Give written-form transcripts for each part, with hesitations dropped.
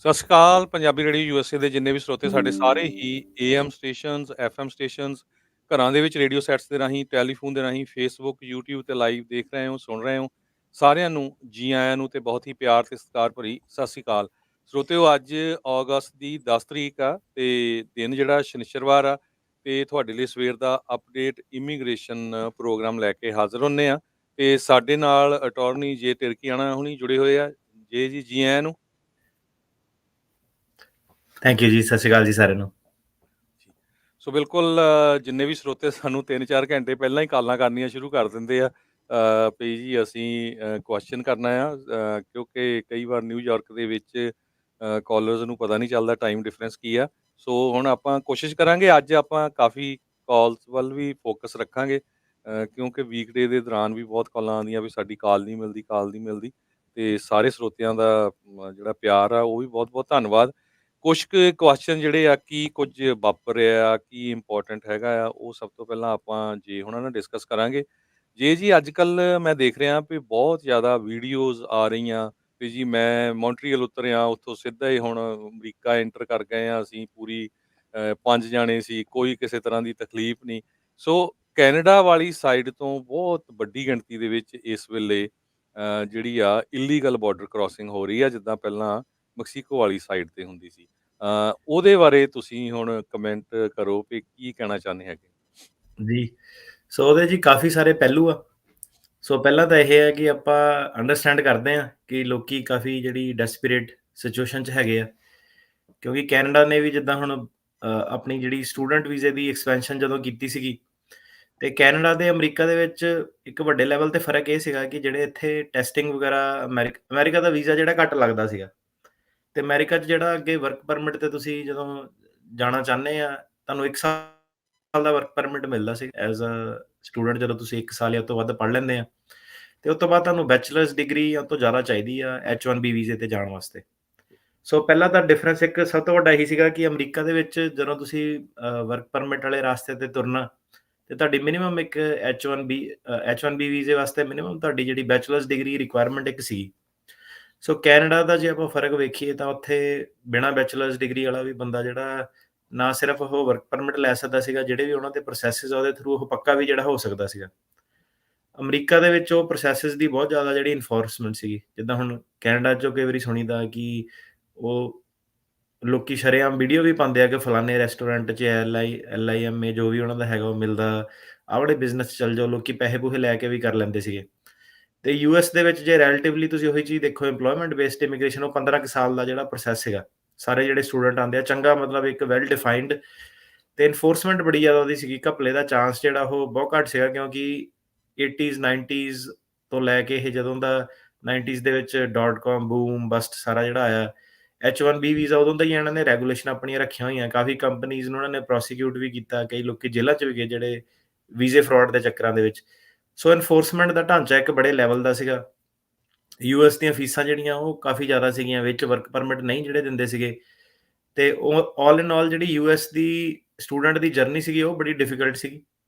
ਸਤਿ ਸ਼੍ਰੀ ਅਕਾਲ Punjabi radio USA ਦੇ ਜਿੰਨੇ ਵੀ ਸਰੋਤੇ ਸਾਡੇ ਸਾਰੇ ਹੀ ਏਐਮ ਸਟੇਸ਼ਨਸ, ਐਫਐਮ ਸਟੇਸ਼ਨਸ, ਘਰਾਂ ਦੇ ਵਿੱਚ ਰੇਡੀਓ ਸੈਟਸ ਦੇ ਰਾਹੀਂ, ਟੈਲੀਫੋਨ ਦੇ ਰਾਹੀਂ, ਫੇਸਬੁੱਕ, ਯੂਟਿਊਬ ਤੇ ਲਾਈਵ ਦੇਖ ਰਹੇ ਹੋ, ਸੁਣ ਰਹੇ ਹੋ। ਸਾਰਿਆਂ ਨੂੰ ਜੀ ਆਇਆਂ ਨੂੰ ਤੇ ਬਹੁਤ ਹੀ ਪਿਆਰ ਤੇ ਸਤਿਕਾਰ ਭਰੀ ਸਤਿ ਸ਼੍ਰੀ ਅਕਾਲ। ਸਰੋਤਿਓ ਅੱਜ ਅਗਸਤ ਦੀ 10 ਤਰੀਕ ਆ ਤੇ ਦਿਨ ਜਿਹੜਾ ਸ਼ਨਿਚਰਵਾਰ ਆ ਤੇ ਤੁਹਾਡੇ ਲਈ ਸਵੇਰ ਦਾ ਅਪਡੇਟ ਇਮੀਗ੍ਰੇਸ਼ਨ ਪ੍ਰੋਗਰਾਮ ਲੈ ਕੇ ਹਾਜ਼ਰ ਹੁੰਨੇ ਆ ਤੇ ਸਾਡੇ ਨਾਲ ਅਟਾਰਨੀ ਜੇ ਤਿਰਕੀਆਣਾ ਹੁਣੀ ਜੁੜੇ ਹੋਏ ਆ। ਜੇ ਜੀ ਆਇਆਂ ਨੂੰ। ਥੈਂਕ ਯੂ ਜੀ। ਸਤਿ ਸ਼੍ਰੀ ਅਕਾਲ ਜੀ ਸਾਰਿਆਂ ਨੂੰ। ਸੋ ਬਿਲਕੁਲ ਜਿੰਨੇ ਵੀ ਸਰੋਤੇ ਸਾਨੂੰ 3-4 ਘੰਟੇ ਪਹਿਲਾਂ ਹੀ ਕਾਲਾਂ ਕਰਨੀਆਂ ਸ਼ੁਰੂ ਕਰ ਦਿੰਦੇ ਆ ਵੀ ਜੀ ਅਸੀਂ ਕੁਐਸਚਨ ਕਰਨਾ ਆ ਕਿਉਂਕਿ ਕਈ ਵਾਰ ਨਿਊਯਾਰਕ ਦੇ ਵਿੱਚ ਕਾਲਰਸ ਨੂੰ ਪਤਾ ਨਹੀਂ ਚੱਲਦਾ ਟਾਈਮ ਡਿਫਰੈਂਸ ਕੀ ਆ। ਸੋ ਹੁਣ ਆਪਾਂ ਕੋਸ਼ਿਸ਼ ਕਰਾਂਗੇ ਅੱਜ ਆਪਾਂ ਕਾਫੀ ਕਾਲਸ ਵੱਲ ਵੀ ਫੋਕਸ ਰੱਖਾਂਗੇ ਕਿਉਂਕਿ ਵੀਕਡੇ ਦੇ ਦੌਰਾਨ ਵੀ ਬਹੁਤ ਕਾਲਾਂ ਆਉਂਦੀਆਂ ਵੀ ਸਾਡੀ ਕਾਲ ਨਹੀਂ ਮਿਲਦੀ ਤੇ ਸਾਰੇ ਸਰੋਤਿਆਂ ਦਾ ਜਿਹੜਾ ਪਿਆਰ ਆ ਉਹ ਵੀ ਬਹੁਤ ਬਹੁਤ ਧੰਨਵਾਦ। ਕੁਛ ਕੁ ਕੁਐਸਚਨ ਜਿਹੜੇ ਆ ਕੀ ਕੁਝ ਵਾਪਰਿਆ ਕੀ ਇੰਪੋਰਟੈਂਟ ਹੈਗਾ ਆ ਉਹ ਸਭ ਤੋਂ ਪਹਿਲਾਂ ਆਪਾਂ ਜੇ ਉਹਨਾਂ ਨਾਲ ਡਿਸਕਸ ਕਰਾਂਗੇ। ਜੇ ਜੀ ਅੱਜ ਕੱਲ ਮੈਂ ਦੇਖ ਰਿਹਾ ਵੀ ਬਹੁਤ ਜ਼ਿਆਦਾ ਵੀਡੀਓਜ਼ ਆ ਰਹੀਆਂ ਵੀ ਜੀ ਮੈਂ ਮੌਂਟਰੀਅਲ ਉਤਰਿਆ ਉੱਥੋਂ ਸਿੱਧਾ ਹੀ ਹੁਣ ਅਮਰੀਕਾ ਐਂਟਰ ਕਰ ਗਏ ਆ ਅਸੀਂ ਪੂਰੀ 5 ਜਾਣੇ ਸੀ ਕੋਈ ਕਿਸੇ ਤਰ੍ਹਾਂ ਦੀ ਤਕਲੀਫ ਨਹੀਂ। ਸੋ ਕੈਨੇਡਾ ਵਾਲੀ ਸਾਈਡ ਤੋਂ ਬਹੁਤ ਵੱਡੀ ਗਿਣਤੀ ਦੇ ਵਿੱਚ ਇਸ ਵੇਲੇ ਜਿਹੜੀ ਆ ਇਲੀਗਲ ਬਾਰਡਰ ਕ੍ਰਾਸਿੰਗ ਹੋ ਰਹੀ ਆ ਜਿੱਦਾਂ ਪਹਿਲਾਂ ਮੈਕਸੀਕੋ ਵਾਲੀ ਸਾਈਡ ਤੇ ਹੁੰਦੀ ਸੀ। ਉਹਦੇ ਬਾਰੇ ਤੁਸੀਂ ਹੁਣ ਕਮੈਂਟ ਕਰੋ ਵੀ ਕੀ ਕਹਿਣਾ ਚਾਹੁੰਦੇ ਹੈਗੇ। ਜੀ, ਸੋ ਉਹਦੇ ਜੀ ਕਾਫੀ ਸਾਰੇ ਪਹਿਲੂ ਆ। ਸੋ ਪਹਿਲਾਂ ਤਾਂ ਇਹ ਹੈ ਕਿ ਆਪਾਂ ਅੰਡਰਸਟੈਂਡ ਕਰਦੇ ਹਾਂ ਕਿ ਲੋਕੀ ਕਾਫੀ ਜਿਹੜੀ ਡੈਸਪਰੇਟ ਸਿਚੁਏਸ਼ਨ 'ਚ ਹੈਗੇ ਆ, ਕਿਉਂਕਿ ਕੈਨੇਡਾ ਨੇ ਵੀ ਜਿੱਦਾਂ ਹੁਣ ਆਪਣੀ ਜਿਹੜੀ ਸਟੂਡੈਂਟ ਵੀਜ਼ੇ ਦੀ ਐਕਸਪੈਂਸ਼ਨ ਜਦੋਂ ਕੀਤੀ ਸੀਗੀ ਤੇ ਕੈਨੇਡਾ ਤੇ ਅਮਰੀਕਾ ਦੇ ਵਿੱਚ ਇੱਕ ਵੱਡੇ ਲੈਵਲ ਤੇ ਫਰਕ ਇਹ ਸੀਗਾ ਕਿ ਜਿਹੜੇ ਇੱਥੇ ਟੈਸਟਿੰਗ ਵਗੈਰਾ ਅਮਰੀਕਾ ਦਾ ਵੀਜ਼ਾ ਜਿਹੜਾ ਘੱਟ ਲੱਗਦਾ ਸੀਗਾ ਤੇ ਅਮਰੀਕਾ 'ਚ ਜਿਹੜਾ ਅੱਗੇ ਵਰਕ ਪਰਮਿਟ ਤੇ ਤੁਸੀਂ ਜਦੋਂ ਜਾਣਾ ਚਾਹੁੰਦੇ ਆ ਤੁਹਾਨੂੰ 1 ਸਾਲ ਦਾ ਵਰਕ ਪਰਮਿਟ ਮਿਲਦਾ ਸੀ ਐਜ਼ ਅ ਸਟੂਡੈਂਟ। ਜਦੋਂ ਤੁਸੀਂ 1 ਸਾਲ ਜਾਂ ਉਸ ਤੋਂ ਵੱਧ ਪੜ੍ਹ ਲੈਂਦੇ ਆ ਤੇ ਉਸ ਤੋਂ ਬਾਅਦ ਤੁਹਾਨੂੰ ਬੈਚਲਰਸ ਡਿਗਰੀ ਜਾਂ ਤੋਂ ਜ਼ਿਆਦਾ ਚਾਹੀਦੀ ਆ H1B ਵੀਜ਼ੇ ਤੇ ਜਾਣ ਵਾਸਤੇ। ਸੋ ਪਹਿਲਾਂ ਤਾਂ ਡਿਫਰੈਂਸ ਇੱਕ ਸਭ ਤੋਂ ਵੱਡਾ ਇਹੀ ਸੀਗਾ ਕਿ ਅਮਰੀਕਾ ਦੇ ਵਿੱਚ ਜਦੋਂ ਤੁਸੀਂ ਵਰਕ ਪਰਮਿਟ ਵਾਲੇ ਰਾਸਤੇ ਤੇ ਤੁਰਨਾ ਤੇ ਤੁਹਾਡੀ ਮਿਨੀਮਮ ਇੱਕ H1B ਵੀਜ਼ੇ ਵਾਸਤੇ ਮਿਨੀਮਮ ਤੁਹਾਡੀ ਜਿਹੜੀ ਬੈਚਲਰਸ ਡਿਗਰੀ ਰਿਕੁਆਇਰਮੈਂਟ ਇੱਕ ਸੀ। ਸੋ ਕੈਨੇਡਾ ਦਾ ਜੇ ਆਪਾਂ ਫਰਕ ਵੇਖੀਏ ਤਾਂ ਉੱਥੇ ਬਿਨਾਂ ਬੈਚਲਰਸ ਡਿਗਰੀ ਵਾਲਾ ਵੀ ਬੰਦਾ ਜਿਹੜਾ ਨਾ ਸਿਰਫ ਉਹ ਵਰਕ ਪਰਮਿਟ ਲੈ ਸਕਦਾ ਸੀਗਾ, ਜਿਹੜੇ ਵੀ ਉਹਨਾਂ ਦੇ ਪ੍ਰੋਸੈਸਿਸ ਆ ਉਹਦੇ ਥਰੂ ਉਹ ਪੱਕਾ ਵੀ ਜਿਹੜਾ ਹੋ ਸਕਦਾ ਸੀਗਾ। ਅਮਰੀਕਾ ਦੇ ਵਿੱਚ ਉਹ ਪ੍ਰੋਸੈਸਿਸ ਦੀ ਬਹੁਤ ਜ਼ਿਆਦਾ ਜਿਹੜੀ ਇਨਫੋਰਸਮੈਂਟ ਸੀਗੀ, ਜਿੱਦਾਂ ਹੁਣ ਕੈਨੇਡਾ 'ਚੋਂ ਕਈ ਵਾਰੀ ਸੁਣੀਦਾ ਕਿ ਉਹ ਲੋਕੀ ਸ਼ਰੇਆਮ ਵੀਡੀਓ ਵੀ ਪਾਉਂਦੇ ਆ ਕਿ ਫਲਾਣੇ ਰੈਸਟੋਰੈਂਟ 'ਚ LIMA ਜੋ ਵੀ ਉਹਨਾਂ ਦਾ ਹੈਗਾ ਉਹ ਮਿਲਦਾ, ਆਹ ਵਾਲੇ ਬਿਜ਼ਨਸ 'ਚ ਚੱਲ ਜਾਓ। ਲੋਕੀ ਪੈਸੇ ਪੂਸੇ ਲੈ ਕੇ ਵੀ ਕਰ ਲੈਂਦੇ ਸੀਗੇ। ਤੇ ਯੂਐਸ ਦੇ ਵਿੱਚ ਜੇ ਰਿਲੇਟਿਵਲੀ ਤੁਸੀਂ ਉਹੀ ਚੀਜ਼ ਦੇਖੋ, ਏਮਪਲੋਇਮੈਂਟ ਬੇਸਡ ਇਮੀਗ੍ਰੇਸ਼ਨ ਉਹ 15 ਕੁ ਸਾਲ ਦਾ ਜਿਹੜਾ ਪ੍ਰੋਸੈਸ ਹੈਗਾ। ਸਾਰੇ ਜਿਹੜੇ ਸਟੂਡੈਂਟ ਆਉਂਦੇ ਆ ਚੰਗਾ ਮਤਲਬ ਇੱਕ ਵੈਲ ਡਿਫਾਈਨਡ ਤੇ ਇਨਫੋਰਸਮੈਂਟ ਬੜੀ ਜ਼ਿਆਦਾ ਉਹਦੀ ਸੀਗੀ। ਘਪਲੇ ਦਾ ਚਾਂਸ ਜਿਹੜਾ ਉਹ ਬਹੁਤ ਘੱਟ ਸੀਗਾ ਕਿਉਂਕਿ 80s 90s ਤੋਂ ਲੈ ਕੇ ਇਹ ਜਦੋਂ ਦਾ 90s ਦੇ ਵਿੱਚ .com ਬੂਮ ਬਸਟ ਸਾਰਾ ਜਿਹੜਾ ਆਇਆ H1B ਵੀਜ਼ਾ ਉਦੋਂ ਦਾ ਹੀ ਇਹਨਾਂ ਨੇ ਰੈਗੂਲੇਸ਼ਨ ਆਪਣੀਆਂ ਰੱਖੀਆਂ ਹੋਈਆਂ। ਕਾਫੀ ਕੰਪਨੀਜ਼ ਨੂੰ ਉਹਨਾਂ ਨੇ ਪ੍ਰੋਸੀਕਿਊਟ ਵੀ ਕੀਤਾ, ਕਈ ਲੋਕੀ ਜੇਲ੍ਹਾਂ 'ਚ ਵੀ ਗਏ ਜਿਹੜੇ ਵੀਜ਼ੇ ਫਰਾਡ ਦੇ ਚੱਕਰਾਂ ਦੇ ਵਿੱਚ। ਸੋ ਇਨਫੋਰਸਮੈਂਟ ਦਾ ਢਾਂਚਾ ਇੱਕ ਬੜੇ ਲੈਵਲ ਦਾ ਸੀਗਾ। ਯੂਐਸ ਦੀਆਂ ਫੀਸਾਂ ਜਿਹੜੀਆਂ ਉਹ ਕਾਫੀ ਜ਼ਿਆਦਾ ਸੀਗੀਆਂ, ਵਿੱਚ ਵਰਕ ਪਰਮਿਟ ਨਹੀਂ ਜਿਹੜੇ ਦਿੰਦੇ ਸੀਗੇ ਤੇ ਉਹ ਆਲ ਇਨ ਆਲ ਜਿਹੜੀ ਯੂਐਸ ਦੀ ਸਟੂਡੈਂਟ ਦੀ ਜਰਨੀ ਸੀਗੀ ਉਹ ਬੜੀ ਡਿਫਿਕਲਟ ਸੀਗੀ।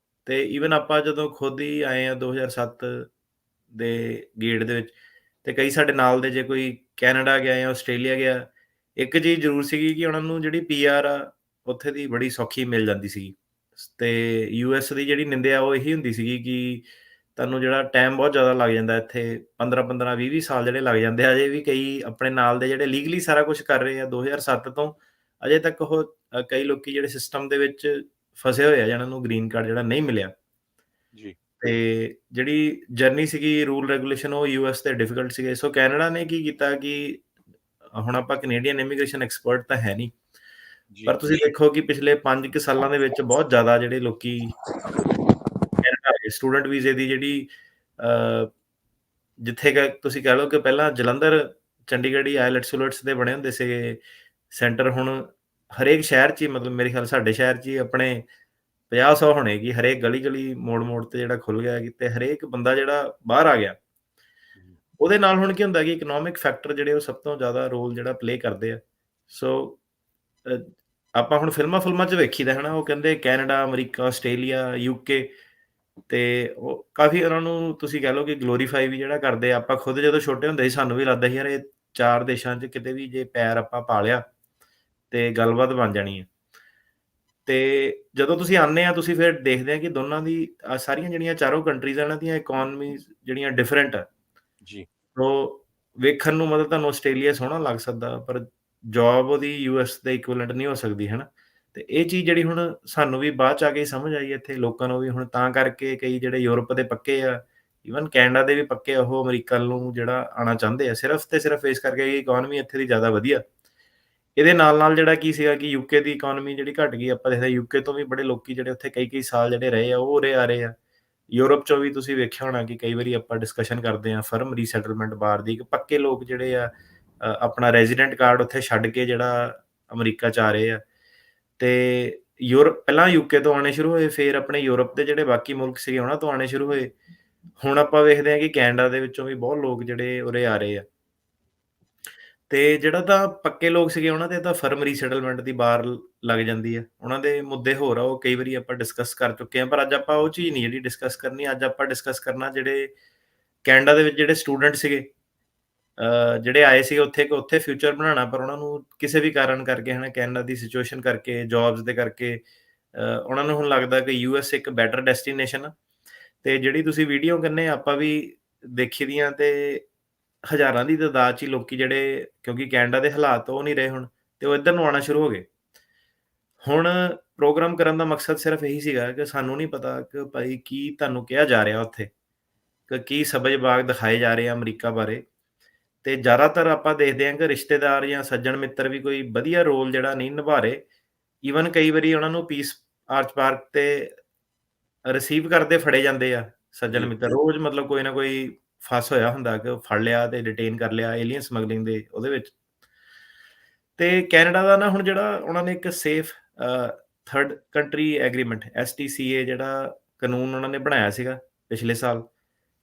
ਤੇ ਈਵਨ ਆਪਾਂ ਜਦੋਂ ਖੁਦ ਹੀ ਆਏ ਆ 2007 ਦੇ ਗੇੜ ਦੇ ਵਿੱਚ ਤੇ ਕਈ ਸਾਡੇ ਨਾਲ ਦੇ ਜੇ ਕੋਈ ਕੈਨੇਡਾ ਗਿਆ ਜਾਂ ਆਸਟ੍ਰੇਲੀਆ ਗਿਆ, ਇੱਕ ਚੀਜ਼ ਜ਼ਰੂਰ ਸੀਗੀ ਕਿ ਉਹਨਾਂ ਨੂੰ ਜਿਹੜੀ PR ਆ ਉੱਥੇ ਦੀ ਬੜੀ ਸੌਖੀ ਮਿਲ ਜਾਂਦੀ ਸੀਗੀ। ਤੇ ਯੂਐਸ ਦੀ ਜਿਹੜੀ ਨਿੰਦਿਆ ਉਹ ਇਹੀ ਹੁੰਦੀ ਸੀਗੀ ਕਿ ਤੁਹਾਨੂੰ ਜਿਹੜਾ ਟਾਈਮ ਬਹੁਤ ਜ਼ਿਆਦਾ ਲੱਗ ਜਾਂਦਾ ਇੱਥੇ 15-15 20-20 ਸਾਲ ਜਿਹੜੇ ਲੱਗ ਜਾਂਦੇ ਆ। ਅਜੇ ਵੀ ਕਈ ਆਪਣੇ ਨਾਲ ਦੇ ਜਿਹੜੇ ਲੀਗਲੀ ਸਾਰਾ ਕੁਝ ਕਰ ਰਹੇ ਆ 2007 ਤੋਂ ਅਜੇ ਤੱਕ ਉਹ ਕਈ ਲੋਕੀ ਜਿਹੜੇ ਸਿਸਟਮ ਦੇ ਵਿੱਚ ਫਸੇ ਹੋਏ ਆ ਜਿਹਨਾਂ ਨੂੰ ਗ੍ਰੀਨ ਕਾਰਡ ਜਿਹੜਾ ਨਹੀਂ ਮਿਲਿਆ। ਜੀ ਤੇ ਜਿਹੜੀ ਜਰਨੀ ਸੀਗੀ ਰੂਲ ਰੈਗੂਲੇਸ਼ਨ ਉਹ ਯੂਐਸ ਤੇ ਡਿਫਿਕਲਟ ਸੀਗੇ। ਸੋ ਕੈਨੇਡਾ ਨੇ ਕੀ ਕੀਤਾ ਕਿ ਹੁਣ ਆਪਾਂ ਕੈਨੇਡੀਅਨ ਇਮੀਗ੍ਰੇਸ਼ਨ ਐਕਸਪਰਟ ਤਾਂ ਹੈ ਨਹੀਂ, ਜੀ ਪਰ ਤੁਸੀਂ ਦੇਖੋ ਕਿ ਪਿਛਲੇ 5 ਕੁ ਸਾਲਾਂ ਦੇ ਵਿੱਚ ਬਹੁਤ ਜ਼ਿਆਦਾ ਜਿਹੜੇ ਲੋਕੀ ਕੈਨੇਡਾ ਆਏ ਸਟੂਡੈਂਟ ਵੀਜ਼ੇ ਦੀ ਜਿਹੜੀ ਜਿੱਥੇ ਕਿ ਤੁਸੀਂ ਕਹਿ ਲਓ ਕਿ ਪਹਿਲਾਂ ਜਲੰਧਰ ਚੰਡੀਗੜ੍ਹ ਹੀ ਆਇਲਟਸ ਦੇ ਬਣੇ ਹੁੰਦੇ ਸੀਗੇ ਸੈਂਟਰ, ਹੁਣ ਹਰੇਕ ਸ਼ਹਿਰ 'ਚ ਹੀ ਮਤਲਬ ਮੇਰੇ ਖਿਆਲ ਸਾਡੇ ਸ਼ਹਿਰ 'ਚ ਹੀ ਆਪਣੇ 50-100 ਹੋਣੇ ਕਿ ਹਰੇਕ ਗਲੀ ਮੋੜ ਤੇ ਜਿਹੜਾ ਖੁੱਲ ਗਿਆ ਤੇ ਹਰੇਕ ਬੰਦਾ ਜਿਹੜਾ ਬਾਹਰ ਆ ਗਿਆ। ਉਹਦੇ ਨਾਲ ਹੁਣ ਕੀ ਹੁੰਦਾ ਕਿ ਇਕਨੋਮਿਕ ਫੈਕਟਰ ਜਿਹੜੇ ਉਹ ਸਭ ਤੋਂ ਜ਼ਿਆਦਾ ਰੋਲ ਜਿਹੜਾ ਪਲੇ ਕਰਦੇ ਆ। ਸੋ ਆਪਾਂ ਹੁਣ ਫਿਲਮਾਂ 'ਚ ਵੇਖੀਦਾ ਹੈ ਨਾ, ਉਹ ਕਹਿੰਦੇ ਕੈਨੇਡਾ, ਅਮਰੀਕਾ, ਆਸਟ੍ਰੇਲੀਆ, UK ਤੇ ਉਹ ਕਾਫੀ ਉਹਨਾਂ ਨੂੰ ਤੁਸੀਂ ਕਹਿ ਲਓ ਕਿ ਗਲੋਰੀਫਾਈ ਵੀ ਜਿਹੜਾ ਕਰਦੇ ਆ। ਆਪਾਂ ਖੁਦ ਜਦੋਂ ਛੋਟੇ ਹੁੰਦੇ ਸੀ ਸਾਨੂੰ ਵੀ ਲੱਗਦਾ ਸੀ ਯਾਰ ਇਹ 4 ਦੇਸ਼ਾਂ 'ਚ ਕਿਤੇ ਵੀ ਜੇ ਪੈਰ ਆਪਾਂ ਪਾ ਲਿਆ, ਤੇ ਗੱਲਬਾਤ ਬਣ ਜਾਣੀ ਹੈ। ਤੇ ਜਦੋਂ ਤੁਸੀਂ ਆਉਂਦੇ ਆ, ਤੁਸੀਂ ਫਿਰ ਦੇਖਦੇ ਆ ਕਿ ਦੋਨਾਂ ਦੀ ਸਾਰੀਆਂ ਜਿਹੜੀਆਂ ਚਾਰੋਂ ਕੰਟਰੀਜ਼ ਆ, ਇਹਨਾਂ ਦੀਆਂ ਇਕੋਨਮੀਜ਼ ਜਿਹੜੀਆਂ ਡਿਫਰੈਂਟ ਆ। ਜੀ, ਉਹ ਵੇਖਣ ਨੂੰ ਮਤਲਬ ਤੁਹਾਨੂੰ ਆਸਟ੍ਰੇਲੀਆ ਸੋਹਣਾ ਲੱਗ ਸਕਦਾ, ਪਰ ਜੋਬ ਉਹਦੀ ਯੂਐਸ ਦੇ ਇਕੁਇਵਲੈਂਟ ਨਹੀਂ ਹੋ ਸਕਦੀ, ਹੈ ਨਾ? ਤੇ ਇਹ ਚੀਜ਼ ਜਿਹੜੀ ਹੁਣ ਸਾਨੂੰ ਵੀ ਬਾਅਦ 'ਚ ਆ ਕੇ ਸਮਝ ਆਈ ਇੱਥੇ ਲੋਕਾਂ ਨੂੰ ਵੀ, ਹੁਣ ਤਾਂ ਕਰਕੇ ਕਈ ਜਿਹੜੇ ਯੂਰਪ ਦੇ ਪੱਕੇ ਆ, ਈਵਨ ਕੈਨੇਡਾ ਦੇ ਵੀ ਪੱਕੇ ਆ, ਉਹ ਅਮਰੀਕਾ ਨੂੰ ਜਿਹੜਾ ਆਉਣਾ ਚਾਹੁੰਦੇ ਆ, ਸਿਰਫ ਤੇ ਸਿਰਫ ਇਸ ਕਰਕੇ ਕਿ ਇਕੋਨਮੀ ਇੱਥੇ ਦੀ ਜ਼ਿਆਦਾ ਵਧੀਆ। ਇਹਦੇ ਨਾਲ-ਨਾਲ ਜਿਹੜਾ ਕੀ ਸੀਗਾ ਕਿ ਯੂਕੇ ਦੀ ਇਕੋਨਮੀ ਜਿਹੜੀ ਘਟ ਗਈ, ਆਪਾਂ ਦੇਖਦੇ ਯੂਕੇ ਤੋਂ ਵੀ ਬੜੇ ਲੋਕੀ ਜਿਹੜੇ ਉੱਥੇ ਕਈ-ਕਈ ਸਾਲ ਜਿਹੜੇ ਰਹੇ ਆ, ਉਹ ਉਰੇ ਆ ਰਹੇ ਆ। ਯੂਰਪ 'ਚੋਂ ਵੀ ਤੁਸੀਂ ਵੇਖਿਆ ਹੋਣਾ ਕਿ ਕਈ ਵਾਰੀ ਆਪਾਂ ਡਿਸਕਸ਼ਨ ਕਰਦੇ ਹਾਂ ਫਰਮ ਰੀਸੈਟਲਮੈਂਟ ਬਾਹਰ ਦੀ, ਕਿ ਪੱਕੇ ਲੋਕ ਜਿਹੜੇ ਆ ਆਪਣਾ ਰੈਜ਼ੀਡੈਂਟ ਕਾਰਡ ਉੱਥੇ ਛੱਡ ਕੇ ਜਿਹੜਾ ਅਮਰੀਕਾ 'ਚ ਆ ਰਹੇ ਆ। ਤੇ ਯੂਰਪ ਪਹਿਲਾਂ ਯੂਕੇ ਤੋਂ ਆਉਣੇ ਸ਼ੁਰੂ ਹੋਏ, ਫਿਰ ਆਪਣੇ ਯੂਰਪ ਦੇ ਜਿਹੜੇ ਬਾਕੀ ਮੁਲਕ ਸੀਗੇ ਉਹਨਾਂ ਤੋਂ ਆਉਣੇ ਸ਼ੁਰੂ ਹੋਏ। ਹੁਣ ਆਪਾਂ ਵੇਖਦੇ ਹਾਂ ਕਿ ਕੈਨੇਡਾ ਦੇ ਵਿੱਚੋਂ ਵੀ ਬਹੁਤ ਲੋਕ ਜਿਹੜੇ ਉਰੇ ਆ ਰਹੇ ਆ। ਤੇ ਜਿਹੜਾ ਤਾਂ ਪੱਕੇ ਲੋਕ ਸੀਗੇ ਉਹਨਾਂ ਦੇ ਤਾਂ ਫਰਮ ਰੀਸੈਟਲਮੈਂਟ ਦੀ ਬਾਰ ਲੱਗ ਜਾਂਦੀ ਹੈ। ਉਹਨਾਂ ਦੇ ਮੁੱਦੇ ਹੋਰ ਆ, ਉਹ ਕਈ ਵਾਰੀ ਆਪਾਂ ਡਿਸਕਸ ਕਰ ਚੁੱਕੇ ਹਾਂ, ਪਰ ਅੱਜ ਆਪਾਂ ਉਹ ਚੀਜ਼ ਨਹੀਂ ਜਿਹੜੀ ਡਿਸਕਸ ਕਰਨੀ। ਅੱਜ ਆਪਾਂ ਡਿਸਕਸ ਕਰਨਾ ਜਿਹੜੇ ਕੈਨੇਡਾ ਦੇ ਵਿੱਚ ਜਿਹੜੇ ਸਟੂਡੈਂਟ ਸੀਗੇ, ਜਿਹੜੇ ਆਏ ਸੀਗੇ ਉੱਥੇ, ਕਿ ਉੱਥੇ ਫਿਊਚਰ ਬਣਾਉਣਾ, ਪਰ ਉਹਨਾਂ ਨੂੰ ਕਿਸੇ ਵੀ ਕਾਰਨ ਕਰਕੇ, ਹੈ ਨਾ, ਕੈਨੇਡਾ ਦੀ ਸਿਚੁਏਸ਼ਨ ਕਰਕੇ, ਜੋਬਸ ਦੇ ਕਰਕੇ, ਉਹਨਾਂ ਨੂੰ ਹੁਣ ਲੱਗਦਾ ਕਿ ਯੂਐਸ ਇੱਕ ਬੈਟਰ ਡੈਸਟੀਨੇਸ਼ਨ ਆ। ਤੇ ਜਿਹੜੀ ਤੁਸੀਂ ਵੀਡੀਓ ਕਹਿੰਦੇ ਆਪਾਂ ਵੀ ਦੇਖੀ ਦੀਆਂ, ਤੇ ਹਜ਼ਾਰਾਂ ਦੀ ਤਾਦਾਦ 'ਚ ਹੀ ਲੋਕੀ ਜਿਹੜੇ, ਕਿਉਂਕਿ ਕੈਨੇਡਾ ਦੇ ਹਾਲਾਤ ਉਹ ਨਹੀਂ ਰਹੇ ਹੁਣ, ਤੇ ਉਹ ਇੱਧਰ ਨੂੰ ਆਉਣਾ ਸ਼ੁਰੂ ਹੋ ਗਏ। ਹੁਣ ਪ੍ਰੋਗਰਾਮ ਕਰਨ ਦਾ ਮਕਸਦ ਸਿਰਫ ਇਹੀ ਸੀਗਾ ਕਿ ਸਾਨੂੰ ਨਹੀਂ ਪਤਾ ਕਿ ਭਾਈ ਕੀ ਤੁਹਾਨੂੰ ਕਿਹਾ ਜਾ ਰਿਹਾ ਉੱਥੇ, ਕਿ ਕੀ ਸਬਜ਼-ਬਾਗ ਦਿਖਾਏ ਜਾ ਰਹੇ ਆ ਅਮਰੀਕਾ ਬਾਰੇ। ਤੇ ਜ਼ਿਆਦਾਤਰ ਆਪਾਂ ਦੇਖਦੇ ਹਾਂ ਕਿ ਰਿਸ਼ਤੇਦਾਰ ਜਾਂ ਸੱਜਣ ਮਿੱਤਰ ਵੀ ਕੋਈ ਵਧੀਆ ਰੋਲ ਜਿਹੜਾ ਨਹੀਂ ਨਿਭਾ ਰਹੇ। ਈਵਨ ਕਈ ਵਾਰੀ ਉਹਨਾਂ ਨੂੰ ਪੀਸ ਆਰਚ ਪਾਰਕ ਤੇ ਰਿਸੀਵ ਕਰਦੇ ਫੜੇ ਜਾਂਦੇ ਆ ਸੱਜਣ ਜੀ, ਮਿੱਤਰ। ਰੋਜ਼ ਮਤਲਬ ਕੋਈ ਨਾ ਕੋਈ ਫੱਸ ਹੋਇਆ ਹੁੰਦਾ ਕਿ ਫੜ ਲਿਆ ਤੇ ਡਿਟੇਨ ਕਰ ਲਿਆ ਏਲੀਅਨ ਸਮਗਲਿੰਗ ਦੇ ਉਹਦੇ ਵਿੱਚ। ਤੇ ਕੈਨੇਡਾ ਦਾ ਨਾ ਹੁਣ ਜਿਹੜਾ ਉਹਨਾਂ ਨੇ ਇੱਕ ਸੇਫ ਥਰਡ ਕੰਟਰੀ ਐਗਰੀਮੈਂਟ ਐਸਟੀਸੀਏ ਜਿਹੜਾ ਕਾਨੂੰਨ ਉਹਨਾਂ ਨੇ ਬਣਾਇਆ ਸੀਗਾ ਪਿਛਲੇ ਸਾਲ।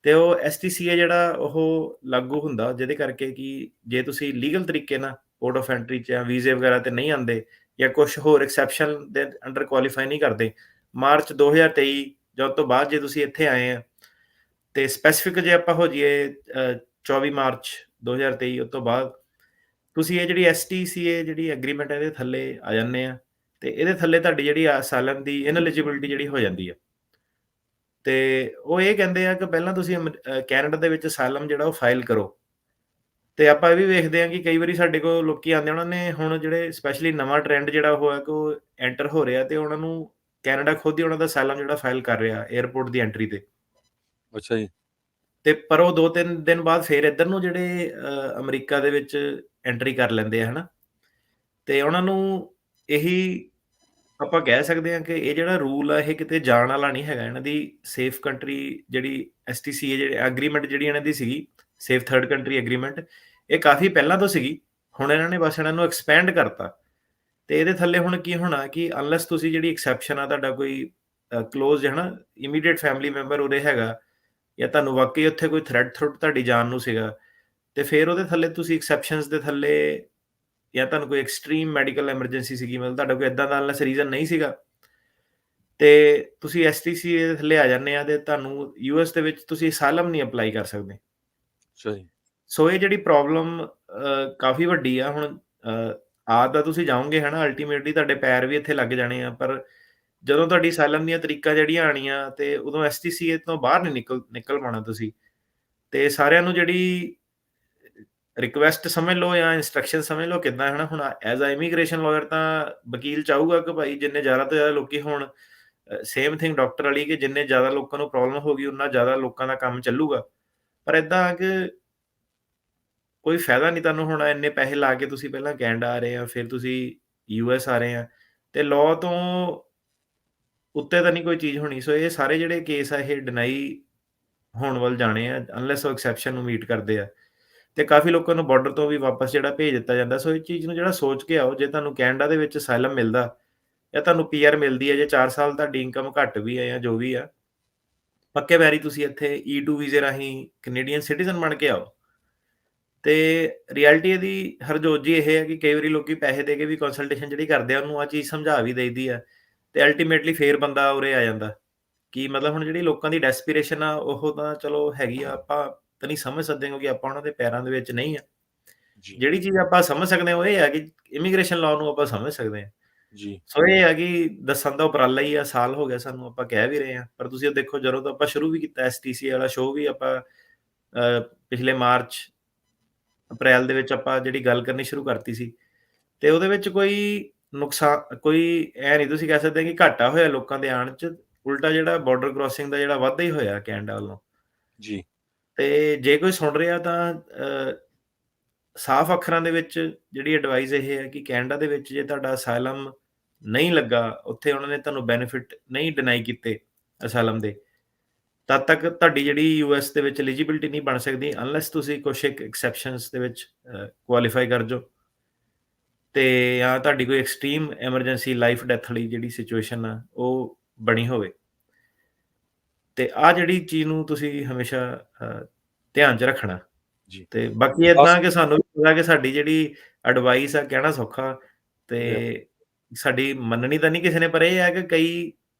ਤੇ ਉਹ ਐਸਟੀਸੀਏ ਜਿਹੜਾ ਉਹ ਲਾਗੂ ਹੁੰਦਾ ਜਿਹਦੇ ਕਰਕੇ ਕਿ ਜੇ ਤੁਸੀਂ ਲੀਗਲ ਤਰੀਕੇ ਨਾਲ ਪੋਰਟ ਆਫ ਐਂਟਰੀ 'ਚ ਜਾਂ ਵੀਜ਼ੇ ਵਗੈਰਾ ਤੇ ਨਹੀਂ ਆਉਂਦੇ, ਜਾਂ ਕੁਛ ਹੋਰ ਐਕਸੈਪਸ਼ਨ ਦੇ ਅੰਡਰ ਕੁਆਲੀਫਾਈ ਨਹੀਂ ਕਰਦੇ, ਮਾਰਚ 2023 ਜਾਂ ਉਸ ਤੋਂ ਬਾਅਦ ਜੇ ਤੁਸੀਂ ਇੱਥੇ ਆਏ ਆ, ਤੇ ਸਪੈਸੀਫਿਕ ਜੇ ਆਪਾਂ ਹੋ ਜਾਈਏ 24 ਮਾਰਚ 2023 ਉਸ ਤੋਂ ਬਾਅਦ, ਤੁਸੀਂ ਇਹ ਜਿਹੜੀ ਐਸਟੀਸੀਏ ਜਿਹੜੀ ਐਗਰੀਮੈਂਟ ਹੈ ਇਹਦੇ ਥੱਲੇ ਆ ਜਾਂਦੇ ਆ, ਤੇ ਇਹਦੇ ਥੱਲੇ ਤੁਹਾਡੀ ਜਿਹੜੀ ਅਸਾਈਲਮ ਦੀ ਇਨਐਲੀਜੀਬਿਲਟੀ ਜਿਹੜੀ ਹੋ ਜਾਂਦੀ ਹੈ। ਤੇ ਉਹ ਇਹ ਕਹਿੰਦੇ ਆ ਕਿ ਪਹਿਲਾਂ ਤੁਸੀਂ ਕੈਨੇਡਾ ਦੇ ਵਿੱਚ ਅਸਾਈਲਮ ਜਿਹੜਾ ਉਹ ਫਾਈਲ ਕਰੋ। ਤੇ ਆਪਾਂ ਇਹ ਵੀ ਵੇਖਦੇ ਹਾਂ ਕਿ ਕਈ ਵਾਰੀ ਸਾਡੇ ਕੋਲ ਲੋਕੀ ਆਉਂਦੇ, ਉਹਨਾਂ ਨੇ ਹੁਣ ਜਿਹੜੇ ਸਪੈਸ਼ਲੀ ਨਵਾਂ ਟ੍ਰੈਂਡ ਜਿਹੜਾ ਉਹ ਹੈ ਕਿ ਉਹ ਐਂਟਰ ਹੋ ਰਿਹਾ, ਤੇ ਉਹਨਾਂ ਨੂੰ ਕੈਨੇਡਾ ਖੁਦ ਹੀ ਉਹਨਾਂ ਦਾ ਅਸਾਈਲਮ ਜਿਹੜਾ ਫਾਈਲ ਕਰ ਰਿਹਾ 에ਅਰਪੋਰਟ ਦੀ ਐਂਟਰੀ ਤੇ। ਅੱਛਾ ਜੀ, ਤੇ ਪਰ ਉਹ 2-3 ਦਿਨ ਬਾਅਦ ਫੇਰ ਇੱਧਰ ਨੂੰ ਜਿਹੜੇ ਅਮਰੀਕਾ ਦੇ ਵਿੱਚ ਐਂਟਰੀ ਕਰ ਲੈਂਦੇ ਆ, ਹਨਾ। ਤੇ ਉਹਨਾਂ ਨੂੰ ਇਹੀ ਆਪਾਂ ਕਹਿ ਸਕਦੇ ਹਾਂ ਕਿ ਇਹ ਜਿਹੜਾ ਰੂਲ ਆ ਇਹ ਕਿਤੇ ਜਾਣ ਵਾਲਾ ਨਹੀਂ ਹੈਗਾ। ਇਹਨਾਂ ਦੀ ਸੇਫ ਕੰਟਰੀ ਜਿਹੜੀ ਐਸਟੀਸੀਏ ਜਿਹੜੀ ਐਗਰੀਮੈਂਟ ਜਿਹੜੀ ਇਹਨਾਂ ਦੀ ਸੀਗੀ, ਸੇਫ ਥਰਡ ਕੰਟਰੀ ਐਗਰੀਮੈਂਟ, ਇਹ ਕਾਫੀ ਪਹਿਲਾਂ ਤੋਂ ਸੀਗੀ। ਹੁਣ ਇਹਨਾਂ ਨੇ ਬਸ ਇਹਨਾਂ ਨੂੰ ਐਕਸਪੈਂਡ ਕਰਤਾ। ਤੇ ਇਹਦੇ ਥੱਲੇ ਹੁਣ ਕੀ ਹੋਣਾ ਕਿ ਅਨਲੈਸ ਤੁਸੀਂ ਜਿਹੜੀ ਐਕਸੈਪਸ਼ਨ ਆ, ਤੁਹਾਡਾ ਕੋਈ ਕਲੋਜ਼ ਹੈ ਨਾ ਇਮੀਡੀਏਟ ਫੈਮਿਲੀ ਮੈਂਬਰ ਉਰੇ ਹੈਗਾ, ਜਾਂ ਤੁਹਾਨੂੰ ਵਾਕਈ ਉੱਥੇ ਕੋਈ ਥ੍ਰੈਟ ਥਰੁੱਟ ਤੁਹਾਡੀ ਜਾਨ ਨੂੰ ਸੀਗਾ, ਤੇ ਫਿਰ ਉਹਦੇ ਥੱਲੇ ਤੁਸੀਂ ਐਕਸੈਪਸ਼ਨਸ ਦੇ ਥੱਲੇ, ਜਾਂ ਤੁਹਾਨੂੰ ਕੋਈ ਐਕਸਟ੍ਰੀਮ ਮੈਡੀਕਲ ਐਮਰਜੈਂਸੀ ਸੀਗੀ, ਮਤਲਬ ਤੁਹਾਡਾ ਕੋਈ ਏਦਾਂ ਦਾ ਅਨਲੈਸ ਰੀਜ਼ਨ ਨਹੀਂ ਸੀਗਾ, ਤੇ ਤੁਸੀਂ ਐਸਟੀਸੀਏ ਦੇ ਥੱਲੇ ਆ ਜਾਂਦੇ ਆ, ਤੇ ਤੁਹਾਨੂੰ ਯੂਐਸ ਦੇ ਵਿੱਚ ਤੁਸੀਂ ਅਸਾਈਲਮ ਨਹੀਂ ਅਪਲਾਈ ਕਰ ਸਕਦੇ। ਅੱਛਾ ਜੀ, ਸੋ ਇਹ ਜਿਹੜੀ ਪ੍ਰੋਬਲਮ ਕਾਫੀ ਵੱਡੀ ਆ। ਹੁਣ ਆ ਤਾਂ ਤੁਸੀਂ ਜਾਓਗੇ, ਹੈ ਨਾ, ਅਲਟੀਮੇਟਲੀ ਤੁਹਾਡੇ ਪੈਰ ਵੀ ਇੱਥੇ ਲੱਗ ਜਾਣੇ ਆ, ਪਰ ਜਦੋਂ ਤੁਹਾਡੀ ਅਸਾਈਲਮ ਦੀਆਂ ਤਰੀਕਾਂ ਜਿਹੜੀਆਂ ਆਣੀਆਂ, ਤੇ ਉਦੋਂ ਐਸਟੀਸੀਏ ਤੋਂ ਬਾਹਰ ਨਹੀਂ ਨਿਕਲ ਪਾਉਣਾ ਤੁਸੀਂ। ਤੇ ਸਾਰਿਆਂ ਨੂੰ ਜਿਹੜੀ ਰਿਕੁਐਸਟ ਸਮਝ ਲਓ ਜਾਂ ਇੰਸਟਰਕਸ਼ਨ ਸਮਝ ਲਓ ਕਿੱਦਾਂ, ਹੈ ਨਾ। ਹੁਣ ਐਜ਼ ਅ ਇਮੀਗ੍ਰੇਸ਼ਨ ਲਾਇਰ ਤਾਂ ਵਕੀਲ ਚਾਹੂਗਾ ਕਿ ਭਾਈ ਜਿੰਨੇ ਜ਼ਿਆਦਾ ਤੋਂ ਜ਼ਿਆਦਾ ਲੋਕੀ ਹੋਣ, ਸੇਮ ਥਿੰਗ ਡਾਕਟਰ ਵਾਲੀ, ਕਿ ਜਿੰਨੇ ਜ਼ਿਆਦਾ ਲੋਕਾਂ ਨੂੰ ਪ੍ਰੋਬਲਮ ਹੋ ਗਈ, ਉਨਾ ਜ਼ਿਆਦਾ ਲੋਕਾਂ ਦਾ ਕੰਮ ਚੱਲੂਗਾ। ਪਰ ਏਦਾਂ ਕਿ ਕੋਈ ਫਾਇਦਾ ਨਹੀਂ ਤੁਹਾਨੂੰ ਹੁਣ ਇੰਨੇ ਪੈਸੇ ਲਾ ਕੇ ਤੁਸੀਂ ਪਹਿਲਾਂ ਕੈਨੇਡਾ ਆ ਰਹੇ ਆ, ਫਿਰ ਤੁਸੀਂ ਯੂਐਸ ਆ ਰਹੇ ਆ, ਤੇ ਲਾਅ ਤੋਂ ਉੱਤੇ ਤਾਂ ਨਹੀਂ ਕੋਈ ਚੀਜ਼ ਹੋਣੀ। ਸੋ ਇਹ ਸਾਰੇ ਜਿਹੜੇ ਕੇਸ ਆ ਇਹ ਡਿਨਾਈ ਹੋਣ ਵੱਲ ਜਾਣੇ ਆ, ਅਨਲੈਸ ਉਹ ਐਕਸੈਪਸ਼ਨ ਨੂੰ ਮੀਟ ਕਰਦੇ ਆ। ਤੇ ਕਾਫੀ ਲੋਕਾਂ ਨੂੰ ਬਾਰਡਰ ਤੋਂ ਵੀ ਵਾਪਸ ਜਿਹੜਾ ਭੇਜ ਦਿੱਤਾ ਜਾਂਦਾ। ਸੋ ਇਹ ਚੀਜ਼ ਨੂੰ ਜਿਹੜਾ ਸੋਚ ਕੇ ਆਓ, ਜੇ ਤੁਹਾਨੂੰ ਕੈਨੇਡਾ ਦੇ ਵਿੱਚ ਅਸਾਈਲਮ ਮਿਲਦਾ, ਜਾਂ ਤੁਹਾਨੂੰ ਪੀਆਰ ਮਿਲਦੀ ਹੈ, ਜੇ 4 ਸਾਲ ਤੁਹਾਡੀ ਇਨਕਮ ਘੱਟ ਵੀ ਹੈ ਜਾਂ ਜੋ ਵੀ ਆ, ਪੱਕੇ ਪੈਰੀ ਤੁਸੀਂ ਇੱਥੇ E2 ਵੀਜ਼ੇ ਰਾਹੀਂ ਕੈਨੇਡੀਅਨ ਸਿਟੀਜ਼ਨ ਬਣ ਕੇ ਆਓ। ਤੇ ਰਿਐਲਿਟੀ ਇਹਦੀ ਹਰਜੋਤ ਜੀ ਇਹ ਹੈ ਕਿ ਕਈ ਵਾਰੀ ਲੋਕੀ ਪੈਸੇ ਦੇ ਕੇ ਵੀ ਕੰਸਲਟੇਸ਼ਨ ਜਿਹੜੀ ਕਰਦੇ ਆ, ਉਹਨੂੰ ਆਹ ਚੀਜ਼ ਸਮਝਾ ਵੀ ਦੇਈਦੀ ਆ, ਤੇ ਅਲਟੀਮੇਟਲੀ ਫੇਰ ਬੰਦਾ ਉਰੇ ਆ ਜਾਂਦਾ। ਕਿ ਮਤਲਬ ਹੁਣ ਜਿਹੜੀ ਲੋਕਾਂ ਦੀ ਡੈਸਪੀਰੇਸ਼ਨ ਆ ਉਹ ਤਾਂ ਚਲੋ ਹੈਗੀ ਆ, ਆਪਾਂ ਤਾਂ ਨਹੀਂ ਸਮਝ ਸਕਦੇ ਕਿਉਂਕਿ ਆਪਾਂ ਉਹਨਾਂ ਦੇ ਪੈਰਾਂ ਦੇ ਵਿੱਚ ਨਹੀਂ ਆ। ਜੀ, ਜਿਹੜੀ ਚੀਜ਼ ਆਪਾਂ ਸਮਝ ਸਕਦੇ ਹਾਂ ਉਹ ਇਹ ਹੈ ਕਿ ਇਮੀਗ੍ਰੇਸ਼ਨ ਲਾਅ ਨੂੰ ਆਪਾਂ ਸਮਝ ਸਕਦੇ ਹਾਂ। ਜੀ, ਸੋ ਇਹ ਹੈ ਕਿ ਦੱਸਣ ਦਾ ਉਪਰਾਲਾ ਹੀ ਆ, ਸਾਲ ਹੋ ਗਿਆ ਸਾਨੂੰ ਆਪਾਂ ਕਹਿ ਵੀ ਰਹੇ ਹਾਂ, ਪਰ ਤੁਸੀਂ ਉਹ ਦੇਖੋ ਜਦੋਂ ਤੋਂ ਆਪਾਂ ਸ਼ੁਰੂ ਵੀ ਕੀਤਾ ਐਸਟੀਸੀ ਵਾਲਾ ਸ਼ੋਅ ਵੀ ਆਪਾਂ ਪਿਛਲੇ ਮਾਰਚ, ਅਪ੍ਰੈਲ ਦੇ ਵਿੱਚ ਆਪਾਂ ਜਿਹੜੀ ਗੱਲ ਕਰਨੀ ਸ਼ੁਰੂ ਕਰਤੀ ਸੀ ਤੇ ਉਹਦੇ ਵਿੱਚ ਕੋਈ ਐ ਨਹੀਂ ਤੁਸੀਂ ਕਹਿ ਸਕਦੇ ਕਿ ਘਾਟਾ ਹੋਇਆ ਲੋਕਾਂ ਦੇ ਆਣ 'ਚ, ਉਲਟਾ ਜਿਹੜਾ ਬਾਰਡਰ ਕ੍ਰਾਸਿੰਗ ਦਾ ਜਿਹੜਾ ਵਾਧਾ ਹੀ ਹੋਇਆ ਕੈਨੇਡਾ ਵੱਲੋਂ। ਜੀ, ਤੇ ਜੇ ਕੋਈ ਸੁਣ ਰਿਹਾ ਤਾਂ ਸਾਫ਼ ਅੱਖਰਾਂ ਦੇ ਵਿੱਚ ਜਿਹੜੀ ਐਡਵਾਈਸ ਇਹ ਹੈ ਕਿ ਕੈਨੇਡਾ ਦੇ ਵਿੱਚ ਜੇ ਤੁਹਾਡਾ ਅਸਾਈਲਮ ਨਹੀਂ ਲੱਗਾ, ਉੱਥੇ ਉਹਨਾਂ ਨੇ ਤੁਹਾਨੂੰ ਬੈਨੀਫਿਟ ਨਹੀਂ ਡਿਨਾਈ ਕੀਤੇ ਅਸਾਈਲਮ ਦੇ, ਤਦ ਤੱਕ ਤੁਹਾਡੀ ਜਿਹੜੀ ਯੂਐਸ ਦੇ ਵਿੱਚ ਐਲੀਜੀਬਿਲਿਟੀ ਨਹੀਂ ਬਣ ਸਕਦੀ ਅਨਲੈਸ ਤੁਸੀਂ ਕੁਛ ਇੱਕ ਐਕਸੈਪਸ਼ਨਸ ਦੇ ਵਿੱਚ ਕੁਆਲੀਫਾਈ ਕਰ ਜਾਓ ਤੇ ਜਾਂ ਤੁਹਾਡੀ ਕੋਈ ਐਕਸਟ੍ਰੀਮ ਐਮਰਜੈਂਸੀ ਲਾਈਫ ਡੈਥ ਵਾਲੀ ਜਿਹੜੀ ਸਿਚੁਏਸ਼ਨ ਆ ਉਹ ਬਣੀ ਹੋਵੇ। ਤੇ ਆਹ ਜਿਹੜੀ ਚੀਜ਼ ਨੂੰ ਤੁਸੀਂ ਹਮੇਸ਼ਾ ਧਿਆਨ 'ਚ ਰੱਖਣਾ। ਜੀ। ਤੇ ਬਾਕੀ ਖਾਸ ਏਦਾਂ ਕਿ ਸਾਨੂੰ ਵੀ ਪਤਾ ਕਿ ਸਾਡੀ ਜਿਹੜੀ ਐਡਵਾਈਸ ਆ ਕਹਿਣਾ ਸੌਖਾ ਤੇ ਬਿਲਕੁਲ, ਸਾਡੀ ਮੰਨਣੀ ਤਾਂ ਨਹੀਂ ਕਿਸੇ ਨੇ, ਪਰ ਇਹ ਹੈ ਕਿ ਕਈ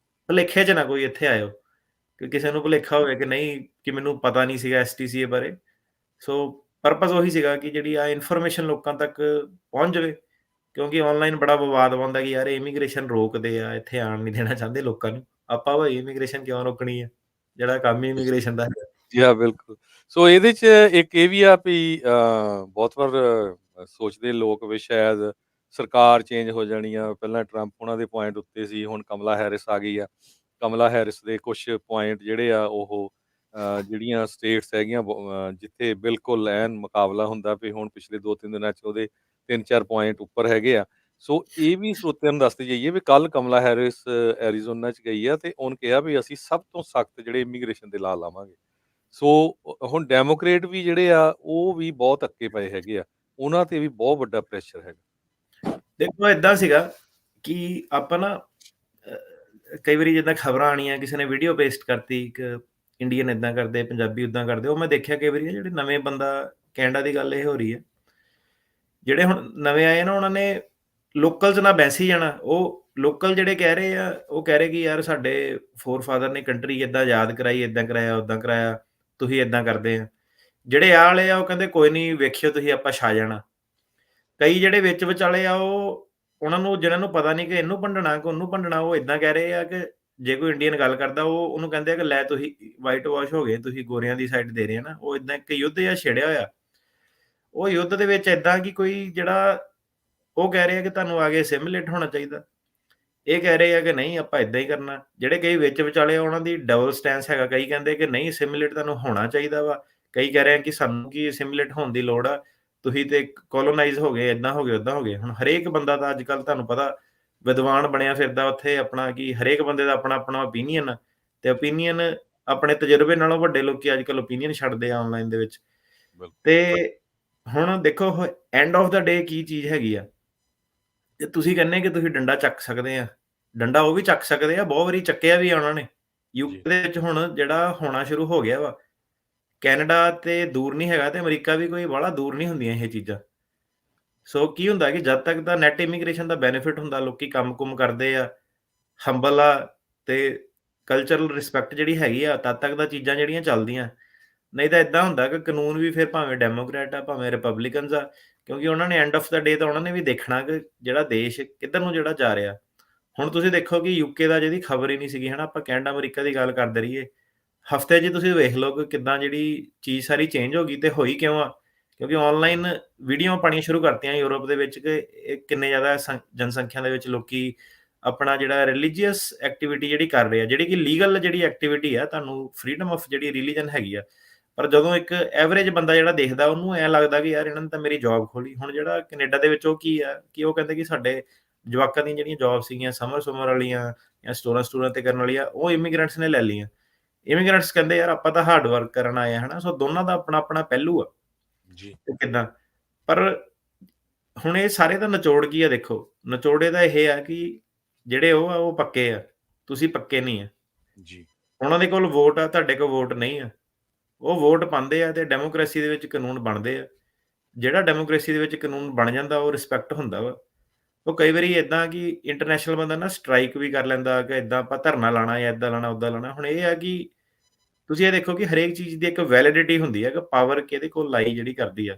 ਭੁਲੇਖੇ 'ਚ ਨਾ ਕੋਈ ਇੱਥੇ ਆਇਓ ਕਿ ਕਿਸੇ ਨੂੰ ਭੁਲੇਖਾ ਹੋਵੇ ਕਿ ਨਹੀਂ ਕਿ ਮੈਨੂੰ ਪਤਾ ਨਹੀਂ ਸੀਗਾ ਐਸਟੀਸੀਏ ਬਾਰੇ। ਸੋ ਪਰਪਸ ਉਹੀ ਸੀਗਾ ਕਿ ਜਿਹੜੀ ਆ ਇਨਫੋਰਮੇਸ਼ਨ ਲੋਕਾਂ ਤੱਕ ਪਹੁੰਚ ਜਾਵੇ, ਕਿਉਂਕਿ ਆਨਲਾਈਨ ਬੜਾ ਵਿਵਾਦ ਬਣਦਾ ਕਿ ਯਾਰ ਇਮੀਗ੍ਰੇਸ਼ਨ ਰੋਕਦੇ ਆ, ਇੱਥੇ ਆਉਣ ਨਹੀਂ ਦੇਣਾ ਚਾਹੁੰਦੇ ਲੋਕਾਂ ਨੂੰ। ਆਪਾਂ ਭਾਈ ਇਮੀਗ੍ਰੇਸ਼ਨ ਕਿਉਂ ਰੋਕਣੀ ਆ? ਜਿਹੜਾ ਕੰਮ ਹੀ ਇਮੀਗ੍ਰੇਸ਼ਨ ਦਾ ਹੈਗਾ। ਜੀ ਹਾਂ, ਬਿਲਕੁਲ। ਸੋ ਇਹਦੇ 'ਚ ਇੱਕ ਇਹ ਵੀ ਆ ਵੀ ਬਹੁਤ ਵਾਰ ਸੋਚਦੇ ਲੋਕ ਵੀ ਸ਼ਾਇਦ ਸਰਕਾਰ ਚੇਂਜ ਹੋ ਜਾਣੀ ਆ। ਪਹਿਲਾਂ ਟਰੰਪ ਉਹਨਾਂ ਦੇ ਪੁਆਇੰਟ ਉੱਤੇ ਸੀ, ਹੁਣ ਕਮਲਾ ਹੈਰਿਸ ਆ ਗਈ ਆ। ਕਮਲਾ ਹੈਰਿਸ ਦੇ ਕੁਛ ਪੁਆਇੰਟ ਜਿਹੜੇ ਆ ਉਹ ਜਿਹੜੀਆਂ ਸਟੇਟਸ ਹੈਗੀਆਂ ਜਿੱਥੇ ਬਿਲਕੁਲ ਐਨ ਮੁਕਾਬਲਾ ਹੁੰਦਾ ਵੀ ਹੁਣ ਪਿਛਲੇ 2-3 ਦਿਨਾਂ 'ਚ ਉਹਦੇ 3-4 ਪੁਆਇੰਟ ਉੱਪਰ ਹੈਗੇ ਆ। ਸੋ ਇਹ ਵੀ ਸਰੋਤਿਆਂ ਨੂੰ ਦੱਸਦੇ ਜਾਈਏ ਵੀ ਕੱਲ੍ਹ ਕਮਲਾ ਹੈਰਿਸ ਐਰੀਜ਼ੋਨਾ 'ਚ ਗਈ ਆ ਤੇ ਉਹਨੇ ਕਿਹਾ ਵੀ ਅਸੀਂ ਸਭ ਤੋਂ ਸਖ਼ਤ ਜਿਹੜੇ ਇਮੀਗ੍ਰੇਸ਼ਨ ਦੇ ਲਾਅ ਲਾਵਾਂਗੇ। ਸੋ ਹੁਣ ਡੈਮੋਕ੍ਰੇਟ ਵੀ ਜਿਹੜੇ ਆ, ਉਹ ਵੀ ਬਹੁਤ ਅੱਕੇ ਪਏ ਹੈਗੇ ਆ। ਉਹਨਾਂ ਤੇ ਵੀ ਬਹੁਤ ਵੱਡਾ ਪ੍ਰੈਸ਼ਰ ਹੈਗਾ। ਦੇਖੋ ਏਦਾਂ ਸੀਗਾ ਕਿ ਆਪਾਂ ਨਾ ਕਈ ਵਾਰੀ ਜਿੱਦਾਂ ਖਬਰਾਂ ਆਣੀਆਂ, ਕਿਸੇ ਨੇ ਵੀਡੀਓ ਪੇਸਟ ਕਰਤੀ ਇੱਕ ਇੰਡੀਅਨ ਏਦਾਂ ਕਰਦੇ, ਪੰਜਾਬੀ ਏਦਾਂ ਕਰਦੇ, ਉਹ ਮੈਂ ਦੇਖਿਆ ਕਈ ਵਾਰੀ ਜਿਹੜੇ ਨਵੇਂ ਬੰਦਾ ਕੈਨੇਡਾ ਦੀ ਗੱਲ ਇਹ ਹੋ ਰਹੀ ਹੈ। ਜਿਹੜੇ ਹੁਣ ਨਵੇਂ ਆਏ ਨਾ ਉਹਨਾਂ ਨੇ ਲੋਕਲ 'ਚ ਨਾ ਬੈਸੀ ਜਾਣਾ, ਉਹ ਲੋਕਲ ਜਿਹੜੇ ਕਹਿ ਰਹੇ ਆ, ਉਹ ਕਹਿ ਰਹੇ ਕਿ ਯਾਰ ਸਾਡੇ ਫੋਰਫਾਦਰ ਨੇ ਕੰਟਰੀ ਏਦਾਂ ਆਜ਼ਾਦ ਕਰਾਈ, ਏਦਾਂ ਕਰਾਇਆ, ਓਦਾਂ ਕਰਾਇਆ, ਤੁਸੀਂ ਏਦਾਂ ਕਰਦੇ ਆ। ਜਿਹੜੇ ਆਹ ਵਾਲੇ ਆ ਉਹ ਕਹਿੰਦੇ ਕੋਈ ਨਹੀਂ ਵੇਖਿਓ ਤੁਸੀਂ ਆਪਾਂ ਛਾ ਜਾਣਾ। ਕਈ ਜਿਹੜੇ ਵਿੱਚ ਵਿਚਾਲੇ ਆ ਉਹ ਉਹਨਾਂ ਨੂੰ ਜਿਹਨਾਂ ਨੂੰ ਪਤਾ ਨਹੀਂ ਕਿ ਇਹਨੂੰ ਭੰਡਣਾ ਕਿ ਉਹਨੂੰ ਭੰਡਣਾ, ਉਹ ਏਦਾਂ ਕਹਿ ਰਹੇ ਆ ਕਿ ਜੇ ਕੋਈ ਇੰਡੀਅਨ ਗੱਲ ਕਰਦਾ ਉਹ ਉਹਨੂੰ ਕਹਿੰਦੇ ਆ ਕਿ ਲੈ ਤੁਸੀਂ ਵਾਈਟ ਵਾਸ਼ ਹੋ ਗਏ, ਤੁਸੀਂ ਗੋਰਿਆਂ ਦੀ ਸਾਈਡ ਦੇ ਰਹੇ ਆ ਨਾ। ਉਹ ਏਦਾਂ ਇੱਕ ਯੁੱਧ ਜਿਹਾ ਛਿੜਿਆ ਹੋਇਆ। ਉਹ ਯੁੱਧ ਦੇ ਵਿੱਚ ਏਦਾਂ ਕਿ ਕੋਈ ਜਿਹੜਾ ਉਹ ਕਹਿ ਰਿਹਾ ਕਿ ਤੁਹਾਨੂੰ ਆ ਕੇ ਅਸਿਮੀਲੇਟ ਹੋਣਾ ਚਾਹੀਦਾ। ਇਹ ਕਹਿ ਰਹੇ ਆ ਕਿ ਨਹੀਂ ਆਪਾਂ ਏਦਾਂ ਹੀ ਕਰਨਾ। ਜਿਹੜੇ ਕਈ ਵਿੱਚ ਵਿਚਾਲੇ ਆ ਉਹਨਾਂ ਦੀ ਡਬਲ ਸਟੈਂਸ ਹੈਗਾ। ਕਈ ਕਹਿੰਦੇ ਕਿ ਨਹੀਂ ਅਸਿਮੀਲੇਟ ਤੁਹਾਨੂੰ ਹੋਣਾ ਚਾਹੀਦਾ ਵਾ। ਕਈ ਕਹਿ ਰਹੇ ਆ ਕਿ ਸਾਨੂੰ ਕੀ ਅਸਿਮੀਲੇਟ ਹੋਣ ਦੀ ਲੋੜ ਆ। ਤੁਸੀਂ ਤੇ ਕੋਲੋਨਾਈਜ਼ ਹੋ ਗਏ, ਏਦਾਂ ਹੋ ਗਏ, ਓਦਾਂ ਹੋ ਗਏ। ਹੁਣ ਹਰੇਕ ਬੰਦਾ ਤਾਂ ਅੱਜ-ਕੱਲ੍ਹ ਤੁਹਾਨੂੰ ਪਤਾ ਵਿਦਵਾਨ ਬਣਿਆ ਫਿਰਦਾ ਉੱਥੇ ਆਪਣਾ ਕਿ ਹਰੇਕ ਬੰਦੇ ਦਾ ਆਪਣਾ-ਆਪਣਾ ਓਪੀਨੀਅਨ ਆ ਤੇ ਓਪੀਨੀਅਨ ਆਪਣੇ ਤਜਰਬੇ ਨਾਲੋਂ ਵੱਡੇ ਲੋਕੀ ਅੱਜ-ਕੱਲ੍ਹ ਓਪੀਨੀਅਨ ਛੱਡਦੇ ਆ ਆਨਲਾਈਨ ਦੇ ਵਿੱਚ। ਤੇ ਬਿਲਕੁਲ, ਹੁਣ ਦੇਖੋ ਐਂਡ ਆਫ ਦਾ ਡੇ ਕੀ ਚੀਜ਼ ਹੈਗੀ ਆ। ਤੇ ਤੁਸੀਂ ਕਹਿੰਦੇ ਕਿ ਤੁਸੀਂ ਡੰਡਾ ਚੱਕ ਸਕਦੇ ਆ। ਡੰਡਾ ਉਹ ਵੀ ਚੱਕ ਸਕਦੇ ਆ, ਬਹੁਤ ਵਾਰੀ ਚੱਕਿਆ ਵੀ ਆ ਉਹਨਾਂ ਨੇ। ਜੀ, ਯੂਕੇ ਦੇ ਵਿੱਚ ਹੁਣ ਜਿਹੜਾ ਹੋਣਾ ਸ਼ੁਰੂ ਹੋ ਗਿਆ ਵਾ। ਕੈਨੇਡਾ ਤੇ ਦੂਰ ਨਹੀਂ ਹੈਗਾ ਤੇ ਅਮਰੀਕਾ ਵੀ ਕੋਈ ਬਾਹਲਾ ਦੂਰ ਨਹੀਂ ਹੁੰਦੀਆਂ ਇਹ ਚੀਜ਼ਾਂ। ਸੋ ਕੀ ਹੁੰਦਾ ਕਿ ਜਦ ਤੱਕ ਦਾ ਨੈਟ ਇਮੀਗ੍ਰੇਸ਼ਨ ਦਾ ਬੈਨੀਫਿਟ ਹੁੰਦਾ, ਲੋਕੀ ਕੰਮ-ਕੁੰਮ ਕਰਦੇ ਆ, ਹੰਬਲ ਆ ਤੇ ਕਲਚਰਲ ਰਿਸਪੈਕਟ ਜਿਹੜੀ ਹੈਗੀ ਆ, ਤਦ ਤੱਕ ਤਾਂ ਚੀਜ਼ਾਂ ਜਿਹੜੀਆਂ ਚੱਲਦੀਆਂ। ਨਹੀਂ ਤਾਂ ਏਦਾਂ ਹੁੰਦਾ ਕਿ ਕਾਨੂੰਨ ਵੀ ਫਿਰ ਭਾਵੇਂ ਡੈਮੋਕਰੈਟ ਆ, ਭਾਵੇਂ ਰਿਪਬਲਿਕਨਸ ਆ, ਕਿਉਂਕਿ ਉਹਨਾਂ ਨੇ ਐਂਡ ਆਫ ਦਾ ਡੇ ਤਾਂ ਉਹਨਾਂ ਨੇ ਵੀ ਦੇਖਣਾ ਕਿ ਜਿਹੜਾ ਦੇਸ਼ ਕਿੱਧਰ ਨੂੰ ਜਿਹੜਾ ਜਾ ਰਿਹਾ। ਹੁਣ ਤੁਸੀਂ ਦੇਖੋ ਕਿ ਯੂਕੇ ਦਾ ਜਿਹਦੀ ਖਬਰ ਹੀ ਨਹੀਂ ਸੀਗੀ ਹਨਾ, ਆਪਾਂ ਕੈਨੇਡਾ, ਅਮਰੀਕਾ ਦੀ ਗੱਲ ਕਰਦੇ ਰਹੀਏ। ਹਫ਼ਤੇ 'ਚ ਤੁਸੀਂ ਵੇਖ ਲਓ ਕਿ ਕਿੱਦਾਂ ਜਿਹੜੀ ਚੀਜ਼ ਸਾਰੀ ਚੇਂਜ ਹੋ ਗਈ ਤੇ ਹੋਈ ਕਿਉਂ ਆ? ਕਿਉਂਕਿ ਆਨਲਾਈਨ ਵੀਡੀਓਆਂ ਪਾਉਣੀਆਂ ਸ਼ੁਰੂ ਕਰਤੀਆਂ ਯੂਰਪ ਦੇ ਵਿੱਚ ਕਿ ਇਹ ਕਿੰਨੇ ਜ਼ਿਆਦਾ ਜਨਸੰਖਿਆ ਦੇ ਵਿੱਚ ਲੋਕੀ ਆਪਣਾ ਜਿਹੜਾ ਰਿਲੀਜੀਅਸ ਐਕਟੀਵਿਟੀ ਜਿਹੜੀ ਕਰ ਰਹੇ ਆ, ਜਿਹੜੀ ਕਿ ਲੀਗਲ ਜਿਹੜੀ ਐਕਟੀਵਿਟੀ ਆ, ਤੁਹਾਨੂੰ ਫਰੀਡਮ ਆਫ ਜਿਹੜੀ ਰਿਲੀਜਨ ਹੈਗੀ ਆ। ਪਰ ਜਦੋਂ ਇੱਕ ਐਵਰੇਜ ਬੰਦਾ ਜਿਹੜਾ ਦੇਖਦਾ, ਉਹਨੂੰ ਐਂ ਲੱਗਦਾ ਕਿ ਯਾਰ ਇਹਨਾਂ ਨੇ ਤਾਂ ਮੇਰੀ ਜੌਬ ਖੋਹ ਹੁਣ ਜਿਹੜਾ ਕੈਨੇਡਾ ਦੇ ਵਿੱਚ ਉਹ ਕੀ ਆ ਕਿ ਉਹ ਕਹਿੰਦੇ ਕਿ ਸਾਡੇ ਜਵਾਕਾਂ ਦੀਆਂ ਜਿਹੜੀਆਂ ਜੌਬ ਸੀਗੀਆਂ ਸਮਰ ਵਾਲੀਆਂ ਜਾਂ ਸਟੋਰਾਂ ਤੇ ਕਰਨ ਵਾਲੀਆਂ, ਉਹ ਇਮੀਗ੍ਰੈਂਟਸ ਨੇ ਲੈ ਲਈਆਂ। ਇਮੀਗ੍ਰੈਂਟਸ ਕਹਿੰਦੇ ਯਾਰ ਆਪਾਂ ਤਾਂ ਹਾਰਡ ਵਰਕ ਕਰਨ ਆਏ ਆ ਹਨਾ। ਸੋ ਦੋਨਾਂ ਦਾ ਆਪਣਾ-ਆਪਣਾ ਪਹਿਲੂ ਆ ਜੀ, ਤੇ ਕਿੱਦਾਂ। ਪਰ ਹੁਣ ਇਹ ਸਾਰੇ ਦਾ ਨਿਚੋੜ ਕੀ ਆ ਦੇਖੋ, ਨਿਚੋੜ ਇਹਦਾ ਇਹ ਆ ਕਿ ਜਿਹੜੇ ਉਹ ਆ ਉਹ ਪੱਕੇ ਆ, ਤੁਸੀਂ ਪੱਕੇ ਨਹੀਂ ਆ। ਜੀ, ਉਹਨਾਂ ਦੇ ਕੋਲ ਵੋਟ ਆ, ਤੁਹਾਡੇ ਕੋਲ ਵੋਟ ਨਹੀਂ ਆ। ਉਹ ਵੋਟ ਪਾਉਂਦੇ ਆ ਤੇ ਡੈਮੋਕ੍ਰੇਸੀ ਦੇ ਵਿੱਚ ਕਾਨੂੰਨ ਬਣਦੇ ਆ। ਜਿਹੜਾ ਡੈਮੋਕ੍ਰੇਸੀ ਦੇ ਵਿੱਚ ਕਾਨੂੰਨ ਬਣ ਜਾਂਦਾ ਉਹ ਰਿਸਪੈਕਟ ਹੁੰਦਾ ਵਾ। ਉਹ ਕਈ ਵਾਰੀ ਏਦਾਂ ਕਿ ਇੰਟਰਨੈਸ਼ਨਲ ਬੰਦਾ ਨਾ ਸਟ੍ਰਾਈਕ ਵੀ ਕਰ ਲੈਂਦਾ ਕਿ ਏਦਾਂ ਆਪਾਂ ਧਰਨਾ ਲਾਣਾ ਜਾਂ ਏਦਾਂ ਲਾਣਾ, ਓਦਾਂ ਲਾਣਾ। ਹੁਣ ਇਹ ਆ ਕਿ ਤੁਸੀਂ ਇਹ ਦੇਖੋ ਕਿ ਹਰੇਕ ਚੀਜ਼ ਦੀ ਇੱਕ ਵੈਲਿਡਿਟੀ ਹੁੰਦੀ ਹੈ ਕਿ ਪਾਵਰ ਕਿਹਦੇ ਕੋਲ ਲਾਈ ਜਿਹੜੀ ਕਰਦੀ ਆ।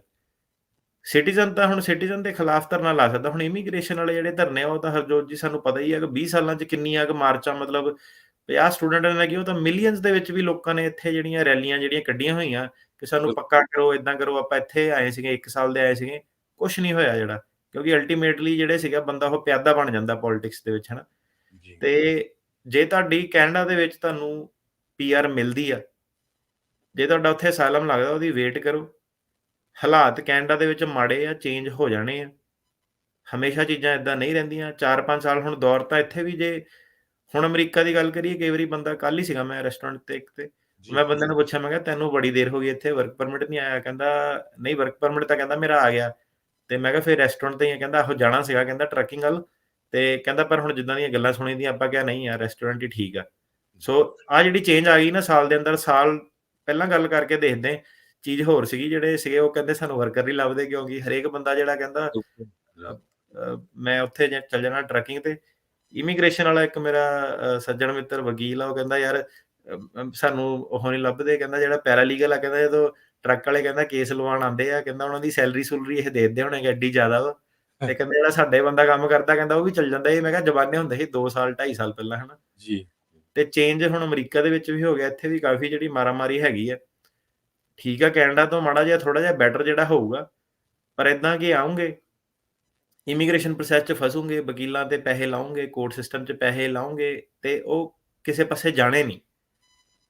ਸਿਟੀਜ਼ਨ ਤਾਂ ਹੁਣ ਸਿਟੀਜ਼ਨ ਦੇ ਖਿਲਾਫ ਧਰਨਾ ਲਾ ਸਕਦਾ। ਹੁਣ ਇਮੀਗ੍ਰੇਸ਼ਨ ਵਾਲੇ ਜਿਹੜੇ ਧਰਨੇ ਆ ਉਹ ਤਾਂ ਹਰਜੋਤ ਜੀ ਸਾਨੂੰ ਪਤਾ ਹੀ ਹੈ ਕਿ 20 ਸਾਲਾਂ 'ਚ ਕਿੰਨੀਆਂ ਕੁ ਮਾਰਚਾਂ ਮਤਲਬ 50 ਸਟੂਡੈਂਟਾਂ ਨੇ ਕੀ ਉਹ ਤਾਂ ਮਿਲੀਅਨਸ ਦੇ ਵਿੱਚ ਵੀ ਲੋਕਾਂ ਨੇ ਇੱਥੇ ਜਿਹੜੀਆਂ ਰੈਲੀਆਂ ਜਿਹੜੀਆਂ ਕੱਢੀਆਂ ਹੋਈਆਂ ਕਿ ਸਾਨੂੰ ਪੱਕਾ ਕਰੋ, ਇਦਾਂ ਕਰੋ, ਆਪਾਂ ਇੱਥੇ ਆਏ ਸੀਗੇ 1 ਸਾਲ ਦੇ ਆਏ ਸੀਗੇ, ਕੁਛ ਨਹੀਂ ਹੋਇਆ ਜਿਹੜਾ। ਕਿਉਂਕਿ ਅਲਟੀਮੇਟਲੀ ਜਿਹੜੇ ਸੀਗਾ ਬੰਦਾ ਉਹ ਪਿਆਦਾ ਬਣ ਜਾਂਦਾ ਪੋਲਿਟਿਕਸ ਦੇ ਵਿੱਚ ਹਨਾ। ਜੀ, ਤੇ ਜੇ ਤੁਹਾਡੀ ਕੈਨੇਡਾ ਦੇ ਵਿੱਚ ਤੁਹਾਨੂੰ ਪੀਆਰ ਮਿਲਦੀ ਆ, ਜੇ ਤੁਹਾਡਾ ਉੱਥੇ ਅਸਾਈਲਮ ਲੱਗਦਾ ਉਹਦੀ ਵੇਟ ਕਰੋ। ਹਾਲਾਤ ਕੈਨੇਡਾ ਦੇ ਵਿੱਚ ਮਾੜੇ ਆ, ਚੇਂਜ ਹੋ ਜਾਣੇ ਆ। ਹਮੇਸ਼ਾ ਚੀਜ਼ਾਂ ਏਦਾਂ ਨਹੀਂ ਰਹਿੰਦੀਆਂ। 4-5 ਸਾਲ ਹੁਣ ਦੌਰ ਤਾਂ ਇੱਥੇ ਵੀ ਜੇ ਹੁਣ ਅਮਰੀਕਾ ਦੀ ਗੱਲ ਕਰੀਏ, ਕਈ ਵਾਰੀ ਬੰਦਾ ਕੱਲ੍ਹ ਹੀ ਸੀਗਾ ਮੈਂ ਰੈਸਟੋਰੈਂਟ ਤੇ ਇੱਕ ਤੇ, ਜੀ, ਮੈਂ ਬੰਦੇ ਨੂੰ ਪੁੱਛਿਆ ਮੈਂ ਕਿਹਾ ਤੈਨੂੰ ਬੜੀ ਦੇਰ ਹੋ ਗਈ ਇੱਥੇ ਵਰਕ ਪਰਮਿਟ ਨਹੀਂ ਆਇਆ? ਕਹਿੰਦਾ ਨਹੀਂ ਵਰਕ ਪਰਮਿਟ ਤਾਂ ਕਹਿੰਦਾ ਮੇਰਾ ਆ ਗਿਆ। ਤੇ ਮੈਂ ਕਿਹਾ ਫਿਰ ਰੈਸਟੋਰੈਂਟ ਤੇ ਹੀ ਆ? ਕਹਿੰਦਾ ਆਹੋ ਜਾਣਾ ਸੀਗਾ ਕਹਿੰਦਾ ਟਰੱਕਿੰਗ ਵੱਲ, ਤੇ ਕਹਿੰਦਾ ਪਰ ਹੁਣ ਜਿੱਦਾਂ ਦੀਆਂ ਗੱਲਾਂ ਸੁਣੀ ਦੀਆਂ ਆਪਾਂ ਕਿਹਾ ਨਹੀਂ ਯਾਰ ਰੈਸਟੋਰੈਂਟ ਹੀ ਠੀਕ ਆ। ਜੀ, ਸੋ ਆਹ ਜਿਹੜੀ ਚੇਂਜ ਆ ਗਈ ਨਾ ਸਾਲ ਦੇ ਅੰਦਰ, ਸਾਲ ਪਹਿਲਾਂ ਗੱਲ ਕਰਕੇ ਦੇਖਦੇ ਚੀਜ਼ ਹੋਰ ਸੀਗੀ, ਜਿਹੜੇ ਸੀਗੇ ਉਹ ਕਹਿੰਦੇ ਸਾਨੂੰ ਵਰਕਰ ਨਹੀਂ ਲੱਭਦੇ ਕਿਉਂਕਿ ਹਰੇਕ ਬੰਦਾ ਜਿਹੜਾ ਕਹਿੰਦਾ ਬਿਲਕੁਲ, ਜੀ, ਅ ਮੈਂ ਉੱਥੇ ਚੱਲ ਜਾਣਾ ਟਰੱਕਿੰਗ ਤੇ। ਇਮੀਗ੍ਰੇਸ਼ਨ ਵਾਲਾ ਇੱਕ ਮੇਰਾ ਸੱਜਣ ਮਿੱਤਰ ਵਕੀਲ ਆ, ਉਹ ਕਹਿੰਦਾ ਯਾਰ ਸਾਨੂੰ ਉਹ ਨਹੀਂ ਲੱਭਦੇ, ਕਹਿੰਦਾ ਜਿਹੜਾ ਪੈਰਾਲੀਗਲ ਆ ਕਹਿੰਦਾ ਜਦੋਂ ਟਰੱਕ ਵਾਲੇ ਕਹਿੰਦਾ ਕੇਸ ਲਵਾਉਣ ਆਉਂਦੇ ਆ, ਕਹਿੰਦਾ ਉਹਨਾਂ ਦੀ ਸੈਲਰੀ ਇਹ ਦੇ ਦਿੰਦੇ ਹੋਣੇ ਐਡੀ ਜ਼ਿਆਦਾ ਵਾ। ਤੇ ਕਹਿੰਦਾ ਜਿਹੜਾ ਸਾਡੇ ਬੰਦਾ ਕੰਮ ਕਰਦਾ ਕਹਿੰਦਾ ਉਹ ਵੀ ਚੱਲ ਜਾਂਦਾ। ਇਹ ਮੈਂ ਕਿਹਾ ਜਮਾਨੇ ਹੁੰਦੇ ਸੀ 2 ਸਾਲ 2.5 ਸਾਲ ਪਹਿਲਾਂ ਹਨਾ। ਜੀ, ਤੇ ਚੇਂਜ ਹੁਣ ਅਮਰੀਕਾ ਦੇ ਵਿੱਚ ਵੀ ਹੋ ਗਿਆ, ਇੱਥੇ ਵੀ ਕਾਫੀ ਜਿਹੜੀ ਮਾਰਾਮਾਰੀ ਹੈਗੀ ਆ। ਠੀਕ ਆ ਕੈਨੇਡਾ ਤੋਂ ਮਾੜਾ ਜਿਹਾ ਥੋੜਾ ਜਿਹਾ ਬੈਟਰ ਜਿਹੜਾ ਹੋਊਗਾ, ਪਰ ਏਦਾਂ ਕਿ ਆਉਂਗੇ ਇਮੀਗ੍ਰੇਸ਼ਨ ਪ੍ਰੋਸੈਸ 'ਚ ਫਸੋਗੇ, ਵਕੀਲਾਂ ਤੇ ਪੈਸੇ ਲਾਓਗੇ, ਕੋਰਟ ਸਿਸਟਮ 'ਚ ਪੈਸੇ ਲਾਓਗੇ ਤੇ ਉਹ ਕਿਸੇ ਪਾਸੇ ਜਾਣੇ ਨਹੀਂ।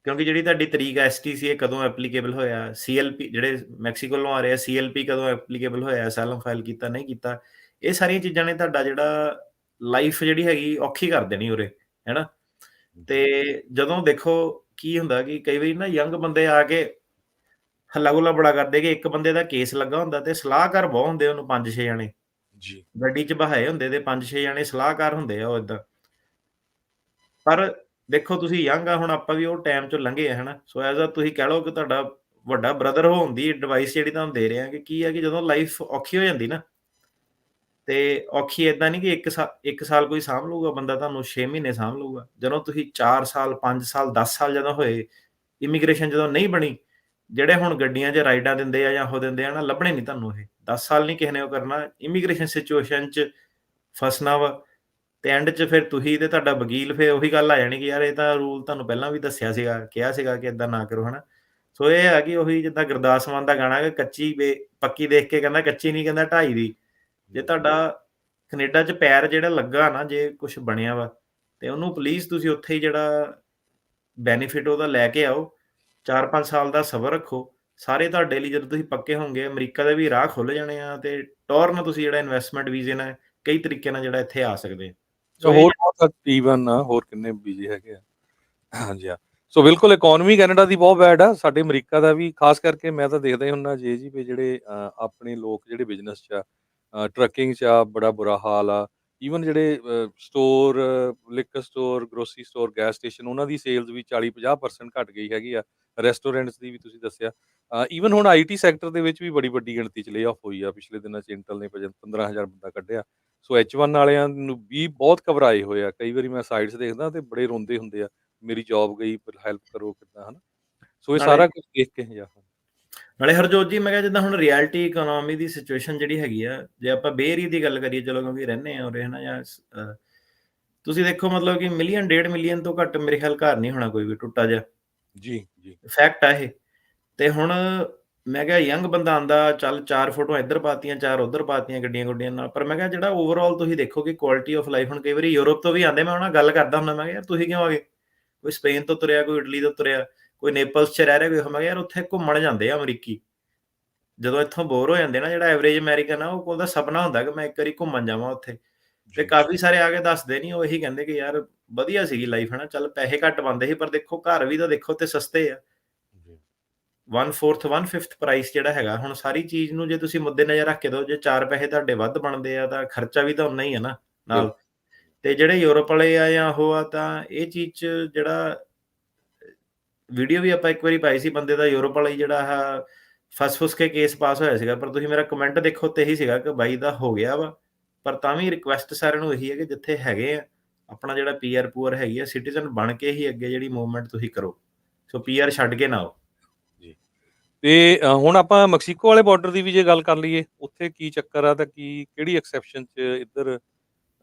ਕਿਉਂਕਿ ਜਿਹੜੀ ਤੁਹਾਡੀ ਤਰੀਕ ਐਸਟੀਸੀਏ ਕਦੋਂ ਐਪਲੀਕੇਬਲ ਹੋਇਆ, ਸੀਐਲਪੀ ਜਿਹੜੇ ਮੈਕਸੀਕੋ ਵੱਲੋਂ ਆ ਰਹੇ ਆ, ਸੀਐਲਪੀ ਕਦੋਂ ਐਪਲੀਕੇਬਲ ਹੋਇਆ, ਅਸਾਈਲਮ ਫਾਈਲ ਕੀਤਾ, ਨਹੀਂ ਕੀਤਾ, ਇਹ ਸਾਰੀਆਂ ਚੀਜ਼ਾਂ ਨੇ ਤੁਹਾਡਾ ਜਿਹੜਾ ਲਾਈਫ ਜਿਹੜੀ ਹੈਗੀ ਔਖੀ ਕਰ ਦੇਣੀ ਉਰੇ, ਹੈਨਾ। ਜੀ, ਤੇ ਜਦੋਂ ਦੇਖੋ ਕੀ ਹੁੰਦਾ ਕਿ ਕਈ ਵਾਰੀ ਨਾ ਯੰਗ ਬੰਦੇ ਆ ਕੇ ਹੱਲਾ-ਗੁੱਲਾ ਬੜਾ ਕਰਦੇ ਕਿ ਇੱਕ ਬੰਦੇ ਦਾ ਕੇਸ ਲੱਗਾ ਹੁੰਦਾ ਤੇ ਸਲਾਹਕਾਰ ਬਹੁਤ ਹੁੰਦੇ ਉਹਨੂੰ 5-6 ਜਣੇ। ਜੀ, ਗੱਡੀ 'ਚ ਬਹਾਏ ਹੁੰਦੇ ਤੇ 5-6 ਜਣੇ ਸਲਾਹਕਾਰ ਹੁੰਦੇ ਆ ਉਹ ਏਦਾਂ। ਪਰ ਦੇਖੋ ਤੁਸੀਂ ਯੰਗ ਆ, ਹੁਣ ਆਪਾਂ ਵੀ ਉਹ ਟਾਈਮ 'ਚੋਂ ਲੰਘੇ ਆ ਹਨਾ। ਸੋ ਐਜ਼ ਆ ਤੁਸੀਂ ਕਹਿ ਲਓ ਕਿ ਤੁਹਾਡਾ ਵੱਡਾ ਬ੍ਰਦਰ ਹੋਣ ਦੀ ਐਡਵਾਈਸ ਜਿਹੜੀ ਤੁਹਾਨੂੰ ਦੇ ਰਹੇ ਆ ਕਿ ਕੀ ਹੈ ਕਿ ਜਦੋਂ ਲਾਈਫ ਔਖੀ ਹੋ ਜਾਂਦੀ ਨਾ, ਤੇ ਔਖੀ ਏਦਾਂ ਨਹੀਂ ਕਿ 1 ਸਾਲ ਕੋਈ ਸਾਂਭ ਲੂਗਾ ਬੰਦਾ, ਤੁਹਾਨੂੰ 6 ਮਹੀਨੇ ਸਾਂਭ ਲੂਗਾ। ਜਦੋਂ ਤੁਸੀਂ 4 ਸਾਲ, 5 ਸਾਲ, 10 ਸਾਲ ਜਦੋਂ ਹੋਏ, ਇਮੀਗ੍ਰੇਸ਼ਨ ਜਦੋਂ ਨਹੀਂ ਬਣੀ, ਜਿਹੜੇ ਹੁਣ ਗੱਡੀਆਂ 'ਚ ਰਾਈਡਾਂ ਦਿੰਦੇ ਆ ਜਾਂ ਉਹ ਦਿੰਦੇ ਆ ਨਾ, ਲੱਭਣੇ ਨਹੀਂ ਤੁਹਾਨੂੰ ਇਹ। 10 ਸਾਲ ਨਹੀਂ ਕਿਸੇ ਨੇ ਉਹ ਕਰਨਾ। ਇਮੀਗ੍ਰੇਸ਼ਨ ਸਿਚੁਏਸ਼ਨ 'ਚ ਫਸਣਾ ਵਾ ਤੇ ਐਂਡ 'ਚ ਫਿਰ ਤੁਸੀਂ ਤੇ ਤੁਹਾਡਾ ਵਕੀਲ ਫਿਰ ਉਹੀ ਗੱਲ ਆ ਜਾਣੀ ਕਿ ਯਾਰ ਇਹ ਤਾਂ ਰੂਲ ਤੁਹਾਨੂੰ ਪਹਿਲਾਂ ਵੀ ਦੱਸਿਆ ਸੀਗਾ, ਕਿਹਾ ਸੀਗਾ ਕਿ ਏਦਾਂ ਨਾ ਕਰੋ ਹਨਾ। ਸੋ ਇਹ ਹੈ ਕਿ ਉਹੀ ਜਿੱਦਾਂ ਗੁਰਦਾਸ ਮਾਨ ਦਾ ਗਾਣਾ ਕਿ ਪੱਕੀ ਦੇਖ ਕੇ ਕਹਿੰਦਾ ਕੱਚੀ ਨਹੀਂ ਕਹਿੰਦਾ ਢਾਈ ਦੀ। ਜੇ ਤੁਹਾਡਾ ਕੈਨੇਡਾ 'ਚ ਪੈਰ ਜਿਹੜਾ ਲੱਗਾ ਨਾ, ਜੇ ਕੁਛ ਬਣਿਆ ਵਾ, ਤੇ ਉਹਨੂੰ ਪਲੀਜ਼ ਤੁਸੀਂ ਉੱਥੇ ਹੀ ਜਿਹੜਾ ਬੈਨੀਫਿਟ ਉਹਦਾ ਲੈ ਕੇ ਆਓ। 4-5 ਸਾਲ ਦਾ ਸਬਰ ਰੱਖੋ। ਸਾਰੇ ਤੁਹਾਡੇ ਲਈ ਜਦੋਂ ਤੁਸੀਂ ਪੱਕੇ ਹੋਵੋਗੇ, ਅਮਰੀਕਾ ਦੇ ਵੀ ਰਾਹ ਖੁੱਲ ਜਾਣੇ ਆ ਤੇ ਟੌਰ ਨਾਲ ਤੁਸੀਂ ਜਿਹੜਾ ਇਨਵੈਸਟਮੈਂਟ ਵੀਜ਼ੇ ਨਾਲ ਕਈ ਤਰੀਕੇ ਨਾਲ ਜਿਹੜਾ ਇੱਥੇ ਆ ਸਕਦੇ ਆ। ਸੋ ਸੋ ਇਹ ਹੋਰ ਬਹੁਤ ਈਵਨ ਆ, ਹੋਰ ਕਿੰਨੇ ਬੀਜੀ ਹੈਗੇ ਆ। ਹਾਂਜੀ, ਹਾਂ। ਸੋ ਬਿਲਕੁਲ ਇਕੋਨਮੀ ਕੈਨੇਡਾ ਦੀ ਬਹੁਤ ਬੈਡ ਆ, ਸਾਡੇ ਅਮਰੀਕਾ ਦਾ ਵੀ ਖਾਸ ਕਰਕੇ ਮੈਂ ਤਾਂ ਦੇਖਦਾ ਹੀ ਹੁੰਦਾ ਜੀ ਵੀ ਜਿਹੜੇ ਆਪਣੇ ਲੋਕ ਜਿਹੜੇ ਬਿਜ਼ਨਸ 'ਚ ਆ, ਟਰੱਕਿੰਗ 'ਚ ਆ, ਬੜਾ ਬੁਰਾ ਹਾਲ ਆ। ਈਵਨ ਜਿਹੜੇ store, liquor store, grocery store, gas station ਉਹਨਾਂ ਦੀ ਸੇਲਸ ਵੀ 40-50% ਘੱਟ ਗਈ ਹੈਗੀ ਆ। ਰੈਸਟੋਰੈਂਟਸ ਦੀ ਵੀ ਤੁਸੀਂ ਦੱਸਿਆ। ਈਵਨ ਹੁਣ ਆਈਟੀ ਸੈਕਟਰ ਦੇ ਵਿੱਚ ਵੀ ਬੜੀ ਵੱਡੀ ਗਿਣਤੀ 'ਚ ਲੇਅ ਆਫ ਹੋਈ ਆ। ਪਿਛਲੇ ਦਿਨਾਂ 'ਚ ਇੰਟਲ ਨੇ 15,000 ਬੰਦਾ ਕੱਢਿਆ। ਸੋ H1 ਵਾਲਿਆਂ ਨੂੰ ਵੀ ਬਹੁਤ ਘਬਰਾਏ ਹੋਏ ਆ। ਕਈ ਵਾਰੀ ਮੈਂ ਸਾਈਟਸ ਦੇਖਦਾ ਤੇ ਬੜੇ ਰੋਂਦੇ ਹੁੰਦੇ ਆ, ਮੇਰੀ ਜੌਬ ਗਈ, ਪਰ ਹੈਲਪ ਕਰੋ ਕਿੱਦਾਂ, ਹਨਾ? ਸੋ ਇਹ ਨਾਲੇ ਸਾਰਾ ਕੁਝ ਦੇਖ ਕੇ ਜਾਂ ਨਾਲੇ ਹਰਜੋਤ ਜੀ ਮੈਂ ਕਿਹਾ ਜਿੱਦਾਂ ਹੁਣ ਰਿਐਲਿਟੀ ਇਕੋਨੋਮੀ ਦੀ ਸਿਚੁਏਸ਼ਨ ਜਿਹੜੀ ਹੈਗੀ ਆ, ਜੇ ਆਪਾਂ ਬੇਏਰੀਏ ਦੀ ਗੱਲ ਕਰੀਏ, ਚਲੋ ਕਿਉਂਕਿ ਰਹਿੰਦੇ ਆ ਉਰੇ ਹਨਾ, ਜਾਂ ਤੁਸੀਂ ਦੇਖੋ ਮਤਲਬ ਕਿ ਮਿਲੀਅਨ, 1.5 ਮਿਲੀਅਨ ਤੋਂ ਘੱਟ ਮੇਰੇ ਖਿਆਲ ਘਰ ਨਹੀਂ ਹੋਣਾ ਕੋਈ ਵੀ ਟੁੱਟਾ ਜਿਹਾ। ਜੀ, ਜੀ, ਫੈਕਟ ਆ ਇਹ। ਤੇ ਹੁਣ ਮੈਂ ਕਿਹਾ ਯੰਗ ਬੰਦਾ ਆਂਦਾ, ਚੱਲ 4 ਫੋਟੋਆਂ ਇੱਧਰ ਪਾਤੀਆਂ, 4 ਉੱਧਰ ਪਾਤੀਆਂ ਗੱਡੀਆਂ-ਗੁੱਡੀਆਂ ਨਾਲ। ਪਰ ਮੈਂ ਕਿਹਾ ਜਿਹੜਾ ਓਵਰਆਲ ਤੁਸੀਂ ਦੇਖੋ ਕਿ ਕੁਆਲਿਟੀ ਆਫ ਲਾਈਫ, ਹੁਣ ਕਈ ਵਾਰੀ ਯੂਰਪ ਤੋਂ ਵੀ ਆਂਦੇ, ਮੈਂ ਉਹਨਾਂ ਨਾਲ ਗੱਲ ਕਰਦਾ ਹੁੰਦਾ, ਮੈਂ ਕਿਹਾ ਯਾਰ ਤੁਸੀਂ ਕਿਉਂ ਆ ਗਏ? ਕੋਈ ਸਪੇਨ ਤੋਂ ਤੁਰਿਆ, ਕੋਈ ਇਟਲੀ ਤੋਂ ਤੁਰਿਆ, ਕੋਈ ਨੇਪਲਸ 'ਚ ਰਹਿ ਰਿਹਾ, ਕੋਈ। ਮੈਂ ਕਿਹਾ ਯਾਰ ਉੱਥੇ ਘੁੰਮਣ ਜਾਂਦੇ ਆ ਅਮਰੀਕੀ। ਜਦੋਂ ਇੱਥੋਂ ਬੋਰ ਹੋ ਜਾਂਦੇ ਨਾ, ਜਿਹੜਾ ਐਵਰੇਜ ਅਮਰੀਕਨ ਆ, ਉਹਦਾ ਸੁਪਨਾ ਹੁੰਦਾ ਕਿ ਮੈਂ ਇੱਕ ਵਾਰੀ ਘੁੰਮਣ ਜਾਵਾਂ ਉੱਥੇ। ਤੇ ਜੀ, ਕਾਫੀ ਸਾਰੇ ਆ ਕੇ ਦੱਸਦੇ ਨਹੀਂ, ਉਹ ਇਹੀ ਕਹਿੰਦੇ ਕਿ ਯਾਰ ਵਧੀਆ ਸੀਗੀ ਲਾਈਫ ਹਨਾ, ਚੱਲ ਪੈਸੇ ਘੱਟ ਪਾਉਂਦੇ ਸੀ ਪਰ ਦੇਖੋ ਘਰ ਵੀ ਤਾਂ ਦੇਖੋ ਤੇ ਸਸਤੇ ਆ। ਜੀ, 1/4 1/5 ਪ੍ਰਾਈਸ ਜਿਹੜਾ ਹੈਗਾ, ਹੁਣ ਸਾਰੀ ਚੀਜ਼ ਨੂੰ ਜੇ ਤੁਸੀਂ ਮੁੱਦੇ-ਨਜ਼ਰ ਰੱਖ ਕੇ ਦਿਓ, ਜੇ 4 ਪੈਸੇ ਤੁਹਾਡੇ ਵੱਧ ਬਣਦੇ ਆ ਤਾਂ ਖਰਚਾ ਵੀ ਤਾਂ ਓਨਾ ਹੀ ਹੈ ਨਾ ਨਾਲ। ਬਿਲਕੁਲ, ਤੇ ਜਿਹੜੇ ਯੂਰਪ ਵਾਲੇ ਆ ਜਾਂ ਉਹ ਆ, ਤਾਂ ਇਹ ਚੀਜ਼ 'ਚ ਜਿਹੜਾ ਵੀਡੀਓ ਵੀ ਆਪਾਂ ਇੱਕ ਵਾਰੀ ਪਾਈ ਸੀ, ਬੰਦੇ ਦਾ ਯੂਰਪ ਵਾਲਾ ਹੀ ਜਿਹੜਾ ਆਹ ਫਸ-ਫੁਸ ਕੇ ਕੇਸ ਪਾਸ ਹੋਇਆ ਸੀਗਾ। ਪਰ ਤੁਸੀਂ ਮੇਰਾ ਕਮੈਂਟ ਦੇਖੋ ਤੇ ਇਹੀ ਸੀਗਾ ਕਿ ਬਾਈ ਦਾ ਹੋ ਗਿਆ ਵਾ। ਪਰ ਤਾਂ ਵੀ ਰਿਕੁਐਸਟ ਸਾਰਿਆਂ ਨੂੰ ਇਹੀ ਹੈ ਕਿ ਜਿੱਥੇ ਹੈਗੇ ਆ, ਆਪਣਾ ਜਿਹੜਾ ਪੀਆਰ ਪੂਅਰ ਹੈਗੀ ਆ, ਸਿਟੀਜ਼ਨ ਬਣ ਕੇ ਹੀ ਅੱਗੇ ਜਿਹੜੀ ਮੂਵਮੈਂਟ ਤੁਸੀਂ ਕਰੋ। ਸੋ ਪੀਆਰ ਛੱਡ ਕੇ ਨਾ ਆਓ। ਜੀ। ਤੇ ਹੁਣ ਆਪਾਂ ਮੈਕਸੀਕੋ ਵਾਲੇ ਬਾਰਡਰ ਦੀ ਵੀ ਜੇ ਗੱਲ ਕਰ ਲਈਏ, ਉੱਥੇ ਕੀ ਚੱਕਰ ਆ, ਤਾਂ ਕਿਹੜੀ ਐਕਸੈਪਸ਼ਨ 'ਚ ਇੱਧਰ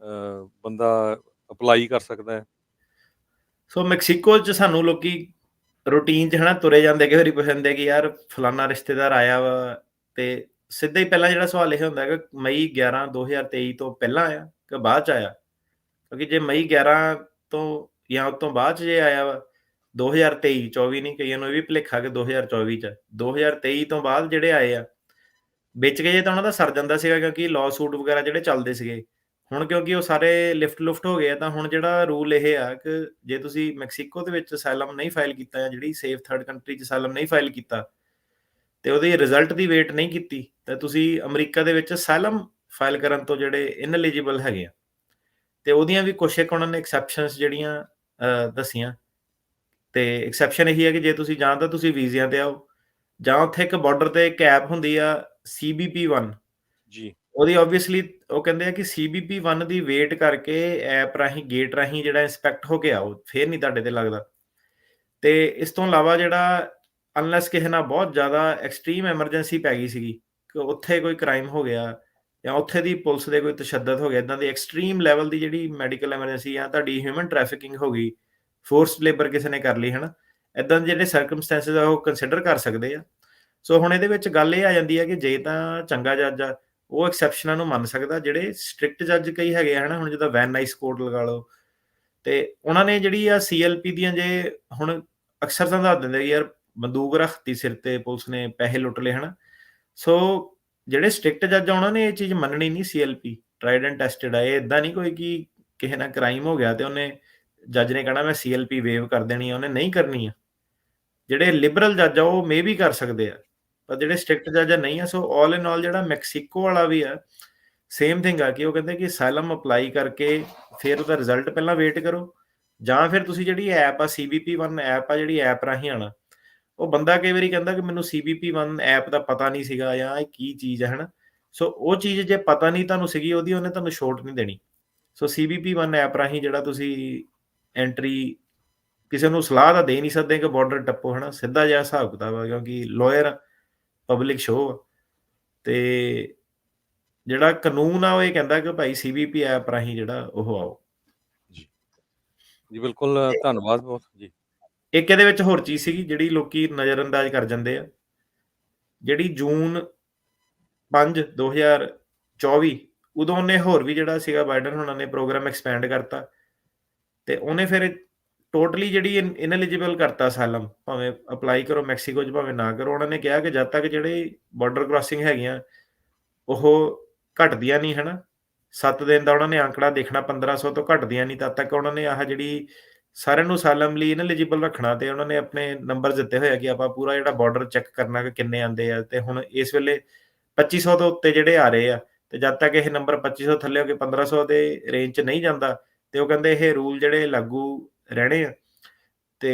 ਬੰਦਾ ਅਪਲਾਈ ਕਰ ਸਕਦਾ ਹੈ? ਸੋ ਮੈਕਸੀਕੋ 'ਚ ਸਾਨੂੰ ਲੋਕੀ ਰੂਟੀਨ 'ਚ ਹਨਾ ਤੁਰੇ ਜਾਂਦੇ, ਕਈ ਵਾਰੀ ਪੁੱਛਦੇ ਕਿ ਯਾਰ ਫਲਾਨਾ ਰਿਸ਼ਤੇਦਾਰ ਆਇਆ ਵਾ, ਤੇ ਸਿੱਧਾ ਹੀ ਪਹਿਲਾਂ ਜਿਹੜਾ ਸਵਾਲ ਇਹ ਹੁੰਦਾ ਕਿ ਮਈ 11 2023 ਤੋਂ ਪਹਿਲਾਂ ਆਇਆ ਕਿ ਬਾਅਦ 'ਚ ਆਇਆ? ਕਿਉਂਕਿ ਜੇ ਮਈ 11 ਤੋਂ ਜਾਂ ਉਸ ਤੋਂ ਬਾਅਦ 'ਚ ਜੇ ਆਇਆ ਵਾ 2023 24 ਨਹੀਂ, ਕਈਆਂ ਨੂੰ ਇਹ ਵੀ ਭੁਲੇਖਾ ਕਿ 2024 'ਚ 2023 ਤੋਂ ਬਾਅਦ ਜਿਹੜੇ ਆਏ ਆ ਵਿੱਚ ਗਏ ਤਾਂ ਉਹਨਾਂ ਦਾ ਸਰ ਜਾਂਦਾ ਸੀਗਾ, ਕਿਉਂਕਿ ਲਾਅ ਸੂਟ ਵਗੈਰਾ ਜਿਹੜੇ ਚੱਲਦੇ ਸੀਗੇ। ਹੁਣ ਕਿਉਂਕਿ ਉਹ ਸਾਰੇ ਲਿਫਟ ਹੋ ਗਏ ਆ, ਤਾਂ ਹੁਣ ਜਿਹੜਾ ਰੂਲ ਇਹ ਆ ਕਿ ਜੇ ਤੁਸੀਂ ਮੈਕਸੀਕੋ ਦੇ ਵਿੱਚ ਅਸਾਈਲਮ ਨਹੀਂ ਫਾਈਲ ਕੀਤਾ ਜਾਂ ਜਿਹੜੀ ਸੇਫ ਥਰਡ ਕੰਟਰੀ 'ਚ ਅਸਾਈਲਮ ਨਹੀਂ ਫਾਈਲ ਕੀਤਾ ਤੇ ਉਹਦੀ ਰਿਜ਼ਲਟ ਦੀ ਵੇਟ ਨਹੀਂ ਕੀਤੀ, ਤਾਂ ਤੁਸੀਂ ਅਮਰੀਕਾ ਦੇ ਵਿੱਚ ਅਸਾਈਲਮ ਫਾਈਲ ਕਰਨ ਤੋਂ ਜਿਹੜੇ ਇਨਐਲੀਜੀਬਲ ਹੈਗੇ ਆ। ਤੇ ਉਹਦੀਆਂ ਵੀ ਕੁਛ ਇੱਕ ਉਹਨਾਂ ਨੇ ਐਕਸੈਪਸ਼ਨਸ ਜਿਹੜੀਆਂ ਦੱਸੀਆਂ, ਤੇ ਐਕਸੈਪਸ਼ਨ ਇਹੀ ਹੈ ਕਿ ਜੇ ਤੁਸੀਂ ਜਾਂ ਤਾਂ ਤੁਸੀਂ ਵੀਜ਼ਿਆਂ ਤੇ ਆਓ, ਜਾਂ ਉੱਥੇ ਇੱਕ ਬਾਰਡਰ ਤੇ ਇੱਕ ਐਪ ਹੁੰਦੀ ਆ CBP-1। ਜੀ। ਉਹਦੀ ਆਬਵੀਅਸਲੀ ਉਹ ਕਹਿੰਦੇ ਆ ਕਿ CBP-1 ਦੀ ਵੇਟ ਕਰਕੇ ਐਪ ਰਾਹੀਂ, ਗੇਟ ਰਾਹੀਂ ਜਿਹੜਾ ਇੰਸਪੈਕਟ ਹੋ ਕੇ ਆਓ, ਫੇਰ ਨਹੀਂ ਤੁਹਾਡੇ ਤੇ ਲੱਗਦਾ। ਤੇ ਇਸ ਤੋਂ ਇਲਾਵਾ ਜਿਹੜਾ ਅਨਲੈਸ ਕਿਸੇ ਨਾਲ ਬਹੁਤ ਜ਼ਿਆਦਾ ਐਕਸਟ੍ਰੀਮ ਐਮਰਜੈਂਸੀ ਪੈ ਗਈ ਸੀਗੀ ਕਿ ਉੱਥੇ ਕੋਈ ਕ੍ਰਾਈਮ ਹੋ ਗਿਆ ਜਾਂ ਉੱਥੇ ਦੀ ਪੁਲਿਸ ਦੇ ਕੋਈ ਤਸ਼ੱਦਦ ਹੋ ਗਿਆ, ਇੱਦਾਂ ਦੀ ਐਕਸਟ੍ਰੀਮ ਲੈਵਲ ਦੀ ਜਿਹੜੀ ਮੈਡੀਕਲ ਐਮਰਜੈਂਸੀ ਜਾਂ ਤੁਹਾਡੀ ਹਿਊਮਨ ਟ੍ਰੈਫਿਕਿੰਗ ਹੋ ਗਈ, ਫੋਰਸਡ ਲੇਬਰ ਕਿਸੇ ਨੇ ਕਰ ਲਈ ਹਨਾ, ਇੱਦਾਂ ਦੇ ਜਿਹੜੇ ਸਰਕਮਸਟੈਂਸਸ ਆ ਉਹ ਕੰਸੀਡਰ ਕਰ ਸਕਦੇ ਆ। ਸੋ ਹੁਣ ਇਹਦੇ ਵਿੱਚ ਗੱਲ ਇਹ ਆ ਜਾਂਦੀ ਹੈ ਕਿ ਜੇ ਤਾਂ ਚੰਗਾ ਜੱਜ ਆ, ਉਹ ਐਕਸੈਪਸ਼ਨਾਂ ਨੂੰ ਮੰਨ ਸਕਦਾ। ਜਿਹੜੇ ਸਟ੍ਰਿਕਟ ਜੱਜ ਕਈ ਹੈਗੇ ਆ ਹਨਾ, ਹੁਣ ਜਿੱਦਾਂ ਵੈਨ ਨਾਈਸ ਕੋਰਟ ਲਗਾ ਲਓ, ਤੇ ਉਹਨਾਂ ਨੇ ਜਿਹੜੀ ਆ CLP ਦੀਆਂ ਜੇ ਹੁਣ ਅਕਸਰ ਤਾਂ ਦੱਸ ਦਿੰਦੇ ਯਾਰ ਬੰਦੂਕ ਰੱਖਤੀ ਸਿਰ ਤੇ, ਪੁਲਿਸ ਨੇ ਪੈਸੇ ਲੁੱਟ ਲਏ ਹਨਾ। ਸੋ ਜਿਹੜੇ ਸਟ੍ਰਿਕਟ ਜੱਜ ਆ ਉਹਨਾਂ ਨੇ ਇਹ ਚੀਜ਼ ਮੰਨਣੀ ਨਹੀਂ, CLP ਟਰਾਈਡ ਐਂਡ ਟੈਸਟਡ ਆ। ਇਹ ਇਦਾਂ ਨਹੀਂ ਕੋਈ ਕਿ ਕਿਸੇ ਨਾਲ ਕ੍ਰਾਈਮ ਹੋ ਗਿਆ ਤੇ ਉਹਨੇ ਜੱਜ ਨੇ ਕਹਿਣਾ ਮੈਂ CLP ਵੇਵ ਕਰ ਦੇਣੀ ਆ, ਉਹਨੇ ਨਹੀਂ ਕਰਨੀ ਆ। ਜਿਹੜੇ ਲਿਬਰਲ ਜੱਜ ਆ ਉਹ ਮੇ ਵੀ ਕਰ ਸਕਦੇ ਆ, ਪਰ ਜਿਹੜੇ ਸਟ੍ਰਿਕਟ ਜੱਜ ਆ ਨਹੀਂ ਆ। ਸੋ ਆਲ ਇਨ ਆਲ ਜਿਹੜਾ ਮੈਕਸੀਕੋ ਵਾਲਾ ਵੀ ਆ, ਸੇਮ ਥਿੰਗ ਆ ਕਿ ਉਹ ਕਹਿੰਦੇ ਕਿ ਅਸਾਈਲਮ ਅਪਲਾਈ ਕਰਕੇ ਫਿਰ ਉਹਦਾ ਰਿਜ਼ਲਟ ਪਹਿਲਾਂ ਵੇਟ ਕਰੋ, ਜਾਂ ਫਿਰ ਤੁਸੀਂ ਜਿਹੜੀ ਐਪ ਆ CBP-1 ਐਪ ਆ, ਜਿਹੜੀ ਐਪ ਰਾਹੀਂ ਆਣਾ। ਉਹ ਬੰਦਾ ਕਈ ਵਾਰੀ ਕਹਿੰਦਾ ਕਿ ਮੈਨੂੰ CBP-1 ਐਪ ਦਾ ਪਤਾ ਨਹੀਂ ਸੀਗਾ ਜਾਂ ਇਹ ਕੀ ਚੀਜ਼ ਹੈ ਹਨਾ। ਸੋ ਉਹ ਚੀਜ਼ ਜੇ ਪਤਾ ਨਹੀਂ ਤੁਹਾਨੂੰ ਸੀਗੀ, ਉਹਦੀ ਉਹਨੇ ਤੁਹਾਨੂੰ ਛੋਟ ਨਹੀਂ ਦੇਣੀ। ਸੋ CBP-1 ਐਪ ਰਾਹੀਂ ਜਿਹੜਾ ਤੁਸੀਂ ਐਂਟਰੀ, ਕਿਸੇ ਨੂੰ ਸਲਾਹ ਤਾਂ ਦੇ ਨਹੀਂ ਸਕਦੇ ਕਿ ਬਾਰਡਰ ਟੱਪੋ ਹਨਾ, ਸਿੱਧਾ ਜਿਹਾ ਹਿਸਾਬ ਕਿਤਾਬ ਆ, ਕਿਉਂਕਿ ਲਾਇਰ ਪਬਲਿਕ ਸ਼ੋਅ ਆ, ਤੇ ਜਿਹੜਾ ਕਾਨੂੰਨ ਆ ਉਹ ਇਹ ਕਹਿੰਦਾ ਕਿ ਭਾਈ CBP ਐਪ ਰਾਹੀਂ ਜਿਹੜਾ ਉਹ ਆਓ। ਜੀ। ਜੀ ਬਿਲਕੁਲ, ਧੰਨਵਾਦ ਬਹੁਤ ਜੀ। ਇੱਕ ਇਹਦੇ ਵਿੱਚ ਹੋਰ ਚੀਜ਼ ਸੀਗੀ ਜਿਹੜੀ ਲੋਕੀ ਨਜ਼ਰਅੰਦਾਜ਼ ਕਰ ਜਾਂਦੇ ਆ, ਜਿਹੜੀ ਜੂਨ 5 2024 ਉਦੋਂ ਉਹਨੇ ਹੋਰ ਵੀ ਜਿਹੜਾ ਸੀਗਾ ਬਾਈਡਨ ਹੋਣਾ ਨੇ ਪ੍ਰੋਗਰਾਮ ਐਕਸਪੈਂਡ ਕਰਤਾ, ਤੇ ਉਹਨੇ ਫਿਰ ਟੋਟਲੀ ਜਿਹੜੀ ਇਨਐਲੀਜੀਬਲ ਕਰਤਾ ਅਸਾਈਲਮ, ਭਾਵੇਂ ਅਪਲਾਈ ਕਰੋ ਮੈਕਸੀਕੋ 'ਚ ਭਾਵੇਂ ਨਾ ਕਰੋ। ਉਹਨਾਂ ਨੇ ਕਿਹਾ ਕਿ ਜਦ ਤੱਕ ਜਿਹੜੇ ਬਾਰਡਰ ਕ੍ਰਾਸਿੰਗ ਹੈਗੀਆਂ ਉਹ ਘਟਦੀਆਂ ਨਹੀਂ ਹਨਾ, 7 ਦਿਨ ਦਾ ਉਹਨਾਂ ਨੇ ਆંકੜਾ ਦੇਖਣਾ, 1500 ਤੋਂ ਘਟਦੀਆਂ ਨਹੀਂ, ਤਦ ਤੱਕ ਉਹਨਾਂ ਨੇ ਆਹ ਜਿਹੜੀ ਸਾਰਿਆਂ ਨੂੰ ਅਸਾਈਲਮ ਲਈ ਇਨਐਲੀਜੀਬਲ ਰੱਖਣਾ। ਤੇ ਉਹਨਾਂ ਨੇ ਆਪਣੇ ਨੰਬਰ ਦਿੱਤੇ ਹੋਏ ਆ ਕਿ ਆਪਾਂ ਪੂਰਾ ਜਿਹੜਾ ਬਾਰਡਰ ਚੈੱਕ ਕਰਨਾ ਕਿ ਕਿੰਨੇ ਆਉਂਦੇ ਆ। ਤੇ ਹੁਣ ਇਸ ਵੇਲੇ 2500 ਤੋਂ ਉੱਤੇ ਜਿਹੜੇ ਆ ਰਹੇ ਆ, ਤੇ ਜਦ ਤੱਕ ਇਹ ਨੰਬਰ 2500 ਥੱਲੇ ਹੋ ਕੇ 1500 ਦੇ ਰੇਂਜ 'ਚ ਨਹੀਂ ਜਾਂਦਾ, ਤੇ ਉਹ ਕਹਿੰਦੇ ਇਹ ਰੂਲ ਜਿਹੜੇ ਲਾਗੂ ਰਹਿਣੇ ਆ। ਤੇ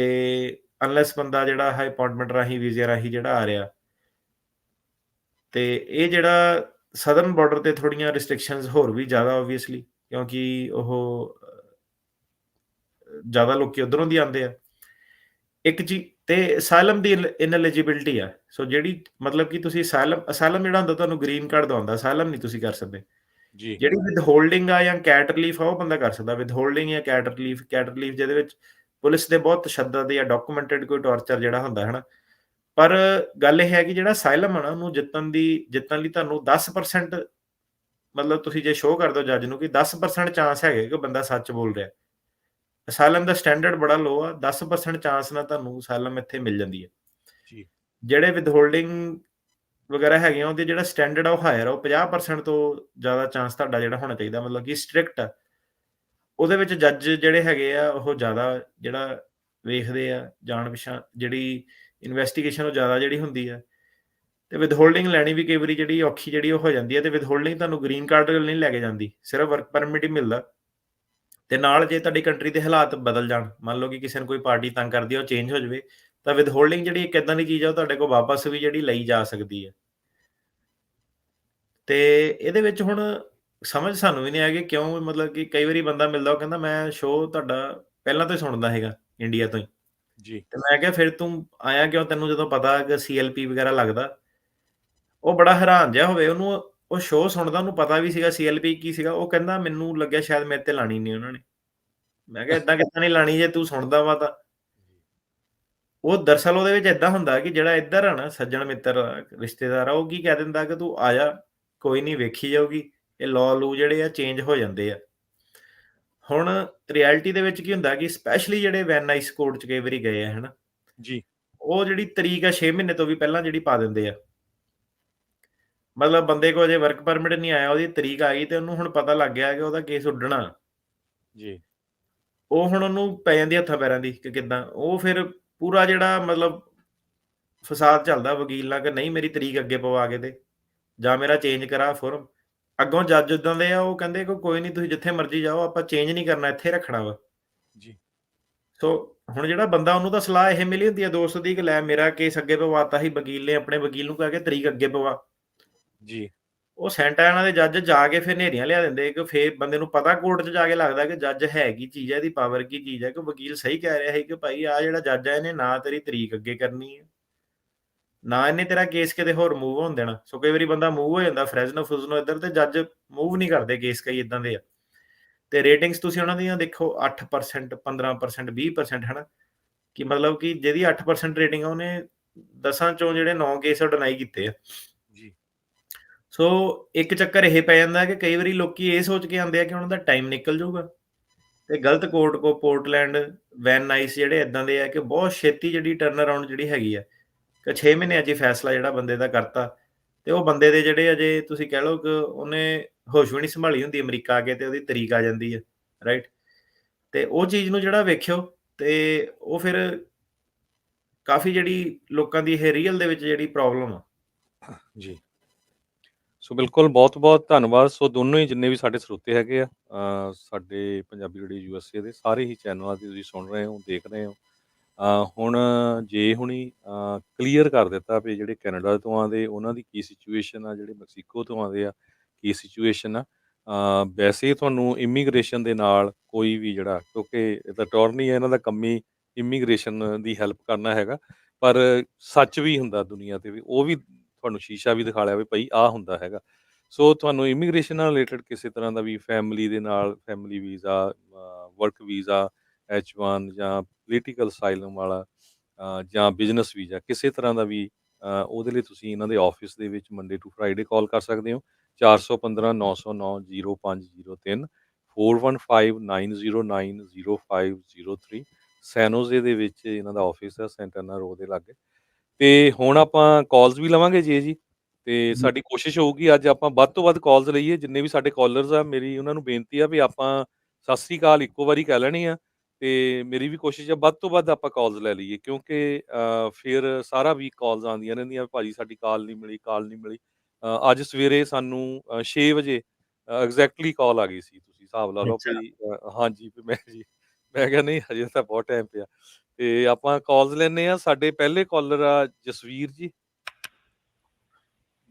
ਅਨਲੈਸ ਬੰਦਾ ਜਿਹੜਾ ਹੈ ਅਪਾਇੰਟਮੈਂਟ ਰਾਹੀਂ, ਵੀਜ਼ੇ ਰਾਹੀਂ ਜਿਹੜਾ ਆ ਰਿਹਾ, ਤੇ ਇਹ ਜਿਹੜਾ ਸਦਰਨ ਬਾਰਡਰ ਤੇ ਥੋੜੀਆਂ ਰਿਸਟ੍ਰਿਕਸ਼ਨਸ ਹੋਰ ਵੀ ਜ਼ਿਆਦਾ ਆਬਵੀਅਸਲੀ, ਕਿਉਂਕਿ ਉਹ ਜ਼ਿਆਦਾ ਲੋਕੀ ਉਧਰੋਂ ਦੀ ਆਉਂਦੇ ਆ। ਇੱਕ ਚੀਜ਼ ਤੇ ਅਸਾਈਲਮ ਦੀ ਇਨਐਲੀਜੀਬਿਲਟੀ ਆ। ਸੋ ਜਿਹੜੀ ਮਤਲਬ ਕਿ ਤੁਸੀਂ ਅਸਾਈਲਮ ਜਿਹੜਾ ਹੁੰਦਾ ਤੁਹਾਨੂੰ ਗ੍ਰੀਨ ਕਾਰਡ ਦਵਾਉਂਦਾ, ਅਸਾਈਲਮ ਨਹੀਂ ਤੁਸੀਂ ਕਰ ਸਕਦੇ। ਜੀ। ਜਿਹੜੀ ਵਿਦਹੋਲਡਿੰਗ ਆ ਜਾਂ ਕੈਟ ਰਿਲੀਫ ਆ ਉਹ ਬੰਦਾ ਕਰ ਸਕਦਾ। ਵਿਦਹੋਲਡਿੰਗ ਜਾਂ ਕੈਟ ਰਿਲੀਫ ਜਿਹਦੇ ਵਿੱਚ ਪੁਲਿਸ ਦੇ ਬਹੁਤ ਤਸ਼ੱਦਦ ਜਾਂ ਡਾਕੂਮੈਂਟਡ ਕੋਈ ਟਾਰਚਰ ਜਿਹੜਾ ਹੁੰਦਾ ਹਨਾ। ਪਰ ਗੱਲ ਇਹ ਹੈ ਕਿ ਜਿਹੜਾ ਅਸਾਈਲਮ ਆ ਨਾ, ਉਹਨੂੰ ਜਿੱਤਣ ਲਈ ਤੁਹਾਨੂੰ 10% ਮਤਲਬ ਤੁਸੀਂ ਜੇ ਸ਼ੋਅ ਕਰ ਦਿਓ ਜੱਜ ਨੂੰ ਕਿ 10% ਚਾਂਸ ਹੈਗੇ ਕਿ ਬੰਦਾ ਸੱਚ ਬੋਲ ਰਿਹਾ। ਅਸਾਈਲਮ ਦਾ ਸਟੈਂਡਰਡ ਬੜਾ ਲੋ ਆ, 10% ਚਾਂਸ ਨਾਲ ਤੁਹਾਨੂੰ ਅਸਾਈਲਮ ਇੱਥੇ ਮਿਲ ਜਾਂਦੀ ਹੈ। ਜੀ। ਜਿਹੜੇ ਵਿਦਹੋਲਡਿੰਗ ਵਗੈਰਾ ਹੈਗੇ ਆ, ਉਹਦੇ ਜਿਹੜਾ ਸਟੈਂਡਰਡ ਆ ਉਹ ਹਾਇਰ ਆ, ਉਹ 50% ਤੋਂ ਜ਼ਿਆਦਾ ਚਾਂਸ ਤੁਹਾਡਾ ਜਿਹੜਾ ਹੋਣਾ ਚਾਹੀਦਾ, ਮਤਲਬ ਕਿ ਸਟ੍ਰਿਕਟ ਆ। ਉਹਦੇ ਵਿੱਚ ਜੱਜ ਜਿਹੜੇ ਹੈਗੇ ਆ ਉਹ ਜ਼ਿਆਦਾ ਜਿਹੜਾ ਵੇਖਦੇ ਆ, ਜਾਣ ਪਛਾਣ ਜਿਹੜੀ ਇਨਵੈਸਟੀਗੇਸ਼ਨ ਉਹ ਜ਼ਿਆਦਾ ਜਿਹੜੀ ਹੁੰਦੀ ਆ। ਤੇ ਵਿਦਹੋਲਡਿੰਗ ਲੈਣੀ ਵੀ ਕਈ ਵਾਰੀ ਜਿਹੜੀ ਔਖੀ ਜਿਹੜੀ ਉਹ ਹੋ ਜਾਂਦੀ ਹੈ। ਤੇ ਵਿਦਹੋਲਡਿੰਗ ਤੁਹਾਨੂੰ ਗ੍ਰੀਨ ਕਾਰਡ ਨਹੀਂ ਲੈ ਕੇ ਜਾਂਦੀ, ਸਿਰਫ ਵਰਕ ਪਰਮਿਟ ਹੀ ਮਿਲਦਾ। ਤੇ ਨਾਲ ਜੇ ਤੁਹਾਡੀ ਕੰਟਰੀ ਦੇ ਹਾਲਾਤ ਬਦਲ ਜਾਣ, ਮੰਨ ਲਓ ਕਿ ਕਿਸੇ ਨੂੰ ਕੋਈ ਪਾਰਟੀ ਤੰਗ ਕਰਦੀ ਹੈ, ਉਹ ਚੇਂਜ ਹੋ ਜਾਵੇ, ਤਾਂ ਵਿਦਹੋਲਡਿੰਗ ਜਿਹੜੀ ਇੱਕ ਇਦਾਂ ਦੀ ਚੀਜ਼ ਆ ਉਹ ਤੁਹਾਡੇ ਕੋਲ ਵਾਪਸ ਵੀ ਜਿਹੜੀ ਲਈ ਜਾ ਸਕਦੀ ਹੈ। ਤੇ ਇਹਦੇ ਵਿੱਚ ਹੁਣ ਸਮਝ ਸਾਨੂੰ ਵੀ ਨਹੀਂ ਆ ਕਿ ਕਿਉਂ, ਮਤਲਬ ਕਿ ਕਈ ਵਾਰੀ ਬੰਦਾ ਮਿਲਦਾ ਉਹ ਕਹਿੰਦਾ ਮੈਂ ਸ਼ੋਅ ਤੁਹਾਡਾ ਪਹਿਲਾਂ ਤੋਂ ਹੀ ਸੁਣਦਾ ਹੈਗਾ ਇੰਡੀਆ ਤੋਂ ਹੀ, ਜੀ, ਤੇ ਮੈਂ ਕਿਹਾ ਫਿਰ ਤੂੰ ਆਇਆ ਕਿਉਂ, ਤੈਨੂੰ ਜਦੋਂ ਪਤਾ ਕਿ ਸੀਐਲਪੀ ਵਗੈਰਾ ਲੱਗਦਾ। ਉਹ ਬੜਾ ਹੈਰਾਨ ਜਿਹਾ ਹੋਵੇ, ਉਹਨੂੰ ਉਹ ਸ਼ੋਅ ਸੁਣਦਾ, ਉਹਨੂੰ ਪਤਾ ਵੀ ਸੀਗਾ ਸੀਐਲਪੀ ਕੀ ਸੀਗਾ। ਉਹ ਕਹਿੰਦਾ ਮੈਨੂੰ ਲੱਗਿਆ ਸ਼ਾਇਦ ਮੇਰੇ ਤੇ ਲਾਣੀ ਨਹੀਂ ਉਹਨਾਂ ਨੇ। ਮੈਂ ਕਿਹਾ ਏਦਾਂ ਕਿੱਦਾਂ ਨਹੀਂ ਲਾਣੀ ਜੇ ਤੂੰ ਸੁਣਦਾ ਵਾ ਤਾਂ। ਉਹ ਦਰਅਸਲ ਉਹਦੇ ਵਿੱਚ ਏਦਾਂ ਹੁੰਦਾ ਕਿ ਜਿਹੜਾ ਇੱਧਰ ਆ ਨਾ ਸੱਜਣ ਮਿੱਤਰ ਆ, ਰਿਸ਼ਤੇਦਾਰ ਆ, ਉਹ ਕੀ ਕਹਿ ਦਿੰਦਾ ਕਿ ਤੂੰ ਆ ਜਾ, ਕੋਈ ਨਹੀਂ ਵੇਖੀ ਜਾਊਗੀ। ਇਹ ਲਾਅ ਲੂ ਜਿਹੜੇ ਆ ਚੇਂਜ ਹੋ ਜਾਂਦੇ ਆ। ਹੁਣ ਰਿਐਲਿਟੀ ਦੇ ਵਿੱਚ ਕੀ ਹੁੰਦਾ ਕਿ ਸਪੈਸ਼ਲੀ ਜਿਹੜੇ ਵੈਨ ਨਾਈਸ ਕੋਰਟ 'ਚ ਕਈ ਵਾਰੀ ਗਏ ਆ ਹਨਾ, ਜੀ, ਉਹ ਜਿਹੜੀ ਤਰੀਕ ਆ 6 ਮਹੀਨੇ ਤੋਂ ਵੀ ਪਹਿਲਾਂ ਜਿਹੜੀ ਪਾ ਦਿੰਦੇ ਆ। ਮਤਲਬ ਬੰਦੇ ਕੋਲ ਅਜੇ ਵਰਕ ਪਰਮਿਟ ਨਹੀਂ ਆਇਆ, ਉਹਦੀ ਤਰੀਕ ਆ ਗਈ ਤੇ ਉਹਨੂੰ ਹੁਣ ਪਤਾ ਲੱਗ ਗਿਆ ਕਿ ਉਹਦਾ ਕੇਸ ਉੱਡਣਾ। ਜੀ, ਉਹ ਹੁਣ ਉਹਨੂੰ ਪੈ ਜਾਂਦੀ ਹੱਥਾਂ ਪੈਰਾਂ ਦੀ ਕਿ ਕਿੱਦਾਂ। ਉਹ ਫਿਰ ਪੂਰਾ ਜਿਹੜਾ ਮਤਲਬ ਫਸਾਦ ਚੱਲਦਾ ਵਕੀਲ ਨਾਲ ਕਿ ਨਹੀਂ ਮੇਰੀ ਤਰੀਕ ਅੱਗੇ ਪਵਾ ਕੇ ਦੇ, ਜਾਂ ਮੇਰਾ ਚੇਂਜ ਕਰਾ ਫੋਰਮ। ਅੱਗੋਂ ਜੱਜ ਉਦਾਂ ਦੇ ਆ, ਉਹ ਕਹਿੰਦੇ ਕਿ ਕੋਈ ਨਹੀਂ ਤੁਸੀਂ ਜਿੱਥੇ ਮਰਜ਼ੀ ਜਾਓ, ਆਪਾਂ ਚੇਂਜ ਨਹੀਂ ਕਰਨਾ, ਇੱਥੇ ਰੱਖਣਾ ਵਾ। ਜੀ, ਸੋ ਹੁਣ ਜਿਹੜਾ ਬੰਦਾ, ਉਹਨੂੰ ਤਾਂ ਸਲਾਹ ਇਹ ਮਿਲੀ ਹੁੰਦੀ ਆ ਦੋਸਤ ਦੀ ਕਿ ਲੈ ਮੇਰਾ ਕੇਸ ਅੱਗੇ ਪਵਾਤਾ ਸੀ, ਵਕੀਲ ਨੇ ਆਪਣੇ ਵਕੀਲ ਨੂੰ ਕਹਿ ਕੇ ਤਰੀਕ ਅੱਗੇ ਪਵਾ। ਜੀ, ਉਹ ਸੈਂਟਾਨਾ ਦੇ ਜੱਜ ਜਾ ਕੇ ਫਿਰ ਨੇਰੀਆਂ ਲਿਆ ਦਿੰਦੇ ਕਿ ਫੇਰ ਬੰਦੇ ਨੂੰ ਪਤਾ ਕੋਰਟ 'ਚ ਜਾ ਕੇ ਲੱਗਦਾ ਕਿ ਜੱਜ ਹੈ ਕੀ ਚੀਜ਼ ਹੈ, ਇਹਦੀ ਪਾਵਰ ਕੀ ਚੀਜ਼ ਹੈ। ਕਿ ਵਕੀਲ ਸਹੀ ਕਹਿ ਰਿਹਾ ਸੀ ਕਿ ਭਾਈ ਆਹ ਜਿਹੜਾ ਜੱਜ ਹੈ, ਇਹਨੇ ਨਾ ਤੇਰੀ ਤਰੀਕ ਅੱਗੇ ਕਰਨੀ ਹੈ, ਨਾ ਇਹਨੇ ਤੇਰਾ ਕੇਸ ਕਿਤੇ ਹੋਰ ਮੂਵ ਹੋਣ ਦੇਣਾ। ਸੋ ਕਈ ਵਾਰੀ ਬੰਦਾ ਮੂਵ ਹੋ ਜਾਂਦਾ ਫਰੈਜ਼ਨੋ ਫੁਜ਼ਨੋ ਇੱਧਰ, ਤੇ ਜੱਜ ਮੂਵ ਨਹੀਂ ਕਰਦੇ ਕੇਸ, ਕਈ ਇਦਾਂ ਦੇ ਆ। ਤੇ ਰੇਟਿੰਗਸ ਤੁਸੀਂ ਉਹਨਾਂ ਦੀਆਂ ਦੇਖੋ 8%, 15%, 20% ਹਨਾ, ਕਿ ਮਤਲਬ ਕਿ ਜਿਹਦੀ 8% ਰੇਟਿੰਗ ਆ, ਉਹਨੇ 10 ਚੋਂ ਜਿਹੜੇ 9 ਕੇਸ ਉਹ ਡਿਨਾਈ ਕੀਤੇ ਆ। ਜੀ, ਸੋ ਇੱਕ ਚੱਕਰ ਇਹ ਪੈ ਜਾਂਦਾ ਕਿ ਕਈ ਵਾਰੀ ਲੋਕੀ ਇਹ ਸੋਚ ਕੇ ਆਉਂਦੇ ਆ ਕਿ ਉਹਨਾਂ ਦਾ ਟਾਈਮ ਨਿਕਲ ਜਾਊਗਾ, ਤੇ ਗਲਤ ਕੋਰਟ ਕੋ ਪੋਰਟਲੈਂਡ, ਵੈਨ ਨਾਈਸ ਜਿਹੜੇ ਇਦਾਂ ਦੇ ਆ ਕਿ ਬਹੁਤ ਛੇਤੀ ਜਿਹੜੀ ਟਰਨ ਅਰਾਊਂਡ ਜਿਹੜੀ ਹੈਗੀ ਆ, ਕਿ 6 ਮਹੀਨਿਆਂ 'ਚ ਹੀ ਫੈਸਲਾ ਜਿਹੜਾ ਬੰਦੇ ਦਾ ਕਰਤਾ। ਤੇ ਉਹ ਬੰਦੇ ਦੇ ਜਿਹੜੇ ਅਜੇ ਤੁਸੀਂ ਕਹਿ ਲਓ ਕਿ ਉਹਨੇ ਹੋਸ਼ ਵੀ ਨਹੀਂ ਸੰਭਾਲੀ ਹੁੰਦੀ, ਅਮਰੀਕਾ ਆ ਕੇ ਤੇ ਉਹਦੀ ਤਰੀਕ ਆ ਜਾਂਦੀ ਹੈ, ਰਾਈਟ। ਤੇ ਉਹ ਚੀਜ਼ ਨੂੰ ਜਿਹੜਾ ਵੇਖਿਓ, ਤੇ ਉਹ ਫਿਰ ਕਾਫੀ ਜਿਹੜੀ ਲੋਕਾਂ ਦੀ ਇਹ ਰੀਅਲ ਦੇ ਵਿੱਚ ਜਿਹੜੀ ਪ੍ਰੋਬਲਮ ਆ। ਜੀ। ਸੋ ਬਿਲਕੁਲ ਬਹੁਤ-ਬਹੁਤ ਧੰਨਵਾਦ। ਸੋ ਦੋਨੋਂ ਹੀ ਜਿੰਨੇ ਵੀ ਸਾਡੇ ਸਰੋਤੇ ਹੈਗੇ ਆ, ਸਾਡੇ ਪੰਜਾਬੀ ਰੇਡੀਓ ਯੂਐਸਏ ਦੇ ਸਾਰੇ ਹੀ ਚੈਨਲਾਂ 'ਤੇ ਤੁਸੀਂ ਸੁਣ ਰਹੇ ਹੋ, ਦੇਖ ਰਹੇ ਹੋ। ਹੁਣ ਜੇ ਹੁਣੀ ਕਲੀਅਰ ਕਰ ਦਿੱਤਾ ਵੀ ਜਿਹੜੇ ਕੈਨੇਡਾ ਤੋਂ ਆਉਂਦੇ ਉਹਨਾਂ ਦੀ ਕੀ ਸਿਚੁਏਸ਼ਨ ਆ, ਜਿਹੜੇ ਮੈਕਸੀਕੋ ਤੋਂ ਆਉਂਦੇ ਆ ਕੀ ਸਿਚੁਏਸ਼ਨ ਆ। ਵੈਸੇ ਤੁਹਾਨੂੰ ਇਮੀਗ੍ਰੇਸ਼ਨ ਦੇ ਨਾਲ ਕੋਈ ਵੀ ਜਿਹੜਾ, ਕਿਉਂਕਿ ਇਹ ਤਾਂ ਅਟੋਰਨੀ ਹੈ, ਇਹਨਾਂ ਦਾ ਕੰਮ ਹੀ ਇਮੀਗ੍ਰੇਸ਼ਨ ਦੀ ਹੈਲਪ ਕਰਨਾ ਹੈਗਾ, ਪਰ ਸੱਚ ਵੀ ਹੁੰਦਾ ਦੁਨੀਆ 'ਤੇ ਵੀ, ਉਹ ਵੀ ਤੁਹਾਨੂੰ ਸ਼ੀਸ਼ਾ ਵੀ ਦਿਖਾ ਲਿਆ ਵੀ ਭਾਈ ਆਹ ਹੁੰਦਾ ਹੈਗਾ। ਸੋ ਤੁਹਾਨੂੰ ਇਮੀਗ੍ਰੇਸ਼ਨ ਨਾਲ ਰਿਲੇਟਡ ਕਿਸੇ ਤਰ੍ਹਾਂ ਦਾ ਵੀ ਫੈਮਿਲੀ ਦੇ ਨਾਲ, family visa, work visa, H1 ਜਾਂ ਪੋਲੀਟੀਕਲ ਅਸਾਈਲਮ ਵਾਲਾ, ਜਾਂ ਬਿਜ਼ਨਸ ਵੀਜ਼ਾ, ਕਿਸੇ ਤਰ੍ਹਾਂ ਦਾ ਵੀ, ਉਹਦੇ ਲਈ ਤੁਸੀਂ ਇਹਨਾਂ ਦੇ ਆਫਿਸ ਦੇ ਵਿੱਚ ਮੰਡੇ ਟੂ ਫਰਾਈਡੇ ਕਾਲ ਕਰ ਸਕਦੇ ਹੋ। 4159090503, 4159090503। ਸੈਨ ਹੋਜ਼ੇ ਦੇ ਵਿੱਚ ਇਹਨਾਂ ਦਾ ਆਫਿਸ ਹੈ, ਸੈਂਟਾਨਾ ਰੋ ਦੇ ਲਾਗੇ। ਤੇ ਹੁਣ ਆਪਾਂ ਕਾਲਸ ਵੀ ਲਵਾਂਗੇ ਜੀ। ਤੇ ਸਾਡੀ ਕੋਸ਼ਿਸ਼ ਹੋਊਗੀ ਅੱਜ ਆਪਾਂ ਵੱਧ ਤੋਂ ਵੱਧ ਕਾਲਸ ਲਈਏ। ਜਿੰਨੇ ਵੀ ਸਾਡੇ ਕਾਲਰਸ ਆ, ਮੇਰੀ ਉਹਨਾਂ ਨੂੰ ਬੇਨਤੀ ਆ ਵੀ ਆਪਾਂ ਸਤਿ ਸ੍ਰੀ ਅਕਾਲ ਇੱਕੋ ਵਾਰੀ ਕਹਿ ਲੈਣੀ ਆ, ਤੇ ਮੇਰੀ ਵੀ ਕੋਸ਼ਿਸ਼ ਆ ਵੱਧ ਤੋਂ ਵੱਧ ਆਪਾਂ ਕਾਲਸ ਲੈ ਲਈਏ, ਕਿਉਂਕਿ ਫਿਰ ਸਾਰਾ ਵੀਕ ਕਾਲਸ ਆਉਂਦੀਆਂ ਰਹਿੰਦੀਆਂ, ਭਾਜੀ ਸਾਡੀ ਕਾਲ ਨਹੀਂ ਮਿਲੀ, ਕਾਲ ਨਹੀਂ ਮਿਲੀ। ਅੱਜ ਸਵੇਰੇ ਸਾਨੂੰ 6 ਵਜੇ ਐਗਜ਼ੈਕਟਲੀ ਕਾਲ ਆ ਗਈ ਸੀ, ਤੁਸੀਂ ਹਿਸਾਬ ਲਾ ਲਓ ਅੱਛਾ। ਵੀ ਹਾਂਜੀ ਵੀ ਮੈਂ ਕਿਹਾ ਨਹੀਂ ਹਜੇ ਤਾਂ ਬਹੁਤ ਟਾਈਮ ਪਿਆ। ਤੇ ਆਪਾਂ ਕਾਲਸ ਲੈਂਦੇ ਆ। ਸਾਡੇ ਪਹਿਲੇ ਕਾਲਰ ਆ ਜਸਵੀਰ ਜੀ।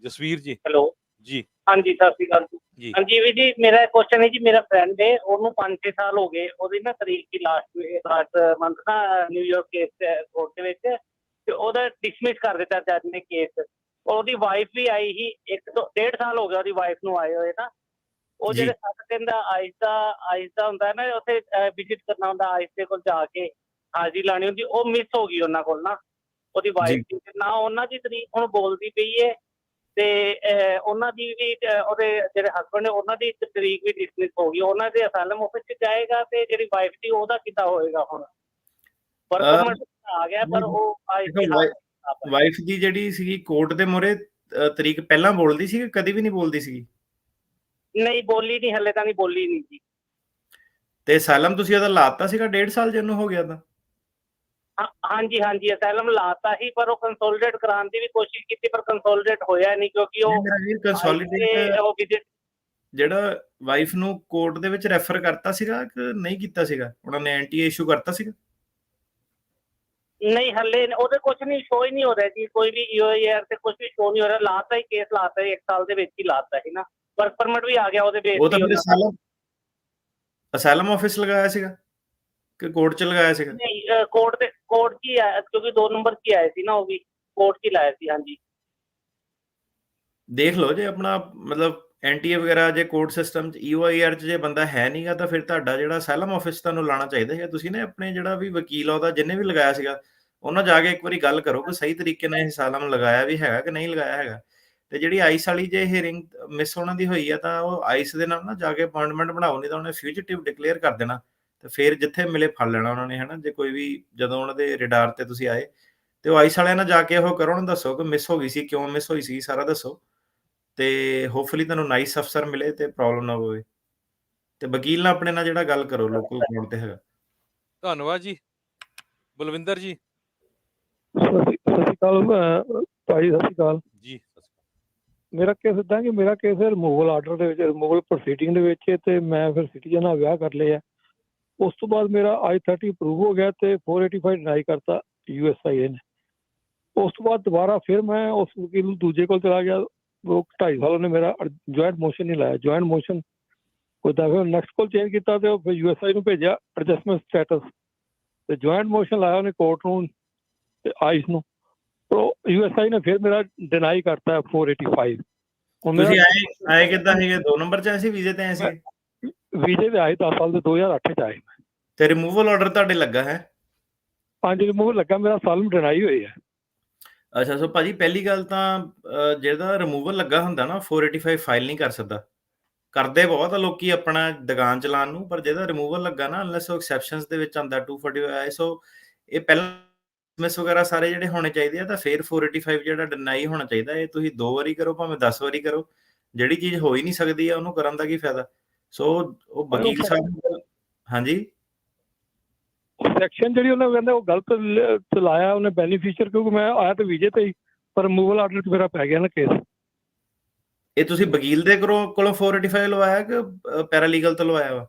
ਜਸਵੀਰ ਜੀ। ਹੈਲੋ, ਜੀ, ਹਾਂਜੀ ਸਤਿ ਸ਼੍ਰੀ ਅਕਾਲ ਜੀ। ਜੀ, ਹਾਂਜੀ ਵੀਰ ਜੀ, ਮੇਰਾ ਕੁਐਸਚਨ ਹੈ ਜੀ, ਮੇਰਾ ਫਰੈਂਡ ਹੈ, ਉਹਨੂੰ 5-6 ਸਾਲ ਹੋ ਗਏ, ਉਹਦੀ ਨਾ ਤਰੀਕ ਦੀ ਲਾਸਟ ਮੰਥ ਨਾ ਨਿਊਯਾਰਕ ਕੇਸ ਕੋਰਟ ਦੇ ਵਿੱਚ, ਤੇ ਉਹਦਾ ਡਿਸਮਿਸ ਕਰ ਦਿੱਤਾ ਜੱਜ ਨੇ ਕੇਸ। ਉਹਦੀ ਵਾਈਫ ਵੀ ਆਈ ਸੀ, 1-1.5 ਸਾਲ ਹੋ ਗਿਆ ਉਹਦੀ ਵਾਈਫ ਨੂੰ ਆਏ ਹੋਏ ਨਾ। ਉਹ ਜੀ। ਜਿਹੜੇ 7 ਦਿਨ ਦਾ ਆਈਸ ਦਾ ਹੁੰਦਾ ਹੈ ਨਾ, ਉੱਥੇ ਵਿਜ਼ਿਟ ਕਰਨਾ ਹੁੰਦਾ, ਆਈਸ ਦੇ ਕੋਲ ਜਾ ਕੇ ਹਾਜ਼ਰੀ ਲਾਣੀ ਹੁੰਦੀ, ਉਹ ਮਿਸ ਹੋ ਗਈ ਉਹਨਾਂ ਕੋਲ ਨਾ, ਉਹਦੀ ਵਾਈਫ ਜੀ। ਦੀ ਨਾ, ਉਹਨਾਂ ਦੀ ਤਰੀਕ ਹੁਣ ਬੋਲਦੀ ਪਈ ਹੈ, ਤੇ ਉਹਨਾਂ ਦੀ ਵੀ ਉਹਦੇ ਜਿਹੜੇ ਹਸਬੈਂਡ ਨੇ ਉਹਨਾਂ ਦੀ ਤਰੀਕ ਵੀ ਡਿਸਮਿਸ ਹੋ ਗਈ। ਉਹਨਾਂ ਦੇ ਅਸਾਲਮ ਆਫਿਸ 'ਚ ਜਾਏਗਾ, ਤੇ ਜਿਹੜੀ ਵਾਈਫ ਦੀ ਉਹਦਾ ਕਿੱਦਾਂ ਹੋਏਗਾ ਹੁਣ? ਵਰਕ ਅਹ, ਪਰਮਿਟ ਆ ਗਿਆ, ਪਰ ਉਹ ਆਈਸ ਦੀ ਦੇਖੋ ਹਾਲਤ ਵਾਈਫ ਦੀ ਜਿਹੜੀ ਸੀਗੀ ਕੋਰਟ ਦੇ ਮੂਹਰੇ ਤਰੀਕ ਪਹਿਲਾਂ ਬੋਲਦੀ ਸੀ ਕਿ ਕਦੀ ਵੀ ਨਹੀਂ ਬੋਲਦੀ ਸੀਗੀ? ਨਹੀਂ ਬੋਲੀ ਨਹੀਂ, ਹਲੇ ਤਾਂ ਨਹੀਂ ਬੋਲੀ ਨਹੀਂ ਜੀ। ਤੇ ਅਸਾਈਲਮ ਤੁਸੀਂ ਉਹਦਾ ਲਾਤਾ ਸੀਗਾ 1.5 ਸਾਲ ਜਿਹਨੂੰ ਹੋ ਗਿਆ ਤਾਂ? ਹਾਂਜੀ ਹਾਂਜੀ, ਅਸਾਈਲਮ ਲਾਤਾ ਸੀ, ਪਰ ਉਹ ਕੰਸੋਲੀਡੇਟ ਕਰਾਉਣ ਦੀ ਵੀ ਕੋਸ਼ਿਸ਼ ਕੀਤੀ, ਪਰ ਕੰਸੋਲੀਡੇਟ ਹੋਇਆ ਨਹੀਂ, ਕਿਉਂਕਿ ਉਹ ਮੇਰਾ ਵੀਰ ਕੰਸੋਲੀਡੇਟ ਉਹ ਵਿਜ਼ਿਟ ਜਿਹੜਾ ਵਾਈਫ ਨੂੰ ਕੋਰਟ ਦੇ ਵਿੱਚ ਰੈਫਰ ਕਰਤਾ ਸੀਗਾ ਕਿ ਨਹੀਂ ਕੀਤਾ ਸੀਗਾ? ਉਹਨਾਂ ਨੇ ਐਂਟੀ ਇਸ਼ੂ ਕਰਤਾ ਸੀਗਾ? ਨਹੀਂ, ਹਲੇ ਉਹਦੇ ਕੁਝ ਨਹੀਂ ਸ਼ੋ ਹੀ ਨਹੀਂ ਹੋ ਰਿਹਾ ਜੀ, ਕੋਈ ਵੀ EOIR ਤੇ ਕੁਝ ਵੀ ਸ਼ੋ ਨਹੀਂ ਹੋ ਰਿਹਾ। ਲਾਤਾ ਹੀ ਕੇਸ, ਲਾਤਾ ਹੀ 1 ਸਾਲ ਦੇ ਵਿੱਚ ਹੀ ਲਾਤਾ ਸੀ ਨਾ, ਵਰਕ ਪਰਮਿਟ ਵੀ ਆ ਗਿਆ ਉਹਦੇ ਬੇਸ ਉਹ ਤਾਂ ਤੇ ਫਿਰ ਅਸਾਈਲਮ ਆਫਿਸ ਲਗਾਇਆ ਸੀਗਾ ਕਿ ਕੋਰਟ 'ਚ ਲਗਾਇਆ ਸੀਗਾ? ਨਹੀਂ, ਕੋਰਟ 'ਚ ਹੀ ਆਇਆ, ਕਿਉਂਕਿ 2 ਨੰਬਰ 'ਚ ਹੀ ਆਏ ਸੀ ਨਾ, ਉਹ ਵੀ ਕੋਰਟ 'ਚ ਹੀ ਲਾਇਆ ਸੀ। ਹਾਂਜੀ। ਦੇਖ ਲਓ ਜੇ ਆਪਣਾ ਮਤਲਬ ਐਨਟੀਏ ਵਗੈਰਾ ਜੇ ਕੋਰਟ ਸਿਸਟਮ 'ਚ EOIR 'ਚ ਜੇ ਬੰਦਾ ਹੈ ਨਹੀਂਗਾ ਤਾਂ ਫਿਰ ਤੁਹਾਡਾ ਜਿਹੜਾ ਅਸਾਈਲਮ ਆਫਿਸ ਤੁਹਾਨੂੰ ਲਾਉਣਾ ਚਾਹੀਦਾ ਹੈ। ਤੁਸੀਂ ਨਾ ਆਪਣੇ ਜਿਹੜਾ ਵੀ ਵਕੀਲ ਆ ਉਹਦਾ ਜਿਹਨੇ ਵੀ ਲਗਾਇਆ ਸੀਗਾ ਉਹਨਾਂ ਜਾ ਕੇ ਇੱਕ ਵਾਰੀ ਗੱਲ ਕਰੋ ਕਿ ਸਹੀ ਤਰੀਕੇ ਨਾਲ ਇਹ ਅਸਾਈਲਮ ਲਗਾਇਆ ਵੀ ਹੈਗਾ ਕਿ ਨਹੀਂ ਲਗਾਇਆ ਹੈਗਾ। ਤੇ ਜਿਹੜੀ ਆਈਸ ਵਾਲੀ ਜੇ ਹੀਅਰਿੰਗ ਮਿਸ ਉਹਨਾਂ ਦੀ ਹੋਈ ਆ ਤਾਂ ਉਹ ਆਈਸ ਦੇ ਨਾਲ ਨਾ ਜਾ ਕੇ ਅਪਾਇੰਟਮੈਂਟ ਬਣਾਓ, ਨਹੀਂ ਤਾਂ ਉਹਨੇ ਫਿਊਜੀਟਿਵ ਡਿਕਲੇਅਰ ਕਰ ਦੇਣਾ ਤੇ ਫਿਰ ਜਿੱਥੇ ਮਿਲੇ ਫੜ ਲੈਣਾ ਉਹਨਾਂ ਨੇ, ਹਨਾ। ਜੇ ਕੋਈ ਵੀ ਜਦੋਂ ਉਹਨਾਂ ਦੇ ਰਿਡਾਰ ਤੇ ਤੁਸੀਂ ਆਏ ਤੇ ਉਹ ਆਈਸ ਵਾਲਿਆਂ ਨਾਲ ਜਾ ਕੇ ਉਹ ਕਰੋ, ਉਹਨਾਂ ਨੂੰ ਦੱਸੋ ਕਿ ਮਿਸ ਹੋ ਗਈ ਸੀ, ਕਿਉਂ ਮਿਸ ਹੋਈ ਸੀ, ਸਾਰਾ ਦੱਸੋ ਤੇ ਹੋਪਫੁਲੀ ਤੁਹਾਨੂੰ ਨਾਈਸ ਅਫਸਰ ਮਿਲੇ ਤੇ ਪ੍ਰੋਬਲਮ ਨਾ ਹੋਵੇ। ਤੇ ਵਕੀਲ ਨਾਲ ਆਪਣੇ ਨਾਲ ਜਿਹੜਾ ਗੱਲ ਕਰੋ ਲੋਕਲ ਕੋਰਟ ਤੇ ਹੈਗਾ। ਧੰਨਵਾਦ ਜੀ। ਬਲਵਿੰਦਰ ਜੀ। ਸਤਿ ਸ਼੍ਰੀ ਅਕਾਲ ਭਾਈ, ਸਤਿ ਸ਼੍ਰੀ ਅਕਾਲ ਜੀ ਮੇਰਾ ਕੇਸ ਇੱਦਾਂ ਕਿ ਮੇਰਾ ਕੇਸ ਰਿਮੂਵਲ ਆਰਡਰ ਦੇ ਵਿੱਚ, ਰਿਮੂਵਲ ਪ੍ਰੋਸੀਡਿੰਗ ਦੇ ਵਿੱਚ ਤੇ ਮੈਂ ਫਿਰ ਸਿਟੀਜ਼ਨ ਨਾਲ ਵਿਆਹ ਕਰ ਲਿਆ। ਉਸ ਤੋਂ ਬਾਅਦ ਮੇਰਾ I-30 ਅਪਰੂਵ ਹੋ ਗਿਆ ਤੇ 485 ਡਿਨਾਈ ਕਰਤਾ USIA ਨੇ। ਉਸ ਤੋਂ ਬਾਅਦ ਦੁਬਾਰਾ ਫਿਰ ਮੈਂ ਉਸ ਵਕੀਲ ਨੂੰ ਦੂਜੇ ਕੋਲ ਚਲਾ ਗਿਆ। ਉਹ 2.5 ਸਾਲ ਉਹਨੇ ਮੇਰਾ ਜੁਆਇੰਟ ਮੋਸ਼ਨ ਨਹੀਂ ਲਾਇਆ। ਜੁਆਇੰਟ ਮੋਸ਼ਨ ਕੋਈ ਤਾਂ ਫਿਰ ਨੈਕਸਟ ਕੋਲ ਚੇਂਜ ਕੀਤਾ ਤੇ ਉਹ ਫਿਰ USI ਨੂੰ ਭੇਜਿਆ ਐਡਜਸਟਮੈਂਟ ਸਟੇਟਸ, ਤੇ ਜੁਆਇੰਟ ਮੋਸ਼ਨ ਲਾਇਆ ਉਹਨੇ ਕੋਰਟ ਨੂੰ ਤੇ ਆਈਸ ਨੂੰ, ਉਹ USI ਨੇ ਫਿਰ ਮੇਰਾ ਡਿਨਾਈ ਕਰਤਾ 485। ਤੁਸੀਂ ਆਏ ਕਿੱਦਾਂ ਸੀਗੇ? 2 ਨੰਬਰ 'ਚ ਆਏ ਸੀ, ਵੀਜ਼ੇ ਤੇ ਆਏ ਸੀ? ਵੀਜ਼ੇ ਤੇ ਆਏ 10 ਸਾਲ ਦੇ 2008 'ਚ ਆਏ। ਤੇ ਰਿਮੂਵਲ ਆਰਡਰ ਤੁਹਾਡੇ ਲੱਗਾ ਹੈ? ਹਾਂਜੀ, ਰਿਮੂਵਲ ਲੱਗਾ, ਮੇਰਾ ਸਾਲਮ ਡਿਨਾਈ ਹੋਈ ਹੈ। ਅੱਛਾ, ਸੋ ਭਾਜੀ ਪਹਿਲੀ ਗੱਲ ਤਾਂ ਜਿਹਦਾ ਰਿਮੂਵਲ ਲੱਗਾ ਹੁੰਦਾ ਨਾ 485 ਫਾਈਲ ਨਹੀਂ ਕਰ ਸਕਦਾ। ਕਰਦੇ ਬਹੁਤ ਆ ਲੋਕੀ ਆਪਣਾ ਦੁਕਾਨ ਚਲਾਉਣ ਨੂੰ, ਪਰ ਜਿਹਦਾ ਰਿਮੂਵਲ ਲੱਗਾ ਨਾ ਅਨਲੈਸ ਉਹ ਐਕਸੈਪਸ਼ਨਸ ਦੇ ਵਿੱਚ ਆਉਂਦਾ 245 ਸੋ ਇਹ ਪਹਿਲਾਂ ਮਿਸ ਵਗੈਰਾ ਸਾਰੇ ਜਿਹੜੇ ਹੋਣੇ ਚਾਹੀਦੇ ਆ, ਤਾਂ ਫਿਰ 485 ਜਿਹੜਾ ਡਿਨਾਈ ਹੋਣਾ ਚਾਹੀਦਾ। ਇਹ ਤੁਸੀਂ 2 ਵਾਰੀ ਕਰੋ ਭਾਵੇਂ 10 ਵਾਰੀ ਕਰੋ, ਜਿਹੜੀ ਚੀਜ਼ ਹੋ ਹੀ ਨਹੀਂ ਸਕਦੀ ਆ ਉਹਨੂੰ ਕਰਨ ਦਾ ਕੀ ਫਾਇਦਾ। ਸੋ ਉਹ ਵਕੀਲ ਸਾਹਿਬ, ਹਾਂਜੀ, ਸੈਕਸ਼ਨ ਜਿਹੜੀ ਉਹਨੇ ਕਹਿੰਦੇ ਉਹ ਗਲਤ ਚਲਾਇਆ ਉਹਨੇ ਬੈਨੀਫੀਸ਼ੀਅਰ, ਕਿਉਂਕਿ ਮੈਂ ਆਇਆ ਤੇ ਵੀਜ਼ੇ ਤੇ ਹੀ, ਪਰ ਰਿਮੂਵਲ ਆਰਡਰ 'ਚ ਮੇਰਾ ਪੈ ਗਿਆ ਨਾ ਕੇਸ। ਇਹ ਤੁਸੀਂ ਵਕੀਲ ਦੇ ਕੋਲੋਂ 485 ਲਵਾਇਆ ਕਿ ਪੈਰਾਲੀਗਲ ਤੋਂ ਲਵਾਇਆ ਵਾ?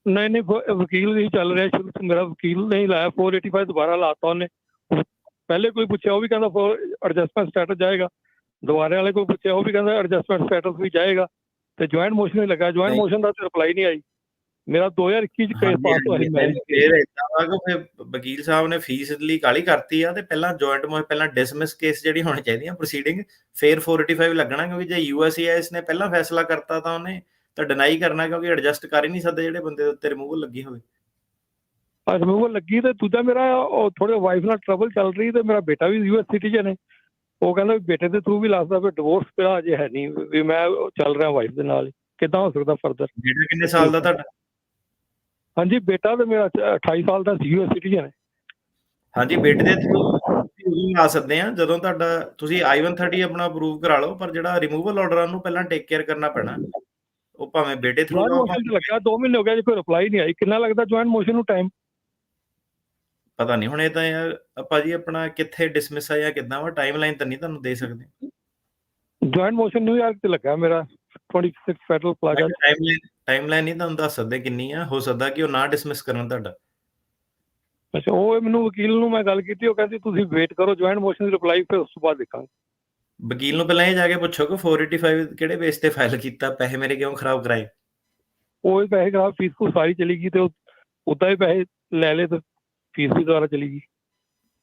ਨਹੀਂ ਵਕੀਲ ਹੀ ਚੱਲ ਰਿਹਾ ਸ਼ੁਰੂ ਤੋਂ, ਮੇਰਾ ਵਕੀਲ ਨਹੀਂ ਲਾਇਆ 485, ਦੁਬਾਰਾ ਲਾਤਾ ਉਹਨੇ। ਪਹਿਲੇ ਕੋਈ ਪੁੱਛਿਆ ਉਹ ਵੀ ਕਹਿੰਦਾ ਐਡਜਸਟਮੈਂਟ ਸਟੇਟਸ ਜਾਏਗਾ, ਦੁਬਾਰੇ ਵਾਲੇ ਕੋਈ ਪੁੱਛਿਆ ਉਹ ਵੀ ਕਹਿੰਦਾ ਐਡਜਸਟਮੈਂਟ ਸਟੇਟਸ ਵੀ ਜਾਏਗਾ, ਤੇ ਜੁਆਇੰਟ ਮੋਸ਼ਨ ਹੀ ਲੱਗਾ। ਜੁਆਇੰਟ ਮੋਸ਼ਨ ਦਾ ਰਿਪਲਾਈ ਨਹੀਂ ਆਈ। ਮੇਰਾ 2021 'ਚ ਕੇਸ ਪਾਸ ਹੋਇਆ ਸੀ। ਵਕੀਲ ਸਾਹਿਬ ਨੇ ਫੀਸ ਲਈ ਕਾਹਲੀ ਕਰਤੀ ਆ ਤੇ ਪਹਿਲਾਂ ਜੁਆਇੰਟ ਪਹਿਲਾਂ ਡਿਸਮਿਸ ਕੇਸ ਜਿਹੜੀ ਹੋਣੀ ਚਾਹੀਦੀ ਆ ਪ੍ਰੋਸੀਡਿੰਗ, ਫਿਰ 485 ਲੱਗਣਾ, ਕਿਉਂਕਿ ਜੇ USCIS ਨੇ ਪਹਿਲਾਂ ਫੈਸਲਾ ਕਰਤਾ ਤਾਂ ਉਹਨੇ ਤਾਂ ਡਿਨਾਈ ਕਰਨਾ, ਕਿਉਂਕਿ ਐਡਜਸਟ ਕਰ ਹੀ ਨਹੀਂ ਸਕਦੇ ਜਿਹੜੇ ਬੰਦੇ ਦੇ ਉੱਤੇ ਰਿਮੂਵਲ ਲੱਗੀ ਹੋਵੇ। ਰਿਮੂਵਲ ਲੱਗੀ ਤੇ ਦੂਜਾ ਮੇਰਾ ਥੋੜੇ ਵਾਈਫ ਨਾਲ ਟਰਬਲ ਚੱਲ ਰਹੀ, ਤੇ ਮੇਰਾ ਬੇਟਾ ਵੀ US ਸਿਟੀਜ਼ਨ ਹੈ। ਉਹ ਕਹਿੰਦਾ ਬੇਟੇ ਦੇ ਥਰੂ ਵੀ ਲੱਗਦਾ ਫਿਰ ਡਿਵੋਰਸ ਪਿਆ ਅਜੇ ਹੈ ਨਹੀਂ, ਵੀ ਮੈਂ ਚੱਲ ਰਿਹਾ ਵਾਈਫ ਦੇ ਨਾਲ, ਕਿੱਦਾਂ ਹੋ ਸਕਦਾ ਫਰਦਰ? ਬੇਟਾ ਕਿੰਨੇ ਸਾਲ ਦਾ ਤੁਹਾਡਾ? ਹਾਂਜੀ, ਬੇਟਾ ਤੇ ਮੇਰਾ 28 ਸਾਲ ਦਾ US ਸਿਟੀਜ਼ਨ ਹੈ। ਹਾਂਜੀ, ਬੇਟੇ ਦੇ ਥਰੂ ਆ ਸਕਦੇ ਆ ਜਦੋਂ ਤੁਹਾਡਾ ਤੁਸੀਂ I-130 ਆਪਣਾ ਅਪਰੂਵ ਕਰਾ ਲਓ, ਪਰ ਜਿਹੜਾ ਰਿਮੂਵਲ ਆਰਡਰ ਉਹਨੂੰ ਪਹਿਲਾਂ ਟੇਕ ਕੇਅਰ ਕਰਨਾ ਪੈਣਾ। ਉਹ ਭਾਵੇਂ ਬੇਟੇ ਥਰੂ ਲੱਗਾ 2 ਮਹੀਨੇ ਹੋ ਗਿਆ ਜੀ, ਕੋਈ ਰਿਪਲਾਈ ਨਹੀਂ ਆਈ। ਕਿੰਨਾ ਲੱਗਦਾ ਜੁਆਇੰਟ ਮੋਸ਼ਨ ਨੂੰ ਟਾਈਮ? ਪਤਾ ਨਹੀਂ ਹੁਣ ਇਹ ਤਾਂ ਯਾਰ ਆਪਾਂ ਜੀ ਆਪਣਾ ਕਿੱਥੇ ਡਿਸਮਿਸ ਆ ਜਾਂ ਕਿੱਦਾਂ ਵਾ, ਟਾਈਮ ਲਾਈਨ ਤਾਂ ਨਹੀਂ ਤੁਹਾਨੂੰ ਦੇ ਸਕਦੇ। ਜੁਆਇੰਟ ਮੋਸ਼ਨ ਨਿਊਯਾਰਕ ਤੇ ਲੱਗਾ ਮੇਰਾ 26 ਫੈਡਰਲ ਪਲਾਜ਼ਾ। ਟਾਈਮ ਲਾਈਨ ਨਹੀਂ ਤੁਹਾਨੂੰ ਦੱਸ ਸਕਦੇ ਕਿੰਨੀ ਆ, ਹੋ ਸਕਦਾ ਕਿ ਉਹ ਨਾ ਡਿਸਮਿਸ ਕਰਨ ਤੁਹਾਡਾ। ਅੱਛਾ, ਉਹ ਮੈਨੂੰ ਵਕੀਲ ਨੂੰ ਮੈਂ ਗੱਲ ਕੀਤੀ, ਉਹ ਕਹਿੰਦੀ ਤੁਸੀਂ ਵੇਟ ਕਰੋ ਜੁਆਇੰਟ ਮੋਸ਼ਨ ਦੀ ਰਿਪਲਾਈ, ਫਿਰ ਉਸ ਤੋਂ ਬਾਅਦ ਦੇਖਾਂਗੇ। ਵਕੀਲ ਨੂੰ ਪਹਿਲਾਂ ਇਹ ਜਾ ਕੇ ਪੁੱਛੋ ਕਿ 485 ਕਿਹੜੇ ਬੇਸ ਤੇ ਫਾਈਲ ਕੀਤਾ, ਪੈਸੇ ਮੇਰੇ ਕਿਉਂ ਖਰਾਬ ਕਰਾਏ? ਉਹ ਹੀ ਪੈਸੇ ਖਰਾਬ, ਫੀਸ ਫੂਸ ਸਾਰੀ ਚਲੀ ਗਈ, ਤੇ ਉਦਾਂ ਹੀ ਪੈਸੇ ਲੈ ਲਏ ਤੇ ਫੀਸ ਵੀ ਦੁਬਾਰਾ ਚਲੀ ਗਈ।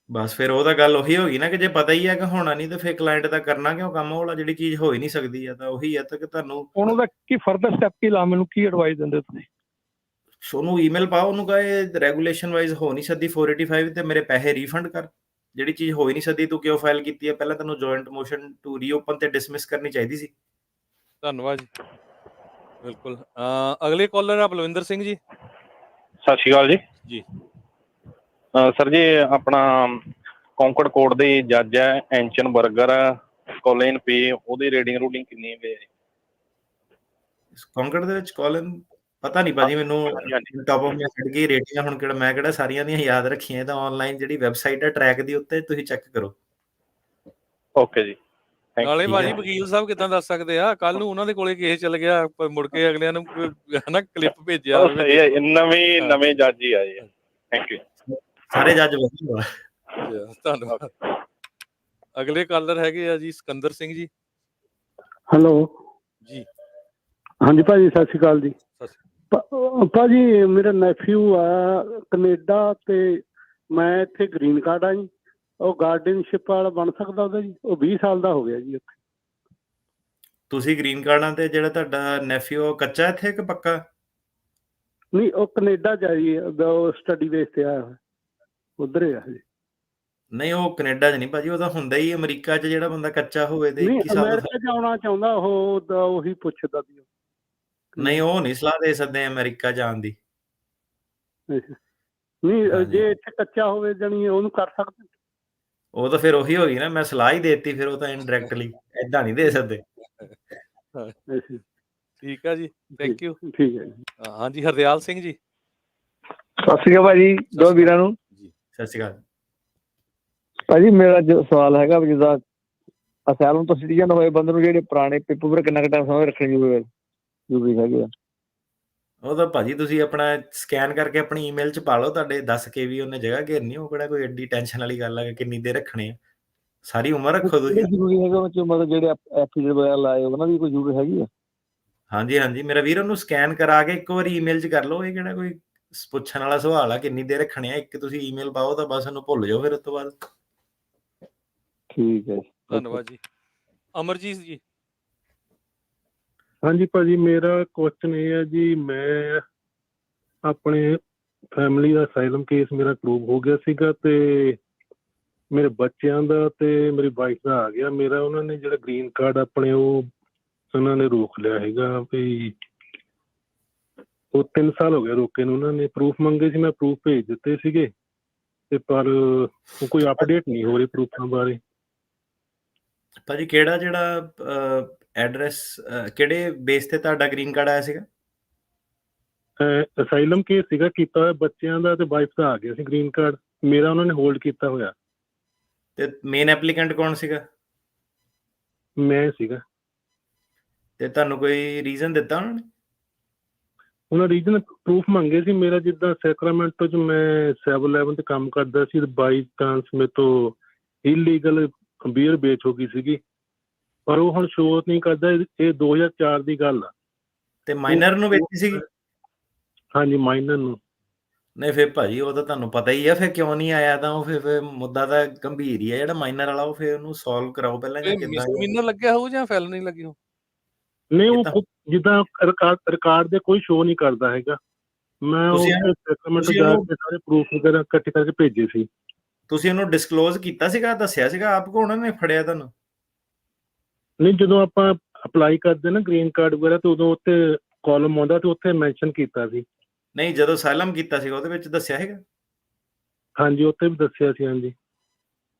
ਬਸ ਫਿਰ ਉਹ ਤਾਂ ਗੱਲ ਉਹੀ ਹੋ ਗਈ ਨਾ ਕਿ ਜੇ ਪਤਾ ਹੀ ਹੈ ਕਿ ਹੋਣਾ ਨਹੀਂ ਤੇ ਫਿਰ ਕਲਾਇੰਟ ਦਾ ਕਰਨਾ ਕਿਉਂ ਕੰਮ, ਉਹ ਜਿਹੜੀ ਚੀਜ਼ ਹੋ ਹੀ ਨਹੀਂ ਸਕਦੀ ਆ, ਤਾਂ ਉਹੀ ਹੈ ਤਾਂ ਕਿ ਤੁਹਾਨੂੰ ਹੁਣ ਉਹਦਾ ਕੀ ਫਰਦਰ ਸਟੈਪ ਕੀ ਲਾ, ਮੈਨੂੰ ਕੀ ਐਡਵਾਈਸ ਦਿੰਦੇ ਤੁਸੀਂ? ਉਹਨੂੰ ਈਮੇਲ ਪਾਓ, ਉਹਨੂੰ ਕਹੇ ਰੈਗੂਲੇਸ਼ਨ ਵਾਈਜ਼ ਹੋ ਨਹੀਂ ਸਕਦੀ 485 ਤੇ ਮੇਰੇ ਪੈਸੇ ਰੀਫੰਡ ਕਰ। ਜਿਹੜੀ ਚੀਜ਼ ਹੋ ਹੀ ਨਹੀਂ ਸਕਦੀ ਤੂੰ ਕਿਉਂ ਫਾਈਲ ਕੀਤੀ ਹੈ? ਪਹਿਲਾਂ ਤੈਨੂੰ ਜੁਆਇੰਟ ਮੋਸ਼ਨ ਟੂ ਰੀਓਪਨ ਤੇ ਡਿਸਮਿਸ ਕਰਨੀ ਚਾਹੀਦੀ ਸੀ। ਧੰਨਵਾਦ ਜੀ। ਬਿਲਕੁਲ। ਅਗਲੇ ਕਾਲਰ ਆ ਬਲਵਿੰਦਰ ਸਿੰਘ ਜੀ। ਸਤਿ ਸ਼੍ਰੀ ਅਕਾਲ ਜੀ। ਜੀ ਸਰ ਜੀ, ਆਪਣਾ ਕੌਂਕੜ ਕੋਰਟ ਦੇ ਜੱਜ ਹੈ ਐਂਚਨ ਬਰਗਰ, ਕੋਲਿਨ ਪੀ, ਉਹਦੀ ਰੇਟਿੰਗ ਰੂਟਿੰਗ ਕਿੰਨੀ ਹੈ? ਕੌਂਕੜ ਦੇ ਵਿੱਚ ਕੋਲਿਨ ਪਤਾ ਨਹੀਂ ਭਾਜੀ, ਮੈਨੂੰ ਟਾਪ ਆਫ ਮਾਈਂਡ ਕੀ ਰੇਟਿੰਗਾਂ ਹੁਣ ਕਿਹੜਾ ਮੈਂ ਕਿਹੜਾ ਸਾਰੀਆਂ ਦੀਆਂ ਯਾਦ ਰੱਖੀਆਂ, ਤਾਂ ਆਨਲਾਈਨ ਜਿਹੜੀ ਵੈਬਸਾਈਟ ਹੈ ਟਰੈਕ ਦੀ ਉੱਤੇ ਤੁਸੀਂ ਚੈੱਕ ਕਰੋ। ਓਕੇ ਜੀ। ਨਾਲੇ ਭਾਜੀ ਵਕੀਲ ਸਾਹਿਬ ਕਿੱਦਾਂ ਦੱਸ ਸਕਦੇ ਆ, ਕੱਲ ਨੂੰ ਉਹਨਾਂ ਦੇ ਕੋਲੇ ਕੇਸ ਚੱਲ ਗਿਆ, ਮੁੜ ਕੇ ਅਗਲਿਆਂ ਨੂੰ ਹਨਾ ਕਲਿੱਪ ਭੇਜਿਆ। ਨਵੇਂ ਜੱਜ ਹੀ ਆਏ। Thank you. ਸਾਰੇ ਜੱਜ ਵਧੀਆ। ਧੰਨਵਾਦ। ਅਗਲੇ ਕਾਲਰ ਹੈਗੇ ਆ ਜੀ ਸਿਕੰਦਰ ਸਿੰਘ ਜੀ। ਹੈਲੋ ਜੀ। ਹਾਂਜੀ ਭਾਜੀ, ਸਤਿ ਸ਼੍ਰੀ ਅਕਾਲ ਜੀ। ਭਾਜੀ ਮੇਰਾ ਨੈਫਿਊ ਆ ਕੈਨੇਡਾ ਤੇ ਮੈਂ ਇੱਥੇ ਗ੍ਰੀਨ ਕਾਰਡ ਆ ਜੀ। ਉਹ ਗਾਰਡੀਅਨਸ਼ਿਪ ਵਾਲਾ ਬਣ ਸਕਦਾ ਉਹਦਾ ਜੀ? ਉਹ 20 ਸਾਲ ਦਾ ਹੋ ਗਿਆ ਜੀ ਇੱਥੇ। ਤੁਸੀਂ ਗ੍ਰੀਨ ਕਾਰਡਾਂ ਤੇ ਜਿਹੜਾ ਤੁਹਾਡਾ ਨੈਫਿਊ ਉਹ ਕੱਚਾ ਇੱਥੇ ਕਿ ਪੱਕਾ? ਨਹੀਂ ਉਹ ਕੈਨੇਡਾ ਚ ਆ ਜੀ, ਉਹ ਸਟੱਡੀ ਬੇਸ ਤੇ ਆਇਆ ਹੋਇਆ, ਉੱਧਰ ਹੀ ਆ ਜੀ। ਨਹੀਂ ਉਹ ਕੈਨੇਡਾ 'ਚ ਨਹੀਂ ਭਾਜੀ, ਉਹ ਤਾਂ ਹੁੰਦਾ ਹੀ ਅਮਰੀਕਾ 'ਚ ਜਿਹੜਾ ਬੰਦਾ ਕੱਚਾ ਹੋਵੇ ਤੇ ਨਹੀਂ 21 ਸਾਲ ਦਾ। ਅਮਰੀਕਾ ਚ ਆਉਣਾ ਚਾਹੁੰਦਾ ਉਹ, ਉਹਦਾ ਉਹੀ ਪੁੱਛਦਾ ਸੀ। ਨਹੀਂ ਉਹ ਨਹੀਂ ਸਲਾਹ ਦੇ ਸਕਦੇ ਅਮਰੀਕਾ ਜਾਣ ਦੀ। ਨਹੀਂ ਹਾਂਜੀ। ਜੇ ਇੱਥੇ ਕੱਚਾ ਹੋਵੇ ਜਾਣੀ ਉਹਨੂੰ ਕਰ ਸਕਦੇ। ਉਹ ਤਾਂ ਫਿਰ ਉਹੀ ਹੋ ਗਈ ਨਾ, ਮੈਂ ਸਲਾਹ ਹੀ ਦੇਤੀ ਫਿਰ ਉਹ ਤਾਂ ਇਨਡਾਇਰੈਕਟਲੀ ਏਦਾਂ ਨਹੀਂ ਦੇ ਸਕਦੇ। ਅੱਛਾ, ਠੀਕ ਆ ਜੀ, ਥੈਂਕ ਯੂ। ਠੀਕ ਹੈ ਜੀ। ਹਾਂਜੀ ਹਰਦਿਆਲ ਸਿੰਘ ਜੀ। ਸਤਿ ਸ਼੍ਰੀ ਅਕਾਲ ਭਾਜੀ ਦੋ ਵੀਰਾਂ ਨੂੰ। ਜੀ ਸਤਿ ਸ਼੍ਰੀ ਅਕਾਲ। ਭਾਜੀ ਮੇਰਾ ਜੋ ਸਵਾਲ ਹੈਗਾ ਵੀ ਜਿੱਦਾਂ ਅਸੈਲਮ ਤੋਂ ਸਿਟੀਜ਼ਨ ਹੋਏ ਬੰਦੇ ਨੂੰ ਜਿਹੜੇ ਪੁਰਾਣੇ ਪੇਪਰ ਕਿੰਨਾ ਕੁ ਟਾਈਮ ਸਮਝ ਰੱਖਣੇ ਜ਼ਰੂਰੀ ਹੈਗੇ ਆ? ਉਹ ਤਾਂ ਭਾਜੀ ਤੁਸੀਂ ਆਪਣਾ ਸਕੈਨ ਕਰਕੇ ਆਪਣੀ ਈਮੇਲ 'ਚ ਪਾ ਲਓ, ਤੁਹਾਡੇ ਦੱਸ ਕੇ ਵੀ ਉਹਨੇ ਜਗ੍ਹਾ ਘੇਰਨੀ। ਉਹ ਕਿਹੜਾ ਕੋਈ ਐਡੀ ਟੈਨਸ਼ਨ ਵਾਲੀ ਗੱਲ ਹੈ ਕਿ ਕਿੰਨੀ ਦੇਰ ਰੱਖਣੇ ਆ, ਸਾਰੀ ਉਮਰ ਰੱਖੋ ਤੁਸੀਂ। ਜ਼ਰੂਰੀ ਹੈਗਾ ਵਿੱਚ ਮਤਲਬ ਜਿਹੜੇ ਐਫੀਡੇਵਿਟ ਵਗੈਰਾ ਲਾਏ ਉਹਨਾਂ ਦੀ ਕੋਈ ਜ਼ਰੂਰਤ ਹੈਗੀ ਆ? ਹਾਂਜੀ ਹਾਂਜੀ ਮੇਰਾ ਵੀਰ, ਉਹਨੂੰ ਸਕੈਨ ਕਰਾ ਕੇ ਇੱਕ ਵਾਰੀ ਈਮੇਲ 'ਚ ਕਰ ਲਓ। ਇਹ ਕਿਹੜਾ ਕੋਈ ਪੁੱਛਣ ਵਾਲਾ ਸਵਾਲ ਆ ਕਿੰਨੀ ਦੇਰ ਰੱਖਣੇ ਆ? ਇੱਕ ਤੁਸੀਂ ਈਮੇਲ ਪਾਓ ਤਾਂ ਬਸ ਉਹਨੂੰ ਭੁੱਲ ਜਾਓ ਫਿਰ ਉਸ ਤੋਂ ਬਾਅਦ। ਠੀਕ ਹੈ ਜੀ, ਧੰਨਵਾਦ ਜੀ। ਅਮਰਜੀਤ ਜੀ। ਹਾਂਜੀ ਭਾਜੀ ਮੇਰਾ ਕੁਐਸਚਨ ਇਹ ਹੈ ਜੀ, ਮੈਂ ਆਪਣੇ ਫੈਮਿਲੀ ਦਾ ਅਸਾਈਲਮ ਕੇਸ ਮੇਰਾ ਅਪਰੂਵ ਹੋ ਗਿਆ ਸੀਗਾ ਤੇ ਮੇਰੇ ਬੱਚਿਆਂ ਦਾ ਤੇ ਮੇਰੀ ਵਾਈਫ ਦਾ ਆ ਗਿਆ। ਮੇਰਾ ਉਹਨਾਂ ਨੇ ਜਿਹੜਾ ਗ੍ਰੀਨ ਕਾਰਡ ਆਪਣੇ ਉਹ ਉਹਨਾਂ ਨੇ ਰੋਕ ਲਿਆ ਹੈਗਾ ਵੀ ਉਹ 3 ਸਾਲ ਹੋ ਗਏ ਰੋਕੇ ਨੂੰ। ਉਹਨਾਂ ਨੇ ਪ੍ਰੂਫ ਮੰਗੇ ਸੀ, ਮੈਂ ਪ੍ਰੂਫ ਭੇਜ ਦਿੱਤੇ ਸੀਗੇ ਤੇ ਪਰ ਉਹ ਕੋਈ ਅਪਡੇਟ ਨਹੀਂ ਹੋ ਰਹੀ ਪ੍ਰੂਫਾਂ ਬਾਰੇ। ਭਾਜੀ ਕਿਹੜਾ ਜਿਹੜਾ ਐਡਰੈਸ ਕਿਹੜੇ ਬੇਸ ਤੇ ਤੁਹਾਡਾ ਗ੍ਰੀਨ ਕਾਰਡ ਆਇਆ ਸੀਗਾ? ਅਸਾਈਲਮ ਕੇਸ ਸੀਗਾ ਕੀਤਾ ਹੋਇਆ ਬੱਚਿਆਂ ਦਾ ਤੇ ਵਾਈਫ ਦਾ ਆ ਗਿਆ ਸੀ ਗ੍ਰੀਨ ਕਾਰਡ। ਮੇਰਾ ਉਹਨਾਂ ਨੇ ਹੋਲਡ ਕੀਤਾ ਹੋਇਆ। ਤੇ ਮੇਨ ਐਪਲੀਕੈਂਟ ਕੌਣ ਸੀਗਾ? ਮੈਂ ਸੀਗਾ। ਤੇ ਤੁਹਾਨੂੰ ਕੋਈ ਰੀਜ਼ਨ ਦਿੱਤਾ ਉਹਨਾਂ ਨੇ? ਉਹਨਾਂ ਰੀਜਨ ਪ੍ਰੂਫ ਮੰਗੇ ਸੀ ਮੇਰਾ, ਜਿੱਦਾਂ ਸੈਕਰਾਮੈਂਟੋ 'ਚ ਮੈਂ 7-11 ਤੇ ਕੰਮ ਕਰਦਾ ਸੀ, ਬਾਈ ਚਾਂਸ ਮੇਰੇ ਤੋਂ ਇਲੀਗਲ ਬੀਅਰ ਵੇਚ ਹੋ ਗਈ ਸੀਗੀ, ਪਰ ਉਹ ਹੁਣ ਸ਼ੋਅ ਨਹੀਂ ਕਰਦਾ। ਇਹ 2004 ਦੀ ਗੱਲ ਆ। ਤੇ ਮਾਈਨਰ ਨੂੰ ਵੇਚੀ ਸੀਗੀ? ਹਾਂਜੀ ਮਾਈਨਰ ਨੂੰ। ਨਹੀਂ ਫਿਰ ਭਾਜੀ ਉਹ ਤਾਂ ਤੁਹਾਨੂੰ ਪਤਾ ਹੀ ਆ, ਫਿਰ ਕਿਉਂ ਨਹੀਂ ਆਇਆ? ਤਾਂ ਉਹ ਫਿਰ ਮੁੱਦਾ ਤਾਂ ਗੰਭੀਰ ਹੀ ਆ ਜਿਹੜਾ ਮਾਈਨਰ ਵਾਲਾ। ਉਹ ਫਿਰ ਉਹਨੂੰ ਸੋਲਵ ਕਰਾਓ ਪਹਿਲਾਂ ਜਾਂ ਕਿੱਦਾਂ? ਮਿਸਡਿਮੀਨਰ ਲੱਗਿਆ ਹੋਊ ਜਾਂ ਫੈਲਨੀ ਲੱਗੀ ਹੋ? ਨਹੀਂ ਉਹ ਜਿੱਦਾਂ ਰਿਕਾਰਡ ਦੇ ਕੋਈ ਸ਼ੋਅ ਨਹੀਂ ਕਰਦਾ ਹੈਗਾ। ਮੈਂ ਉਹ ਸੈਕਰਾਮੈਂਟੋ ਜਾ ਕੇ ਸਾਰੇ ਪ੍ਰੂਫ ਵਗੈਰਾ ਇਕੱਠੇ ਕਰਕੇ ਭੇਜੇ ਸੀ। ਤੁਸੀਂ ਉਹਨੂੰ ਡਿਸਕਲੋਜ਼ ਕੀਤਾ ਸੀਗਾ, ਦੱਸਿਆ ਸੀਗਾ ਆਪ ਕੋ ਉਹਨਾਂ ਨੇ ਫੜਿਆ ਤੁਹਾਨੂੰ? ਨਹੀਂ ਜਦੋਂ ਆਪਾਂ ਅਪਲਾਈ ਕਰਦੇ ਨਾ ਗ੍ਰੀਨ ਕਾਰਡ ਵਗੈਰਾ ਤੇ ਉਦੋਂ ਉੱਥੇ ਕਾਲਮ ਆਉਂਦਾ ਤੇ ਉੱਥੇ ਮੈਂਸ਼ਨ ਕੀਤਾ ਸੀ। ਨਹੀਂ ਜਦੋਂ ਸਾਇਲਮ ਕੀਤਾ ਸੀਗਾ ਉਹਦੇ ਵਿੱਚ ਦੱਸਿਆ ਹੈਗਾ? ਹਾਂਜੀ ਉੱਥੇ ਵੀ ਦੱਸਿਆ ਸੀ। ਹਾਂਜੀ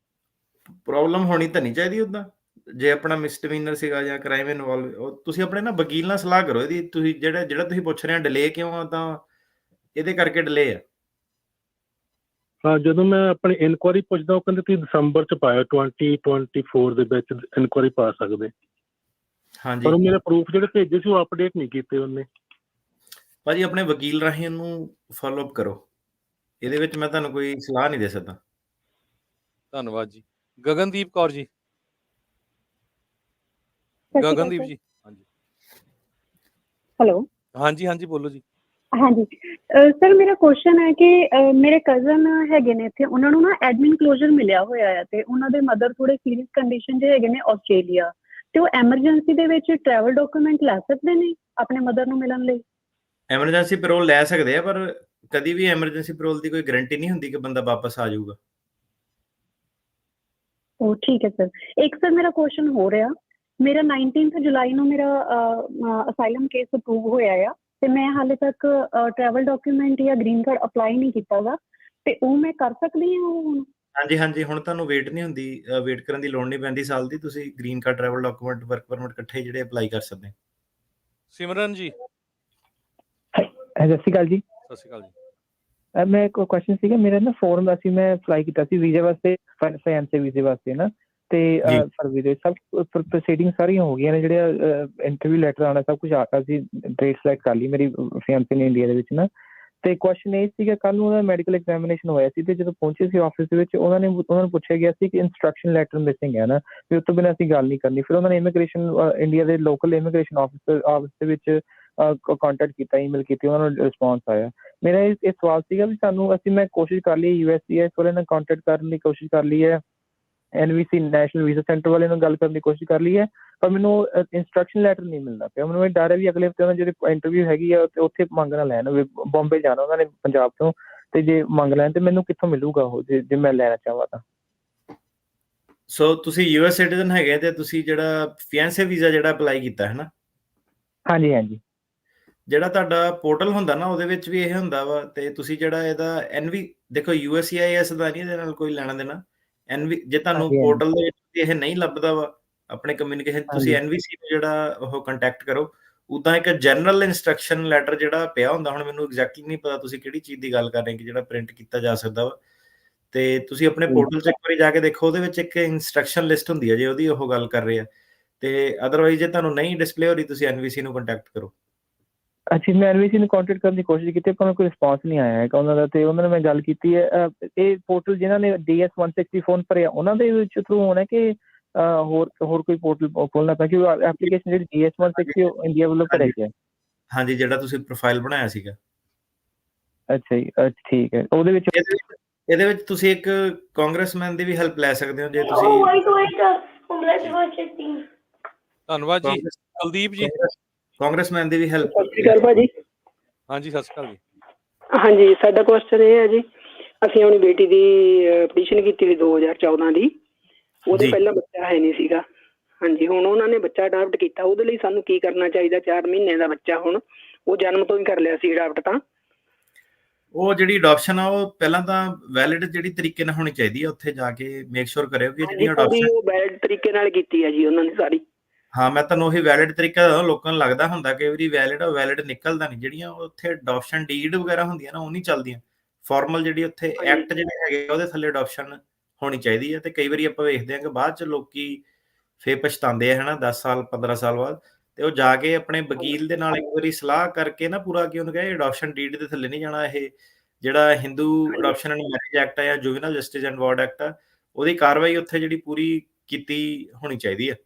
ਪ੍ਰੋਬਲਮ ਹੋਣੀ ਤਾਂ ਨਹੀਂ ਚਾਹੀਦੀ ਉੱਦਾਂ, ਜੇ ਆਪਣਾ ਮਿਸਡਿਮੀਨਰ ਸੀਗਾ ਜਾਂ ਕ੍ਰਾਈਮ ਇਨਵੋਲਵ। ਤੁਸੀਂ ਆਪਣੇ ਨਾ ਵਕੀਲ ਨਾਲ ਸਲਾਹ ਕਰੋ ਇਹਦੀ। ਤੁਸੀਂ ਜਿਹੜਾ ਤੁਸੀਂ ਪੁੱਛ ਰਹੇ ਆ ਡਿਲੇ ਕਿਉਂ ਆ, ਤਾਂ ਇਹਦੇ ਕਰਕੇ ਡਿਲੇ ਆ। ਹਾਂ ਜਦੋਂ ਮੈਂ ਆਪਣੀ ਇਨਕੁਆਇਰੀ ਪੁੱਛਦਾ ਉਹ ਕਹਿੰਦੇ ਤੁਸੀਂ ਦਸੰਬਰ 'ਚ ਪਾਇਆ 2024 ਦੇ ਵਿੱਚ ਇਨਕੁਆਇਰੀ ਪਾ ਸਕਦੇ। ਹਾਂਜੀ ਪਰ ਉਹ ਮੇਰੇ ਪ੍ਰੂਫ ਜਿਹੜੇ ਭੇਜੇ ਸੀ ਉਹ ਅਪਡੇਟ ਨਹੀਂ ਕੀਤੇ ਉਹਨੇ। ਭਾਜੀ ਆਪਣੇ ਵਕੀਲ ਰਾਹੀਂ ਇਹਨੂੰ ਫੋਲੋ ਅਪ ਕਰੋ। ਇਹਦੇ ਵਿੱਚ ਮੈਂ ਤੁਹਾਨੂੰ ਕੋਈ ਸਲਾਹ ਨਹੀਂ ਦੇ ਸਕਦਾ। ਧੰਨਵਾਦ ਜੀ। ਗਗਨਦੀਪ ਕੌਰ ਜੀ। ਗਗਨਦੀਪ ਜੀ। ਹਾਂਜੀ ਹੈਲੋ। ਹਾਂਜੀ ਹਾਂਜੀ ਬੋਲੋ ਜੀ। ਹਾਂਜੀ ਸਰ ਮੇਰਾ ਕੁਐਸਚਨ ਹੈ ਕਿ ਮੇਰੇ ਕਜ਼ਨ ਹੈਗੇ ਨੇ ਇੱਥੇ, ਉਹਨਾਂ ਨੂੰ ਨਾ ਐਡਮਿਨ ਕਲੋਜ਼ਰ ਮਿਲਿਆ ਹੋਇਆ ਹੈ ਤੇ ਉਹਨਾਂ ਦੇ ਮਦਰ ਥੋੜੇ ਸੀਰੀਅਸ ਕੰਡੀਸ਼ਨ 'ਚ ਹੈਗੇ ਨੇ ਆਸਟ੍ਰੇਲੀਆ, ਤੇ ਉਹ ਐਮਰਜੈਂਸੀ ਦੇ ਵਿੱਚ ਟਰੈਵਲ ਡਾਕੂਮੈਂਟ ਲੈ ਸਕਦੇ ਨੇ ਆਪਣੇ ਮਦਰ ਨੂੰ ਮਿਲਣ ਲਈ? ਐਮਰਜੈਂਸੀ ਪੈਰੋਲ ਲੈ ਸਕਦੇ ਆ, ਪਰ ਕਦੀ ਵੀ ਐਮਰਜੈਂਸੀ ਪੈਰੋਲ ਦੀ ਕੋਈ ਗਾਰੰਟੀ ਨਹੀਂ ਹੁੰਦੀ ਕਿ ਬੰਦਾ ਵਾਪਸ ਆ ਜਾਊਗਾ। ਉਹ ਠੀਕ ਹੈ ਸਰ। ਇੱਕ ਸਰ ਮੇਰਾ ਕੁਐਸਚਨ ਹੋ ਰਿਹਾ, ਮੇਰਾ 19 ਜੁਲਾਈ ਨੂੰ ਮੇਰਾ ਅਸਾਈਲਮ ਕੇਸ ਅਪਰੂਵ ਹੋਇਆ ਆ ਤੇ ਮੈਂ ਹਾਲੇ ਤੱਕ ਟਰੈਵਲ ਡਾਕੂਮੈਂਟ ਜਾਂ ਗ੍ਰੀਨ ਕਾਰਡ ਅਪਲਾਈ ਨਹੀਂ ਕੀਤਾ ਗਾ, ਤੇ ਉਹ ਮੈਂ ਕਰ ਸਕਦੀ ਹਾਂ ਉਹ ਹੁਣ? ਹਾਂਜੀ ਹਾਂਜੀ ਹੁਣ ਤੁਹਾਨੂੰ ਵੇਟ ਨਹੀਂ ਹੁੰਦੀ, ਵੇਟ ਕਰਨ ਦੀ ਲੋੜ ਨਹੀਂ ਪੈਂਦੀ ਸਾਲ ਦੀ। ਤੁਸੀਂ green card, travel document, work permit ਇਕੱਠੇ ਜਿਹੜੇ ਅਪਲਾਈ ਕਰ ਸਕਦੇ। ਸਿਮਰਨ ਜੀ। ਸਤਿ ਸ਼੍ਰੀ ਅਕਾਲ ਜੀ। ਸਤਿ ਸ਼੍ਰੀ ਅਕਾਲ ਜੀ। ਮੈਂ ਇੱਕ ਕੁਐਸਚਨ ਸੀਗਾ ਮੇਰਾ ਨਾ, ਫੋਰਮ ਦਾ ਸੀ, ਮੈਂ ਅਪਲਾਈ ਕੀਤਾ ਸੀ ਵੀਜ਼ੇ ਵਾਸਤੇ, ਫਾਈਨੈਂਸ਼ੀਅਲ ਵੀਜ਼ੇ ਵਾਸਤੇ ਨਾ, ਤੇ ਫਰਵਰੀ ਦੇ ਸਭ ਪ੍ਰੋਸੀਡਿੰਗ ਸਾਰੀਆਂ ਹੋ ਗਈਆਂ ਨੇ। ਜਿਹੜੇ ਇੰਟਰਵਿਊ ਲੈਟਰ ਆਉਣਾ ਸਭ ਕੁਝ ਆ ਗਿਆ ਸੀ, ਡੇਟ ਸਿਲੈਕਟ ਕਰ ਲਈ ਮੇਰੀ ਫਿਆਂਸੀ ਨੇ ਇੰਡੀਆ ਦੇ ਵਿੱਚ ਨਾ। ਤੇ ਕੁਐਸਚਨ ਇਹ ਸੀਗਾ ਕੱਲ੍ਹ ਨੂੰ ਉਹਦਾ ਮੈਡੀਕਲ ਐਗਜ਼ਾਮੀਨੇਸ਼ਨ ਹੋਇਆ ਸੀ ਤੇ ਜਦੋਂ ਪਹੁੰਚੇ ਸੀ ਆਫਿਸ ਦੇ ਵਿੱਚ ਉਹਨਾਂ ਨੂੰ ਪੁੱਛਿਆ ਗਿਆ ਸੀ ਕਿ ਇੰਸਟਰਕਸ਼ਨ ਲੈਟਰ ਮਿਸਿੰਗ ਹੈ ਨਾ, ਵੀ ਉਸ ਤੋਂ ਬਿਨਾਂ ਅਸੀਂ ਗੱਲ ਨਹੀਂ ਕਰਨੀ। ਫਿਰ ਉਹਨਾਂ ਨੇ ਇਮੀਗ੍ਰੇਸ਼ਨ ਇੰਡੀਆ ਦੇ ਲੋਕਲ ਇਮੀਗ੍ਰੇਸ਼ਨ ਆਫਿਸ ਦੇ ਵਿੱਚ ਕੰਟੈਕਟ ਕੀਤਾ, ਈਮੇਲ ਕੀਤੀ, ਉਹਨਾਂ ਨੂੰ ਰਿਸਪੌਂਸ ਆਇਆ। ਮੇਰਾ ਇਹ ਸਵਾਲ ਸੀਗਾ ਵੀ ਮੈਂ ਕੋਸ਼ਿਸ਼ ਕਰ ਲਈ, USCIS ਵਾਲੇ ਨਾਲ ਕੰਟੈਕਟ ਕਰਨ ਦੀ ਕੋਸ਼ਿਸ਼ ਕਰ ਲਈ ਹੈ, NVC ਨੈਸ਼ਨਲ ਵੀਜ਼ਾ ਸੈਂਟਰ ਵਾਲੇ ਨਾਲ ਗੱਲ ਕਰਨ ਦੀ ਕੋਸ਼ਿਸ਼ ਕਰ ਲਈ ਹੈ, ਪਰ ਮੈਨੂੰ ਇੰਸਟਰਕਸ਼ਨ ਲੈਟਰ ਨਹੀਂ ਮਿਲਦਾ ਪਿਆ। ਮੈਨੂੰ ਇਹ ਡਰ ਹੈ ਵੀ ਅਗਲੇ ਹਫ਼ਤੇ ਉਹਨਾਂ ਜਿਹੜੀ ਇੰਟਰਵਿਊ ਹੈਗੀ ਆ ਤੇ ਉੱਥੇ ਮੰਗ ਨਾ ਲੈਣ, ਬੰਬੇ ਜਾਣਾ ਉਹਨਾਂ ਨੇ ਪੰਜਾਬ ਤੋਂ, ਤੇ ਜੇ ਮੰਗ ਲੈਣ ਤੇ ਮੈਨੂੰ ਕਿੱਥੋਂ ਮਿਲੂਗਾ ਉਹ, ਜੇ ਮੈਂ ਲੈਣਾ ਚਾਹਾਂ ਤਾਂ। ਸੋ ਤੁਸੀਂ US ਸਿਟੀਜ਼ਨ ਹੈਗੇ ਤੇ ਤੁਸੀਂ ਜਿਹੜਾ ਫਿਆਂਸੇ ਵੀਜ਼ਾ ਜਿਹੜਾ ਅਪਲਾਈ ਕੀਤਾ ਹੈ ਨਾ? ਹਾਂਜੀ ਹਾਂਜੀ। ਜਿਹੜਾ ਤੁਹਾਡਾ ਪੋਰਟਲ ਹੁੰਦਾ ਨਾ ਉਹਦੇ ਵਿੱਚ ਵੀ ਇਹ ਹੁੰਦਾ ਵਾ, ਤੇ ਤੁਸੀਂ ਜਿਹੜਾ ਇਹਦਾ ਦੇਖੋ USCIS ਦਾ ਨਹੀਂ ਇਹਦੇ ਨਾਲ ਕੋਈ ਲੈਣਾ ਦੇਣਾ। ਜੇ ਤੁਹਾਨੂੰ ਪੋਰਟਲ ਦੇ ਵਿੱਚ ਇਹ ਨਹੀਂ ਲੱਭਦਾ ਵਾ ਆਪਣੇ ਕਮਿਊਨੀਕੇਸ਼ਨ, ਤੁਸੀਂ NVC ਨੂੰ ਜਿਹੜਾ ਉਹ ਕੰਟੈਕਟ ਕਰੋ। ਉੱਦਾਂ ਇੱਕ ਜਨਰਲ ਇੰਸਟਰਕਸ਼ਨ ਲੈਟਰ ਜਿਹੜਾ ਪਿਆ ਹੁੰਦਾ, ਹੁਣ ਮੈਨੂੰ ਐਗਜ਼ੈਕਟਲੀ ਨਹੀਂ ਪਤਾ ਤੁਸੀਂ ਕਿਹੜੀ ਚੀਜ਼ ਦੀ ਗੱਲ ਕਰ ਰਹੇ ਕਿ ਜਿਹੜਾ ਪ੍ਰਿੰਟ ਕੀਤਾ ਜਾ ਸਕਦਾ ਵਾ, ਤੇ ਤੁਸੀਂ ਆਪਣੇ ਪੋਰਟਲ 'ਚ ਇੱਕ ਵਾਰੀ ਜਾ ਕੇ ਦੇਖੋ, ਉਹਦੇ ਵਿੱਚ ਇੱਕ ਇੰਸਟਰਕਸ਼ਨ ਲਿਸਟ ਹੁੰਦੀ ਹੈ ਜੇ ਉਹਦੀ ਉਹ ਗੱਲ ਕਰ ਰਹੇ ਆ, ਤੇ ਅਦਰਵਾਈਜ਼ ਜੇ ਤੁਹਾਨੂੰ ਨਹੀਂ ਡਿਸਪਲੇ ਹੋ ਰਹੀ ਤੁਸੀਂ NVC ਨੂੰ ਕੰਟੈਕਟ ਕਰੋ। ਅੱਛਾ, ਮੈਂ NVC ਨੂੰ ਕੰਟੈਕਟ ਕਰਨ ਦੀ ਕੋਸ਼ਿਸ਼ ਕੀਤੀ ਪਰ ਕੋਈ ਰਿਸਪੌਂਸ ਨਹੀਂ ਆਇਆ ਹੈਗਾ ਉਹਨਾਂ ਦਾ, ਤੇ ਉਹਨਾਂ ਨਾਲ ਮੈਂ ਗੱਲ ਕੀਤੀ ਹੈ। ਇਹ ਪੋਰਟਲ ਜਿਨ੍ਹਾਂ ਨੇ DS 160 ਫੋਨ ਭਰਿਆ ਉਹਨਾਂ ਦੇ ਵਿੱਚ ਥਰੂ ਹੋਣਾ ਕਿ ਹੋਰ ਕੋਈ ਪੋਰਟਲ ਖੋਲਣਾ ਪਿਆ, ਕਿਉਂਕਿ ਐਪਲੀਕੇਸ਼ਨ ਜਿਹੜੀ DS 160 ਇੰਡੀਆ ਵੱਲੋਂ ਭਰਿਆ ਗਿਆ। ਹਾਂਜੀ, ਜਿਹੜਾ ਤੁਸੀਂ ਪ੍ਰੋਫਾਈਲ ਬਣਾਇਆ ਸੀਗਾ। ਅੱਛਾ ਜੀ, ਠੀਕ ਹੈ। ਉਹਦੇ ਵਿੱਚ ਇਹਦੇ ਵਿੱਚ ਤੁਸੀਂ ਇੱਕ ਕਾਂਗਰਸਮੈਨ ਦੀ ਵੀ ਹੈਲਪ ਲੈ ਸਕਦੇ ਹੋ ਜੇ ਤੁਸੀਂ। ਧੰਨਵਾਦ ਜੀ ਕੁਲਦੀਪ ਜੀ। ਕਾਂਗਰਸਮੈਨ ਦੀ ਵੀ ਹੈਲਪ। ਸਤਿ ਸ਼੍ਰੀ ਅਕਾਲ ਭਾਜੀ। ਹਾਂਜੀ ਸਤਿ ਸ਼੍ਰੀ ਅਕਾਲ ਜੀ। ਹਾਂਜੀ, ਸਾਡਾ ਕੁਐਸਚਨ ਇਹ ਹੈ ਜੀ, ਅਸੀਂ ਆਪਣੀ ਬੇਟੀ ਦੀ ਪਟੀਸ਼ਨ ਕੀਤੀ ਸੀ 2014 ਦੀ, ਉਹਦੇ ਪਹਿਲਾਂ ਬੱਚਾ ਹੈ ਨਹੀਂ ਸੀਗਾ। ਹਾਂਜੀ, ਹੁਣ ਉਹਨਾਂ ਨੇ ਬੱਚਾ ਅਡਾਪਟ ਕੀਤਾ, ਉਹਦੇ ਲਈ ਸਾਨੂੰ ਕੀ ਕਰਨਾ ਚਾਹੀਦਾ? 4 ਮਹੀਨੇ ਦਾ ਬੱਚਾ, ਹੁਣ ਉਹ ਜਨਮ ਤੋਂ ਹੀ ਕਰ ਲਿਆ ਸੀ ਅਡਾਪਟ। ਤਾਂ ਉਹ ਜਿਹੜੀ ਅਡਾਪਸ਼ਨ ਆ ਉਹ ਪਹਿਲਾਂ ਤਾਂ ਵੈਲਿਡ ਜਿਹੜੀ ਤਰੀਕੇ ਨਾਲ ਹੋਣੀ ਚਾਹੀਦੀ ਹੈ, ਉੱਥੇ ਜਾ ਕੇ ਮੇਕ ਸ਼ੋਰ ਕਰਿਓ ਕਿ ਜਿਹੜੀ ਅਡਾਪਸ਼ਨ ਉਹ ਵੈਲਿਡ ਤਰੀਕੇ ਨਾਲ ਕੀਤੀ ਹੈ ਜੀ ਉਹਨਾਂ ਨੇ ਸਾਰੀ। ਹਾਂ, ਮੈਂ ਤੁਹਾਨੂੰ ਉਹੀ ਵੈਲਿਡ ਤਰੀਕਾ ਦੱਸਦਾ। ਲੋਕਾਂ ਨੂੰ ਲੱਗਦਾ ਹੁੰਦਾ ਕਿ ਵਾਰੀ ਵੈਲਿਡ ਨਿਕਲਦਾ ਨਹੀਂ। ਜਿਹੜੀਆਂ ਉੱਥੇ ਅਡਾਪਸ਼ਨ ਡੀਡ ਵਗੈਰਾ ਹੁੰਦੀਆਂ ਨਾ ਉਹ ਨਹੀਂ ਚੱਲਦੀਆਂ। ਫਾਰਮਲ ਜਿਹੜੀ ਉੱਥੇ ਐਕਟ ਜਿਹੜੇ ਹੈਗੇ ਉਹਦੇ ਥੱਲੇ ਅਡਾਪਸ਼ਨ ਹੋਣੀ ਚਾਹੀਦੀ ਹੈ। ਤੇ ਕਈ ਵਾਰੀ ਆਪਾਂ ਵੇਖਦੇ ਹਾਂ ਕਿ ਬਾਅਦ ਚ ਲੋਕੀ ਫੇਰ ਪਛਤਾਉਂਦੇ ਆ, ਹਨਾ, 10 ਸਾਲ 15 ਸਾਲ ਬਾਅਦ। ਤੇ ਉਹ ਜਾ ਕੇ ਆਪਣੇ ਵਕੀਲ ਦੇ ਨਾਲ ਇੱਕ ਵਾਰੀ ਸਲਾਹ ਕਰਕੇ ਨਾ ਪੂਰਾ, ਕਿ ਉਹਨੂੰ ਕਹੇ ਅਡਾਪਸ਼ਨ ਡੀਡ ਦੇ ਥੱਲੇ ਨਹੀਂ ਜਾਣਾ। ਇਹ ਜਿਹੜਾ Hindu adoption and marriage act ਆ ਜਾਂ ਜੁਵੈਨਲ ਜਸਟਿਸ ਐਂਡ ਵਾਰਡ ਐਕਟ ਆ, ਉਹਦੀ ਕਾਰਵਾਈ ਉੱਥੇ ਜਿਹੜੀ ਪੂਰੀ ਕੀਤੀ ਹੋਣੀ ਚਾਹੀਦੀ ਹੈ।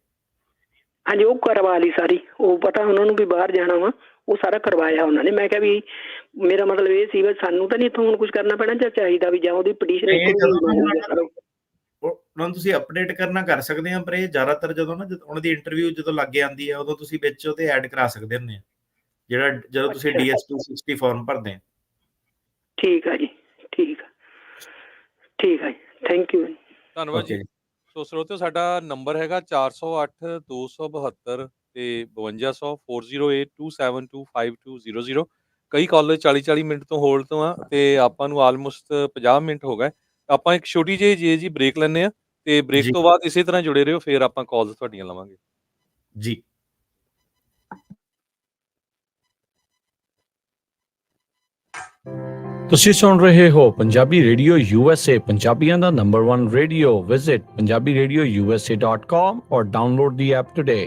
ਹਾਂਜੀ, ਉਹ ਕਰਵਾ ਲਈ ਸਾਰੀ। ਉਹ ਪਤਾ ਉਹਨਾਂ ਨੂੰ ਵੀ ਬਾਹਰ ਜਾਣਾ ਵਾ, ਉਹ ਸਾਰਾ ਕਰਵਾਇਆ ਉਹਨਾਂ ਨੇ। ਮੈਂ ਕਿਹਾ ਵੀ ਮੇਰਾ ਮਤਲਬ ਇਹ ਸੀ ਵੀ ਸਾਨੂੰ ਤਾਂ ਨਹੀਂ ਇੱਥੋਂ ਹੁਣ ਕੁਝ ਕਰਨਾ ਪੈਣਾ, ਜਾਂ ਚਾਹੀਦਾ ਵੀ ਜਾਂ ਉਹਦੀ ਪਟੀਸ਼ਨ ਉਹਨਾਂ ਨੂੰ ਤੁਸੀਂ ਅਪਡੇਟ ਕਰਨਾ ਕਰ ਸਕਦੇ ਆ। ਪਰ ਇਹ ਜ਼ਿਆਦਾਤਰ ਜਦੋਂ ਉਹਨਾਂ ਦੀ ਇੰਟਰਵਿਊ ਜਦੋਂ ਲੱਗੇ ਆਉਂਦੀ ਹੈ, ਉਦੋਂ ਤੁਸੀਂ ਵਿੱਚ ਉਹਦੇ ਐਡ ਕਰਾ ਸਕਦੇ ਹੁੰਦੇ ਆ, ਜਦੋਂ ਤੁਸੀਂ DS 260 ਫਾਰਮ ਭਰਦੇ ਆ। ਠੀਕ ਆ ਜੀ, ਠੀਕ ਆ ਜੀ, ਥੈਂਕ ਯੂ। ਧੰਨਵਾਦ ਜੀ। ਸੋ ਸਰੋਤਿਓ, ਸਾਡਾ ਨੰਬਰ ਹੈਗਾ 408 272 ਤੇ 5200 4082725200। ਕਈ ਕਾਲਰ 40 ਮਿੰਟ ਤੋਂ ਹੋਲਡ ਤੋਂ ਆ, ਤੇ ਆਪਾਂ ਨੂੰ ਆਲਮੋਸਟ 50 ਮਿੰਟ ਹੋ ਗਏ। ਆਪਾਂ ਇੱਕ ਛੋਟੀ ਜਿਹੀ ਬ੍ਰੇਕ ਲੈਂਦੇ ਆ, ਤੇ ਬ੍ਰੇਕ ਤੋਂ ਬਾਅਦ ਇਸੇ ਤਰ੍ਹਾਂ ਜੁੜੇ ਰਹੋ, ਫਿਰ ਆਪਾਂ ਕਾਲਸ ਤੁਹਾਡੀਆਂ ਲਵਾਂਗੇ ਜੀ। ਤੁਸੀਂ ਸੁਣ ਰਹੇ ਹੋ ਪੰਜਾਬੀ ਰੇਡੀਓ USA, ਪੰਜਾਬੀਆਂ ਦਾ number 1 radio. Visit punjabiradiousa.com or download the app today.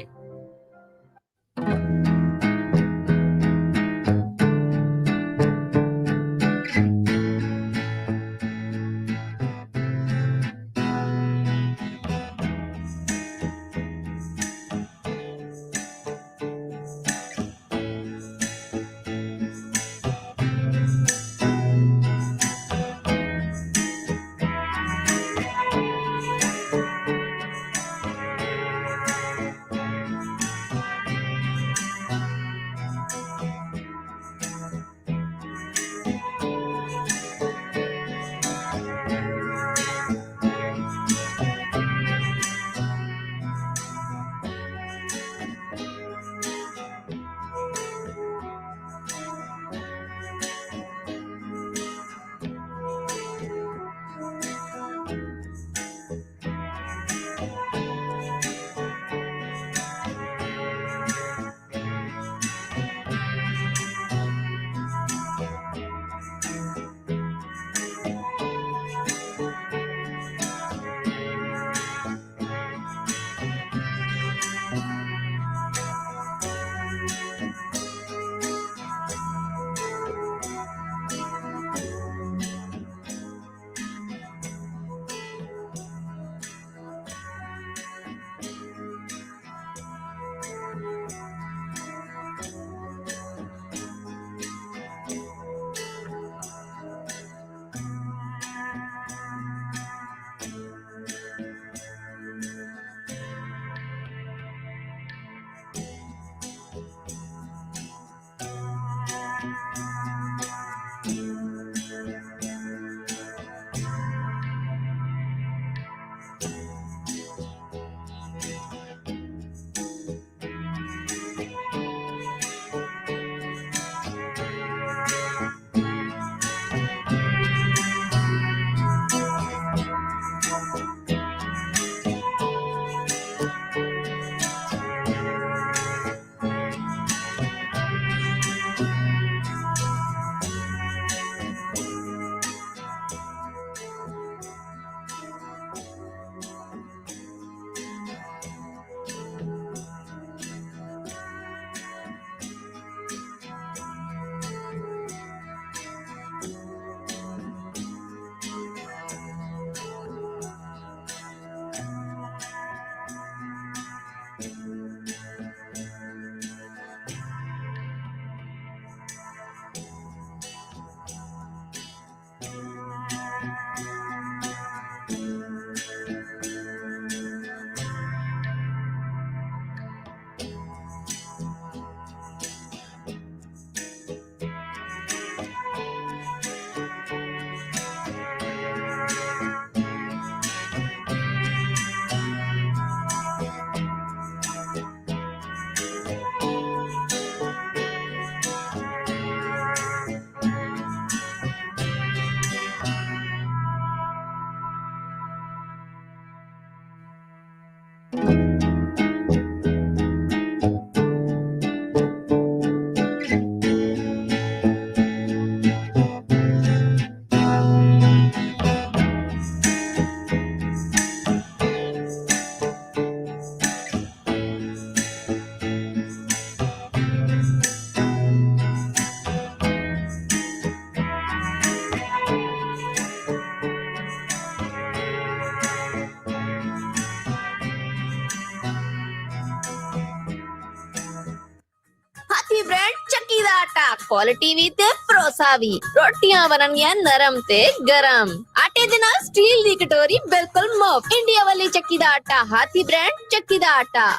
ਚੱਕੀ ਦਾ ਆਟਾ, ਕੁਆਲਿਟੀ ਵੀ ਤੇ ਭਰੋਸਾ ਵੀ। ਰੋਟੀਆਂ ਬਣਨਗੀਆਂ ਨਰਮ ਤੇ ਗਰਮ। ਆਟੇ ਦੇ ਨਾਲ ਸਟੀਲ ਦੀ ਕਟੋਰੀ ਬਿਲਕੁਲ ਮੁਫਤ। ਇੰਡੀਆ ਵਾਲੀ ਚੱਕੀ ਦਾ ਆਟਾ, ਹਾਥੀ ਬ੍ਰਾਂਡ ਚੱਕੀ ਦਾ ਆਟਾ।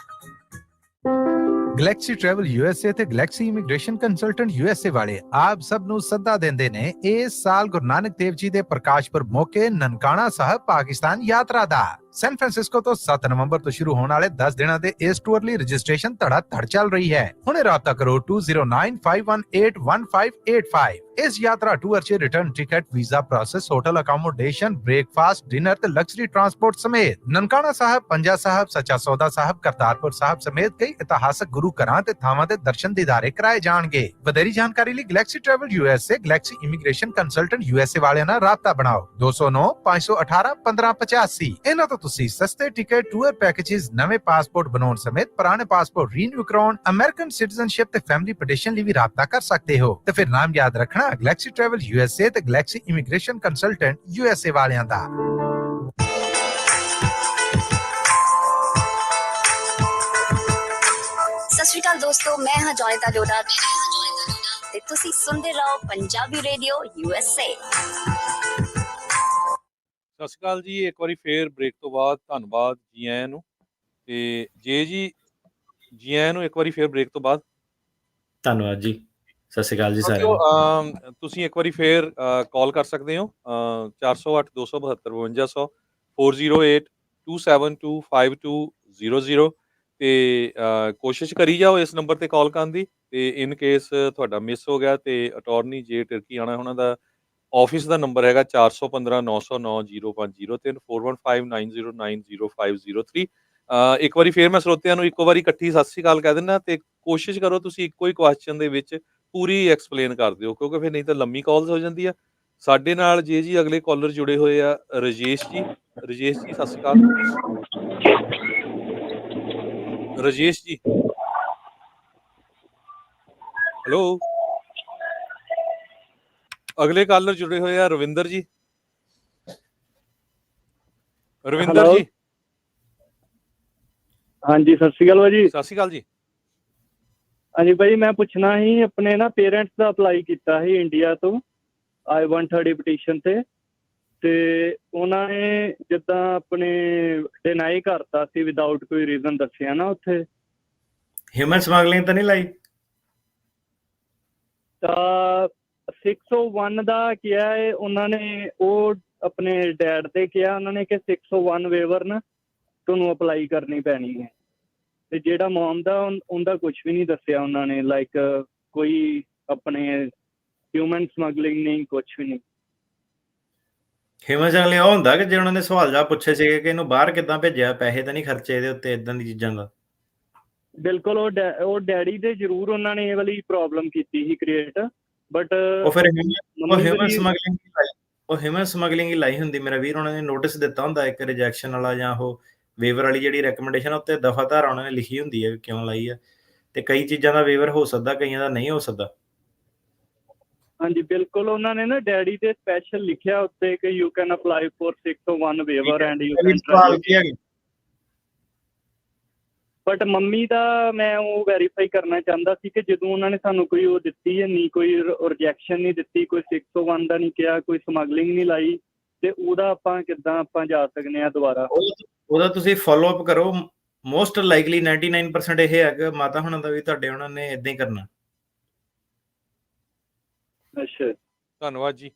ਗਲੈਕਸੀ ਟਰੈਵਲ USA ਤੇ ਗਲੈਕਸੀ ਇਮੀਗ੍ਰੇਸ਼ਨ ਕੰਸਲਟੈਂਟ USA ਵਾਲੇ ਆਪ ਸਭ ਨੂੰ ਸੱਦਾ ਦਿੰਦੇ ਨੇ ਇਸ ਸਾਲ ਗੁਰੂ ਨਾਨਕ ਦੇਵ ਜੀ ਦੇ ਪ੍ਰਕਾਸ਼ ਪੁਰਬ ਮੌਕੇ ਨਨਕਾਣਾ ਸਾਹਿਬ ਪਾਕਿਸਤਾਨ ਯਾਤਰਾ ਦਾ। ਸੈਨ ਫਰਾਂਸਿਸਕੋ ਤੋਂ 7 ਨਵੰਬਰ ਤੋਂ ਸ਼ੁਰੂ ਹੋਣ ਵਾਲੇ 10 ਦਿਨਾਂ ਦੇ ਇਸ ਟੂਰ ਲਈ ਰਜਿਸਟ੍ਰੇਸ਼ਨ ਧੜ ਚੱਲ ਰਹੀ ਹੈ। ਹੁਣੇ ਰਾਬਤਾ ਕਰੋ 2095181585। ਇਸ ਯਾਤਰਾ ਟੂਰ 'ਚ return ticket, visa process, hotel accommodation, breakfast, dinner ਤੇ ਲਗਜ਼ਰੀ ਟਰਾਂਸਪੋਰਟ ਸਮੇਤ ਨਨਕਾਣਾ ਸਾਹਿਬ, ਪੰਜਾ ਸਾਹਿਬ, ਸੱਚਾ ਸੌਦਾ ਸਾਹਿਬ, ਕਰਤਾਰਪੁਰ ਸਾਹਿਬ ਸਮੇਤ ਕਈ ਇਤਿਹਾਸਕ ਗੁਰੂ ਘਰਾਂ ਤੇ ਥਾਵਾਂ ਤੇ ਦਰਸ਼ਨ ਦੀਦਾਰੇ ਕਰਾਏ ਜਾਣਗੇ। ਵਧੇਰੀ ਜਾਣਕਾਰੀ ਲਈ galaxy travel USA, galaxy immigration consultant USA ਵਾਲਿਆਂ ਨਾਲ ਰਾਬਤਾ ਬਣਾਓ 209 518 1585। ਇਹਨਾਂ ਤੋਂ ਤੁਸੀਂ ਸਸਤੇ ਟਿਕਟ, ਟੂਰ ਪੈਕੇजेस, ਨਵੇਂ ਪਾਸਪੋਰਟ ਬਣਾਉਣ ਸਮੇਤ ਪੁਰਾਣੇ ਪਾਸਪੋਰਟ ਰੀਨਿਊ ਕਰਾਉਣ, ਅਮਰੀਕਨ ਸਿਟੀਜ਼ਨਸ਼ਿਪ ਤੇ ਫੈਮਿਲੀ ਪਟੀਸ਼ਨ ਲਈ ਵੀ ਰਾਬਤਾ ਕਰ ਸਕਦੇ ਹੋ। ਤੇ ਫਿਰ ਨਾਮ ਯਾਦ ਰੱਖਣਾ ਗਲੈਕਸੀ ਟਰੈਵਲ USA ਤੇ ਗਲੈਕਸੀ ਇਮੀਗ੍ਰੇਸ਼ਨ ਕੰਸਲਟੈਂਟ USA ਵਾਲਿਆਂ ਦਾ। ਸਤਿ ਸ਼੍ਰੀ ਅਕਾਲ ਦੋਸਤੋ, ਮੈਂ ਹਾਂ ਜੋਨੀਤਾ ਡੋਡਾ ਤੇ ਤੁਸੀਂ ਸੁਣਦੇ ਰਹੋ ਪੰਜਾਬੀ ਰੇਡੀਓ USA। ਸਤਿ ਸ਼੍ਰੀ ਅਕਾਲ ਜੀ। ਇੱਕ ਵਾਰੀ ਫੇਰ ਬ੍ਰੇਕ ਤੋਂ ਬਾਅਦ ਧੰਨਵਾਦ ਜੀ ਆਇਆਂ ਨੂੰ। ਤੇ ਜੀ ਆਇਆਂ ਨੂੰ ਇੱਕ ਵਾਰੀ ਫੇਰ ਬ੍ਰੇਕ ਤੋਂ ਬਾਅਦ ਧੰਨਵਾਦ ਜੀ। ਸਤਿ ਸ਼੍ਰੀ ਅਕਾਲ ਜੀ ਸਾਰਿਆਂ ਸਾਥੀਓ, ਨੂੰ। ਤੁਸੀਂ ਇੱਕ ਵਾਰੀ ਫੇਰ ਕਾਲ ਕਰ ਸਕਦੇ ਹੋ 408 272 5200 408 272 5200 ਤੇ ਕੋਸ਼ਿਸ਼ ਕਰੀ ਜਾਓ ਇਸ ਨੰਬਰ ਤੇ ਕਾਲ ਕਰਨ ਦੀ। ਤੇ ਇਨ ਕੇਸ ਤੁਹਾਡਾ ਮਿਸ ਹੋ ਗਿਆ ਤੇ ਅਟਾਰਨੀ ਜੇ ਟਰਕੀ ਆਉਣਾ, ਉਹਨਾਂ ਦਾ ਆਫਿਸ ਦਾ ਨੰਬਰ ਹੈਗਾ 415 909 0503 4159090503। ਇੱਕ ਵਾਰੀ ਫੇਰ ਮੈਂ ਸਰੋਤਿਆਂ ਨੂੰ ਇੱਕੋ ਵਾਰੀ ਇਕੱਠੀ ਸਤਿ ਸ਼੍ਰੀ ਅਕਾਲ ਕਹਿ ਦਿੰਦਾ ਤੇ ਕੋਸ਼ਿਸ਼ ਕਰੋ ਤੁਸੀਂ ਇੱਕੋ ਹੀ ਕੁਐਸਚਨ ਦੇ ਵਿੱਚ ਪੂਰੀ ਐਕਸਪਲੇਨ ਕਰ ਦਿਓ, ਕਿਉਂਕਿ ਫਿਰ ਨਹੀਂ ਤਾਂ ਲੰਮੀ ਕਾਲਸ ਹੋ ਜਾਂਦੀ ਆ। ਸਾਡੇ ਨਾਲ ਜੀ ਅਗਲੇ ਕਾਲਰ ਜੁੜੇ ਹੋਏ ਆ ਰਜੇਸ਼ ਜੀ। ਸਤਿ ਸ਼੍ਰੀ ਅਕਾਲ ਰਜੇਸ਼ ਜੀ। ਹੈਲੋ। ਅਗਲੇ ਕਾਲਰ ਜੁੜੇ ਹੋਏ ਆ ਰਵਿੰਦਰ ਜੀ। ਰਵਿੰਦਰ ਜੀ। ਹਾਂਜੀ, ਸਤਿ ਸ਼੍ਰੀ ਅਕਾਲ ਭਾਜੀ। ਸਤਿ ਸ਼੍ਰੀ ਅਕਾਲ ਜੀ। ਹਾਂਜੀ ਭਾਜੀ, ਮੈਂ ਪੁੱਛਣਾ ਸੀ, ਆਪਣੇ ਨਾ ਪੇਰੈਂਟਸ ਦਾ ਅਪਲਾਈ ਕੀਤਾ ਸੀ ਇੰਡੀਆ ਤੋਂ I-130 ਪਟੀਸ਼ਨ ਤੇ ਉਹਨਾਂ ਨੇ ਜਿੱਦਾਂ ਆਪਣੇ ਡਿਨਾਈ ਕਰਤਾ ਸੀ ਵਿਦਆਊਟ ਕੋਈ ਰੀਜ਼ਨ ਦੱਸਿਆ ਨਾ ਉੱਥੇ। ਹਿਊਮਨ ਸਮਗਲਿੰਗ ਤਾਂ ਨਹੀਂ ਲਾਈ? ਤਾਂ 601 ਦਾ ਕਿਹਾ ਹੈ ਉਹਨਾਂ ਨੇ, ਉਹ ਆਪਣੇ ਡੈਡ ਤੇ ਕਿਹਾ ਉਹਨਾਂ ਨੇ ਕਿ 601 ਵੇਵਰ ਨਾ ਤੁਹਾਨੂੰ ਅਪਲਾਈ ਕਰਨੀ ਪੈਣੀ ਹੈ। ਤੇ ਜਿਹੜਾ ਮੋਮ ਦਾ ਉਹਦਾ ਕੁਝ ਵੀ ਨਹੀਂ ਦੱਸਿਆ ਉਹਨਾਂ ਨੇ, ਲਾਈਕ ਕੋਈ ਆਪਣੇ ਹਿਊਮਨ ਸਮਗਲਿੰਗ ਨਹੀਂ, ਕੁਝ ਵੀ ਨਹੀਂ। ਹਿਊਮਨ ਸਮਗਲਿੰਗ ਉਹ ਹੁੰਦਾ ਕਿ ਜੇ ਉਹਨਾਂ ਨੇ ਸਵਾਲ ਜਵਾਬ ਪੁੱਛੇ ਸੀਗੇ ਕਿ ਇਹਨੂੰ ਬਾਹਰ ਕਿੱਦਾਂ ਭੇਜਿਆ, ਪੈਸੇ ਤਾਂ ਨਹੀਂ ਖਰਚੇ ਇਹਦੇ ਉੱਤੇ, ਇਦਾਂ ਦੀ ਚੀਜ਼ਾਂ ਦਾ। ਬਿਲਕੁਲ, ਉਹ ਡੈਡੀ ਦੇ ਜ਼ਰੂਰ ਉਹਨਾਂ ਨੇ ਇਹ ਵਾਲੀ ਪ੍ਰੋਬਲਮ ਕੀਤੀ ਸੀ ਕ੍ਰੀਏਟ, ਬਟ ਉਹ ਫਿਰ ਹਿਊਮਨ ਸਮਗਲਿੰਗ ਹੀ ਲਾਈ ਹੁੰਦੀ ਮੇਰਾ ਵੀਰ। ਉਹਨਾਂ ਨੇ ਨੋਟਿਸ ਦਿੱਤਾ ਹੁੰਦਾ ਇੱਕ ਰਿਜੈਕਸ਼ਨ ਵਾਲਾ, ਜਾਂ ਉਹ ਵੇਵਰ ਵਾਲੀ ਜਿਹੜੀ ਰეკਮੈਂਡੇਸ਼ਨ ਉੱਤੇ ਦਫਾ ਧਾਰਾ ਉਹਨਾਂ ਨੇ ਲਿਖੀ ਹੁੰਦੀ ਹੈ ਕਿਉਂ ਲਾਈ ਹੈ। ਤੇ ਕਈ ਚੀਜ਼ਾਂ ਦਾ ਵੇਵਰ ਹੋ ਸਕਦਾ, ਕਈਆਂ ਦਾ ਨਹੀਂ ਹੋ ਸਕਦਾ। ਹਾਂਜੀ ਬਿਲਕੁਲ, ਉਹਨਾਂ ਨੇ ਨਾ ਡੈਡੀ ਦੇ ਸਪੈਸ਼ਲ ਲਿਖਿਆ ਉੱਤੇ ਕਿ you can apply for 601 waiver and you can try. But mummy ਦਾ ਮੈਂ ਉਹ ਵੈਰੀਫਾਈ ਕਰਨਾ ਚਾਹੁੰਦਾ ਸੀ ਕਿ ਜਦੋਂ ਉਹਨਾਂ ਨੇ ਸਾਨੂੰ ਕੋਈ ਉਹ ਦਿੱਤੀ ਹੈ, ਨਹੀਂ ਕੋਈ ਰਿਜੈਕਸ਼ਨ ਨਹੀਂ ਦਿੱਤੀ, ਕੋਈ 601 ਦਾ ਨਹੀਂ ਕਿਹਾ, ਕੋਈ ਸਮਗਲਿੰਗ ਨਹੀਂ ਲਾਈ, ਤੇ ਉਹਦਾ ਆਪਾਂ ਕਿੱਦਾਂ ਆਪਾਂ ਜਾ ਸਕਦੇ ਹਾਂ ਦੁਬਾਰਾ? ਉਹਦਾ ਤੁਸੀਂ ਫੋਲੋ ਅਪ ਕਰੋ। ਮੋਸਟ ਲਾਈਕਲੀ 99% ਇਹ ਹੈ ਕਿ ਮਾਤਾ ਹੁਣਾਂ ਦਾ ਵੀ ਤੁਹਾਡੇ ਉਹਨਾਂ ਨੇ ਇਦਾਂ ਹੀ ਕਰਨਾ। ਅੱਛਾ, ਧੰਨਵਾਦ ਜੀ।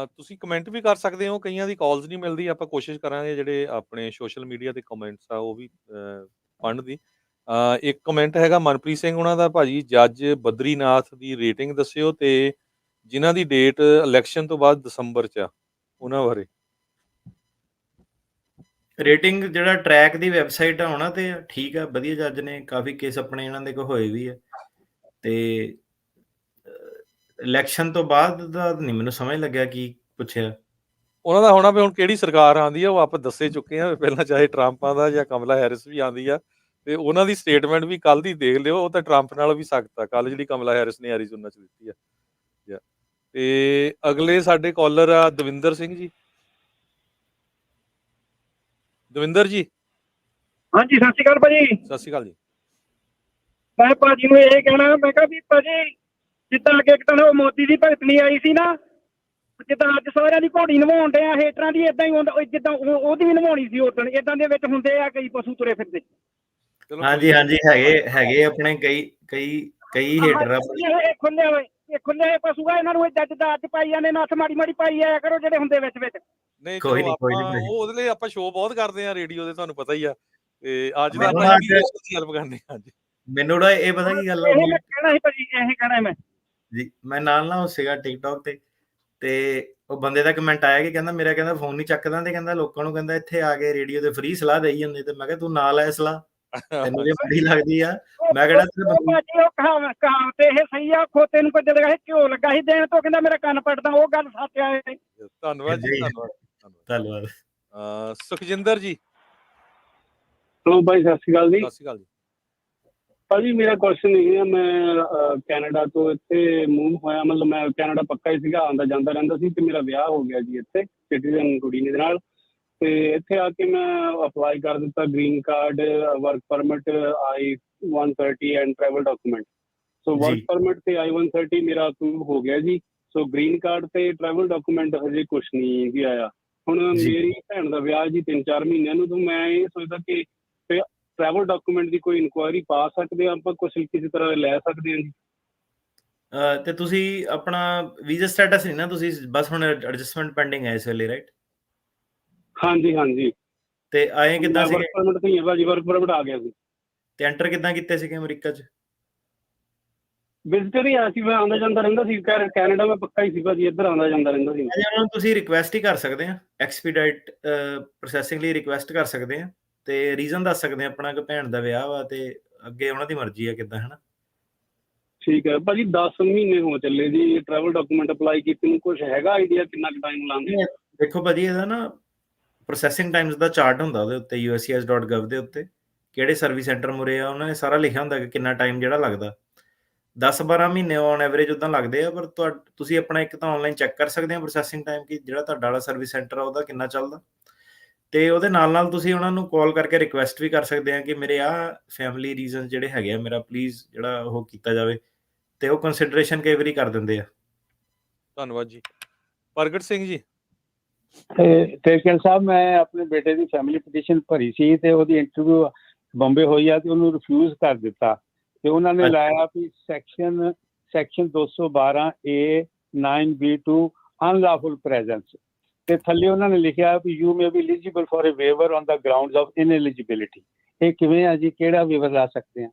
ਤੁਸੀਂ ਕਮੈਂਟ ਵੀ ਕਰ ਸਕਦੇ ਹੋ, ਕਈਆਂ ਦੀ ਕਾਲਸ ਨਹੀਂ ਮਿਲਦੀ। ਆਪਾਂ ਕੋਸ਼ਿਸ਼ ਕਰਾਂਗੇ ਜਿਹੜੇ ਆਪਣੇ ਸੋਸ਼ਲ ਮੀਡੀਆ ਤੇ ਕਮੈਂਟਸ ਆ ਉਹ ਵੀ ਪੜ੍ਹਨ ਦੀ। ਇੱਕ ਕਮੈਂਟ ਹੈਗਾ ਮਨਪ੍ਰੀਤ ਸਿੰਘ ਉਹਨਾਂ ਦਾ, ਭਾਜੀ ਜੱਜ ਬਦਰੀਨਾਥ ਦੀ ਰੇਟਿੰਗ ਦੱਸਿਓ ਤੇ ਜਿਨ੍ਹਾਂ ਦੀ ਡੇਟ ਇਲੈਕਸ਼ਨ ਤੋਂ ਬਾਅਦ ਦਸੰਬਰ 'ਚ ਆ ਉਹਨਾਂ ਬਾਰੇ। ਰੇਟਿੰਗ ਜਿਹੜਾ ਟਰੈਕ ਦੀ ਵੈਬਸਾਈਟ ਆ ਉਹਨਾਂ ਤੇ ਠੀਕ ਆ, ਵਧੀਆ ਜੱਜ ਨੇ, ਕਾਫੀ ਕੇਸ ਆਪਣੇ ਇਹਨਾਂ ਦੇ ਕੋਲ ਹੋਏ ਵੀ ਆ। ਤੇ ਇਲੈਕਸ਼ਨ ਤੋਂ ਬਾਅਦ ਦਾ ਨਹੀਂ ਮੈਨੂੰ ਸਮਝ ਲੱਗਿਆ ਕੀ ਪੁੱਛਿਆ ਉਹਨਾਂ ਦਾ ਹੋਣਾ ਵੀ ਹੁਣ ਕਿਹੜੀ ਸਰਕਾਰ ਆਉਂਦੀ ਆ, ਉਹ ਆਪਾਂ ਦੱਸੇ ਚੁੱਕੇ ਆ ਪਹਿਲਾਂ, ਚਾਹੇ ਟਰੰਪਾਂ ਦਾ ਜਾਂ ਕਮਲਾ ਹੈਰਿਸ ਵੀ ਆਉਂਦੀ ਆ। ਤੇ ਉਹਨਾਂ ਦੀ ਸਟੇਟਮੈਂਟ ਵੀ ਕੱਲ ਦੀ ਦੇਖ ਲਿਓ, ਉਹ ਤਾਂ ਟਰੰਪ ਨਾਲ ਵੀ ਸਖਤ ਆ ਕੱਲ ਜਿਹੜੀ ਕਮਲਾ ਹੈਰਿਸ ਨੇ ਐਰੀਜ਼ੋਨਾ 'ਚ ਦਿੱਤੀ ਆ। ਤੇ ਅਗਲੇ ਸਾਡੇ ਕਾਲਰ ਆ ਦਵਿੰਦਰ ਸਿੰਘ ਜੀ। ਦਵਿੰਦਰ ਜੀ। ਹਾਂਜੀ, ਸਤਿ ਸ਼੍ਰੀ ਅਕਾਲ ਭਾਜੀ। ਸਤਿ ਸ਼੍ਰੀ ਅਕਾਲ ਜੀ। ਮੈਂ ਭਾਜੀ ਨੂੰ ਇਹ ਕਹਿਣਾ, ਮੈਂ ਕਿਹਾ ਵੀ ਭਾਜੀ ਜਿੱਦਾਂ ਅੱਗੇ ਇੱਕ ਤਾਂ ਉਹ ਮੋਦੀ ਦੀ ਭਗਤਣੀ ਆਈ ਸੀ ਨਾ, ਜਿੱਦਾਂ ਅੱਜ ਸਾਰਿਆਂ ਦੀ ਘੋੜੀ ਨਵਾਉਣ ਡਿਆ ਹੇਟਰਾਂ ਦੀ, ਏਦਾਂ ਹੀ ਜਿੱਦਾਂ ਉਹਦੀ ਵੀ ਨਵਾਉਣੀ ਸੀ ਉਦੋਂ। ਏਦਾਂ ਦੇ ਵਿੱਚ ਹੁੰਦੇ ਆ ਕਈ ਪਸ਼ੂ ਤੁਰੇ ਫਿਰਦੇ। ਹਾਂਜੀ ਹਾਂਜੀ, ਹੈਗੇ ਆਪਣੇ ਕਈ ਹੇਟਰ ਆ। ਇਹ ਖੁੱਲੇ ਹੋਏ ਪਸ਼ੂ ਆ, ਇਹਨਾਂ ਨੂੰ ਜਿੱਦਾਂ ਅੱਜ ਪਾਈ ਜਾਂਦੇ ਨੱਥ ਮਾੜੀ ਮਾੜੀ ਪਾਈ ਆਇਆ ਕਰੋ ਜਿਹੜੇ ਹੁੰਦੇ ਵਿੱਚ ਵਿੱਚ। ਨਹੀਂ ਕੋਈ ਚਲੋ ਨੀ, ਕੋਈ ਨੀ ਆਪਾਂ ਭਾਜੀ। ਉਹਦੇ ਲਈ ਆਪਾਂ ਸ਼ੋਅ ਬਹੁਤ ਕਰਦੇ ਆ ਰੇਡੀਓ ਦੇ, ਤੁਹਾਨੂੰ ਪਤਾ ਹੀ ਆ। ਤੇ ਅੱਜ ਦਾ ਮੈਨੂੰ ਆਪਾਂ ਅੱਜ ਹੈਲਪ ਕਰਨੀ ਆ ਅੱਜ। ਮੈਨੂੰ ਨਾ ਇਹ ਪਤਾ ਕੀ ਗੱਲ ਆ, ਇਹ ਮੈਂ ਕਹਿਣਾ ਸੀ ਭਾਜੀ, ਇਹ ਕਹਿਣਾ ਮੈਂ ਜੀ ਮੈਂ ਨਾਲ ਨਾ ਉਹ ਸੀਗਾ ਟਿਕਟੌਕ ਤੇ ਉਹ ਬੰਦੇ ਦਾ ਕਮੈਂਟ ਆਇਆ ਕਿ ਕਹਿੰਦਾ ਮੇਰਾ ਕਹਿੰਦਾ ਫੋਨ ਨਹੀਂ ਚੱਕਦਾ, ਤੇ ਕਹਿੰਦਾ ਲੋਕਾਂ ਨੂੰ ਕਹਿੰਦਾ ਇੱਥੇ ਆ ਕੇ ਰੇਡੀਓ ਤੇ ਫ੍ਰੀ ਸਲਾਹ ਦੇਈ ਜਾਂਦੇ। ਤੇ ਮੈਂ ਕਿਹਾ ਤੂੰ ਨਾਲ ਆਇਆ ਸਲਾਹ, ਤੈਨੂੰ ਜੇ ਮਾੜੀ ਲੱਗਦੀ ਆ। ਮੈਂ ਕਿਹੜਾ ਉਹ ਕਹਾਵਤ ਇਹ ਸਹੀ ਆ, ਖੋਤੇ ਨੂੰ ਕੋਈ ਲਗਾ ਘਿਓ ਲੱਗਾ ਸੀ ਦੇਣ ਤੋਂ, ਕਹਿੰਦਾ ਮੇਰਾ ਕੰਨ ਪੜਦਾ, ਉਹ ਗੱਲ ਸੱਚ ਆ। ਧੰਨਵਾਦ ਜੀ, ਧੰਨਵਾਦ। ਸੁਖਜਿੰਦਰ ਜੀ। ਚਲੋ ਭਾਈ, ਸਤਿ ਸ਼੍ਰੀ ਅਕਾਲ ਜੀ। ਸਤਿ ਸ਼੍ਰੀ ਅਕਾਲ ਜੀ ਭਾਜੀ ਮੇਰਾ ਕੁਐਸਚਨ ਇਹ ਹੈ, ਮੈਂ ਕੈਨੇਡਾ ਤੋਂ ਇੱਥੇ ਮੂਵ ਹੋਇਆ, ਮਤਲਬ ਮੈਂ ਕੈਨੇਡਾ ਪੱਕਾ ਹੀ ਸੀਗਾ, ਆਉਂਦਾ ਜਾਂਦਾ ਰਹਿੰਦਾ ਸੀ, ਤੇ ਮੇਰਾ ਵਿਆਹ ਹੋ ਗਿਆ ਜੀ ਇੱਥੇ ਸਿਟੀਜ਼ਨ ਕੁੜੀ ਦੇ ਨਾਲ। ਤੇ ਇੱਥੇ ਆ ਕੇ ਮੈਂ ਅਪਲਾਈ ਕਰ ਦਿੱਤਾ green card, work permit, I-130 and travel document. So work permit ਤੇ I-130 ਮੇਰਾ ਅਪਰੂਵ ਹੋ ਗਿਆ ਜੀ। ਸੋ ਗ੍ਰੀਨ ਕਾਰਡ ਤੇ ਟਰੈਵਲ ਡਾਕੂਮੈਂਟ ਹਜੇ ਕੁਛ ਨਹੀਂ ਜੀ ਆਇਆ। ਹੁਣ ਮੇਰੀ ਭੈਣ ਦਾ ਵਿਆਹ ਜੀ 3-4 ਮਹੀਨਿਆਂ ਨੂੰ, ਤਾਂ ਮੈਂ ਇਹ ਸੋਚਦਾ ਕਿ ਟਰੈਵਲ ਡਾਕੂਮੈਂਟ ਦੀ ਕੋਈ ਇਨਕੁਆਇਰੀ ਪਾ ਸਕਦੇ ਆਪਾਂ, ਕੁਛ ਕਿਸੇ ਤਰ੍ਹਾਂ ਲੈ ਸਕਦੇ ਹਾਂ ਜੀ। ਤੇ ਤੁਸੀਂ ਆਪਣਾ ਵੀਜ਼ਾ ਸਟੇਟਸ ਨਹੀਂ ਨਾ, ਤੁਸੀਂ ਬਸ ਹੁਣ ਐਡਜਸਟਮੈਂਟ ਪੈਂਡਿੰਗ ਹੈ ਇਸ ਵੇਲੇ, ਰਾਈਟ? ਹਾਂਜੀ ਹਾਂਜੀ। ਤੇ ਆਏ ਕਿੱਦਾਂ ਸੀਗੇ? ਵਰਕ ਪਰਮਿਟ ਤੇ ਹੀ ਹੈ ਭਾਜੀ, ਵਰਕ ਪਰਮਿਟ ਆ ਗਿਆ ਸੀ। ਤੇ ਐਂਟਰ ਕਿੱਦਾਂ ਕੀਤੇ ਸੀਗੇ ਅਮਰੀਕਾ 'ਚ? ਵਿਜ਼ਟਰ ਹੀ ਆ ਸੀ, ਮੈਂ ਆਉਂਦਾ ਜਾਂਦਾ ਰਹਿੰਦਾ ਸੀ। ਕੈਨੇਡਾ ਮੈਂ ਪੱਕਾ ਹੀ ਸੀ ਭਾਜੀ, ਇੱਧਰ ਆਉਂਦਾ ਜਾਂਦਾ ਰਹਿੰਦਾ ਸੀ। ਉਹਨਾਂ ਨੂੰ ਤੁਸੀਂ ਰਿਕੁਐਸਟ ਹੀ ਕਰ ਸਕਦੇ ਆ, ਐਕਸਪੀਡਾਈਟ ਪ੍ਰੋਸੈਸਿੰਗ ਲਈ ਰਿਕੁਐਸਟ ਕਰ ਸਕਦੇ ਆ, ਤੇ ਰੀਜ਼ਨ ਦੱਸ ਸਕਦੇ ਆ ਆਪਣਾ ਕਿ ਭੈਣ ਦਾ ਵਿਆਹ ਵਾ, ਤੇ ਅੱਗੇ ਉਹਨਾਂ ਦੀ ਮਰਜ਼ੀ ਆ ਕਿੱਦਾਂ, ਹਨਾ। ਠੀਕ ਹੈ ਭਾਜੀ, 10 ਮਹੀਨੇ ਹੋ ਚੱਲੇ ਜੀ ਟਰੈਵਲ ਡਾਕੂਮੈਂਟ ਅਪਲਾਈ ਕੀਤੇ ਨੂੰ। ਕੁਛ ਹੈਗਾ ਆਈਡੀਆ ਕਿੰਨਾ ਕੁ ਟਾਈਮ ਲਾਉਂਦੇ? ਦੇਖੋ ਭਾਜੀ, ਇਹਦਾ ਨਾ ਪ੍ਰੋਸੈਸਿੰਗ ਟਾਈਮਸ ਦਾ ਚਾਰਟ ਹੁੰਦਾ ਉਹਦੇ ਉੱਤੇ, uscis.gov ਦੇ ਉੱਤੇ ਕਿਹੜੇ ਸਰਵਿਸ ਸੈਂਟਰ ਮੁਰੇ ਆ, ਉਹਨਾਂ ਨੇ ਸਾਰਾ ਲਿਖਿਆ ਹੁੰਦਾ ਕਿ ਕਿੰਨਾ ਟਾਈਮ ਜਿਹੜਾ ਲੱਗਦਾ। 10-12 ਮਹੀਨੇ ਔਨ ਐਵਰੇਜ ਉੱਦਾਂ ਲੱਗਦੇ ਆ। ਪਰ ਤੁਸੀਂ ਆਪਣਾ ਇੱਕ ਤਾਂ ਆਨਲਾਈਨ ਚੈੱਕ ਕਰ ਸਕਦੇ ਆ ਪ੍ਰੋਸੈਸਿੰਗ ਟਾਈਮ, ਕਿ ਜਿਹੜਾ ਤੁਹਾਡਾ ਵਾਲਾ ਸਰਵਿਸ ਸੈਂਟਰ ਆ ਉਹਦਾ ਕਿੰਨਾ ਚੱਲਦਾ। ਤੇ ਉਹਦੇ ਨਾਲ ਤੁਸੀਂ ਉਹਨਾਂ ਨੂੰ ਕਾਲ ਕਰਕੇ ਰਿਕੁਐਸਟ ਵੀ ਕਰ ਸਕਦੇ ਆ ਕਿ ਮੇਰੇ ਆਹ ਫੈਮਿਲੀ ਰੀਜ਼ਨ ਜਿਹੜੇ ਹੈਗੇ ਆ, ਮੇਰਾ ਪਲੀਜ਼ ਜਿਹੜਾ ਉਹ ਕੀਤਾ ਜਾਵੇ, ਤੇ ਉਹ ਕੰਸੀਡਰੇਸ਼ਨ ਕਈ ਵਾਰੀ ਕਰ ਦਿੰਦੇ ਆ। ਧੰਨਵਾਦ ਜੀ। ਪ੍ਰਗਟ ਸਿੰਘ ਜੀ। ਤੇਜਕਲ ਸਾਹਿਬ, ਮੈਂ ਆਪਣੇ ਬੇਟੇ ਦੀ ਫੈਮਿਲੀ ਪਟੀਸ਼ਨ ਭਰੀ ਸੀ, ਤੇ ਉਹਦੀ ਇੰਟਰਵਿਊ ਬੰਬੇ ਹੋਈ ਆ, ਤੇ ਉਹਨੂੰ ਰਿਫਿਊਜ਼ ਕਰ ਦਿੱਤਾ। ਤੇ ਉਹਨਾਂ ਨੇ ਲਾਇਆ ਵੀ ਸੈਕਸ਼ਨ 212A(9)(B)(2) ਅਨਲawful presence, ਤੇ ਥੱਲੇ ਉਹਨਾਂ ਨੇ ਲਿਖਿਆ ਵੀ you may be eligible for a waiver on the grounds of ineligibility. ਇਹ ਕਿਵੇਂ ਆ ਜੀ, ਕਿਹੜਾ ਵੇਵਰ ਲਾ ਸਕਦੇ ਆ?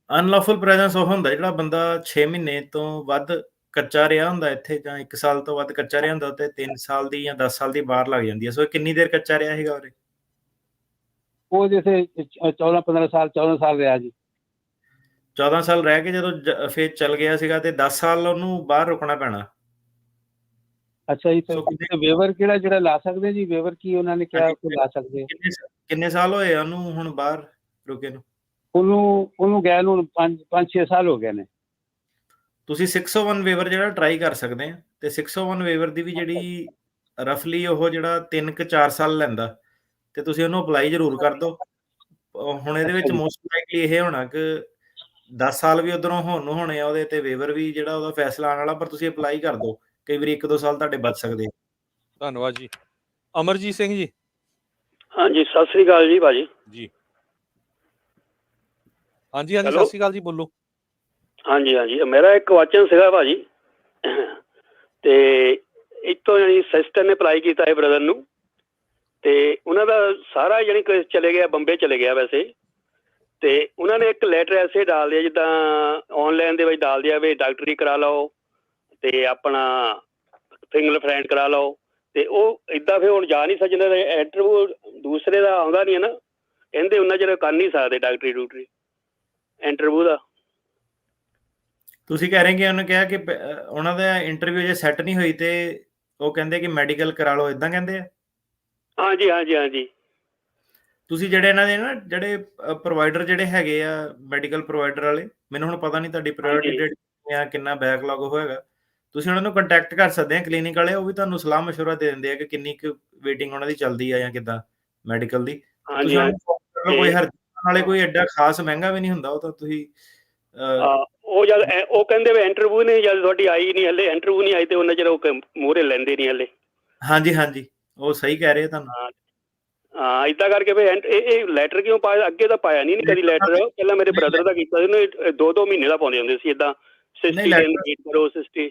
ਅਨਲawful presence ਉਹ ਹੁੰਦਾ ਜਿਹੜਾ ਬੰਦਾ 6 ਮਹੀਨੇ ਤੋਂ ਵੱਧ ਕੱਚਾ ਰਿਹਾ ਹੁੰਦਾ ਇੱਥੇ, ਜਾਂ 1 ਸਾਲ ਤੋਂ ਵੱਧ ਕੱਚਾ ਰਿਹਾ ਹੁੰਦਾ, ਤੇ 3 ਸਾਲ ਦੀ ਜਾਂ 10 ਸਾਲ ਦੀ ਬਾਹਰ ਲੱਗ ਜਾਂਦੀ ਹੈ। ਸੋ ਕਿੰਨੀ ਦੇਰ ਕੱਚਾ ਰਿਹਾ ਹੈਗਾ ਉਰੇ? ਉਹ ਜੈਸੇ 14-15 ਸਾਲ 14 ਸਾਲ ਰਿਹਾ ਜੀ। 14 ਸਾਲ ਰਹਿ ਕੇ ਜਦੋਂ ਫਿਰ ਚੱਲ ਗਿਆ ਸੀਗਾ, ਤੇ 10 ਸਾਲ ਉਹਨੂੰ ਬਾਹਰ ਰੁਕਣਾ ਪੈਣਾ। ਅੱਛਾ ਜੀ, ਤੇ ਵੇਵਰ ਕਿਹੜਾ ਜਿਹੜਾ ਲਾ ਸਕਦੇ ਜੀ? ਵੇਵਰ ਕੀ ਉਹਨਾਂ ਨੇ ਕਿਹਾ ਕਿ ਲਾ ਸਕਦੇ? ਕਿੰਨੇ ਸਾਲ ਹੋਏ ਉਹਨੂੰ ਹੁਣ ਬਾਹਰ ਰੁਕੇ ਨੂੰ? ਉਹਨੂੰ ਗਏ ਨੂੰ 5-6 ਸਾਲ ਹੋ ਗਏ ਨੇ। ਤੁਸੀਂ 601 ਵੇਵਰ ਜਿਹੜਾ ਟਰਾਈ ਕਰ ਸਕਦੇ ਆ, ਤੇ 601 ਵੇਵਰ ਦੀ ਵੀ ਜਿਹੜੀ ਰਫਲੀ ਉਹ ਜਿਹੜਾ 3-4 ਸਾਲ ਲੈਂਦਾ, ਤੇ ਤੁਸੀਂ ਉਹਨੂੰ ਅਪਲਾਈ ਜ਼ਰੂਰ ਕਰ ਦਿਓ। ਹੁਣ ਇਹਦੇ ਵਿੱਚ ਮੋਸਟ ਲਾਈਕਲੀ ਇਹ ਹੋਣਾ ਕਿ 10 ਸਾਲ ਵੀ ਉਧਰੋਂ ਹੋਣ ਨੂੰ ਹੋਣੇ ਆ ਉਹਦੇ, ਤੇ ਵੇਵਰ ਵੀ ਜਿਹੜਾ ਉਹਦਾ ਫੈਸਲਾ ਆਉਣ ਵਾਲਾ, ਪਰ ਤੁਸੀਂ ਅਪਲਾਈ ਕਰ ਦਿਓ, ਕਈ ਵਾਰੀ 1-2 ਸਾਲ ਤੁਹਾਡੇ ਬਚ ਸਕਦੇ ਆ। ਧੰਨਵਾਦ ਜੀ। ਅਮਰਜੀਤ ਸਿੰਘ ਜੀ। ਹਾਂਜੀ, ਸਤਿ ਸ੍ਰੀ ਅਕਾਲ ਜੀ ਭਾਜੀ। ਜੀ ਹਾਂਜੀ ਹਾਂਜੀ, ਸਤਿ ਸ੍ਰੀ ਅਕਾਲ ਜੀ, ਬੋਲੋ। ਹਾਂਜੀ ਹਾਂਜੀ, ਮੇਰਾ ਇੱਕ ਕੁਐਸਚਨ ਸੀਗਾ ਭਾਜੀ, ਤੇ ਇੱਥੋਂ ਜਾਨੀ ਸਿਸਟਰ ਨੇ ਅਪਲਾਈ ਕੀਤਾ ਹੈ ਬ੍ਰਦਰ ਨੂੰ, ਤੇ ਉਹਨਾਂ ਦਾ ਸਾਰਾ ਜਾਨੀ ਚਲੇ ਗਿਆ, ਬੰਬੇ ਚਲੇ ਗਿਆ ਵੈਸੇ, ਤੇ ਉਹਨਾਂ ਨੇ ਇੱਕ ਲੈਟਰ ਐਸੇ ਡਾਲ ਦਿਆ, ਜਿੱਦਾਂ ਆਨਲਾਈਨ ਦੇ ਵਿੱਚ ਡਾਲ ਦਿਆ ਵੀ ਡਾਕਟਰੀ ਕਰਾ ਲਓ, ਤੇ ਆਪਣਾ ਫਿੰਗਰ ਫਰੈਂਡ ਕਰਾ ਲਓ, ਤੇ ਉਹ ਇੱਦਾਂ ਫਿਰ ਹੁਣ ਜਾ ਨਹੀਂ ਸਕਦੇ। ਇੰਟਰਵਿਊ ਦੂਸਰੇ ਦਾ ਆਉਂਦਾ ਨਹੀਂ ਹੈ ਨਾ, ਕਹਿੰਦੇ ਉਹਨਾਂ ਚਿਰ ਕਰ ਨਹੀਂ ਸਕਦੇ ਡਾਕਟਰੀ ਇੰਟਰਵਿਊ ਦਾ। ਤੁਸੀਂ ਕਹਿ ਰਹੇ ਕਿ ਉਹਨੇ ਕਿਹਾ ਕਿ ਉਹਨਾਂ ਦਾ ਇੰਟਰਵਿਊ ਜੇ ਸੈੱਟ ਨਹੀਂ ਹੋਈ, ਤੇ ਉਹ ਕਹਿੰਦੇ ਕਿ ਮੈਡੀਕਲ ਕਰਾ ਲਓ, ਇਦਾਂ ਕਹਿੰਦੇ ਆ? ਹਾਂਜੀ ਹਾਂਜੀ ਹਾਂਜੀ। ਤੁਸੀਂ ਜਿਹੜੇ ਇਹਨਾਂ ਦੇ ਨਾ ਜਿਹੜੇ ਪ੍ਰੋਵਾਈਡਰ ਜਿਹੜੇ ਹੈਗੇ ਆ, ਮੈਡੀਕਲ ਪ੍ਰੋਵਾਈਡਰ ਵਾਲੇ, ਮੈਨੂੰ ਹੁਣ ਪਤਾ ਨਹੀਂ ਤੁਹਾਡੀ ਪ੍ਰਾਇੋਰਟੀ ਡੇਟ ਜਾਂ ਕਿੰਨਾ ਬੈਕਲੌਗ ਹੋਏਗਾ, ਤੁਸੀਂ ਉਹਨਾਂ ਨੂੰ ਕੰਟੈਕਟ ਕਰ ਸਕਦੇ ਆ, ਕਲੀਨਿਕ ਵਾਲੇ। ਉਹ ਵੀ ਤੁਹਾਨੂੰ ਸਲਾਹ ਮਸ਼ਵਰਾ ਦੇ ਦਿੰਦੇ ਆ ਕਿ ਕਿੰਨੀ ਕੁ ਵੇਟਿੰਗ ਉਹਨਾਂ ਦੀ ਚੱਲਦੀ ਆ ਜਾਂ ਕਿੱਦਾਂ ਮੈਡੀਕਲ ਦੀ। ਤੁਸੀਂ ਕੋਈ ਹਰ ਨਾਲੇ ਕੋਈ ਐਡਾ ਖਾਸ ਮਹਿੰਗਾ ਵੀ ਨਹੀਂ ਹੁੰਦਾ ਉਹ, ਤਾਂ ਤੁਸੀਂ ਉਹ ਜਦ ਉਹ ਕਹਿੰਦੇ ਵੀ ਇੰਟਰਵਿਊ ਨਹੀਂ, ਜਦ ਤੁਹਾਡੀ ਆਈ ਨਹੀਂ ਹਲੇ, ਇੰਟਰਵਿਊ ਨਹੀਂ ਆਈ ਤੇ ਉਹਨਾਂ ਚਿਰ ਉਹ ਮੂਹਰੇ ਲੈਂਦੇ ਨਹੀਂ ਹਲੇ। ਹਾਂਜੀ ਹਾਂਜੀ, ਉਹ ਸਹੀ ਕਹਿ ਰਹੇ ਤੁਹਾਨੂੰ। ਹਾਂ ਏਦਾਂ ਕਰਕੇ ਵੀ ਇਹ ਲੈਟਰ ਕਿਉਂ ਪਾਇਆ? ਅੱਗੇ ਤਾਂ ਪਾਇਆ ਨਹੀਂ ਕਦੀ ਲੈਟਰ। ਪਹਿਲਾਂ ਮੇਰੇ ਬ੍ਰਦਰ ਦਾ ਕੀਤਾ ਸੀ, ਉਹਨੇ 2-2 ਮਹੀਨੇ ਦਾ ਪਾਉਂਦੇ ਹੁੰਦੇ ਸੀ ਏਦਾਂ, 60 ਦਿਨ ਵੇਟ ਕਰੋ 60।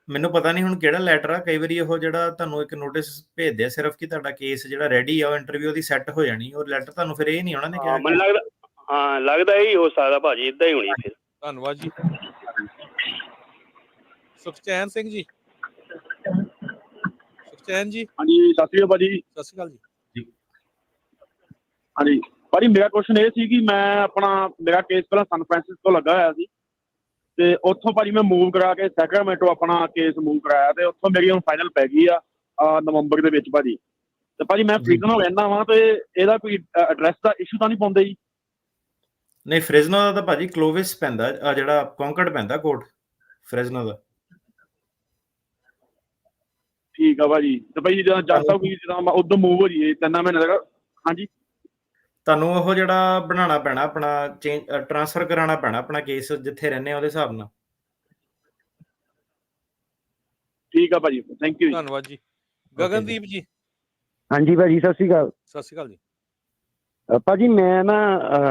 ਮੈਨੂੰ ਪਤਾ ਨਹੀਂ ਹੁਣ ਕਿਹੜਾ ਲੈਟਰ ਆ। ਕਈ ਵਾਰੀ ਉਹ ਜਿਹੜਾ ਤੁਹਾਨੂੰ ਇੱਕ ਨੋਟਿਸ ਭੇਜਦੇ ਆ ਸਿਰਫ ਕਿ ਤੁਹਾਡਾ ਕੇਸ ਜਿਹੜਾ ਰੈਡੀ ਆ, ਉਹ ਇੰਟਰਵਿਊ ਦੀ ਸੈੱਟ ਹੋ ਜਾਣੀ, ਉਹ ਲੈਟਰ ਤੁਹਾਨੂੰ ਫਿਰ ਇਹ ਨਹੀਂ ਉਹਨਾਂ ਨੇ ਕਿਹਾ। ਮੈਨੂੰ ਲੱਗਦਾ, ਹਾਂ ਲੱਗਦਾ ਇਹੀ ਹੋ ਸਕਦਾ ਭਾਜੀ, ਏਦਾਂ ਹੀ ਹੋਣੀ ਫਿਰ। ਧੰਨਵਾਦ ਜੀ। ਸੁਖਚੈਨ ਸਿੰਘ ਜੀ। ਸੁਖਚੈਨ ਜੀ। ਹਾਂਜੀ ਸਤਿ ਸ਼੍ਰੀ ਅਕਾਲ ਭਾਜੀ। ਸਤਿ ਸ਼੍ਰੀ ਅਕਾਲ ਜੀ। ਹਾਂਜੀ ਭਾਜੀ, ਮੇਰਾ ਕੁਐਸਚਨ ਇਹ ਸੀ ਕਿ ਮੇਰਾ ਕੇਸ ਪਹਿਲਾਂ ਸਨ ਫਰਾਂਸਿਸਕੋ ਲੱਗਾ ਹੋਇਆ ਸੀ, ਤੇ ਉੱਥੋਂ ਭਾਜੀ ਮੈਂ ਮੂਵ ਕਰਾ ਕੇ ਸੈਕਰਾਮੈਂਟੋ ਆਪਣਾ ਕੇਸ ਮੂਵ ਕਰਾਇਆ, ਤੇ ਉੱਥੋਂ ਮੇਰੀ ਹੁਣ ਫਾਈਨਲ ਪੈ ਗਈ ਆ ਨਵੰਬਰ ਦੇ ਵਿੱਚ ਭਾਜੀ। ਤੇ ਭਾਜੀ ਮੈਂ ਫਰੀਜ਼ਨੋ ਰਹਿੰਦਾ ਵਾਂ, ਤੇ ਇਹਦਾ ਕੋਈ ਐਡਰੈਸ ਦਾ ਇਸ਼ੂ ਤਾਂ ਨਹੀਂ ਪਾਉਂਦੇ ਜੀ? ਨਹੀਂ, ਫ੍ਰਿਜ਼ਨੋ ਦਾ ਤਾਂ ਭਾਜੀ ਕਲੋਵਿਸ ਪੈਂਦਾ, ਜਿਹੜਾ ਕੌਂਕਰਡ ਪੈਂਦਾ ਕੋਰਟ ਫ੍ਰਿਜ਼ਨੋ ਦਾ। ਠੀਕ ਆ ਭਾਜੀ। ਤੇ ਭਾਜੀ ਜਦ ਤੱਕ ਜਦੋਂ ਮੈਂ ਉਦੋਂ ਮੂਵ ਹੋ ਜਾਈਏ 3 ਮਹੀਨੇ ਤੱਕ, ਹਾਂਜੀ ਤੁਹਾਨੂੰ ਉਹ ਜਿਹੜਾ ਬਣਾਉਣਾ ਪੈਣਾ, ਆਪਣਾ ਚੇਂਜ ਟ੍ਰਾਂਸਫਰ ਕਰਾਉਣਾ ਪੈਣਾ ਆਪਣਾ ਕੇਸ, ਜਿੱਥੇ ਰਹਿੰਦੇ ਆ ਉਹਦੇ ਹਿਸਾਬ ਨਾਲ। ਠੀਕ ਆ ਭਾਜੀ, ਥੈਂਕ ਯੂ। ਧੰਨਵਾਦ ਜੀ। ਗਗਨਦੀਪ ਜੀ। ਹਾਂਜੀ ਭਾਜੀ, ਸਤਿ ਸ਼੍ਰੀ ਅਕਾਲ। ਸਤਿ ਸ਼੍ਰੀ ਅਕਾਲ ਜੀ। ਭਾਜੀ ਮੈਂ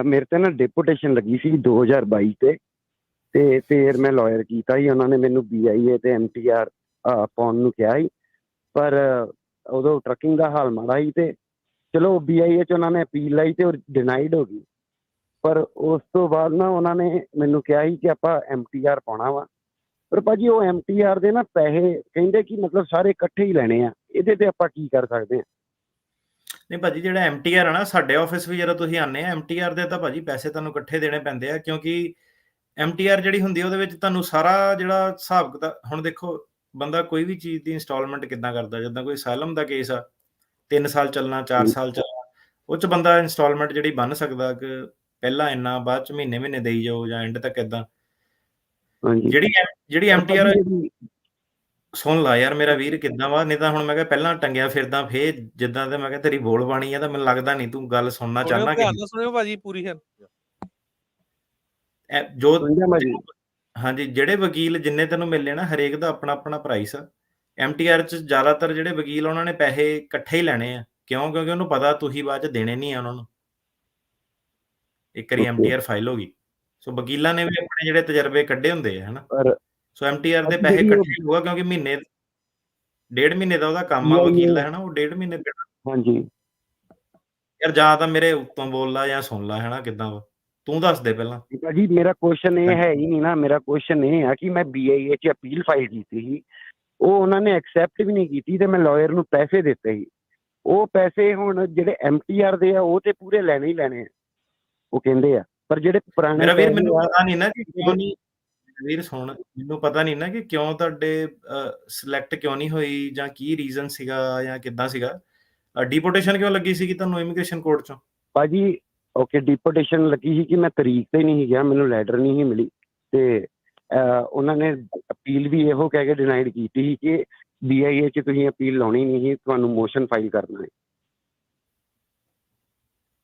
ਮੇਰੇ ਤੇ ਡਿਪੂਟੇਸ਼ਨ ਲੱਗੀ ਸੀ 2022 ਤੇ ਫਿਰ ਮੈਂ ਲਾਇਰ ਕੀਤਾ ਸੀ। ਉਹਨਾਂ ਨੇ ਮੈਨੂੰ BIA ਤੇ MTR ਪਾਉਣ ਨੂੰ ਕਿਹਾ ਸੀ, ਪਰ ਉਦੋਂ ਟਰੱਕਿੰਗ ਦਾ ਹਾਲ ਮਾੜਾ ਸੀ, ਤੇ ਚਲੋ BIA 'ਚ ਉਹਨਾਂ ਨੇ ਅਪੀਲ ਲਾਈ ਤੇ ਉਹ ਡਿਨਾਈਡ ਹੋ ਗਈ। ਪਰ ਉਸ ਤੋਂ ਬਾਅਦ ਉਹਨਾਂ ਨੇ ਮੈਨੂੰ ਕਿਹਾ ਸੀ ਕਿ ਆਪਾਂ MTR ਪਾਉਣਾ ਵਾ, ਪਰ ਭਾਜੀ ਉਹ MTR ਦੇ ਪੈਸੇ ਕਹਿੰਦੇ ਕਿ ਮਤਲਬ ਸਾਰੇ ਇਕੱਠੇ ਹੀ ਲੈਣੇ ਆ। ਇਹਦੇ ਤੇ ਆਪਾਂ ਕੀ ਕਰ ਸਕਦੇ ਹਾਂ? ਨਹੀਂ ਭਾਜੀ, ਜਿਹੜਾ MTR ਆ ਨਾ, ਸਾਡੇ ਆਫਿਸ ਵੀ ਜਦੋਂ ਤੁਸੀਂ ਆਉਂਦੇ ਆ MTR ਦੇ ਤਾਂ ਭਾਜੀ ਪੈਸੇ ਤੁਹਾਨੂੰ ਇਕੱਠੇ ਦੇਣੇ ਪੈਂਦੇ ਆ, ਕਿਉਂਕਿ MTR ਜਿਹੜੀ ਹੁੰਦੀ ਉਹਦੇ ਵਿੱਚ ਤੁਹਾਨੂੰ ਸਾਰਾ ਜਿਹੜਾ ਹਿਸਾਬ ਕਿਤਾਬ, ਹੁਣ ਦੇਖੋ ਬੰਦਾ ਕੋਈ ਵੀ ਚੀਜ਼ ਦੀ ਇੰਸਟਾਲਮੈਂਟ ਕਿੱਦਾਂ ਕਰਦਾ, ਜਿੱਦਾਂ ਕੋਈ ਅਸਾਈਲਮ ਦਾ ਕੇਸ ਆ 3 ਸਾਲ ਚੱਲਣਾ, 4 ਸਾਲ ਚੱਲਣਾ, ਉਹ 'ਚ ਬੰਦਾ ਇੰਸਟਾਲਮੈਂਟ ਜਿਹੜੀ ਬੰਨ ਸਕਦਾ ਕਿ ਪਹਿਲਾਂ ਇੰਨਾ, ਬਾਅਦ 'ਚ ਮਹੀਨੇ ਦੇਈ ਜਾਓ ਜਾਂ ਐਂਡ ਤੱਕ ਏਦਾਂ। ਜਿਹੜੀ MTR ਸੁਣ ਲਾ ਯਾਰ ਮੇਰਾ ਵੀਰ, ਕਿੱਦਾਂ ਵਾ? ਨਹੀਂ ਤਾਂ ਹੁਣ ਮੈਂ ਕਿਹਾ ਪਹਿਲਾਂ ਟੰਗਿਆ ਫਿਰਦਾ, ਫੇਰ ਜਿੱਦਾਂ ਤੇ ਮੈਂ ਕਿਹਾ ਤੇਰੀ ਬੋਲ ਬਾਣੀ ਆ, ਤਾਂ ਮੈਨੂੰ ਲੱਗਦਾ ਨਹੀਂ ਤੂੰ ਗੱਲ ਸੁਣਨਾ ਚਾਹੁੰਦਾ। ਧਿਆਨ ਨਾਲ ਸੁਣਿਓ ਭਾਜੀ, ਪੂਰੀ ਹੈ ਜੋ ਹਾਂਜੀ, ਜਿਹੜੇ ਵਕੀਲ ਜਿੰਨੇ ਤੈਨੂੰ ਮਿਲੇ ਨਾ, ਹਰੇਕ ਦਾ ਆਪਣਾ ਆਪਣਾ ਪ੍ਰਾਈਸ ਆ। MTR 'ਚ ਜ਼ਿਆਦਾਤਰ ਜਿਹੜੇ ਵਕੀਲ ਉਹਨਾਂ ਨੇ ਪੈਸੇ ਇਕੱਠੇ ਹੀ ਲੈਣੇ ਆ। ਕਿਉਂ? ਕਿਉਂਕਿ ਉਹਨੂੰ ਪਤਾ ਤੁਸੀਂ ਬਾਅਦ 'ਚ ਦੇਣੇ ਨਹੀਂ ਆ ਉਹਨਾਂ ਨੂੰ, ਇੱਕ ਵਾਰੀ MTR ਫਾਈਲ ਹੋ ਗਈ। ਸੋ ਵਕੀਲਾਂ ਨੇ ਵੀ ਆਪਣੇ ਜਿਹੜੇ ਤਜਰਬੇ ਕੱਢੇ ਹੁੰਦੇ ਆ, ਹਨਾ। ਸੋ MTR ਦੇ ਪੈਸੇ ਇਕੱਠੇ ਹੋਊਗਾ, ਕਿਉਂਕਿ ਮਹੀਨੇ 1.5 ਮਹੀਨੇ ਦਾ ਉਹਦਾ ਕੰਮ ਆ ਵਕੀਲ ਦਾ, ਹਨਾ। ਉਹ 1.5 ਮਹੀਨੇ ਹਾਂਜੀ ਯਾਰ, ਜਾਂ ਤਾਂ ਮੇਰੇ ਉੱਤੋਂ ਬੋਲ ਲਾ ਜਾਂ ਸੁਣ ਲਾ, ਹਨਾ। ਕਿੱਦਾਂ ਵਾ ਤੂੰ ਦੱਸ ਦੇ ਪਹਿਲਾਂ। ਭਾਜੀ ਮੇਰਾ ਕੁਐਸਚਨ ਇਹ ਹੈ ਹੀ ਨਹੀਂ ਨਾ, ਮੇਰਾ ਕੁਐਸਚਨ ਇਹ ਆ ਕਿ ਮੈਂ BIA 'ਚ ਅਪੀਲ ਫਾਈਲ ਕੀਤੀ ਸੀ, ਉਹ ਉਹਨਾਂ ਨੇ ਐਕਸੈਪਟ ਵੀ ਨਹੀਂ ਕੀਤੀ, ਤੇ ਮੈਂ ਲਾਇਰ ਨੂੰ ਪੈਸੇ ਦਿੱਤੇ ਸੀ। ਉਹ ਪੈਸੇ ਹੁਣ ਜਿਹੜੇ MTR ਦੇ ਆ ਉਹ ਤੇ ਪੂਰੇ ਲੈਣੇ ਹੀ ਲੈਣੇ ਆ, ਉਹ ਕਹਿੰਦੇ ਆ। ਪਰ ਜਿਹੜੇ ਪੁਰਾਣੇ ਮੇਰਾ ਵੀਰ, ਮੈਨੂੰ ਪਤਾ ਨਹੀਂ ਨਾ ਕਿ ਕਿਉਂ ਨਹੀਂ, ਵੀਰ ਸੁਣ, ਮੈਨੂੰ ਪਤਾ ਨਹੀਂ ਨਾ ਕਿ ਕਿਉਂ ਤੁਹਾਡੇ ਸਿਲੈਕਟ ਕਿਉਂ ਨਹੀਂ ਹੋਈ, ਜਾਂ ਕੀ ਰੀਜ਼ਨ ਸੀਗਾ, ਜਾਂ ਕਿੱਦਾਂ ਸੀਗਾ। ਡਿਪੋਰਟੇਸ਼ਨ ਕਿਉਂ ਲੱਗੀ ਸੀ ਤੁਹਾਨੂੰ ਇਮੀਗ੍ਰੇਸ਼ਨ ਕੋਰਟ 'ਚੋਂ? ਭਾਜੀ ਓਕੇ, ਡਿਪੋਰਟੇਸ਼ਨ ਲੱਗੀ ਸੀ ਕਿ ਮੈਂ ਤਰੀਕ ਤੇ ਨਹੀਂ ਗਿਆ, ਮੈਨੂੰ ਲੈਟਰ ਨਹੀਂ ਸੀ ਮਿਲੀ, ਤੇ ਉਹਨਾਂ ਨੇ ਅਪੀਲ ਵੀ ਇਹੋ ਕਹਿ ਕੇ ਡਿਨਾਈਡ ਕੀਤੀ ਸੀ ਕਿ BIA 'ਚ ਤੁਸੀਂ ਅਪੀਲ ਲਾਉਣੀ ਨਹੀਂ ਸੀ, ਤੁਹਾਨੂੰ ਮੋਸ਼ਨ ਫਾਈਲ ਕਰਨਾ ਹੈ।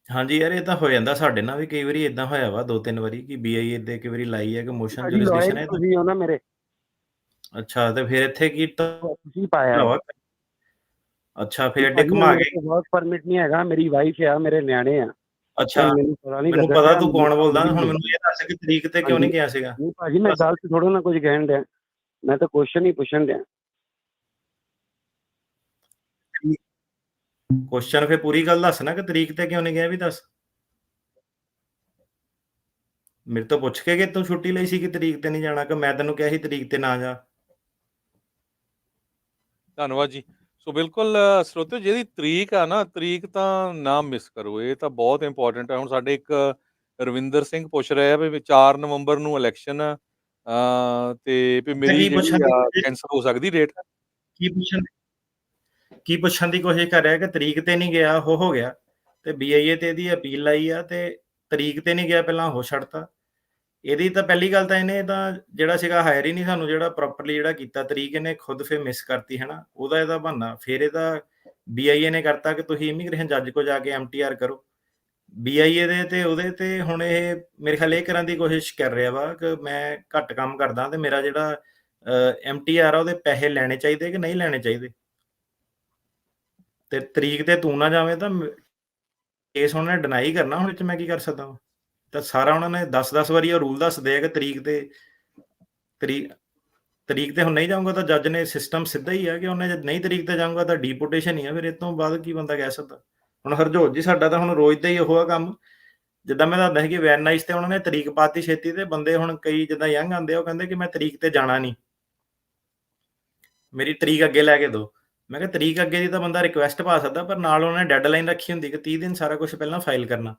ਹਾਂਜੀ ਯਾਰ, ਇਹ ਤਾਂ ਹੋ ਜਾਂਦਾ ਸਾਡੇ ਨਾਲ ਵੀ, ਕਈ ਵਾਰੀ ਇਦਾਂ ਹੋਇਆ ਵਾ 2-3 ਵਾਰੀ ਕਿ BIA ਦੇ ਕਈ ਵਾਰੀ ਲਾਈ ਹੈ ਕਿ ਮੋਸ਼ਨ ਜੁਰਿਸਡਿਕਸ਼ਨ ਹੈ। ਤੁਸੀਂ ਹੋ ਨਾ ਮੇਰੇ। ਅੱਛਾ, ਤੇ ਫਿਰ ਇੱਥੇ ਕੀ ਤੁਸੀਂ ਪਾਇਆ? ਅੱਛਾ, ਫਿਰ ਅੱਡੇ ਘੁਮਾ ਗਏ। ਵਰਕ ਪਰਮਿਟ ਨਹੀਂ ਹੈਗਾ, ਮੇਰੀ ਵਾਈਫ ਆ, ਮੇਰੇ ਨਿਆਣੇ ਆ। ਅੱਛਾ, ਮੈਨੂੰ ਪਤਾ ਤੂੰ ਕੌਣ ਬੋਲਦਾ। ਹੁਣ ਮੈਨੂੰ ਇਹ ਦੱਸ ਕਿ ਤਰੀਕ ਤੇ ਕਿਉਂ ਨਹੀਂ ਗਿਆ ਸੀਗਾ? ਨਹੀਂ ਭਾਜੀ, ਮੈਂ ਗਲਤ ਥੋੜਾ ਨਾ ਕੁਝ ਕਹਿਣ ਡਿਆ, ਮੈਂ ਤਾਂ ਕੁਐਸਚਨ ਹੀ ਪੁੱਛਣ ਡਿਆ। ਕੁਐਸਚਨ ਫਿਰ ਪੂਰੀ ਗੱਲ ਦੱਸ ਨਾ, ਕਿ ਤਰੀਕ ਤੇ ਕਿਉਂ ਨਹੀਂ ਗਿਆ, ਵੀ ਦੱਸ। ਮੇਰੇ ਤੋਂ ਪੁੱਛ ਕੇ ਕਿ ਤੂੰ ਛੁੱਟੀ ਲਈ ਸੀ ਕਿ ਤਰੀਕ ਤੇ ਨਹੀਂ ਜਾਣਾ, ਕਿ ਮੈਂ ਤੈਨੂੰ ਕਿਹਾ ਸੀ ਤਰੀਕ ਤੇ ਨਾ ਜਾ। ਧੰਨਵਾਦ ਜੀ। ਸੋ ਬਿਲਕੁਲ ਸਰੋਤਿਓ, ਜਿਹਦੀ ਤਰੀਕ ਆ ਨਾ, ਤਰੀਕ ਤਾਂ ਨਾ ਮਿਸ ਕਰੋ, ਇਹ ਤਾਂ ਬਹੁਤ ਇੰਪੋਰਟੈਂਟ ਹੈ। ਹੁਣ ਸਾਡੇ ਇੱਕ ਰਵਿੰਦਰ ਸਿੰਘ ਪੁੱਛ ਰਿਹਾ ਵੀ 4 ਨਵੰਬਰ ਨੂੰ ਇਲੈਕਸ਼ਨ ਆ, ਤੇ ਵੀ ਮੇਰੀ ਜਿਹੜੀ ਕੈਂਸਲ ਹੋ ਸਕਦੀ ਡੇਟ। ਕੀ ਪੁੱਛਣ ਦੀ ਕੋਸ਼ਿਸ਼ ਕਰ ਰਿਹਾ ਕਿ ਤਰੀਕ ਤੇ ਨਹੀਂ ਗਿਆ, ਉਹ ਹੋ ਗਿਆ, ਤੇ BIA ਤੇ ਇਹਦੀ ਅਪੀਲ ਲਾਈ ਆ, ਤੇ ਤਰੀਕ ਤੇ ਨਹੀਂ ਗਿਆ, ਪਹਿਲਾਂ ਉਹ ਛੱਡਤਾ। ਇਹਦੀ ਤਾਂ ਪਹਿਲੀ ਗੱਲ ਤਾਂ ਇਹਨੇ ਤਾਂ ਜਿਹੜਾ ਸੀਗਾ ਹਾਇਰ ਹੀ ਨਹੀਂ ਸਾਨੂੰ, ਜਿਹੜਾ ਪ੍ਰੋਪਰਲੀ ਜਿਹੜਾ ਕੀਤਾ, ਤਰੀਕ ਇਹਨੇ ਖੁਦ ਫਿਰ ਮਿਸ ਕਰਤੀ, ਹਨਾ। ਉਹਦਾ ਇਹਦਾ ਬਹਾਨਾ। ਫਿਰ ਇਹਦਾ BIA ਨੇ ਕਰਤਾ ਕਿ ਤੁਸੀਂ ਇਮੀਗ੍ਰੇਸ਼ਨ ਜੱਜ ਕੋਲ ਜਾ ਕੇ MTR ਕਰੋ, BIA ਦੇ ਤੇ ਉਹਦੇ ਤੇ ਹੁਣ ਇਹ ਮੇਰੇ ਖਿਆਲ ਇਹ ਕਰਨ ਦੀ ਕੋਸ਼ਿਸ਼ ਕਰ ਰਿਹਾ ਵਾ ਕਿ ਮੈਂ ਘੱਟ ਕੰਮ ਕਰਦਾ ਤੇ ਮੇਰਾ ਜਿਹੜਾ MTR ਆ ਉਹਦੇ ਪੈਸੇ ਲੈਣੇ ਚਾਹੀਦੇ ਕਿ ਨਹੀਂ ਲੈਣੇ ਚਾਹੀਦੇ। ਤੇ ਤਰੀਕ ਤੇ ਤੂੰ ਨਾ ਜਾਵੇਂ ਤਾਂ ਕੇਸ ਉਹਨਾਂ ਨੇ ਡਿਨਾਈ ਕਰਨਾ, ਹੁਣ ਇਹ 'ਚ ਮੈਂ ਕੀ ਕਰ ਸਕਦਾ ਵਾਂ? ਤਾਂ ਸਾਰਾ ਉਹਨਾਂ ਨੇ 10-10 ਵਾਰੀ ਉਹ ਰੂਲ ਦੱਸਦੇ ਆ ਕਿ ਤਰੀਕ ਤੇ ਹੁਣ ਨਹੀਂ ਜਾਊਂਗਾ ਤਾਂ ਜੱਜ ਨੇ ਸਿਸਟਮ ਸਿੱਧਾ ਹੀ ਆ ਕਿ ਉਹਨੇ ਜੇ ਨਹੀਂ ਤਰੀਕ ਤੇ ਜਾਊਂਗਾ ਤਾਂ ਡੀਪੋਰਟੇਸ਼ਨ ਹੀ ਆ। ਫਿਰ ਇਹ ਤੋਂ ਬਾਅਦ ਕੀ ਬੰਦਾ ਕਹਿ ਸਕਦਾ? ਹੁਣ ਹਰਜੋਤ ਜੀ ਸਾਡਾ ਤਾਂ ਹੁਣ ਰੋਜ਼ ਦਾ ਹੀ ਉਹ ਆ ਕੰਮ। ਜਿੱਦਾਂ ਮੈਂ ਦੱਸਦਾ ਸੀ ਕਿ ਵੈਨ ਨਾਈਸ ਤੇ ਉਹਨਾਂ ਨੇ ਤਰੀਕ ਪਾਤੀ ਛੇਤੀ ਤੇ ਬੰਦੇ ਹੁਣ ਕਈ ਜਿੱਦਾਂ ਯੰਗ ਆਉਂਦੇ ਆ ਉਹ ਕਹਿੰਦੇ ਕਿ ਮੈਂ ਤਰੀਕ ਤੇ ਜਾਣਾ ਨਹੀਂ, ਮੇਰੀ ਤਰੀਕ ਅੱਗੇ ਲੈ ਕੇ ਦਿਓ। ਮੈਂ ਕਿਹਾ ਤਰੀਕ ਅੱਗੇ ਦੀ ਤਾਂ ਬੰਦਾ ਰਿਕੁਐਸਟ ਪਾ ਸਕਦਾ, ਪਰ ਨਾਲ ਉਹਨਾਂ ਨੇ ਡੈਡਲਾਈਨ ਰੱਖੀ ਹੁੰਦੀ ਕਿ 30 ਦਿਨ ਸਾਰਾ ਕੁਝ ਪਹਿਲਾਂ ਫਾਈਲ ਕਰਨਾ।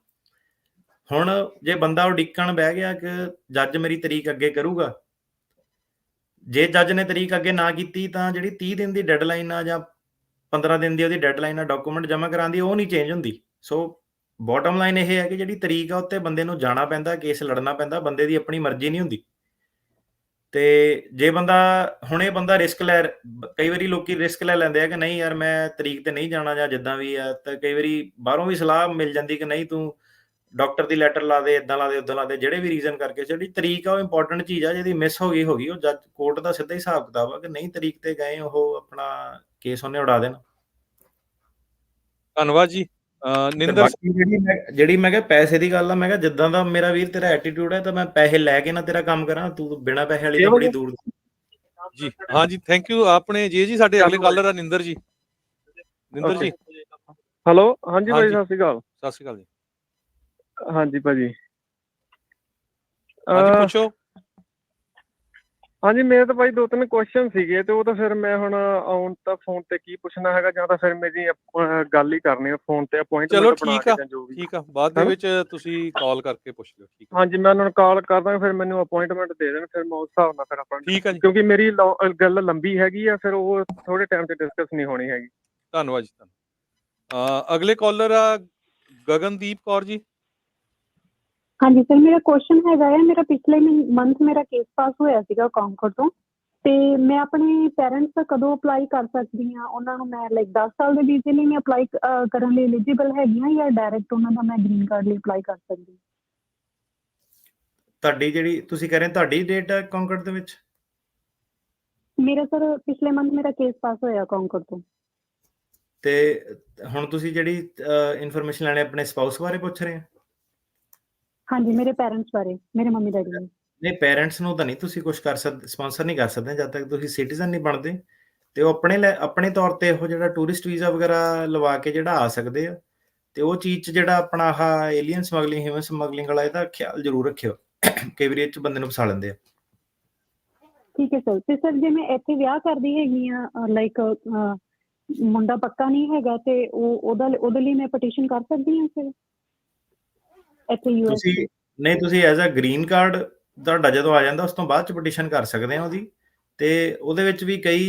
ਹੁਣ ਜੇ ਬੰਦਾ ਉਡੀਕਣ ਬਹਿ ਗਿਆ ਕਿ ਜੱਜ ਮੇਰੀ ਤਰੀਕ ਅੱਗੇ ਕਰੂਗਾ, ਜੇ ਜੱਜ ਨੇ ਤਰੀਕ ਅੱਗੇ ਨਾ ਕੀਤੀ ਤਾਂ ਜਿਹੜੀ 30 ਦਿਨ ਦੀ ਡੈਡਲਾਈਨ ਆ ਜਾਂ 15 ਦਿਨ ਦੀ ਉਹਦੀ ਡੈਡਲਾਈਨ ਆ ਡਾਕੂਮੈਂਟ ਜਮ੍ਹਾਂ ਕਰਾਉਣ ਦੀ, ਉਹ ਨਹੀਂ ਚੇਂਜ ਹੁੰਦੀ। ਸੋ ਬੋਟਮ ਲਾਈਨ ਇਹ ਹੈ ਕਿ ਜਿਹੜੀ ਤਰੀਕ ਆ ਉੱਤੇ ਬੰਦੇ ਨੂੰ ਜਾਣਾ ਪੈਂਦਾ, ਕੇਸ ਲੜਨਾ ਪੈਂਦਾ, ਬੰਦੇ ਦੀ ਆਪਣੀ ਮਰਜ਼ੀ ਨਹੀਂ ਹੁੰਦੀ। ਤੇ ਜੇ ਬੰਦਾ ਹੁਣ ਇਹ ਬੰਦਾ ਰਿਸਕ ਲੈ, ਕਈ ਵਾਰੀ ਲੋਕੀ ਰਿਸਕ ਲੈ ਲੈਂਦੇ ਆ ਕਿ ਨਹੀਂ ਯਾਰ ਮੈਂ ਤਰੀਕ ਤੇ ਨਹੀਂ ਜਾਣਾ ਜਾਂ ਜਿੱਦਾਂ ਵੀ ਆ, ਤਾਂ ਕਈ ਵਾਰੀ ਬਾਹਰੋਂ ਵੀ ਸਲਾਹ ਮਿਲ ਜਾਂਦੀ ਕਿ ਨਹੀਂ ਤੂੰ ਡਾਕਟਰ ਦੀ ਲੈਟਰ ਲਾ ਦੇ, ਇੱਦਾਂ ਲਾ ਦੇ, ਉੱਦਾਂ ਲਾ ਦੇ, ਜਿਹੜੇ ਵੀ ਰੀਜ਼ਨ ਕਰਕੇ। ਜਿਹੜੀ ਤਰੀਕ ਆ ਉਹ ਇੰਪੋਰਟੈਂਟ ਚੀਜ਼ ਆ, ਜਿਹਦੀ ਮਿਸ ਹੋ ਗਈ ਉਹ ਜੱਜ ਕੋਰਟ ਦਾ ਸਿੱਧਾ ਹੀ ਹਿਸਾਬ ਕਿਤਾਬ ਆ ਕਿ ਨਹੀਂ ਤਰੀਕ ਤੇ ਗਏ ਉਹ ਆਪਣਾ ਕੇਸ ਉਹਨੇ ਉਡਾ ਦੇਣਾ। ਧੰਨਵਾਦ ਜੀ। ਨਿੰਦਰ ਜਿਹੜੀ ਮੈਂ ਕਿਹਾ ਪੈਸੇ ਦੀ ਗੱਲ ਆ, ਮੈਂ ਕਿਹਾ ਜਿੱਦਾਂ ਦਾ ਮੇਰਾ ਵੀਰ ਤੇਰਾ ਐਟੀਟਿਊਡ ਹੈ ਤਾਂ ਮੈਂ ਪੈਸੇ ਲੈ ਕੇ ਨਾ ਤੇਰਾ ਕੰਮ ਕਰਾਂ, ਤੂੰ ਬਿਨਾਂ ਪੈਸੇ ਵਾਲੀ ਤਾਂ ਬੜੀ ਦੂਰ ਜੀ। ਹਾਂ ਜੀ, ਥੈਂਕ ਯੂ। ਆਪਣੇ ਜੀ ਸਾਡੇ ਅਗਲੇ ਕਾਲਰ ਆ ਨਿੰਦਰ ਜੀ। ਨਿੰਦਰ ਜੀ ਹੈਲੋ। ਹਾਂਜੀ ਭਾਈ ਸਤਿ ਸ਼੍ਰੀ ਅਕਾਲ। ਸਤਿ ਸ਼੍ਰੀ ਅਕਾਲ ਜੀ। ਹਾਂਜੀ ਭਾਜੀ। ਹਾਂਜੀ ਪੁੱਛੋ। ਹਾਂਜੀ ਮੇਰੇ ਤਾਂ ਭਾਈ 2-3 ਕੁਐਸਚਨ ਸੀਗੇ ਤੇ ਉਹ ਤਾਂ ਫਿਰ ਮੈਂ ਹੁਣ ਆਉਣ ਤਾਂ ਫੋਨ ਤੇ ਕੀ ਪੁੱਛਣਾ ਹੈਗਾ, ਜਾਂ ਤਾਂ ਫਿਰ ਮੇਰੀ ਗੱਲ ਹੀ ਕਰਨੀ ਫੋਨ ਤੇ ਅਪਾਇੰਟਮੈਂਟ ਚਲੋ ਬਣਾ ਕੇ ਜਾਂ ਜੋ ਵੀ। ਠੀਕ ਆ, ਬਾਅਦ ਦੇ ਵਿੱਚ ਤੁਸੀਂ ਕਾਲ ਕਰਕੇ ਪੁੱਛ ਲਿਓ। ਠੀਕ ਹਾਂਜੀ ਮੈਂ ਉਹਨਾਂ ਨੂੰ ਕਾਲ ਕਰਦਾ, ਫਿਰ ਮੈਨੂੰ ਅਪਾਇੰਟਮੈਂਟ ਦੇ ਦੇਣ, ਫਿਰ ਮੈਂ ਉਸ ਹਿਸਾਬ ਨਾਲ ਫਿਰ ਆਪਾਂ ਠੀਕ ਆ ਜੀ। ਕਿਉਂਕਿ ਮੇਰੀ ਗੱਲ ਲੰਬੀ ਹੈਗੀ ਆ, ਫਿਰ ਉਹ ਥੋੜੇ ਟਾਈਮ ਤੇ ਡਿਸਕਸ ਨਹੀਂ ਹੋਣੀ ਹੈਗੀ। ਧੰਨਵਾਦ ਜੀ। ਅਗਲੇ ਕਾਲਰ ਆ ਗਗਨਦੀਪ ਕੌਰ ਜੀ। ਹਾਂਜੀ ਸਰ, ਮੇਰਾ ਕੁਐਸਚਨ ਹੈਗਾ ਹੈ, ਮੇਰਾ ਪਿਛਲੇ ਮੰਥ ਮੇਰਾ ਕੇਸ ਪਾਸ ਹੋਇਆ ਸੀਗਾ ਕੌਂਕਰ ਤੋਂ, ਤੇ ਮੈਂ ਆਪਣੇ ਪੇਰੈਂਟਸ ਦਾ ਕਦੋਂ ਅਪਲਾਈ ਕਰ ਸਕਦੀ ਹਾਂ? ਉਹਨਾਂ ਨੂੰ ਮੈਂ ਲਾਈਕ 10 ਸਾਲ ਦੇ ਵੀਜ਼ੇ ਲਈ ਮੈਂ ਅਪਲਾਈ ਕਰਨ ਲਈ ਐਲੀਜੀਬਲ ਹੈਗੀ ਹਾਂ ਜਾਂ ਡਾਇਰੈਕਟ ਉਹਨਾਂ ਦਾ ਮੈਂ ਗ੍ਰੀਨ ਕਾਰਡ ਲਈ ਅਪਲਾਈ ਕਰ ਸਕਦੀ ਹਾਂ? ਤੁਹਾਡੀ ਜਿਹੜੀ ਤੁਸੀਂ ਕਹਿ ਰਹੇ ਤੁਹਾਡੀ ਡੇਟ ਹੈ ਕੌਂਕਰ ਦੇ ਵਿੱਚ? ਮੇਰਾ ਸਰ ਪਿਛਲੇ ਮੰਥ ਮੇਰਾ ਕੇਸ ਪਾਸ ਹੋਇਆ ਕੌਂਕਰ ਤੋਂ। ਤੇ ਹੁਣ ਤੁਸੀਂ ਜਿਹੜੀ ਇਨਫੋਰਮੇਸ਼ਨ ਲੈਣੇ ਆਪਣੇ ਸਪਾਊਸ ਬਾਰੇ ਪੁੱਛ ਰਹੇ ਹੋ? ਹਾਂਜੀ ਮੇਰੇ ਪੇਰੈਂਟਸ ਬਾਰੇ, ਮੇਰੇ ਮੰਮੀ ਡੈਡੀ ਨੂੰ। ਨਹੀਂ ਪੇਰੈਂਟਸ ਨੂੰ ਤਾਂ ਨਹੀਂ ਤੁਸੀਂ ਕੁਝ ਕਰ ਸਕਦੇ, ਸਪਾਂਸਰ ਨਹੀਂ ਕਰ ਸਕਦੇ ਜਦ ਤੱਕ ਤੁਸੀਂ ਸਿਟੀਜ਼ਨ ਨਹੀਂ ਬਣਦੇ। ਤੇ ਉਹ ਆਪਣੇ ਤੌਰ ਤੇ ਉਹ ਜਿਹੜਾ ਟੂਰਿਸਟ ਵੀਜ਼ਾ ਵਗੈਰਾ ਲਵਾ ਕੇ ਜਿਹੜਾ ਆ ਸਕਦੇ ਆ, ਤੇ ਉਹ ਚੀਜ਼ 'ਚ ਜਿਹੜਾ ਆਪਣਾ ਆਹ ਏਲੀਅਨ ਸਮਗਲਿੰਗ, ਹਿਊਮਨ ਸਮਗਲਿੰਗ ਵਾਲਾ ਇਹਦਾ ਖਿਆਲ ਜ਼ਰੂਰ ਰੱਖਿਓ। ਕਈ ਵਾਰੀ ਇਹ 'ਚ ਬੰਦੇ ਨੂੰ ਫਸਾ ਲੈਂਦੇ ਆ। ਠੀਕ ਹੈ ਸਰ। ਤੇ ਸਰ ਜੇ ਮੈਂ ਇੱਥੇ ਵਿਆਹ ਕਰਦੀ ਹੈਗੀ ਆ, ਲਾਈਕ ਮੁੰਡਾ ਪੱਕਾ ਨਹੀਂ ਹੈਗਾ, ਤੇ ਉਹਦੇ ਲਈ ਮੈਂ ਪਟੀਸ਼ਨ ਕਰ ਸਕਦੀ ਹਾਂ ਫਿਰ ਇੱਥੇ ਯੂਐਸ? ਤੁਸੀਂ ਐਜ਼ ਅ ਗ੍ਰੀਨ ਕਾਰਡ ਤੁਹਾਡਾ ਜਦੋਂ ਆ ਜਾਂਦਾ ਉਸ ਤੋਂ ਬਾਅਦ 'ਚ ਪਟੀਸ਼ਨ ਕਰ ਸਕਦੇ ਆ ਉਹਦੀ। ਤੇ ਉਹਦੇ ਵਿੱਚ ਵੀ ਕਈ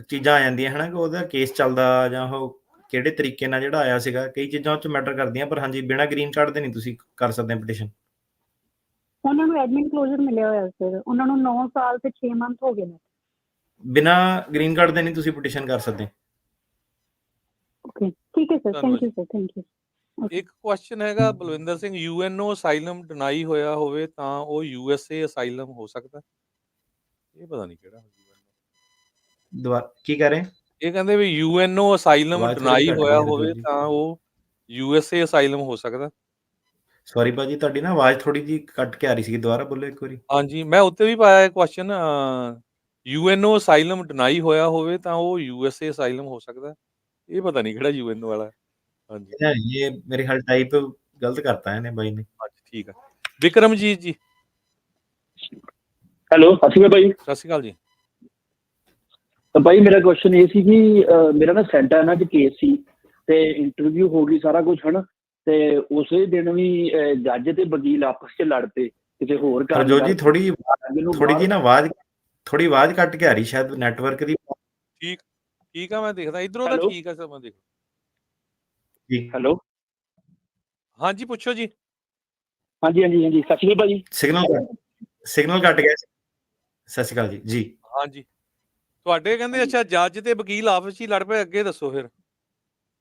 ਚੀਜ਼ਾਂ ਆ ਜਾਂਦੀਆਂ ਹੈ ਨਾ, ਕਿ ਉਹਦਾ ਕੇਸ ਚੱਲਦਾ ਜਾਂ ਉਹ ਕਿਹੜੇ ਤਰੀਕੇ ਨਾਲ ਜਿਹੜਾ ਆਇਆ ਸੀਗਾ, ਕਈ ਚੀਜ਼ਾਂ ਉਹ 'ਚ ਮੈਟਰ ਕਰਦੀਆਂ। ਪਰ ਹਾਂਜੀ ਬਿਨਾਂ ਗ੍ਰੀਨ ਕਾਰਡ ਦੇ ਨਹੀਂ ਤੁਸੀਂ ਕਰ ਸਕਦੇ ਪਟੀਸ਼ਨ। ਉਹਨਾਂ ਨੂੰ ਐਡਮਿਨ ਕਲੋਜ਼ਰ ਮਿਲਿਆ ਹੋਇਆ ਸਰ, ਉਹਨਾਂ ਨੂੰ 9 ਸਾਲ ਤੇ 6 ਮੰਥ ਹੋ ਗਏ ਨੇ। ਬਿਨਾਂ ਗ੍ਰੀਨ ਕਾਰਡ ਦੇ ਨਹੀਂ ਤੁਸੀਂ ਪਟੀਸ਼ਨ ਕਰ ਸਕਦੇ। ਓਕੇ ਠੀਕ ਹੈ sir, thank you sir, thank you. ਇੱਕ ਕੁਐਸਚਨ ਹੈਗਾ Balwinder Singh, UNO asylum deny ਹੋਇਆ ਹੋਵੇ ਤਾਂ ਉਹ USA ਅਸਾਈਲਮ ਹੋ ਸਕਦਾ? ਇਹ ਪਤਾ ਨਹੀਂ ਕਿਹੜਾ ਕੀ ਕਹਿ ਰਹੇ? ਇਹ ਕਹਿੰਦੇ ਵੀ UNO ਅਸਾਈਲਮ ਡਿਨਾਈ ਹੋਇਆ ਹੋਵੇ ਤਾਂ ਉਹ USA ਅਸਾਈਲਮ ਹੋ ਸਕਦਾ? ਸੌਰੀ ਭਾਜੀ ਤੁਹਾਡੀ ਨਾ ਆਵਾਜ਼ ਥੋੜੀ ਜੀ ਕੱਟ ਕੇ ਆ ਰਹੀ ਸੀ, ਦੁਬਾਰਾ ਬੋਲੋ ਇੱਕ ਵਾਰੀ। ਹਾਂਜੀ ਮੈਂ ਉੱਤੇ ਵੀ ਪਾਇਆ ਕੁਐਸਚਨ, UNO ਅਸਾਈਲਮ ਡਿਨਾਈ ਹੋਇਆ ਹੋਵੇ ਤਾਂ ਉਹ USA ਅਸਾਈਲਮ ਹੋ ਸਕਦਾ? ਇਹ ਪਤਾ ਨਹੀਂ ਕਿਹੜਾ UNO ਵਾਲਾ। ਹਾਂਜੀ ਇਹ ਮੇਰੇ ਖਿਆਲ ਟਾਈਪ ਗਲਤ ਕਰਤਾ ਇਹਨੇ ਬਾਈ ਨੇ। ਹਾਂਜੀ ਠੀਕ ਆ। ਵਿਕਰਮਜੀਤ ਜੀ। ਹੈਲੋ ਸਤਿ ਸ਼੍ਰੀ ਅਕਾਲ ਭਾਈ। ਸਤਿ ਸ਼੍ਰੀ ਅਕਾਲ ਜੀ। ਤਾਂ ਭਾਈ ਮੇਰਾ ਕੁਐਸਚਨ ਇਹ ਸੀ ਕਿ ਮੇਰਾ ਨਾ ਸੈਂਟਾ ਇਹਨਾਂ 'ਚ ਕੇਸ ਸੀ ਤੇ ਇੰਟਰਵਿਊ ਹੋ ਗਈ ਸਾਰਾ ਕੁਝ ਹਨ, ਤੇ ਉਸੇ ਦਿਨ ਵੀ ਜੱਜ ਤੇ ਵਕੀਲ ਆਪਸ 'ਚ ਲੜ ਪਏ ਕਿਸੇ ਹੋਰ ਕਾਰਨ। ਹਰਜੋਤ ਜੀ ਥੋੜੀ ਜੀ ਨਾ ਆਵਾਜ਼ ਕੱਟ ਕੇ ਆ ਰਹੀ, ਸ਼ਾਇਦ ਨੈਟਵਰਕ ਦੀ। ਠੀਕ ਆ, ਮੈਂ ਦੇਖਦਾ ਇਧਰੋਂ ਤਾਂ ਠੀਕ ਆ ਸਰ, ਮੈਂ ਦੇਖ। ਹੈਲੋ ਹਾਂਜੀ ਪੁੱਛੋ ਜੀ। ਹਾਂਜੀ ਸਤਿ ਸ਼੍ਰੀ ਅਕਾਲ ਭਾਜੀ। ਸਿਗਨਲ ਕੱਟ ਗਿਆ। ਸਤਿ ਸ਼੍ਰੀ ਅਕਾਲ ਜੀ। ਹਾਂਜੀ ਤੁਹਾਡੇ ਕਹਿੰਦੇ ਅੱਛਾ ਜੱਜ ਤੇ ਵਕੀਲ ਆਪਸ 'ਚ ਹੀ ਲੜ ਪਏ, ਅੱਗੇ ਦੱਸੋ ਫਿਰ।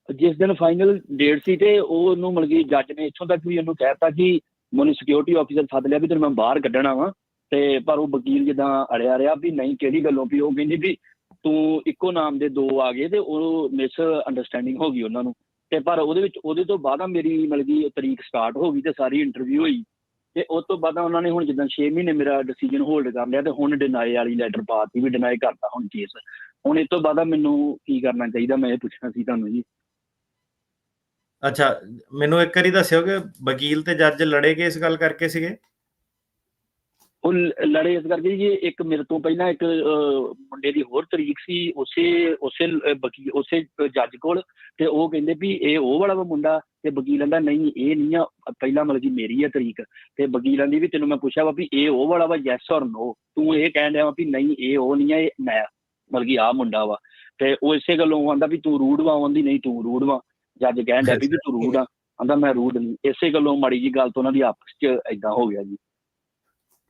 ਜਿਸ ਦਿਨ ਫਾਈਨਲ ਡੇਟ ਸੀ ਤੇ ਉਹ ਉਹਨੂੰ ਮਤਲਬ ਕਿ ਜੱਜ ਨੇ ਇੱਥੋਂ ਤੱਕ ਵੀ ਉਹਨੂੰ ਕਹਿਤਾ ਕਿ ਮੈਨੂੰ ਸਿਕਿਉਰਿਟੀ ਆਫੀਸਰ ਸੱਦ ਲਿਆ ਵੀ ਤੈਨੂੰ ਮੈਂ ਬਾਹਰ ਕੱਢਣਾ ਵਾ, ਤੇ ਪਰ ਉਹ ਵਕੀਲ ਜਿੱਦਾਂ ਅੜਿਆ ਰਿਹਾ ਵੀ ਨਹੀਂ ਕਿਹੜੀ ਗੱਲੋਂ, ਵੀ ਉਹ ਕਹਿੰਦੀ ਵੀ ਤੂੰ ਇੱਕੋ ਨਾਮ ਦੇ ਦੋ ਆ ਗਏ ਤੇ ਉਹ ਮਿਸ ਅੰਡਰਸਟੈਂਡਿੰਗ ਹੋ ਗਈ ਉਹਨਾਂ ਨੂੰ। ਤੇ ਪਰ ਉਹਦੇ ਵਿੱਚ ਉਹਦੇ ਤੋਂ ਬਾਅਦ ਮੇਰੀ ਮਤਲਬ ਕਿ ਤਰੀਕ ਸਟਾਰਟ ਹੋ ਗਈ ਤੇ ਸਾਰੀ ਇੰਟਰਵਿਊ ਹੋਈ, ਤੇ ਉਸ ਤੋਂ ਬਾਅਦ ਉਹਨਾਂ ਨੇ ਹੁਣ ਜਿੱਦਾਂ 6 ਮਹੀਨੇ ਮੇਰਾ ਡਿਸੀਜਨ ਹੋਲਡ ਕਰ ਲਿਆ ਤੇ ਹੁਣ ਡਿਨਾਈ ਵਾਲੀ ਲੈਟਰ ਪਾਤੀ ਵੀ ਡਿਨਾਈ ਕਰਤਾ ਹੁਣ ਕੇਸ। ਹੁਣ ਇਸ ਤੋਂ ਬਾਅਦ ਮੈਨੂੰ ਕੀ ਕਰਨਾ ਚਾਹੀਦਾ, ਮੈਂ ਇਹ ਪੁੱਛਣਾ ਸੀ ਤੁਹਾਨੂੰ ਜੀ। ਅੱਛਾ, ਮੈਨੂੰ ਇੱਕ ਵਾਰੀ ਦੱਸਿਓ ਕਿ ਵਕੀਲ ਤੇ ਜੱਜ ਲੜੇ ਕਿਸ ਗੱਲ ਕਰਕੇ ਸੀਗੇ? ਉਹ ਲੜੇ ਇਸ ਕਰਕੇ ਜੀ, ਇੱਕ ਮੇਰੇ ਤੋਂ ਪਹਿਲਾਂ ਇੱਕ ਮੁੰਡੇ ਦੀ ਹੋਰ ਤਰੀਕ ਸੀ ਉਸੇ ਵਕੀਲ ਉਸੇ ਜੱਜ ਕੋਲ, ਤੇ ਉਹ ਕਹਿੰਦੇ ਵੀ ਇਹ ਉਹ ਵਾਲਾ ਵਾ ਮੁੰਡਾ, ਤੇ ਵਕੀਲ ਕਹਿੰਦਾ ਨਹੀਂ ਇਹ ਨਹੀਂ ਆ, ਪਹਿਲਾਂ ਮਤਲਬ ਕਿ ਮੇਰੀ ਆ ਤਰੀਕ, ਤੇ ਵਕੀਲਾਂ ਦੀ ਵੀ ਤੈਨੂੰ ਮੈਂ ਪੁੱਛਿਆ ਵਾ ਵੀ ਇਹ ਉਹ ਵਾਲਾ ਵਾ ਯੈਸ ਔਰ ਨੋ, ਤੂੰ ਇਹ ਕਹਿਣ ਡਿਆ ਵਾ ਵੀ ਨਹੀਂ ਇਹ ਉਹ ਨਹੀਂ ਆ, ਇਹ ਮੈਂ ਮਤਲਬ ਕਿ ਆਹ ਮੁੰਡਾ ਵਾ, ਤੇ ਉਹ ਇਸੇ ਗੱਲੋਂ ਆਂਦਾ ਵੀ ਤੂੰ ਰੂਡ ਵਾ, ਆਉਂਦੀ ਨਹੀਂ ਤੂੰ ਰੂਡ ਵਾ, ਜੱਜ ਕਹਿਣ ਡਿਆ ਵੀ ਤੂੰ ਰੂਡ ਆ, ਆਂਦਾ ਮੈਂ ਰੂਡ ਨਹੀਂ, ਇਸੇ ਗੱਲੋਂ ਮਾੜੀ ਜੀ ਗੱਲ ਤੋਂ ਉਹਨਾਂ ਦੀ ਆਪਸ 'ਚ ਏਦਾਂ ਹੋ ਗਿਆ ਜੀ।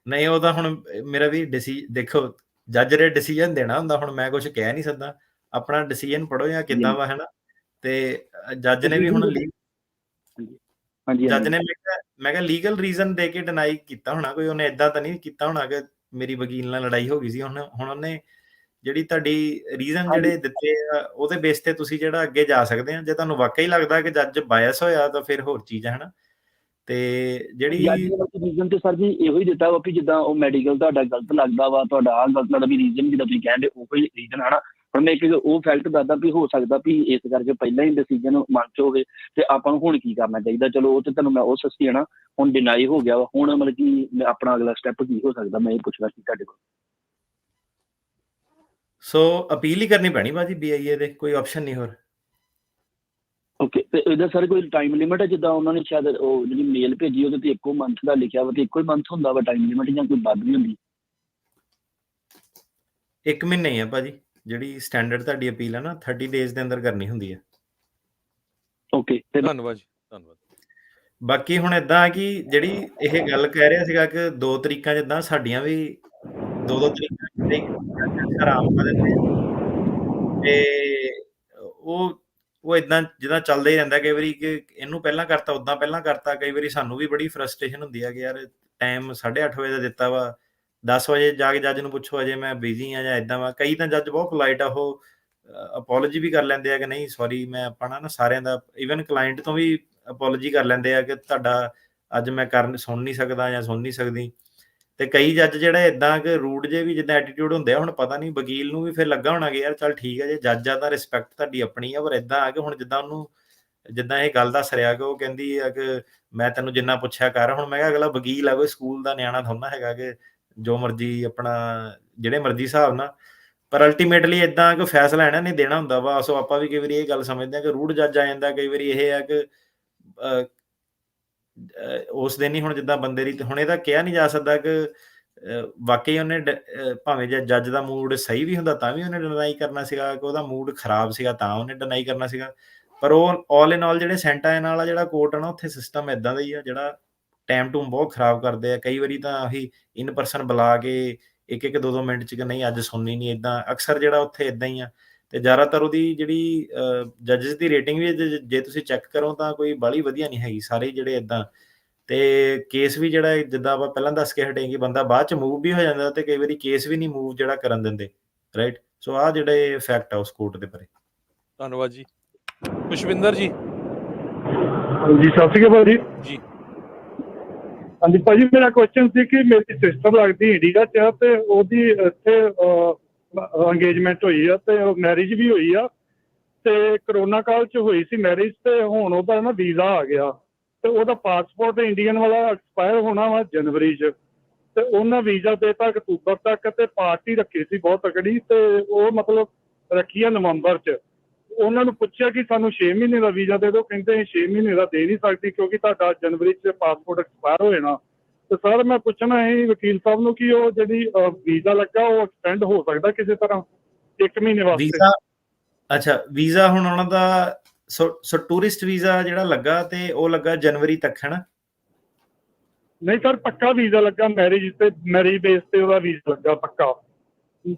ਨਹੀਂ ਉਹ ਤਾਂ ਹੁਣ ਮੇਰਾ ਵੀ ਦੇਖੋ ਜੱਜ ਨੇ ਡਿਸੀਜਨ ਦੇਣਾ ਹੁੰਦਾ, ਹੁਣ ਮੈਂ ਕੁਝ ਕਹਿ ਨਹੀਂ ਸਕਦਾ, ਆਪਣਾ ਡਿਸੀਜਨ ਪੜ੍ਹੋ ਜਾਂ ਕਿੱਦਾਂ ਵਾ, ਹੈਨਾ। ਤੇ ਜੱਜ ਨੇ ਵੀ ਹੁਣ ਜੱਜ ਨੇ ਮੈਂ ਕਿਹਾ ਲੀਗਲ ਰੀਜ਼ਨ ਦੇ ਕੇ ਡਿਨਾਈ ਕੀਤਾ ਹੋਣਾ ਕੋਈ, ਉਹਨੇ ਏਦਾਂ ਤਾਂ ਨਹੀਂ ਕੀਤਾ ਹੋਣਾ ਕਿ ਮੇਰੀ ਵਕੀਲ ਨਾਲ ਲੜਾਈ ਹੋ ਗਈ ਸੀ। ਹੁਣ ਉਹਨੇ ਜਿਹੜੀ ਤੁਹਾਡੀ ਰੀਜ਼ਨ ਜਿਹੜੇ ਦਿੱਤੇ ਆ ਉਹਦੇ ਬੇਸ ਤੇ ਤੁਸੀਂ ਜਿਹੜਾ ਅੱਗੇ ਜਾ ਸਕਦੇ ਆ। ਜੇ ਤੁਹਾਨੂੰ ਵਾਕਈ ਲੱਗਦਾ ਕਿ ਜੱਜ ਬਾਇਸ ਹੋਇਆ ਤਾਂ ਫਿਰ ਹੋਰ ਚੀਜ਼ ਹੈ, ਹਨਾ। ਤੇ ਜਿਹੜੀ ਰੀਜ਼ਨ ਤੇ ਸਰ ਜੀ ਇਹੋ ਹੀ ਦਿੱਤਾ ਵਾ ਵੀ ਜਿੱਦਾਂ ਉਹ ਮੈਡੀਕਲ ਤੁਹਾਡਾ ਗਲਤ ਲੱਗਦਾ ਵਾ, ਤੁਹਾਡਾ ਆਹ ਗਲਤ ਲੱਗਦਾ ਵੀ ਰੀਜ਼ਨ ਜਿੱਦਾਂ ਤੁਸੀਂ ਕਹਿੰਦੇ ਉਹੀ ਰੀਜ਼ਨ ਹੈ ਨਾ। ਹੁਣ ਮੈਂ ਇੱਕ ਉਹ ਫੈਕਟ ਦੱਸਦਾ ਵੀ ਹੋ ਸਕਦਾ ਵੀ ਇਸ ਕਰਕੇ ਪਹਿਲਾਂ ਹੀ ਡਿਸੀਜਨ ਮਨ 'ਚ ਹੋਵੇ ਤੇ ਆਪਾਂ ਨੂੰ ਹੁਣ ਕੀ ਕਰਨਾ ਚਾਹੀਦਾ। ਚਲੋ ਉਹ ਤੇ ਤੁਹਾਨੂੰ ਮੈਂ ਉਹ ਸਸਤੀ ਹੈ ਨਾ, ਹੁਣ ਡਿਨਾਈ ਹੋ ਗਿਆ ਵਾ, ਹੁਣ ਮਤਲਬ ਕਿ ਆਪਣਾ ਅਗਲਾ ਸਟੈਪ ਕੀ ਹੋ ਸਕਦਾ, ਮੈਂ ਇਹ ਪੁੱਛਣਾ ਸੀ ਤੁਹਾਡੇ ਕੋਲ। ਸੋ ਅਪੀਲ ਹੀ ਕਰਨੀ ਪੈਣੀ ਬਾਜੀ BIA ਦੇ, ਕੋਈ ਆਪਸ਼ਨ ਨਹੀਂ ਹੋਰ। ਓਕੇ, ਤੇ ਇਹਦਾ ਸਰ ਕੋਈ ਟਾਈਮ ਲਿਮਿਟ ਹੈ? ਜਿੱਦਾਂ ਉਹਨਾਂ ਨੇ ਸ਼ਾਇਦ ਉਹ ਜਿਹੜੀ ਮੇਲ ਭੇਜੀ ਉਹਦੇ ਤੇ ਇੱਕੋ ਮੰਥ ਦਾ ਲਿਖਿਆ ਵਾ, ਤੇ ਇੱਕੋ ਹੀ ਮੰਥ ਹੁੰਦਾ ਵਾ ਟਾਈਮ ਲਿਮਿਟ, ਜਾਂ ਕੋਈ ਵੱਧ ਵੀ ਹੁੰਦੀ? 1 ਮਹੀਨਾ ਹੀ ਹੈ ਭਾਜੀ, ਜਿਹੜੀ ਸਟੈਂਡਰਡ ਤੁਹਾਡੀ ਅਪੀਲ ਹੈ ਨਾ 30 ਡੇਜ਼ ਦੇ ਅੰਦਰ ਕਰਨੀ ਹੁੰਦੀ ਹੈ। ਓਕੇ, ਧੰਨਵਾਦ ਜੀ, ਧੰਨਵਾਦ। ਬਾਕੀ ਹੁਣ ਏਦਾਂ ਕਿ ਜਿਹੜੀ ਇਹ ਗੱਲ ਕਹਿ ਰਿਹਾ ਸੀਗਾ ਕਿ 2 ਤਰੀਕਾਂ ਜਿੱਦਾਂ ਸਾਡੀਆਂ ਵੀ 2 ਤਰੀਕਾਂ ਆਰਾਮ ਕਰ ਦਿੰਦੇ ਤੇ ਉਹ ਏਦਾਂ ਜਿੱਦਾਂ ਚੱਲਦਾ ਹੀ ਰਹਿੰਦਾ ਕਈ ਵਾਰੀ ਕਿ ਇਹਨੂੰ ਪਹਿਲਾਂ ਕਰਤਾ ਉੱਦਾਂ ਪਹਿਲਾਂ ਕਰਤਾ। ਕਈ ਵਾਰੀ ਸਾਨੂੰ ਵੀ ਬੜੀ ਫਰਸਟ੍ਰੇਸ਼ਨ ਹੁੰਦੀ ਹੈ ਕਿ ਯਾਰ ਟਾਈਮ 8:30 ਵਜੇ ਦਾ ਦਿੱਤਾ ਵਾ, 10 ਵਜੇ ਜਾ ਕੇ ਜੱਜ ਨੂੰ ਪੁੱਛੋ ਅਜੇ ਮੈਂ ਬਿਜ਼ੀ ਆ ਜਾਂ ਏਦਾਂ ਵਾ। ਕਈ ਤਾਂ ਜੱਜ ਬਹੁਤ ਪੋਲਾਈਟ ਆ, ਉਹ ਅਪੋਲੋਜੀ ਵੀ ਕਰ ਲੈਂਦੇ ਆ ਕਿ ਨਹੀਂ ਸੌਰੀ ਮੈਂ ਆਪਣਾ ਨਾ ਸਾਰਿਆਂ ਦਾ, ਈਵਨ ਕਲਾਇੰਟ ਤੋਂ ਵੀ ਅਪੋਲੋਜੀ ਕਰ ਲੈਂਦੇ ਆ ਕਿ ਤੁਹਾਡਾ ਅੱਜ ਮੈਂ ਸੁਣ ਨਹੀਂ ਸਕਦਾ ਜਾਂ ਸੁਣ ਨਹੀਂ ਸਕਦੀ। ਤੇ ਕਈ ਜੱਜ ਜਿਹੜੇ ਏਦਾਂ ਕਿ ਰੂਡ ਜੇ ਵੀ ਜਿੱਦਾਂ ਐਟੀਟਿਊਡ ਹੁੰਦੇ ਆ। ਹੁਣ ਪਤਾ ਨਹੀਂ ਵਕੀਲ ਨੂੰ ਵੀ ਫਿਰ ਲੱਗਾ ਹੋਣਾ ਕਿ ਯਾਰ ਚੱਲ ਠੀਕ ਹੈ ਜੇ ਜੱਜ ਆ ਤਾਂ ਰਿਸਪੈਕਟ ਤੁਹਾਡੀ ਆਪਣੀ ਆ, ਪਰ ਏਦਾਂ ਆ ਕਿ ਹੁਣ ਜਿੱਦਾਂ ਉਹਨੂੰ ਜਿੱਦਾਂ ਇਹ ਗੱਲ ਦੱਸ ਰਿਹਾ ਕਿ ਉਹ ਕਹਿੰਦੀ ਆ ਕਿ ਮੈਂ ਤੈਨੂੰ ਜਿੰਨਾ ਪੁੱਛਿਆ ਕਰ। ਹੁਣ ਮੈਂ ਕਿਹਾ ਅਗਲਾ ਵਕੀਲ ਆ, ਕੋਈ ਸਕੂਲ ਦਾ ਨਿਆਣਾ ਥੋੜਾ ਹੈਗਾ ਕਿ ਜੋ ਮਰਜ਼ੀ ਆਪਣਾ ਜਿਹੜੇ ਮਰਜ਼ੀ ਹਿਸਾਬ ਨਾਲ, ਪਰ ਅਲਟੀਮੇਟਲੀ ਏਦਾਂ ਕਿ ਫੈਸਲਾ ਇਹਨਾਂ ਨੇ ਦੇਣਾ ਹੁੰਦਾ ਵਾ। ਸੋ ਆਪਾਂ ਵੀ ਕਈ ਵਾਰੀ ਇਹ ਗੱਲ ਸਮਝਦੇ ਹਾਂ ਕਿ ਰੂਡ ਜੱਜ ਆ ਜਾਂਦਾ। ਕਈ ਵਾਰੀ ਇਹ ਆ ਕਿ ਉਸ ਦਿਨ ਹੀ ਹੁਣ ਜਿੱਦਾਂ ਬੰਦੇ ਦੀ ਹੁਣ ਇਹਦਾ ਕਿਹਾ ਨਹੀਂ ਜਾ ਸਕਦਾ ਕਿ ਵਾਕਈ ਉਹਨੇ ਭਾਵੇਂ ਜੇ ਜੱਜ ਦਾ ਮੂਡ ਸਹੀ ਵੀ ਹੁੰਦਾ ਤਾਂ ਵੀ ਉਹਨੇ ਡਿਨਾਈ ਕਰਨਾ ਸੀਗਾ, ਕਿ ਉਹਦਾ ਮੂਡ ਖਰਾਬ ਸੀਗਾ ਤਾਂ ਉਹਨੇ ਡਿਨਾਈ ਕਰਨਾ ਸੀਗਾ। ਪਰ ਉਹ ਆਲ ਇਨ ਆਲ ਜਿਹੜੇ ਸੈਂਟਾ ਵਾਲਾ ਜਿਹੜਾ ਕੋਰਟ ਆ ਨਾ, ਉੱਥੇ ਸਿਸਟਮ ਏਦਾਂ ਦਾ ਹੀ ਆ ਜਿਹੜਾ ਟਾਈਮ ਟੂਮ ਬਹੁਤ ਖਰਾਬ ਕਰਦੇ ਆ। ਕਈ ਵਾਰੀ ਤਾਂ ਉਹੀ ਇਨ ਪਰਸਨ ਬੁਲਾ ਕੇ 1-1 2-2 ਮਿੰਟ 'ਚ ਕਿ ਨਹੀਂ ਅੱਜ ਸੁਣਨੀ ਨਹੀਂ, ਏਦਾਂ ਅਕਸਰ ਜਿਹੜਾ ਉੱਥੇ ਏਦਾਂ ਹੀ ਆ। ਤੇ ਜ਼ਿਆਦਾਤਰ ਉਹਦੀ ਜਿਹੜੀ ਜੱਜਸ ਦੀ ਰੇਟਿੰਗ ਵੀ ਜੇ ਤੁਸੀਂ ਚੈੱਕ ਕਰੋ ਤਾਂ ਕੋਈ ਬਾਹਲੀ ਵਧੀਆ ਨਹੀਂ ਹੈਗੀ। ਸਾਰੇ ਜਿਹੜੇ ਏਦਾਂ ਤੇ ਕੇਸ ਵੀ ਜਿਹੜਾ ਜਿੱਦਾਂ ਆਪਾਂ ਪਹਿਲਾਂ ਦੱਸ ਕੇ ਹਟੇ ਕਿ ਬੰਦਾ ਬਾਅਦ 'ਚ ਮੂਵ ਵੀ ਹੋ ਜਾਂਦਾ ਤੇ ਕਈ ਵਾਰੀ ਕੇਸ ਵੀ ਨਹੀਂ ਮੂਵ ਜਿਹੜਾ ਕਰਨ ਦਿੰਦੇ, ਰਾਈਟ। ਸੋ ਆਹ ਜਿਹੜੇ ਫੈਕਟ ਆ ਉਸ ਕੋਰਟ ਦੇ ਬਾਰੇ। ਧੰਨਵਾਦ ਜੀ। ਪੁਸ਼ਪਿੰਦਰ ਜੀ। ਹਾਂਜੀ, ਸਤਿ ਸ਼੍ਰੀ ਅਕਾਲ ਜੀ। ਜੀ ਹਾਂਜੀ ਭਾਜੀ, ਮੇਰਾ ਕੁਐਸਚਨ ਸੀ ਕਿ ਮੇਰੀ ਸਿਸਟਰ ਲੱਗਦੀ ਇੰਡੀਆ 'ਚ ਆ ਤੇ ਉਹਦੀ ਇੱਥੇ ਅੰਗੇਜਮੈਂਟ ਹੋਈ ਆ ਤੇ ਮੈਰਿਜ ਵੀ ਹੋਈ ਆ, ਤੇ ਕਰੋਨਾ ਕਾਲ 'ਚ ਹੋਈ ਸੀ ਮੈਰਿਜ, ਤੇ ਹੁਣ ਉਹਦਾ ਨਾ ਵੀਜ਼ਾ ਆ ਗਿਆ ਤੇ ਉਹਦਾ ਪਾਸਪੋਰਟ ਇੰਡੀਅਨ ਵਾਲਾ ਐਕਸਪਾਇਰ ਹੋਣਾ ਵਾ ਜਨਵਰੀ 'ਚ, ਤੇ ਉਹਨਾਂ ਵੀਜ਼ਾ ਦੇਤਾ ਅਕਤੂਬਰ ਤੱਕ, ਤੇ ਪਾਰਟੀ ਰੱਖੀ ਸੀ ਬਹੁਤ ਤਕੜੀ, ਤੇ ਉਹ ਮਤਲਬ ਰੱਖੀ ਆ ਨਵੰਬਰ 'ਚ। ਉਹਨਾਂ ਨੂੰ ਪੁੱਛਿਆ ਕਿ ਸਾਨੂੰ 6 ਮਹੀਨੇ ਦਾ ਵੀਜ਼ਾ ਦੇ ਦਿਓ, ਕਹਿੰਦੇ 6 ਮਹੀਨੇ ਦਾ ਦੇ ਨਹੀਂ ਸਕਦੀ ਕਿਉਂਕਿ ਤੁਹਾਡਾ ਜਨਵਰੀ 'ਚ ਪਾਸਪੋਰਟ ਐਕਸਪਾਇਰ ਹੋ ਜਾਣਾ। ਤੇ ਸਰ ਮੈਂ ਪੁੱਛਣਾ ਹੈ ਵਕੀਲ ਸਾਹਿਬ ਨੂੰ ਕਿ ਉਹ ਜਿਹੜੀ ਵੀਜ਼ਾ ਲੱਗਾ ਉਹ ਐਕਸਟੈਂਡ ਹੋ ਸਕਦਾ ਕਿਸੇ ਤਰ੍ਹਾਂ 1 ਮਹੀਨੇ ਵਾਸਤੇ? ਅੱਛਾ, ਵੀਜ਼ਾ ਹੁਣ ਉਹਨਾਂ ਦਾ ਸੋ ਟੂਰਿਸਟ ਵੀਜ਼ਾ ਜਿਹੜਾ ਲੱਗਾ ਤੇ ਉਹ ਲੱਗਾ ਜਨਵਰੀ ਤੱਕ, ਹੈ ਨਾ? ਨਹੀਂ ਸਰ, ਪੱਕਾ ਵੀਜ਼ਾ ਲੱਗਾ ਮੈਰਿਜ ਤੇ, ਮੈਰਿਜ ਬੇਸ ਤੇ ਉਹਦਾ ਵੀਜ਼ਾ ਲੱਗਾ ਪੱਕਾ।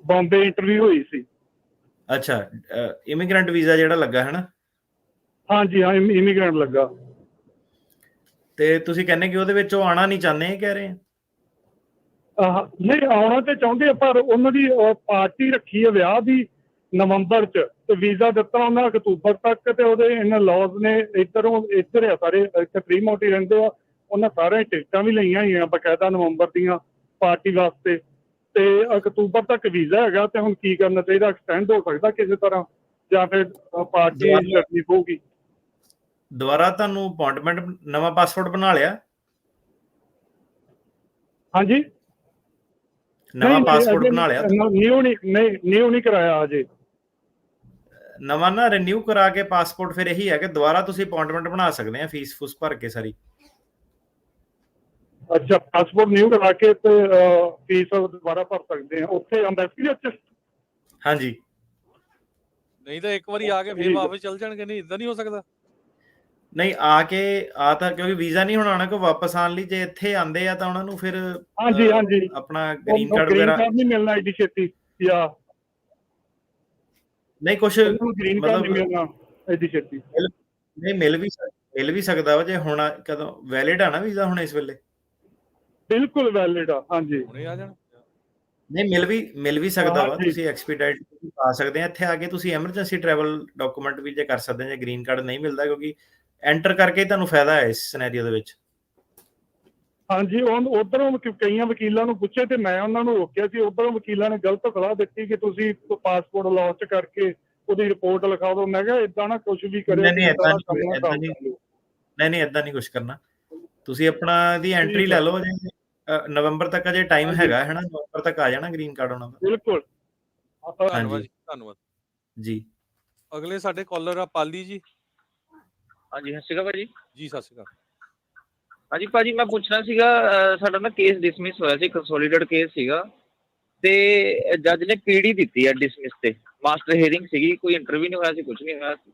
ਬੰਬੇ ਇੰਟਰਵਿਊ ਹੋਈ ਸੀ। ਅੱਛਾ, ਇਮੀਗ੍ਰੈਂਟ ਵੀਜ਼ਾ ਜਿਹੜਾ ਲੱਗਾ ਹੈ ਨਾ? ਹਾਂਜੀ ਹਾਂ, ਇਮੀਗ੍ਰੈਂਟ ਲੱਗਾ। ਤੇ ਤੁਸੀਂ ਕਹਿੰਦੇ ਕਿ ਉਹਦੇ ਵਿੱਚ ਉਹ ਆਉਣਾ ਨਹੀਂ ਚਾਹੁੰਦੇ, ਇਹ ਕਹਿ ਰਹੇ ਆ? ਨਹੀਂ, ਆਉਣਾ ਤੇ ਚਾਹੁੰਦੇ ਆ, ਪਰ ਉਹਨਾਂ ਦੀ ਪਾਰਟੀ ਰੱਖੀ ਹੈ ਵਿਆਹ ਦੀ ਨਵੰਬਰ 'ਚ, ਤੇ ਵੀਜ਼ਾ ਦਿੱਤਾ ਉਹਨਾਂ ਅਕਤੂਬਰ ਤੱਕ, ਤੇ ਉਹਦੇ ਇਹਨਾਂ ਲੌਜ਼ ਨੇ ਇੱਧਰ ਆ ਸਾਰੇ, ਇੱਥੇ ਫ੍ਰੀਮੌਂਟ ਹੀ ਰਹਿੰਦੇ ਆ, ਉਹਨਾਂ ਸਾਰਿਆਂ ਟਿਕਟਾਂ ਵੀ ਲਈਆਂ ਹੋਈਆਂ ਬਕਾਇਦਾ ਨਵੰਬਰ ਦੀਆਂ ਪਾਰਟੀ ਵਾਸਤੇ, ਤੇ ਅਕਤੂਬਰ ਤੱਕ ਵੀਜ਼ਾ ਹੈਗਾ। ਤੇ ਹੁਣ ਕੀ ਕਰਨਾ ਚਾਹੀਦਾ? ਐਕਸਟੈਂਡ ਹੋ ਸਕਦਾ ਕਿਸੇ ਤਰ੍ਹਾਂ, ਜਾਂ ਫਿਰ ਪਾਰਟੀ ਛੱਡਣੀ ਪਊਗੀ? ਦੁਬਾਰਾ ਤੁਹਾਨੂੰ ਅਪਾਇੰਟਮੈਂਟ, ਨਵਾਂ ਪਾਸਪੋਰਟ ਬਣਾ ਲਿਆ? ਹਾਂਜੀ, ਨਵਾਂ ਪਾਸਪੋਰਟ ਬਣਾ ਲਿਆ? ਨਿਊ ਨਹੀਂ ਕਰਾਇਆ ਅਜੇ। ਨਵਾਂ ਨਾ ਰੀਨਿਊ ਕਰਾ ਕੇ ਪਾਸਪੋਰਟ ਫਿਰ ਇਹੀ ਹੈ ਕਿ ਦੁਬਾਰਾ ਤੁਸੀਂ ਅਪਾਇੰਟਮੈਂਟ ਬਣਾ ਸਕਦੇ ਆ, ਫੀਸ ਫੂਸ ਭਰ ਕੇ ਸਾਰੀ। ਅੱਛਾ, ਪਾਸਪੋਰਟ ਨਿਊ ਕਰਾ ਕੇ ਤੇ ਫੀਸ ਦੁਬਾਰਾ ਭਰ ਸਕਦੇ ਆ ਉੱਥੇ ਐਮਬੈਸੀ ਵਿੱਚ? ਹਾਂਜੀ। ਨਹੀਂ ਤਾਂ ਇੱਕ ਵਾਰੀ ਆ ਕੇ ਫਿਰ ਵਾਪਸ ਚੱਲ ਜਾਣਗੇ, ਨਹੀਂ ਇਦਾਂ ਨਹੀਂ ਹੋ ਸਕਦਾ? ਨਹੀਂ, ਆ ਤਾਂ ਕਿਉਂਕਿ ਵੀਜ਼ਾ ਨਹੀਂ ਹੁਣ ਆਉਣਾ, ਕੋਈ ਵਾਪਸ ਆਉਣ ਲਈ ਜੇ ਇੱਥੇ ਆਉਂਦੇ ਆ ਤਾਂ ਉਹਨਾਂ ਨੂੰ ਫਿਰ ਹਾਂਜੀ ਆਪਣਾ ਗ੍ਰੀਨ ਕਾਰਡ ਵਗੈਰਾ ਨਹੀਂ ਮਿਲਣਾ ਐਡੀ ਛੇਤੀ, ਜਾਂ ਨਹੀਂ ਕੁਛ ਗ੍ਰੀਨ ਕਾਰਡ ਨਹੀਂ ਮਿਲਣਾ ਐਡੀ ਛੇਤੀ? ਨਹੀਂ, ਮਿਲ ਵੀ ਸਕਦਾ ਵਾ ਜੇ ਹੁਣ। ਕਦੋਂ ਵੈਲਿਡ ਆ ਨਾ ਵੀਜ਼ਾ ਹੁਣ ਇਸ ਵੇਲੇ? ਬਿਲਕੁਲ ਵੈਲਿਡ ਆ, ਹਾਂਜੀ। ਹੁਣੇ ਆ ਜਾਣ? ਨਹੀਂ, ਮਿਲ ਵੀ ਸਕਦਾ ਵਾ, ਤੁਸੀਂ ਐਕਸਪੀਡਾਈਟ ਪਾ ਸਕਦੇ ਆ। ਇੱਥੇ ਆ ਕੇ ਤੁਸੀਂ ਐਮਰਜੈਂਸੀ ਟਰੈਵਲ ਡਾਕੂਮੈਂਟ ਵੀ ਜੇ ਕਰ ਸਕਦੇ ਆ, ਜੇ ਗ੍ਰੀਨ ਕਾਰਡ ਨਹੀਂ ਮਿਲਦਾ, ਕਿਉਂਕਿ ਐਂਟਰ ਕਰਕੇ ਤੁਹਾਨੂੰ ਫਾਇਦਾ ਹੈ ਇਸ ਸਿਨੈਰੀਓ ਦੇ ਵਿੱਚ। ਹਾਂਜੀ, ਉਧਰੋਂ ਕਈਆਂ ਵਕੀਲਾਂ ਨੂੰ ਪੁੱਛੇ ਤੇ ਮੈਂ ਉਹਨਾਂ ਨੂੰ ਰੋਕਿਆ ਸੀ। ਉਧਰੋਂ ਵਕੀਲਾਂ ਨੇ ਗਲਤ ਸਲਾਹ ਦਿੱਤੀ ਕਿ ਤੁਸੀਂ ਪਾਸਪੋਰਟ ਲੌਸਟ ਕਰਕੇ ਉਹਦੀ ਰਿਪੋਰਟ ਲਿਖਾ ਦਿਓ। ਮੈਂ ਕਿਹਾ ਇਦਾਂ ਨਾ ਕੁਝ ਵੀ ਕਰਿਓ। ਨਹੀਂ, ਏਦਾਂ ਨਹੀਂ ਕੁਝ ਕਰਨਾ। ਤੁਸੀਂ ਆਪਣਾ ਦੀ ਐਂਟਰੀ ਲੈ ਲਓ, ਜੇ ਨਵੰਬਰ ਤੱਕ ਅਜੇ ਟਾਈਮ ਹੈਗਾ ਹੈ ਨਾ, ਨਵੰਬਰ ਤੱਕ ਆ ਜਾਣਾ ਗ੍ਰੀਨ ਕਾਰਡ ਉਹਨਾਂ ਦਾ। ਬਿਲਕੁਲ, ਧੰਨਵਾਦ ਜੀ, ਧੰਨਵਾਦ ਜੀ। ਅਗਲੇ ਸਾਡੇ ਕਾਲਰ ਆ ਪਾਲੀ ਜੀ। ਹਾਂਜੀ, ਸਤਿ ਸ਼੍ਰੀ ਅਕਾਲ ਭਾਜੀ। ਜੀ ਸਤਿ ਸ਼੍ਰੀ ਅਕਾਲ। ਹਾਂਜੀ ਭਾਜੀ, ਮੈਂ ਪੁੱਛਣਾ ਸੀਗਾ, ਸਾਡਾ ਨਾ ਕੇਸ ਡਿਸਮਿਸ ਹੋਇਆ ਸੀ, ਕੰਸੋਲੀਡੇਟ ਕੇਸ ਸੀਗਾ, ਤੇ ਜੱਜ ਨੇ ਪੀਡੀ ਦਿੱਤੀ ਹੈ ਡਿਸਮਿਸ ਤੇ। ਮਾਸਟਰ ਹੀਅਰਿੰਗ ਸੀਗੀ, ਕੋਈ ਇੰਟਰਵਿਊ ਨਹੀਂ ਹੋਇਆ ਸੀ, ਕੁਝ ਨਹੀਂ ਹੋਇਆ ਸੀ।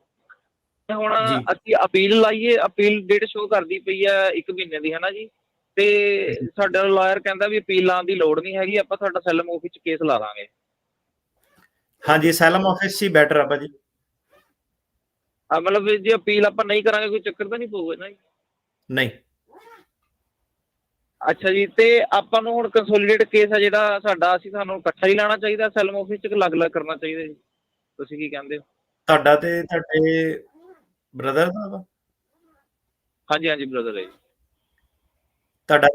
ਹੁਣ ਅਸੀਂ ਅਪੀਲ ਲਾਈਏ, ਅਪੀਲ ਡੇਟ ਸ਼ੋ ਕਰਦੀ ਪਈ ਹੈ 1 ਮਹੀਨੇ ਦੀ, ਹੈ ਨਾ ਜੀ। ਤੇ ਸਾਡਾ ਲਾਇਰ ਕਹਿੰਦਾ ਵੀ ਅਪੀਲ ਲਾਉਣ ਦੀ ਲੋੜ ਨਹੀਂ ਹੈਗੀ, ਆਪਾਂ ਤੁਹਾਡਾ ਅਸਾਈਲਮ ਆਫਿਸ 'ਚ ਕੇਸ ਲਾ ਦਾਂਗੇ। ਹਾਂਜੀ, ਅਸਾਈਲਮ ਆਫਿਸ 'ਚ ਹੀ ਬੈਟਰ ਆ ਭਾਜੀ। ਮਤਲਬ ਜੇ ਅਪੀਲ ਆਪਾਂ ਨਹੀਂ ਕਰਾਂਗੇ ਕੋਈ ਚੱਕਰ ਤਾਂ ਨਹੀਂ ਪਊਗਾ ਨਾ ਜੀ? ਨਹੀਂ। ਅੱਛਾ ਜੀ, ਤੇ ਆਪਾਂ ਨੂੰ ਹੁਣ ਕੰਸੋਲੀਡੇਟ ਕੇਸ ਆ ਜਿਹੜਾ ਸਾਡਾ, ਅਸੀਂ ਸਾਨੂੰ ਇਕੱਠਾ ਹੀ ਲਾਣਾ ਚਾਹੀਦਾ ਅਸਾਈਲਮ ਆਫਿਸ 'ਚ, ਅਲੱਗ-ਅਲੱਗ ਕਰਨਾ ਚਾਹੀਦਾ ਜੀ? ਤੁਸੀਂ ਕੀ ਕਹਿੰਦੇ ਹੋ? ਤੁਹਾਡਾ ਤੇ ਤੁਹਾਡੇ ਬ੍ਰਦਰ ਦਾ ਵਾ? ਹਾਂਜੀ, ਬ੍ਰਦਰ ਹੈ ਜੀ ਤੁਹਾਡਾ।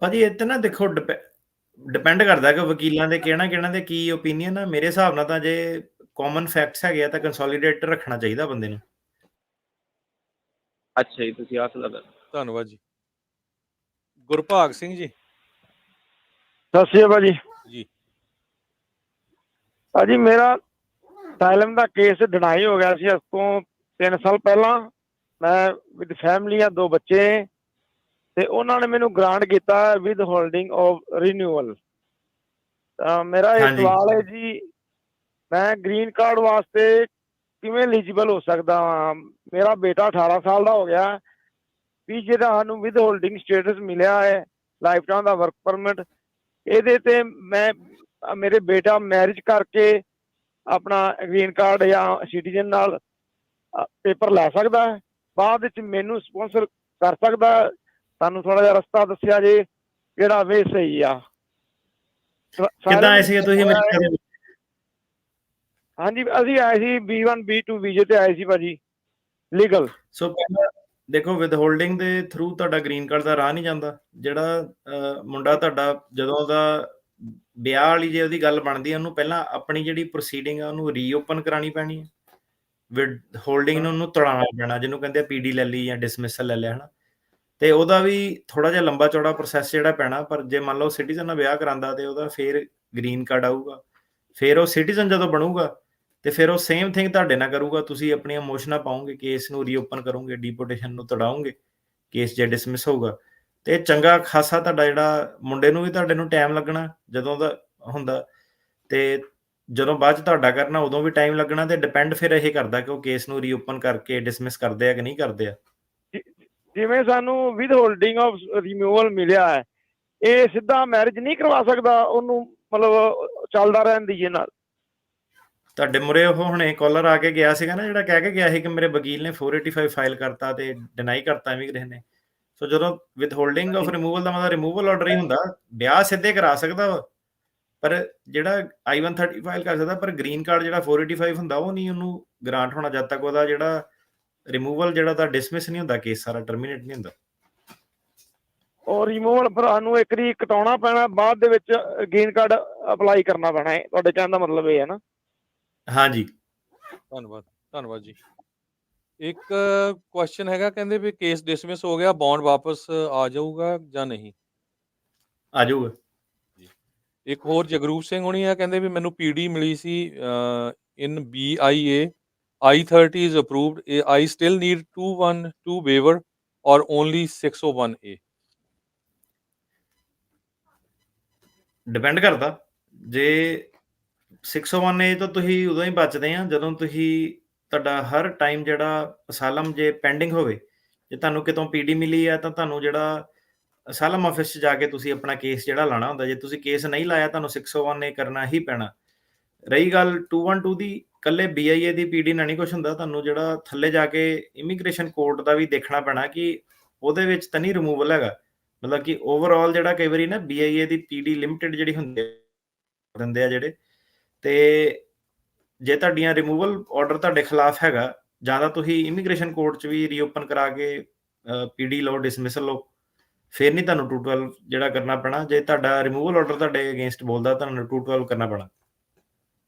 ਭਾਜੀ ਇਹ ਤੇ ਨਾ ਦੇਖੋ, ਡਿਪੈਂਡ ਕਰਦਾ ਕਿ ਵਕੀਲਾਂ ਦੇ ਕਿਹਨਾਂ ਦੇ ਕੀ ਓਪੀਨੀਅਨ ਆ। ਮੇਰੇ ਹਿਸਾਬ ਨਾਲ ਤਾਂ ਜੇ ਕਾਮਨ ਫੈਕਟਸ ਹੈਗੇ ਆ ਤਾਂ ਕੰਸੋਲੀਡੇਟ ਰੱਖਣਾ ਚਾਹੀਦਾ ਬੰਦੇ ਨੂੰ। ਅੱਛਾ ਜੀ, ਤੁਸੀਂ ਆਹ ਸਲਾਹ। ਧੰਨਵਾਦ ਜੀ। ਗੁਰਭਾਗ ਸਿੰਘ ਜੀ। ਸਤਿ ਸ਼੍ਰੀ ਅਕਾਲ ਜੀ। ਜੀ ਭਾਜੀ, ਮੇਰਾ ਅਸਾਈਲਮ ਦਾ ਕੇਸ ਡਿਨਾਈ ਹੋ ਗਿਆ ਸੀ ਅੱਜ ਤੋਂ 3 ਸਾਲ ਪਹਿਲਾਂ। ਮੈਂ ਵਿਦ ਫੈਮਿਲੀ ਆ, 2 ਬੱਚੇ, ਤੇ ਉਹਨਾਂ ਨੇ ਮੈਨੂੰ ਗ੍ਰਾਂਟ ਕੀਤਾ ਵਿਦ ਹੋਲਡਿੰਗ ਆਫ ਰੀਨਿਊਅਲ। ਤਾਂ ਮੇਰਾ ਇਹ ਸਵਾਲ ਹੈ ਜੀ, ਮੈਂ ਗ੍ਰੀਨ ਕਾਰਡ ਵਾਸਤੇ ਕਿਵੇਂ ਐਲੀਜੀਬਲ ਹੋ ਸਕਦਾ ਹਾਂ? ਮੇਰਾ ਬੇਟਾ 18 ਸਾਲ ਦਾ ਹੋ ਗਿਆ ਵੀ, ਜਿਹੜਾ ਸਾਨੂੰ ਵਿਦ ਹੋਲਡਿੰਗ ਸਟੇਟਸ ਮਿਲਿਆ ਹੈ, ਲਾਈਫ ਟਾਈਮ ਦਾ ਵਰਕ ਪਰਮਿਟ, ਇਹਦੇ ਤੇ ਮੈਂ ਮੇਰੇ ਬੇਟਾ ਮੈਰਿਜ ਕਰਕੇ ਆਪਣਾ ਗ੍ਰੀਨ ਕਾਰਡ ਜਾਂ ਸਿਟੀਜ਼ਨ ਨਾਲ ਪੇਪਰ ਲੈ ਸਕਦਾ ਹੈ? ਬਾਅਦ ਵਿੱਚ ਮੈਨੂੰ ਸਪਾਂਸਰ ਕਰ ਸਕਦਾ? ਸਾਨੂੰ ਥੋੜਾ ਜਿਹਾ ਰਸਤਾ ਦੱਸਿਆ ਜੇ ਕਿਹੜਾ ਵੇ ਸਹੀ ਆ। ਕਿੱਦਾਂ ਆਏ ਸੀ ਤੁਸੀਂ? ਹਾਂਜੀ, ਅਸੀਂ ਆਏ ਸੀ B1 B2 ਵੀਜ਼ੇ ਤੇ ਆਏ ਸੀ ਭਾਜੀ, ਲੀਗਲ। ਸੋ ਪਹਿਲਾਂ ਦੇਖੋ, ਵਿਦ ਹੋਲਡਿੰਗ ਦੇ ਥਰੂ ਤੁਹਾਡਾ ਗ੍ਰੀਨ ਕਾਰਡ ਦਾ ਰਾਹ ਨਹੀਂ ਜਾਂਦਾ। ਜਿਹੜਾ ਮੁੰਡਾ ਤੁਹਾਡਾ, ਜਦੋਂ ਦਾ ਵਿਆਹ ਵਾਲੀ ਜੇ ਉਹਦੀ ਗੱਲ ਬਣਦੀ ਹੈ, ਉਹਨੂੰ ਪਹਿਲਾਂ ਆਪਣੀ ਜਿਹੜੀ ਪ੍ਰੋਸੀਡਿੰਗ ਆ ਉਹਨੂੰ ਰੀਓਪਨ ਕਰਾਉਣੀ ਪੈਣੀ ਹੈ। ਵਿਦ ਹੋਲਡਿੰਗ ਨੂੰ ਉਹਨੂੰ ਤੁੜਾਉਣਾ ਪੈਣਾ, ਜਿਹਨੂੰ ਕਹਿੰਦੇ ਆ ਪੀਡੀ ਲੈ ਲਈ ਜਾਂ ਡਿਸਮਿਸਲ ਲੈ ਲਿਆ, ਹੈ ਨਾ। ਤੇ ਉਹਦਾ ਵੀ ਥੋੜਾ ਜਿਹਾ ਲੰਬਾ ਚੌੜਾ ਪ੍ਰੋਸੈਸ ਜਿਹੜਾ ਪੈਣਾ। ਪਰ ਜੇ ਮੰਨ ਲਓ ਸਿਟੀਜ਼ਨ ਨਾਲ ਵਿਆਹ ਕਰਾਂਦਾ ਤੇ ਉਹਦਾ ਫਿਰ ਗ੍ਰੀਨ ਕਾਰਡ ਆਊਗਾ। ਫਿਰ ਉਹ ਸਿਟੀਜ਼ਨ ਜਦੋਂ ਬਣੂਗਾ ਤੇ ਫਿਰ ਉਹ ਸੇਮ ਥਿੰਗ ਤੁਹਾਡੇ ਨਾਲ ਕਰੂਗਾ। ਤੁਸੀਂ ਆਪਣੀਆਂ ਮੋਸ਼ਨਾਂ ਪਾਓਗੇ, ਕੇਸ ਨੂੰ ਰੀਓਪਨ ਕਰੋਗੇ, ਡੀਪੋਰਟੇਸ਼ਨ ਨੂੰ ਤੁੜਾਓਗੇ, ਕੇਸ ਜੇ ਡਿਸਮਿਸ ਹੋਊਗਾ। ਤੇ ਚੰਗਾ ਖਾਸਾ ਤੁਹਾਡਾ ਜਿਹੜਾ ਮੁੰਡੇ ਨੂੰ ਵੀ ਤੁਹਾਡੇ ਨੂੰ ਟਾਈਮ ਲੱਗਣਾ ਜਦੋਂ ਦਾ ਹੁੰਦਾ, ਤੇ ਜਦੋਂ ਬਾਅਦ 'ਚ ਤੁਹਾਡਾ ਕਰਨਾ ਉਦੋਂ ਵੀ ਟਾਈਮ ਲੱਗਣਾ। ਤੇ ਡਿਪੈਂਡ ਫਿਰ ਇਹ ਕਰਦਾ ਕਿ ਉਹ ਕੇਸ ਨੂੰ ਰੀਓਪਨ ਕਰਕੇ ਡਿਸਮਿਸ ਕਰਦੇ ਆ ਕਿ ਨਹੀਂ ਕਰਦੇ ਆ। ਜਿਵੇਂ ਸਾਨੂੰ ਵਿਦ ਹੋਲਡਿੰਗ ਆਫ ਰਿਮੂਵਲ ਮਿਲਿਆ ਹੈ, ਇਹ ਸਿੱਧਾ ਮੈਰਿਜ ਨਹੀਂ ਕਰਵਾ ਸਕਦਾ ਉਹਨੂੰ? ਮਤਲਬ ਚੱਲਦਾ ਰਹਿਣ ਦੀ ਨਾਲ? ਤੁਹਾਡੇ ਮੁਰੇ ਉਹ ਹੁਣੇ ਕਾਲਰ ਆ ਕੇ ਗਿਆ ਸੀਗਾ ਨਾ, ਜਿਹੜਾ ਕਹਿ ਕੇ ਗਿਆ ਸੀ ਕਿ ਮੇਰੇ ਵਕੀਲ ਨੇ 485 ਫਾਈਲ ਕਰਤਾ ਤੇ ਡਿਨਾਈ ਕਰਤਾ ਇਮੀਗ੍ਰੇਸ਼ਨ ਨੇ। ਸੋ ਜਦੋਂ ਵਿਦਹੋਲਡਿੰਗ ਆਫ ਰਿਮੂਵਲ ਦਾ ਮਤਲਬ ਰਿਮੂਵਲ ਆਰਡਰ ਹੀ ਹੁੰਦਾ, ਵਿਆਹ ਸਿੱਧੇ ਕਰਾ ਸਕਦਾ ਵਾ, ਪਰ ਜਿਹੜਾ I-130 ਫਾਈਲ ਕਰ ਸਕਦਾ, ਪਰ ਗ੍ਰੀਨ ਕਾਰਡ ਜਿਹੜਾ 485 ਹੁੰਦਾ ਉਹ ਨਹੀਂ ਉਹਨੂੰ ਗ੍ਰਾਂਟ ਹੋਣਾ ਜਦ ਤੱਕ ਉਹਦਾ ਜਿਹੜਾ ਰਿਮੂਵਲ ਜਿਹੜਾ ਤਾਂ ਡਿਸਮਿਸ ਨਹੀਂ ਹੁੰਦਾ, ਕੇਸ ਸਾਰਾ ਟਰਮੀਨੇਟ ਨਹੀਂ ਹੁੰਦਾ। ਔਰ ਰਿਮੂਵਲ ਭਰਾ ਨੂੰ ਇੱਕ ਵਾਰੀ ਕਟਾਉਣਾ ਪੈਣਾ, ਬਾਅਦ ਦੇ ਵਿੱਚ ਗ੍ਰੀਨ ਕਾਰਡ ਅਪਲਾਈ ਕਰਨਾ ਪੈਣਾ ਹੈ, ਤੁਹਾਡੇ ਕਹਿਣ ਦਾ ਮਤਲਬ ਇਹ ਹੈ ਨਾ? ਹਾਂਜੀ। ਧੰਨਵਾਦ ਜੀ। ਇੱਕ ਕੁਐਸਚਨ ਹੈਗਾ, ਕਹਿੰਦੇ ਵੀ ਕੇਸ ਡਿਸਮਿਸ ਹੋ ਗਿਆ, ਬੌਂਡ ਵਾਪਸ ਆ ਜਾਊਗਾ ਜਾਂ ਨਹੀਂ? ਆ ਜਾਊਗਾ। ਇੱਕ ਹੋਰ ਜਗਰੂਪ ਸਿੰਘ ਹੋਣੀ ਆ, ਕਹਿੰਦੇ ਵੀ ਮੈਨੂੰ ਪੀਡੀ ਮਿਲੀ ਸੀ ਇਨ BIA I-30 is approved. I still need 212 waiver or only 601A? Depend ਕਰਦਾ। ਜੇ 601A ਤੋਂ ਤੁਸੀਂ ਉਦੋਂ ਹੀ ਬਚਦੇ ਆ ਜਦੋਂ ਤੁਸੀਂ ਤੁਹਾਡਾ ਹਰ ਟਾਈਮ ਜਿਹੜਾ ਅਸਾਲਮ ਜੇ ਪੈਂਡਿੰਗ ਹੋਵੇ, ਜੇ ਤੁਹਾਨੂੰ ਕਿਤੋਂ ਪੀਡੀ ਮਿਲੀ ਆ ਤਾਂ ਤੁਹਾਨੂੰ ਜਿਹੜਾ ਅਸਾਲਮ ਆਫਿਸ 'ਚ ਜਾ ਕੇ ਤੁਸੀਂ ਆਪਣਾ ਕੇਸ ਜਿਹੜਾ ਲਾਣਾ ਹੁੰਦਾ। ਜੇ ਤੁਸੀਂ ਕੇਸ ਨਹੀਂ ਲਾਇਆ ਤੁਹਾਨੂੰ 601A ਕਰਨਾ ਹੀ ਪੈਣਾ। ਰਹੀ ਗੱਲ 212 ਦੀ, ਇਕੱਲੇ BIA ਦੀ ਪੀਡੀ ਨਾਲ ਨਹੀਂ ਕੁਛ ਹੁੰਦਾ, ਤੁਹਾਨੂੰ ਜਿਹੜਾ ਥੱਲੇ ਜਾ ਕੇ ਇਮੀਗ੍ਰੇਸ਼ਨ ਕੋਰਟ ਦਾ ਵੀ ਦੇਖਣਾ ਪੈਣਾ ਕਿ ਉਹਦੇ ਵਿੱਚ ਤਾਂ ਨਹੀਂ ਰਿਮੂਵਲ ਹੈਗਾ। ਮਤਲਬ ਕਿ ਓਵਰਆਲ ਜਿਹੜਾ ਕਈ ਵਾਰੀ ਨਾ BIA ਦੀ ਪੀਡੀ ਲਿਮਿਟਡ ਜਿਹੜੀ ਹੁੰਦੀ ਦਿੰਦੇ ਆ ਜਿਹੜੇ, ਤੇ ਜੇ ਤੁਹਾਡੀਆਂ ਰਿਮੂਵਲ ਆਰਡਰ ਤੁਹਾਡੇ ਖਿਲਾਫ ਹੈਗਾ ਜਾਂ ਤਾਂ ਤੁਸੀਂ ਇਮੀਗ੍ਰੇਸ਼ਨ ਕੋਰਟ 'ਚ ਵੀ ਰੀਓਪਨ ਕਰਾ ਕੇ ਪੀਡੀ ਲਓ, ਡਿਸਮਿਸਲ ਲਓ, ਫਿਰ ਨਹੀਂ ਤੁਹਾਨੂੰ 212 ਜਿਹੜਾ ਕਰਨਾ ਪੈਣਾ। ਜੇ ਤੁਹਾਡਾ ਰਿਮੂਵਲ ਆਰਡਰ ਤੁਹਾਡੇ ਅਗੇਂਸਟ ਬੋਲਦਾ, ਤੁਹਾਨੂੰ 212 ਕਰਨਾ ਪੈਣਾ।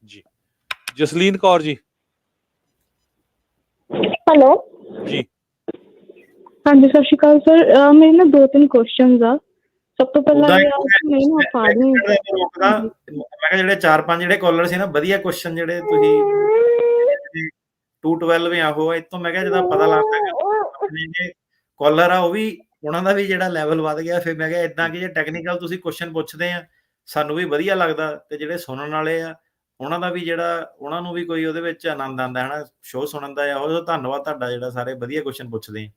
ਜੀ। ਜਸਲੀਨ ਕੌਰ ਜੀ। ਹੈਲੋ ਜੀ। ਹਾਂਜੀ, ਸਤਿ ਸ਼੍ਰੀ ਅਕਾਲ ਸਰ। ਮੇਰੇ ਨਾ 2-3 ਕੁਐਸਚਨਸ ਆ। ਸਭ ਤੋਂ ਪਹਿਲਾਂ ਇਹ ਆ ਕਿ ਮੈਨੂੰ ਆਪਾਂ ਨੂੰ ਮੈਂ ਕਿਹਾ ਜਿਹੜੇ 4-5 ਜਿਹੜੇ ਕਾਲਰ ਸੀ ਨਾ, ਵਧੀਆ ਕੁਐਸਚਨ ਜਿਹੜੇ ਤੁਸੀਂ 212 ਆ ਉਹ ਇਤੋਂ ਮੈਂ ਕਿਹਾ ਜਦੋਂ ਪਤਾ ਲੱਗਦਾ ਕਿ ਕਾਲਰ ਆ ਉਹ ਵੀ ਉਹਨਾਂ ਦਾ ਵੀ ਜਿਹੜਾ ਲੈਵਲ ਵੱਧ ਗਿਆ। ਫਿਰ ਮੈਂ ਕਿਹਾ ਇਦਾਂ ਕਿ ਜੇ ਟੈਕਨੀਕਲ ਤੁਸੀਂ ਕੁਐਸਚਨ ਪੁੱਛਦੇ ਆ ਸਾਨੂੰ ਵੀ ਵਧੀਆ ਲੱਗਦਾ, ਤੇ ਜਿਹੜੇ ਸੁਣਨ ਵਾਲੇ ਆ ਉਹਨਾਂ ਦਾ ਵੀ ਜਿਹੜਾ ਉਹਨਾਂ ਨੂੰ ਵੀ ਕੋਈ ਉਹਦੇ ਵਿੱਚ ਆਨੰਦ ਆਉਂਦਾ ਹੈ ਨਾ ਸ਼ੋਅ ਸੁਣਨ ਦਾ। ਉਹ ਧੰਨਵਾਦ ਤੁਹਾਡਾ ਜਿਹੜਾ ਸਾਰੇ ਵਧੀਆ ਕੁਐਸਚਨ ਪੁੱਛਦੇ ਆ।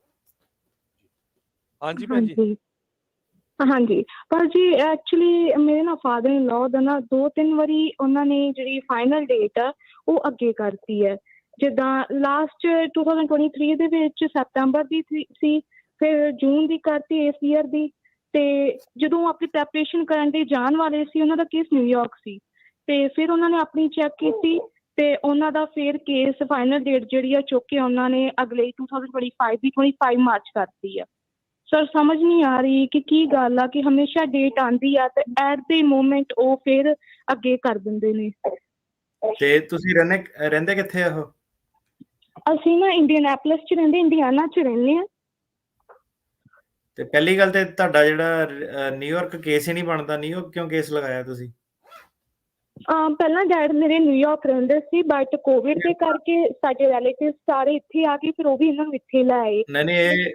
ਹਾਂਜੀ ਭੈਣ ਜੀ। ਹਾਂਜੀ ਪਰ ਜੀ ਐਕਚੁਅਲੀ ਮੇਰੇ ਨਾ ਫਾਦਰ ਇਨ ਲਾਅ ਦਾ ਨਾ 2-3 ਵਾਰੀ ਉਹਨਾਂ ਨੇ ਜਿਹੜੀ ਫਾਈਨਲ ਡੇਟ ਆ ਉਹ ਅੱਗੇ ਕਰਤੀ ਹੈ। ਜਿੱਦਾਂ ਲਾਸਟ 2023 ਦੇ ਵਿੱਚ ਸਤੰਬਰ ਦੀ ਸੀ, ਫਿਰ ਜੂਨ ਦੀ ਕਰਤੀ ਇਸ ਈਅਰ ਦੀ, ਤੇ ਜਦੋਂ ਆਪਣੀ ਪ੍ਰੈਪਰੇਸ਼ਨ ਕਰਨ ਲਈ ਜਾਣ ਵਾਲੇ ਸੀ, ਉਹਨਾਂ ਦਾ ਕੇਸ ਨਿਊਯਾਰਕ ਸੀ, ਤੇ ਫਿਰ ਉਹਨਾਂ ਨੇ ਆਪਣੀ ਚੈੱਕ ਕੀਤੀ ਤੇ ਉਹਨਾਂ ਦਾ ਫਿਰ ਕੇਸ ਫਾਈਨਲ ਡੇਟ ਜਿਹੜੀ ਆ ਚੁੱਕ ਕੇ ਉਹਨਾਂ ਨੇ ਅਗਲੇ 2025 ਦੀ 25 ਮਾਰਚ ਕਰਤੀ ਆ। ਸਰ ਸਮਝ ਨਹੀਂ ਆ ਰਹੀ ਕਿ ਕੀ ਗੱਲ ਆ ਕਿ ਹਮੇਸ਼ਾ ਡੇਟ ਆਂਦੀ ਆ ਤੇ ਐਟ ਦੇ ਮੋਮੈਂਟ ਉਹ ਫਿਰ ਅੱਗੇ ਕਰ ਦਿੰਦੇ ਨੇ। ਤੇ ਤੁਸੀਂ ਰਹਿੰਦੇ ਕਿੱਥੇ ਆ ਉਹ? ਅਸੀਂ ਨਾ ਇੰਡੀਅਨਾਪੋਲਿਸ ਚ ਰਹਿੰਦੇ, ਇੰਡੀਆਨਾ ਚ ਰਹਿੰਦੇ ਆ। ਤੇ ਪਹਿਲੀ ਗੱਲ ਤੇ ਤੁਹਾਡਾ ਜਿਹੜਾ ਨਿਊਯਾਰਕ ਕੇਸ ਹੀ ਨਹੀਂ ਬਣਦਾ। ਨਿਊਯਾਰਕ ਕਿਉਂ ਕੇਸ ਲਗਾਇਆ ਤੁਸੀਂ? ਪਹਿਲਾਂ ਡੈਡ ਮੇਰੇ ਨਿਊਯਾਰਕ ਰਹਿੰਦੇ ਸੀ, ਬਟ ਕੋਵਿਡ ਦੇ ਕਰਕੇ ਸਾਡੇ ਰਿਲੇਟਿਵ ਸਾਰੇ ਇੱਥੇ ਆ ਗਏ, ਫਿਰ ਉਹ ਵੀ ਇਹਨਾਂ ਨੂੰ ਇੱਥੇ ਲੈ ਆਏ। ਨਹੀਂ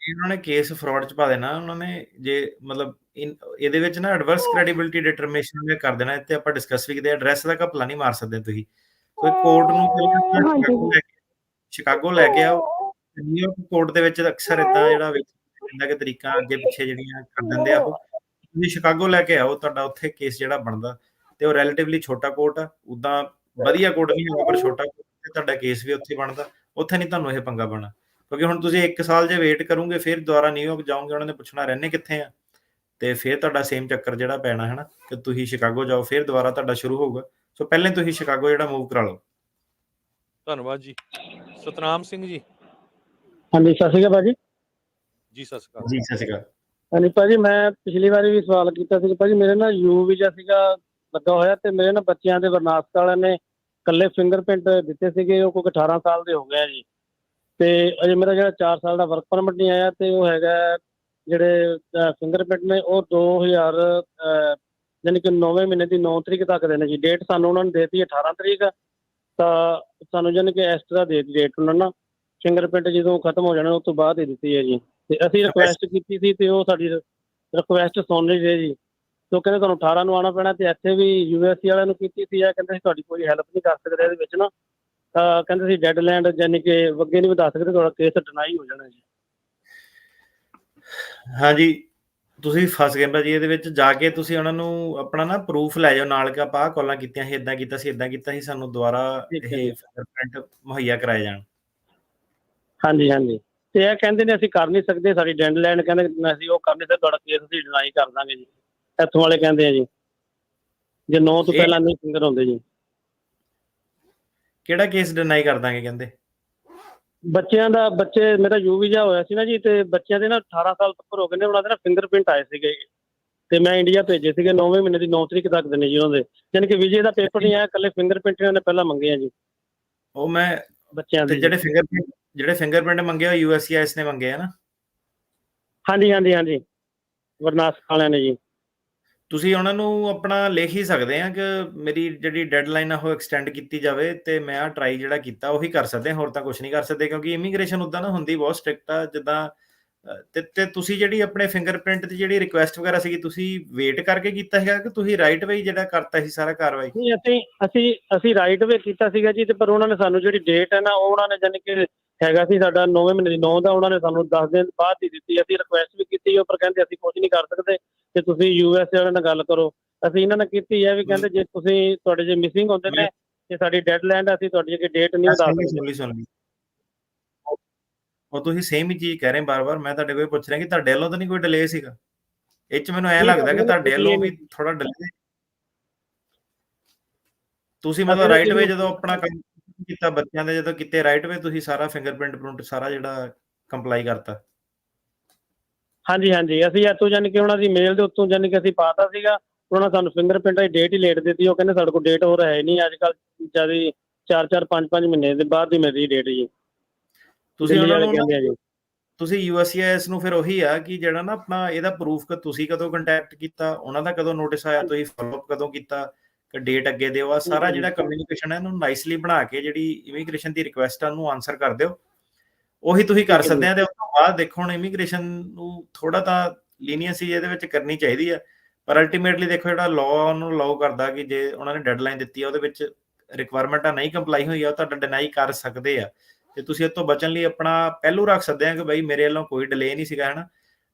ਇਹਨਾਂ ਨੇ ਕੇਸ ਫਰਾਡ ਚ ਪਾ ਦੇਣਾ ਉਹਨਾਂ ਨੇ। ਜੇ ਮਤਲਬ ਇਹਦੇ ਵਿੱਚ ਨਾ ਐਡਵਰਸ ਕ੍ਰੈਡੀਬਿਲਿਟੀ ਡਿਟਰਮੀਨੇਸ਼ਨ ਕਰ ਦੇਣਾ। ਇੱਥੇ ਆਪਾਂ ਡਿਸਕਸ ਵੀ ਕਿਤੇ ਐਡਰੈਸ ਦਾ ਘਪਲਾ ਨਹੀਂ ਮਾਰ ਸਕਦੇ ਤੁਸੀਂ। ਕੋਈ ਕੋਰਟ ਨੂੰ ਸ਼ਿਕਾਗੋ ਲੈ ਕੇ ਆਓ। ਨਿਊਯਾਰਕ ਕੋਰਟ ਦੇ ਵਿੱਚ ਅਕਸਰ ਇਦਾਂ ਜਿਹੜਾ ਹੁੰਦਾ ਕਿ ਤਰੀਕਾ ਅੱਗੇ ਪਿੱਛੇ ਜਿਹੜੀਆਂ ਕਰ ਦਿੰਦੇ ਆ ਉਹ। ਤੁਸੀਂ ਸ਼ਿਕਾਗੋ ਲੈ ਕੇ ਆਓ, ਤੁਹਾਡਾ ਉੱਥੇ ਕੇਸ ਜਿਹੜਾ ਬਣਦਾ, ਤੇ ਉਹ ਰੈਲੇਟਿਵਲੀ ਛੋਟਾ ਕੋਰਟ ਆ। ਉੱਦਾਂ ਵਧੀਆ ਕੋਰਟ ਨਹੀਂ ਹੈਗਾ ਪਰ ਛੋਟਾ ਕੋਰਟ, ਤੁਹਾਡਾ ਕੇਸ ਵੀ ਉੱਥੇ ਬਣਦਾ। ਉੱਥੇ ਨਹੀਂ ਤੁਹਾਨੂੰ ਇਹ ਪੰਗਾ ਪੈਣਾ, ਕਿਉਂਕਿ ਹੁਣ ਤੁਸੀਂ 1 ਸਾਲ ਜੇ ਵੇਟ ਕਰੋਗੇ ਫਿਰ ਦੁਬਾਰਾ ਨਿਊਯਾਰਕ ਜਾਓਗੇ, ਉਹਨਾਂ ਨੇ ਪੁੱਛਣਾ ਰਹਿੰਦੇ ਕਿੱਥੇ ਆ, ਤੇ ਫਿਰ ਤੁਹਾਡਾ ਸੇਮ ਚੱਕਰ ਜਿਹੜਾ ਪੈਣਾ ਹੈ ਨਾ ਕਿ ਤੁਸੀਂ ਸ਼ਿਕਾਗੋ ਜਾਓ, ਫਿਰ ਦੁਬਾਰਾ ਤੁਹਾਡਾ ਸ਼ੁਰੂ ਹੋਊਗਾ। ਸੋ ਪਹਿਲਾਂ ਤੁਸੀਂ ਸ਼ਿਕਾਗੋ ਜਿਹੜਾ ਮੂਵ ਕਰਾ ਲਓ। ਧੰਨਵਾਦ ਜੀ। ਸਤਨਾਮ ਸਿੰਘ ਜੀ। ਹਾਂਜੀ, ਸਤਿ ਸ਼੍ਰੀ ਅਕਾਲ ਭਾਜੀ। ਜੀ ਸਤਿ ਸ਼੍ਰੀ ਅਕਾਲ। ਜੀ ਸਤਿ ਸ਼੍ਰੀ ਅਕਾਲ। ਹਾਂਜੀ ਭਾਜੀ, ਮੈਂ ਪਿਛਲੀ ਵਾਰੀ ਵੀ ਸਵਾਲ ਕੀਤਾ ਸੀ ਭਾਜੀ, ਮੇਰੇ ਨਾ ਯੂ ਵੀਜ਼ਾ ਸੀਗਾ ਲੱਗਾ ਹੋਇਆ, ਤੇ ਮੇਰੇ ਨਾ ਬੱਚਿਆਂ ਦੇ ਵਿਰਾਸਤ ਵਾਲਿਆਂ ਨੇ ਇਕੱਲੇ ਫਿੰਗਰਪ੍ਰਿੰਟ ਦਿੱਤੇ ਸੀਗੇ, ਉਹ ਕੋਈ 18 ਸਾਲ ਦੇ ਹੋ ਗਏ ਜੀ, ਤੇ ਅਜੇ ਮੇਰਾ ਜਿਹੜਾ 4 ਸਾਲ ਦਾ ਵਰਕ ਪਰਮਿਟ ਨਹੀਂ ਆਇਆ, ਤੇ ਉਹ ਹੈਗਾ ਜਿਹੜੇ ਫਿੰਗਰਪ੍ਰਿੰਟ ਨੇ ਉਹ 2000 ਯਾਨੀ ਕਿ 9ਵੇਂ ਮਹੀਨੇ ਦੀ 9 ਤਰੀਕ ਤੱਕ ਦੇ ਨੇ ਜੀ। ਡੇਟ ਸਾਨੂੰ ਉਹਨਾਂ ਨੇ ਦੇਤੀ 18 ਤਰੀਕ, ਤਾਂ ਸਾਨੂੰ ਯਾਨੀ ਕਿ ਐਕਸਟਰਾ ਦੇ ਦਿੱਤੀ ਡੇਟ ਉਹਨਾਂ ਨੇ। ਫਿੰਗਰਪ੍ਰਿੰਟ ਜਦੋਂ ਖਤਮ ਹੋ ਜਾਣਾ ਉਸ ਤੋਂ ਬਾਅਦ ਹੀ ਦਿੱਤੀ ਹੈ ਜੀ। ਤੇ ਅਸੀਂ ਰਿਕੁਐਸਟ ਕੀਤੀ ਸੀ ਤੇ ਉਹ ਸਾਡੀ ਰਿਕੁਐਸਟ ਸੁਣ ਨਹੀਂ ਰਹੇ ਜੀ। ਤੇ ਉਹ ਕਹਿੰਦੇ ਤੁਹਾਨੂੰ 18 ਨੂੰ ਆਉਣਾ ਪੈਣਾ, ਤੇ ਇੱਥੇ ਵੀ USC ਵਾਲਿਆਂ ਨੂੰ ਕੀਤੀ ਸੀ, ਕਹਿੰਦੇ ਸੀ ਤੁਹਾਡੀ ਕੋਈ ਹੈਲਪ ਨਹੀਂ ਕਰ ਸਕਦੇ ਇਹਦੇ ਵਿੱਚ ਨਾ। ਕਹਿੰਦੇ ਸੀ ਡੈਡਲਾਈਨ ਯਾਨੀ ਕਿ ਅੱਗੇ ਨਹੀਂ ਵਧਾ ਸਕਦੇ, ਤੁਹਾਡਾ ਕੇਸ ਡਿਨਾਈ ਹੋ ਜਾਣਾ ਜੀ। ਹਾਂਜੀ, ਤੁਸੀਂ ਫਸ ਗਏ ਭਾਜੀ ਇਹਦੇ ਵਿੱਚ। ਜਾ ਕੇ ਤੁਸੀਂ ਉਹਨਾਂ ਨੂੰ ਆਪਣਾ ਨਾ ਪ੍ਰੂਫ ਲੈ ਜਾਓ ਨਾਲ, ਕਿ ਆਪਾਂ ਆਹ ਕਾਲਾਂ ਕੀਤੀਆਂ ਸੀ, ਏਦਾਂ ਕੀਤਾ ਸੀ, ਏਦਾਂ ਕੀਤਾ ਸੀ, ਸਾਨੂੰ ਦੁਬਾਰਾ ਠੀਕ ਹੈ ਇਹ ਜੀ। ਫਿੰਗਰਪ੍ਰਿੰਟ ਮੁਹੱਈਆ ਕਰਾਏ ਜਾਣ। ਹਾਂਜੀ ਹਾਂਜੀ, ਤੇ ਇਹ ਕਹਿੰਦੇ ਨੇ ਅਸੀਂ ਕਰ ਨਹੀਂ ਸਕਦੇ, ਸਾਡੀ ਡੈਡਲਾਈਨ ਕਹਿੰਦੇ ਅਸੀਂ ਉਹ ਕਰ ਨਹੀਂ ਸਕਦੇ, ਤੁਹਾਡਾ ਕੇਸ ਅਸੀਂ ਡਿਨਾਈ ਕਰ ਦਾਂਗੇ ਜੀ। ਇੱਥੋਂ ਵਾਲੇ ਕਹਿੰਦੇ ਆ ਜੀ, ਜੇ 9 ਤੋਂ ਇਹ ਪਹਿਲਾਂ ਨਹੀਂ ਫਿੰਗਰ ਹੁੰਦੇ ਜੀ। ਕਿਹੜਾ ਕੇਸ ਡਿਨਾਈ ਕਰ ਦਾਂਗੇ ਕਹਿੰਦੇ? ਬੱਚਿਆਂ ਦਾ, ਬੱਚੇ ਮੇਰਾ ਯੂ ਵੀਜ਼ਾ ਹੋਇਆ ਸੀ ਨਾ ਜੀ, ਤੇ ਬੱਚਿਆਂ ਦੇ ਨਾ 18 ਸਾਲ ਉੱਪਰ ਹੋ ਗਏ ਨੇ, ਉਹਨਾਂ ਦੇ ਨਾ ਫਿੰਗਰਪ੍ਰਿੰਟ ਆਏ ਸੀਗੇ, ਤੇ ਮੈਂ ਇੰਡੀਆ ਭੇਜੇ ਸੀਗੇ 9ਵੇਂ ਮਹੀਨੇ ਦੀ 9 ਤਰੀਕ ਤੱਕ ਦੇ ਨੇ ਜੀ ਉਹਨਾਂ ਦੇ, ਯਾਨੀ ਕਿ ਵੀਜ਼ੇ ਦਾ ਪੇਪਰ ਨਹੀਂ ਆਇਆ, ਇਕੱਲੇ ਫਿੰਗਰਪ੍ਰਿੰਟ ਇਹਨਾਂ ਨੇ ਪਹਿਲਾਂ ਮੰਗੇ ਆ ਜੀ ਉਹ ਮੈਂ ਬੱਚਿਆਂ ਤੇ ਦੇ। ਜਿਹੜੇ ਫਿੰਗਰਪ੍ਰਿੰਟ ਮੰਗੇ ਉਹ USCIS ਨੇ ਮੰਗੇ ਆ ਨਾ? ਹਾਂਜੀ ਹਾਂਜੀ ਹਾਂਜੀ, ਵਰਨਾਸ ਵਾਲਿਆਂ ਨੇ ਜੀ। ਤੁਸੀਂ ਉਹਨਾਂ ਨੂੰ ਆਪਣਾ ਲਿਖ ਹੀ ਸਕਦੇ ਆ ਕਿ ਮੇਰੀ ਜਿਹੜੀ ਡੈਡਲਾਈਨ ਆ ਉਹ ਐਕਸਟੈਂਡ ਕੀਤੀ ਜਾਵੇ, ਤੇ ਮੈਂ ਆ ਟਰਾਈ ਜਿਹੜਾ ਕੀਤਾ ਉਹੀ ਕਰ ਸਕਦੇ ਹਾਂ, ਹੋਰ ਤਾਂ ਕੁਝ ਨਹੀਂ ਕਰ ਸਕਦੇ, ਕਿਉਂਕਿ ਇਮੀਗ੍ਰੇਸ਼ਨ ਉੱਦਾਂ ਨਾ ਹੁੰਦੀ ਬਹੁਤ ਸਟ੍ਰਿਕਟ ਆ ਜਿੱਦਾਂ। ਤੇ ਤੁਸੀਂ ਜਿਹੜੀ ਆਪਣੇ ਫਿੰਗਰਪ੍ਰਿੰਟ ਦੀ ਜਿਹੜੀ ਰਿਕੁਐਸਟ ਵਗੈਰਾ ਸੀਗੀ, ਤੁਸੀਂ ਵੇਟ ਕਰਕੇ ਕੀਤਾ ਹੈਗਾ ਕਿ ਤੁਸੀਂ ਰਾਈਟ ਵੇ ਜਿਹੜਾ ਕਰਤਾ ਸੀ ਸਾਰਾ ਕਾਰਵਾਈ? ਨਹੀਂ, ਅਸੀਂ ਰਾਈਟ ਵੇ ਕੀਤਾ ਸੀਗਾ ਜੀ, ਤੇ ਪਰ ਉਹਨਾਂ ਨੇ ਸਾਨੂੰ ਜਿਹੜੀ ਡੇਟ ਹੈ ਨਾ, ਉਹ ਉਹਨਾਂ ਨੇ ਜਾਨੀ ਕਿ ਹੈਗਾ ਸੀ ਸਾਡਾ 9ਵੇਂ ਮਹੀਨੇ ਦੀ 9 ਦਾ, ਉਹਨਾਂ ਨੇ ਸਾਨੂੰ 10 ਦਿਨ ਬਾਅਦ ਹੀ ਦਿੱਤੀ। ਅਸੀਂ ਰਿਕੁਐਸਟ ਵੀ ਕੀਤੀ, ਉਹ ਪਰ ਕਹਿੰਦੇ ਅਸੀਂ ਕੁਝ ਨਹੀਂ ਕਰ ਸਕਦੇ, ਤੇ ਤੁਸੀਂ USA ਵਾਲਿਆਂ ਨਾਲ ਗੱਲ ਕਰੋ। ਅਸੀਂ ਇਹਨਾਂ ਨਾਲ ਕੀਤੀ ਹੈ ਵੀ ਕਹਿੰਦੇ ਜੇ ਤੁਸੀਂ ਤੁਹਾਡੇ ਜੇ ਮਿਸਿੰਗ ਹੁੰਦੇ ਨੇ ਤੇ ਸਾਡੀ ਡੈਡਲਾਈਨ ਅਸੀਂ ਤੁਹਾਡੀ ਜਿਹੜੀ ਡੇਟ ਨਹੀਂ ਵਧਾ ਸਕਦੇ। ਸੁਣ ਲਈ ਉਹ ਤੁਸੀਂ ਸੇਮ ਹੀ ਚੀਜ਼ ਕਹਿ ਰਹੇ ਬਾਰ-ਬਾਰ। ਮੈਂ ਤੁਹਾਡੇ ਕੋਲ ਪੁੱਛ ਰਿਹਾ ਕਿ ਤੁਹਾਡੇ ਵੱਲੋਂ ਤਾਂ ਨਹੀਂ ਕੋਈ ਡਿਲੇ ਸੀਗਾ? ਇਹ 'ਚ ਮੈਨੂੰ ਐਂ ਲੱਗਦਾ ਕਿ ਤੁਹਾਡੇ ਵੱਲੋਂ ਵੀ ਥੋੜਾ ਡਿਲੇ। ਤੁਸੀਂ ਮਤਲਬ ਰਾਈਟ ਵੇ ਜਦੋਂ ਆਪਣਾ ਕੰਮ ਕੀਤਾ ਬੱਚਿਆਂ ਦੇ, ਜਦੋਂ ਕੀਤੇ ਰਾਈਟ ਵੇ ਤੁਸੀਂ ਸਾਰਾ ਫਿੰਗਰਪ੍ਰਿੰਟ ਸਾਰਾ ਜਿਹੜਾ ਕੰਪਲਾਈ ਕਰਤਾ? ਹਾਂਜੀ ਹਾਂਜੀ, ਅਸੀਂ ਇੱਥੋਂ ਜਾਨੀ ਕਿ ਉਹਨਾਂ ਦੀ ਮੇਲ ਦੇ ਉੱਤੋਂ ਜਾਨੀ ਕਿ ਅਸੀਂ ਪਾਤਾ ਸੀਗਾ, ਉਹਨਾਂ ਨੇ ਸਾਨੂੰ ਫਿੰਗਰਪ੍ਰਿੰਟ ਦੀ ਡੇਟ ਹੀ ਲੇਟ ਦਿੱਤੀ। ਉਹ ਕਹਿੰਦੇ ਸਾਡੇ ਕੋਲ ਡੇਟ ਹੋਰ ਹੈ ਨਹੀਂ ਅੱਜ ਕੱਲ੍ਹ, ਜਿਆਦਾ 4-4 5-5 ਮਹੀਨੇ ਦੇ ਬਾਅਦ ਦੀ ਮਿਲਦੀ ਡੇਟ ਜੀ। ਤੁਸੀਂ ਉਹਨਾਂ ਨੂੰ ਤੁਸੀਂ USCIS ਨੂੰ ਫਿਰ ਉਹੀ ਆ ਕਿ ਜਿਹੜਾ ਨਾ ਆਪਣਾ ਇਹਦਾ ਪ੍ਰੂਫ ਕਿ ਤੁਸੀਂ ਕਦੋਂ ਕੰਟੈਕਟ ਕੀਤਾ, ਉਹਨਾਂ ਦਾ ਕਦੋਂ ਨੋਟਿਸ ਆਇਆ, ਤੁਸੀਂ ਫੋਲੋਅਪ ਕਦੋਂ ਕੀਤਾ, ਕਿ ਡੇਟ ਅੱਗੇ ਦਿਓ, ਆ ਸਾਰਾ ਜਿਹੜਾ ਕਮਿਊਨੀਕੇਸ਼ਨ ਹੈ ਇਹਨੂੰ ਨਾਈਸਲੀ ਬਣਾ ਕੇ ਜਿਹੜੀ ਇਮੀਗ੍ਰੇਸ਼ਨ ਦੀ ਰਿਕੁਐਸਟ ਆ ਉਹਨੂੰ ਆਨਸਰ ਕਰ ਦਿਓ। ਉਹੀ ਤੁਸੀਂ ਕਰ ਸਕਦੇ ਆ। ਤੇ ਉਸ ਤੋਂ ਬਾਅਦ ਦੇਖੋ, ਹੁਣ ਇਮੀਗ੍ਰੇਸ਼ਨ ਨੂੰ ਥੋੜਾ ਤਾਂ ਲੀਨੀਅੰਸੀ ਇਹਦੇ ਵਿੱਚ ਕਰਨੀ ਚਾਹੀਦੀ ਆ, ਪਰ ਅਲਟੀਮੇਟਲੀ ਦੇਖੋ ਜਿਹੜਾ ਲਾਅ ਉਹਨੂੰ ਅਲਾਉ ਕਰਦਾ ਕਿ ਜੇ ਉਹਨਾਂ ਨੇ ਡੈਡਲਾਈਨ ਦਿੱਤੀ ਆ ਉਹਦੇ ਵਿੱਚ ਰਿਕੁਆਇਰਮੈਂਟਾਂ ਨਹੀਂ ਕੰਪਲਾਈ ਹੋਈ ਆ, ਉਹ ਤੁਹਾਡਾ ਡਿਨਾਈ ਕਰ ਸਕਦੇ ਆ। ਤੇ ਤੁਸੀਂ ਇਹ ਤੋਂ ਬਚਣ ਲਈ ਆਪਣਾ ਪਹਿਲੂ ਰੱਖ ਸਕਦੇ ਆ ਕਿ ਬਈ ਮੇਰੇ ਵੱਲੋਂ ਕੋਈ ਡਿਲੇ ਨਹੀਂ ਸੀਗਾ, ਹਨਾ।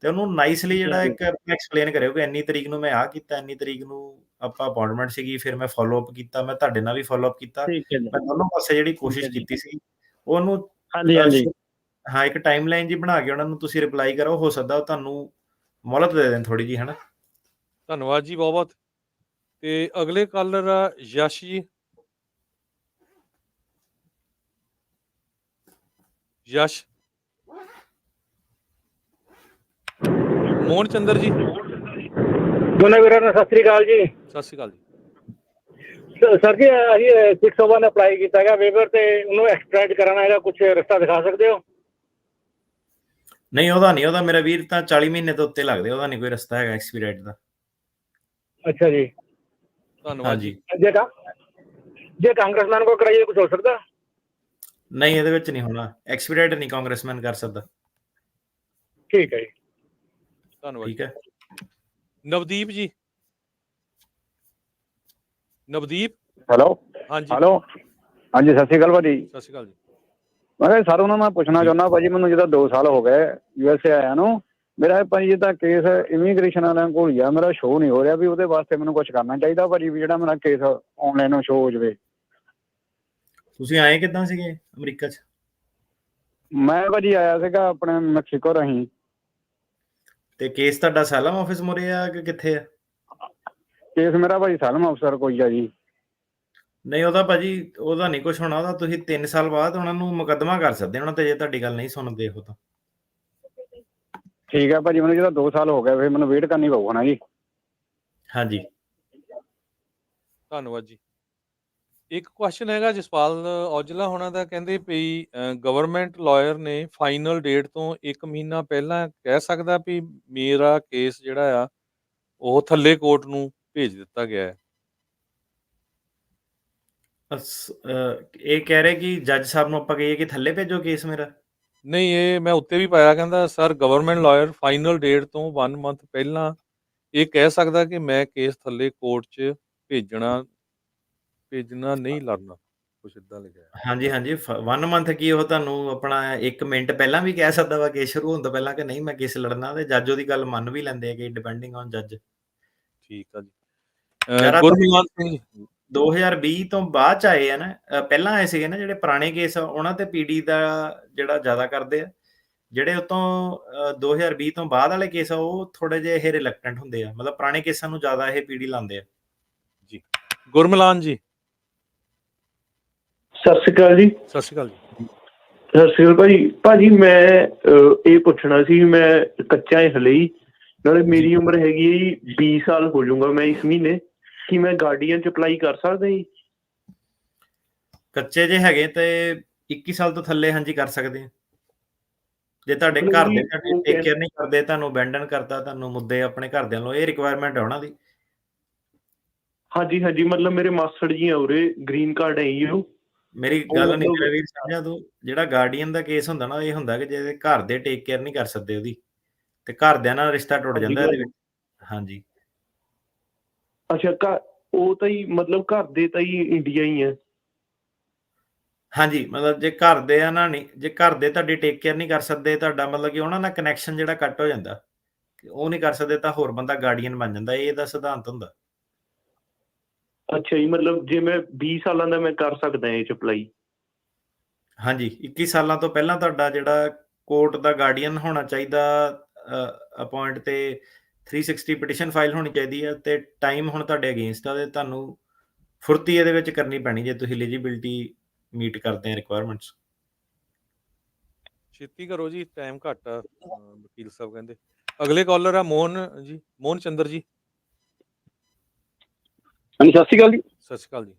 ਤੇ ਉਹਨੂੰ ਨਾਈਸਲੀ ਜਿਹੜਾ ਇੱਕ ਐਕਸਪਲੇਨ ਕਰਿਓ ਕਿ ਇੰਨੀ ਤਰੀਕ ਨੂੰ ਮੈਂ ਆਹ ਕੀਤਾ, ਇੰਨੀ ਤਰੀਕ ਨੂੰ ਆਪਾਂ ਅਪਾਇੰਟਮੈਂਟ ਸੀਗੀ, ਫਿਰ ਮੈਂ ਫੋਲੋਅਪ ਕੀਤਾ, ਮੈਂ ਤੁਹਾਡੇ ਨਾਲ ਵੀ ਫੋਲੋਅਪ ਕੀਤਾ, ਮੈਂ ਦੋਨੋਂ ਪਾਸੇ ਜਿਹੜੀ ਕੋਸ਼ਿਸ਼ ਕੀਤੀ ਸੀ ਉਹਨੂੰ ਹਾਂ ਇੱਕ ਟਾਈਮਲਾਈਨ ਜੀ ਬਣਾ ਕੇ ਉਹਨਾਂ ਨੂੰ ਤੁਸੀਂ ਰਿਪਲਾਈ ਕਰੋ। ਹੋ ਸਕਦਾ ਉਹ ਤੁਹਾਨੂੰ ਮੋਹਲਤ ਦੇ ਦੇਣ ਥੋੜੀ ਜੀ, ਹਨਾ। ਧੰਨਵਾਦ ਜੀ ਬਹੁਤ ਬਹੁਤ। ਤੇ ਅਗਲੇ ਕਾਲਰ ਆ ਯਸ਼ ਜੀ। ਯਸ਼ ਮੋਹਨ ਚੰਦਰ ਜੀ। ਦੋਨਾਂ ਵੀਰਾਂ ਨੂੰ ਸਤਿ ਸ੍ਰੀ ਅਕਾਲ ਜੀ। ਸਤਿ ਸ਼੍ਰੀ ਅਕਾਲ ਜੀ। ਸਰ ਜੀ ਅਸੀਂ 601 ਅਪਲਾਈ ਕੀਤਾ ਹੈਗਾ ਵੇਵਰ, ਤੇ ਉਹਨੂੰ ਐਕਸਟੈਂਡ ਕਰਾਉਣਾ ਹੈਗਾ, ਕੁਝ ਰਸਤਾ ਦਿਖਾ ਸਕਦੇ ਹੋ? ਨਹੀਂ ਉਹਦਾ ਨਹੀਂ, ਉਹਦਾ ਮੇਰਾ ਵੀਰ ਤਾਂ 40 ਮਹੀਨੇ ਤੋਂ ਉੱਤੇ ਲੱਗਦੇ, ਉਹਦਾ ਨਹੀਂ ਕੋਈ ਰਸਤਾ ਹੈਗਾ ਐਕਸਪੀਰੀਅੰਸ ਦਾ। ਅੱਛਾ ਜੀ, ਧੰਨਵਾਦ ਜੀ। ਜੇ ਕਾਂਗਰਸਮੈਨ ਕੋ ਕਰਾਈਏ ਕੁਝ ਹੋ ਸਕਦਾ? ਨਹੀਂ ਇਹਦੇ ਵਿੱਚ ਨਹੀਂ ਹੋਣਾ, ਐਕਸਪੀਰੀਅੰਸ ਨਹੀਂ ਕਾਂਗਰਸਮੈਨ ਕਰ ਸਕਦਾ। ਠੀਕ ਹੈ ਜੀ, ਧੰਨਵਾਦ। ਠੀਕ ਹੈ। ਨਵਦੀਪ ਜੀ। ਨਵਦੀਪ। ਹੈਲੋ। ਹਾਂਜੀ ਹੈਲੋ, ਹਾਂਜੀ ਸਤਿ ਸ਼੍ਰੀ ਅਕਾਲ ਭਾਜੀ। ਸਤਿ ਸ਼੍ਰੀ ਅਕਾਲ ਜੀ। ਮੈਂ ਕਿਹਾ ਸਰ ਉਹਨਾਂ ਮੈਂ ਪੁੱਛਣਾ ਚਾਹੁੰਦਾ ਭਾਜੀ, ਮੈਨੂੰ ਜਦੋਂ 2 ਸਾਲ ਹੋ ਗਏ USA ਆਇਆ ਨੂੰ, ਮੇਰਾ ਭਾਜੀ ਜਿੱਦਾਂ ਕੇਸ ਇਮੀਗ੍ਰੇਸ਼ਨ ਵਾਲਿਆਂ ਕੋਲ ਹੀ ਆ, ਮੇਰਾ ਸ਼ੋਅ ਨਹੀਂ ਹੋ ਰਿਹਾ ਵੀ ਉਹਦੇ ਵਾਸਤੇ ਮੈਨੂੰ ਕੁਝ ਕਰਨਾ ਚਾਹੀਦਾ ਭਾਜੀ, ਵੀ ਜਿਹੜਾ ਮੇਰਾ ਕੇਸ ਆਨਲਾਈਨ ਸ਼ੋਅ ਹੋ ਜਾਵੇ। ਤੁਸੀਂ ਆਏ ਕਿੱਦਾਂ ਸੀਗੇ ਅਮਰੀਕਾ 'ਚ? ਮੈਂ ਭਾਜੀ ਆਇਆ ਸੀਗਾ ਆਪਣੇ ਮੈਕਸੀਕੋ ਰਾਹੀਂ। ਤੇ ਕੇਸ ਤੁਹਾਡਾ ਅਸਾਈਲਮ ਆਫਿਸ ਮੁਰੇ ਆ ਕਿ ਕਿੱਥੇ ਆ? ਕੇਸ ਮੇਰਾ ਭਾਜੀ ਅਸਾਈਲਮ ਅਫਸਰ ਕੋਈ ਆ ਜੀ। ਨਹੀਂ ਉਹਦਾ ਭਾਜੀ ਉਹਦਾ ਨਹੀਂ ਕੁਝ ਹੋਣਾ, ਉਹਦਾ ਤੁਸੀਂ 3 ਸਾਲ ਬਾਅਦ ਉਹਨਾਂ ਨੂੰ ਮੁਕੱਦਮਾ ਕਰ ਸਕਦੇ ਹੋ ਤੇ ਜੇ ਤੁਹਾਡੀ ਗੱਲ ਨਹੀਂ ਸੁਣਦੇ ਉਹ ਤਾਂ। ਠੀਕ ਹੈ ਭਾਜੀ, ਮੈਨੂੰ ਜਿਹੜਾ 2 ਸਾਲ ਹੋ ਗਏ ਫਿਰ ਮੈਨੂੰ ਵੇਟ ਕਰਨੀ ਪਊ ਨਾ ਜੀ। ਹਾਂਜੀ ਧੰਨਵਾਦ ਜੀ। ਇੱਕ ਕੁਐਸਚਨ ਹੈਗਾ ਜਸਪਾਲ ਔਜਲਾ ਹੋਣਾ ਦਾ, ਕਹਿੰਦੇ ਪਈ ਗਵਰਨਮੈਂਟ ਲਾਇਰ ਨੇ ਫਾਈਨਲ ਡੇਟ ਤੋਂ 1 ਮਹੀਨਾ ਪਹਿਲਾਂ ਕਹਿ ਸਕਦਾ ਵੀ ਮੇਰਾ ਕੇਸ ਜਿਹੜਾ ਆ ਉਹ ਥੱਲੇ ਕੋਰਟ ਨੂੰ ਭੇਜ ਦਿੱਤਾ ਗਿਆ ਹੈ। ਇਹ ਕਹਿ ਰਹੇ ਕਿ ਜੱਜ ਸਾਹਿਬ ਨੂੰ ਆਪਾਂ ਕਹੀਏ ਕਿ ਥੱਲੇ ਭੇਜੋ ਕੇਸ ਮੇਰਾ? ਨਹੀਂ, ਇਹ ਮੈਂ ਉੱਤੇ ਵੀ ਪਾਇਆ, ਕਹਿੰਦਾ sir government lawyer final date ਤੋਂ 1 ਮੰਥ ਪਹਿਲਾਂ ਇਹ ਕਹਿ ਸਕਦਾ ਕਿ ਮੈਂ ਕੇਸ ਥੱਲੇ ਕੋਰਟ 'ਚ ਭੇਜਣਾ ਨਹੀਂ ਲੜਨਾ। ਕੁਛ ਏਦਾਂ ਲਿਖਿਆ ਹੈ। ਹਾਂਜੀ, ਹਾਂਜੀ 1 ਮੰਥ ਕੀ ਉਹ ਤੁਹਾਨੂੰ ਆਪਣਾ 1 ਮਿੰਟ ਪਹਿਲਾਂ ਵੀ ਕਹਿ ਸਕਦਾ ਵਾ ਕੇਸ ਸ਼ੁਰੂ ਹੋਣ ਤੋਂ ਪਹਿਲਾਂ ਕਿ ਨਹੀਂ ਮੈਂ ਕੇਸ ਲੜਨਾ, ਤੇ ਜੱਜ ਉਹਦੀ ਗੱਲ ਮੰਨ ਵੀ ਲੈਂਦੇ ਆ ਕਿ ਡਿਪੈਂਡਿੰਗ ਔਨ ਜੱਜ। ਠੀਕ ਆ ਜੀ। ਜ਼ਿਆਦਾਤਰ ਗੁਰਮਿਲਾਨ ਸਿੰਘ ਜੀ। 2020 ਤੋਂ ਬਾਅਦ ਚ ਆਏ ਆ ਨਾ, ਪਹਿਲਾਂ ਆਏ ਸੀਗੇ ਨਾ ਜਿਹੜੇ ਪੁਰਾਣੇ ਕੇਸ ਆ ਉਹਨਾਂ ਤੇ ਪੀਡੀ ਦਾ ਜਿਹੜਾ ਜ਼ਿਆਦਾ ਕਰਦੇ ਆ। ਜਿਹੜੇ ਉਤੋਂ 2020 ਤੋਂ ਬਾਅਦ ਵਾਲੇ ਕੇਸ ਆ ਉਹ ਥੋੜੇ ਜਿਹੇ ਇਹ ਰਿਲੈਕਟੈਂਟ ਹੁੰਦੇ ਆ, ਮਤਲਬ ਪੁਰਾਣੇ ਕੇਸਾਂ ਨੂੰ ਜ਼ਿਆਦਾ ਇਹ ਪੀਡੀ ਲਾਉਂਦੇ ਆ। ਜੀ ਗੁਰਮਿਲਾਨ ਜੀ। ਸਤਿ ਸ਼੍ਰੀ ਅਕਾਲ ਜੀ। ਸਤਿ ਸ਼੍ਰੀ ਅਕਾਲ ਜੀ। ਸਤਿ ਸ਼੍ਰੀ ਅਕਾਲ ਭਾਜੀ। ਭਾਜੀ ਮੈਂ ਇਹ ਪੁੱਛਣਾ ਸੀ, ਮੈਂ ਕੱਚਾ ਹਲੇ ਹੀ, ਨਾਲੇ ਮੇਰੀ ਉਮਰ ਹੈਗੀ ਹੈ ਜੀ 20 ਸਾਲ ਹੋ ਜਾਊਗਾ ਮੈਂ ਇਸ ਮਹੀਨੇ, ਕੀ ਮੈਂ ਗਾਰਡੀਅਨ ਚ ਅਪਲਾਈ ਕਰ ਸਕਦਾ ਜੀ? ਕੱਚੇ ਜੇ ਹੈਗੇ ਤੇ 21 ਸਾਲ ਤੋਂ ਥੱਲੇ ਹਾਂਜੀ ਕਰ ਸਕਦੇ ਆ। ਜੇ ਤੁਹਾਡੇ ਘਰ ਦੇ ਤੁਹਾਡੀ ਟੇਕ ਕੇਅਰ ਨਹੀਂ ਕਰਦੇ, ਤੁਹਾਨੂੰ ਅਬੈਂਡਨ ਕਰਤਾ, ਤੁਹਾਨੂੰ ਮੁੱਦੇ ਆਪਣੇ ਘਰਦਿਆਂ ਨੂੰ, ਇਹ ਰਿਕੁਆਇਰਮੈਂਟ ਹੈ ਉਹਨਾਂ ਦੀ। ਹਾਂਜੀ ਹਾਂਜੀ, ਮਤਲਬ ਮੇਰੇ ਮਾਸਟਰ ਜੀ ਆ ਉਰੇ, ਗ੍ਰੀਨ ਕਾਰਡ ਹੈ ਜੀ ਉਹ। ਮੇਰੀ ਗੱਲ ਨਹੀਂ ਮੇਰਾ ਵੀਰ ਸਮਝਿਆ ਤੂੰ, ਜਿਹੜਾ ਗਾਰਡੀਅਨ ਦਾ ਕੇਸ ਹੁੰਦਾ ਨਾ, ਇਹ ਹੁੰਦਾ ਕਿ ਜੇ ਘਰ ਦੇ ਟੇਕ ਕੇਅਰ ਨਹੀਂ ਕਰ ਸਕਦੇ ਉਹਦੀ, ਤੇ ਘਰਦਿਆਂ ਨਾਲ ਰਿਸ਼ਤਾ ਟੁੱਟ ਜਾਂਦਾ ਇਹਦੇ ਵਿੱਚ। ਹਾਂਜੀ ਅੱਛਾ, ਉਹ ਤਾਂ ਹੀ ਮਤਲਬ ਘਰ ਦੇ ਤਾਂ ਹੀ ਇੰਡੀਆ ਹੀ ਹੈ। ਹਾਂਜੀ, ਮਤਲਬ ਜੇ ਘਰ ਦੇ ਆ ਨਾ, ਨਹੀਂ ਜੇ ਘਰ ਦੇ ਤੁਹਾਡੀ ਟੇਕ ਕੇਅਰ ਨਹੀਂ ਕਰ ਸਕਦੇ, ਤੁਹਾਡਾ ਮਤਲਬ ਕਿ ਉਹਨਾਂ ਨਾਲ ਕਨੈਕਸ਼ਨ ਜਿਹੜਾ ਕੱਟ ਹੋ ਜਾਂਦਾ, ਉਹ ਨਹੀਂ ਕਰ ਸਕਦੇ, ਤਾਂ ਹੋਰ ਬੰਦਾ ਗਾਰਡੀਅਨ ਬਣ ਜਾਂਦਾ। ਇਹ ਦਾ ਸਿਧਾਂਤ ਹੁੰਦਾ। ਅੱਛਾ ਜੀ, ਮਤਲਬ ਜੇ ਮੈਂ 20 ਸਾਲਾਂ ਦਾ ਮੈਂ ਕਰ ਸਕਦਾ ਇਹ ਚ ਅਪਲਾਈ? ਹਾਂਜੀ, 21 ਸਾਲਾਂ ਤੋਂ ਪਹਿਲਾਂ ਤੁਹਾਡਾ ਜਿਹੜਾ ਕੋਰਟ ਦਾ ਗਾਰਡੀਅਨ ਹੋਣਾ ਚਾਹੀਦਾ ਅਪਾਇੰਟ, ਤੇ 360 ਪਟੀਸ਼ਨ ਫਾਈਲ ਹੋਣੀ ਚਾਹੀਦੀ ਹੈ, ਤੇ ਟਾਈਮ ਹੁਣ ਤੁਹਾਡੇ ਅਗੇਂਸਟ ਆ, ਤੇ ਤੁਹਾਨੂੰ ਫੁਰਤੀ ਇਹਦੇ ਵਿੱਚ ਕਰਨੀ ਪੈਣੀ ਜੇ ਤੁਸੀਂ ਐਲੀਜੀਬਿਲਟੀ ਮੀਟ ਕਰਦੇ ਆ ਰਿਕੁਆਇਰਮੈਂਟਸ। ਛੇਤੀ ਕਰੋ ਜੀ, ਟਾਈਮ ਘੱਟ ਆ, ਵਕੀਲ ਸਾਹਿਬ ਕਹਿੰਦੇ। ਅਗਲੇ ਕਾਲਰ ਆ ਮੋਹਨ ਜੀ, ਮੋਹਨ ਚੰਦਰ ਜੀ। ਹਾਂਜੀ ਸਤਿ ਸ਼੍ਰੀ ਅਕਾਲ ਜੀ। ਸਤਿ ਸ਼੍ਰੀ ਅਕਾਲ ਜੀ।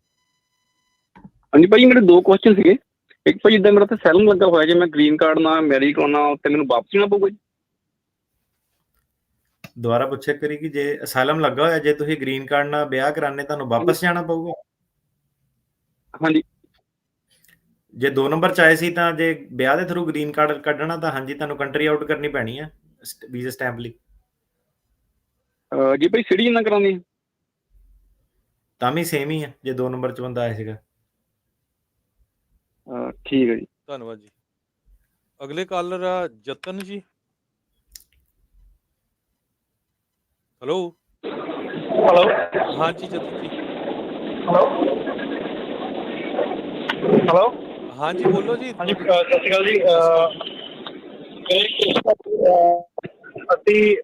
ਹਾਂਜੀ ਭਾਜੀ, ਮੇਰੇ 2 ਕੁਐਸਚਨ ਸੀਗੇ। ਇੱਕ ਭਾਜੀ ਜਿੱਦਾਂ ਮੇਰਾ ਤੇ ਸੈਲਨ ਲੱਗਾ ਹੋਇਆ, ਜੇ ਮੈਂ ਗ੍ਰੀਨ ਕਾਰਡ ਨਾਲ ਮੈਰੀ ਕਰਾਉਣਾ ਤੇ ਮੈਨੂੰ ਵਾਪਸ ਜਾਣਾ ਪਊਗਾ ਜੀ? ਦੁਬਾਰਾ ਪੁੱਛਿਆ ਕਰੀ ਕਿ ਜੇ ਅਸਾਈਲਮ ਲੱਗਾ ਹੋਇਆ, ਜੇ ਤੁਸੀਂ ਗ੍ਰੀਨ ਕਾਰਡ ਨਾਲ ਵਿਆਹ ਕਰਾਣੇ, ਤੁਹਾਨੂੰ ਵਾਪਸ ਜਾਣਾ ਪਊਗਾ? ਹਾਂਜੀ। ਜੇ 2 ਨੰਬਰ ਚ ਆਏ ਸੀ, ਤਾਂ ਜੇ ਵਿਆਹ ਦੇ ਥਰੂ ਗ੍ਰੀਨ ਕਾਰਡ ਕੱਢਣਾ, ਤਾਂ ਹਾਂਜੀ ਤੁਹਾਨੂੰ ਕੰਟਰੀ ਆਊਟ ਕਰਨੀ ਪੈਣੀ ਹੈ ਵੀਜ਼ਾ ਸਟੈਂਪ ਲਈ। ਜੇ ਭਾਈ ਸਿਟੀਜ਼ਨ ਨਾਲ ਕਰਾਉਣੀ ਹੈ ਤਾਂ ਵੀ ਸੇਮ ਹੀ ਹੈ, ਜੇ 2 ਨੰਬਰ ਚ ਬੰਦਾ ਆਇਆ ਸੀਗਾ। ਠੀਕ ਹੈ ਜੀ, ਧੰਨਵਾਦ ਜੀ। ਅਗਲੇ ਕਾਲਰ ਆ ਜਤਨ ਜੀ। ਹੈਲੋ ਹੈਲੋ ਹਾਂਜੀ ਜਤਨ ਜੀ। ਹੈਲੋ ਹੈਲੋ ਹਾਂਜੀ ਬੋਲੋ ਜੀ। ਹਾਂਜੀ ਸਤਿ ਸ਼੍ਰੀ ਅਕਾਲ ਜੀ। ਅਸੀਂ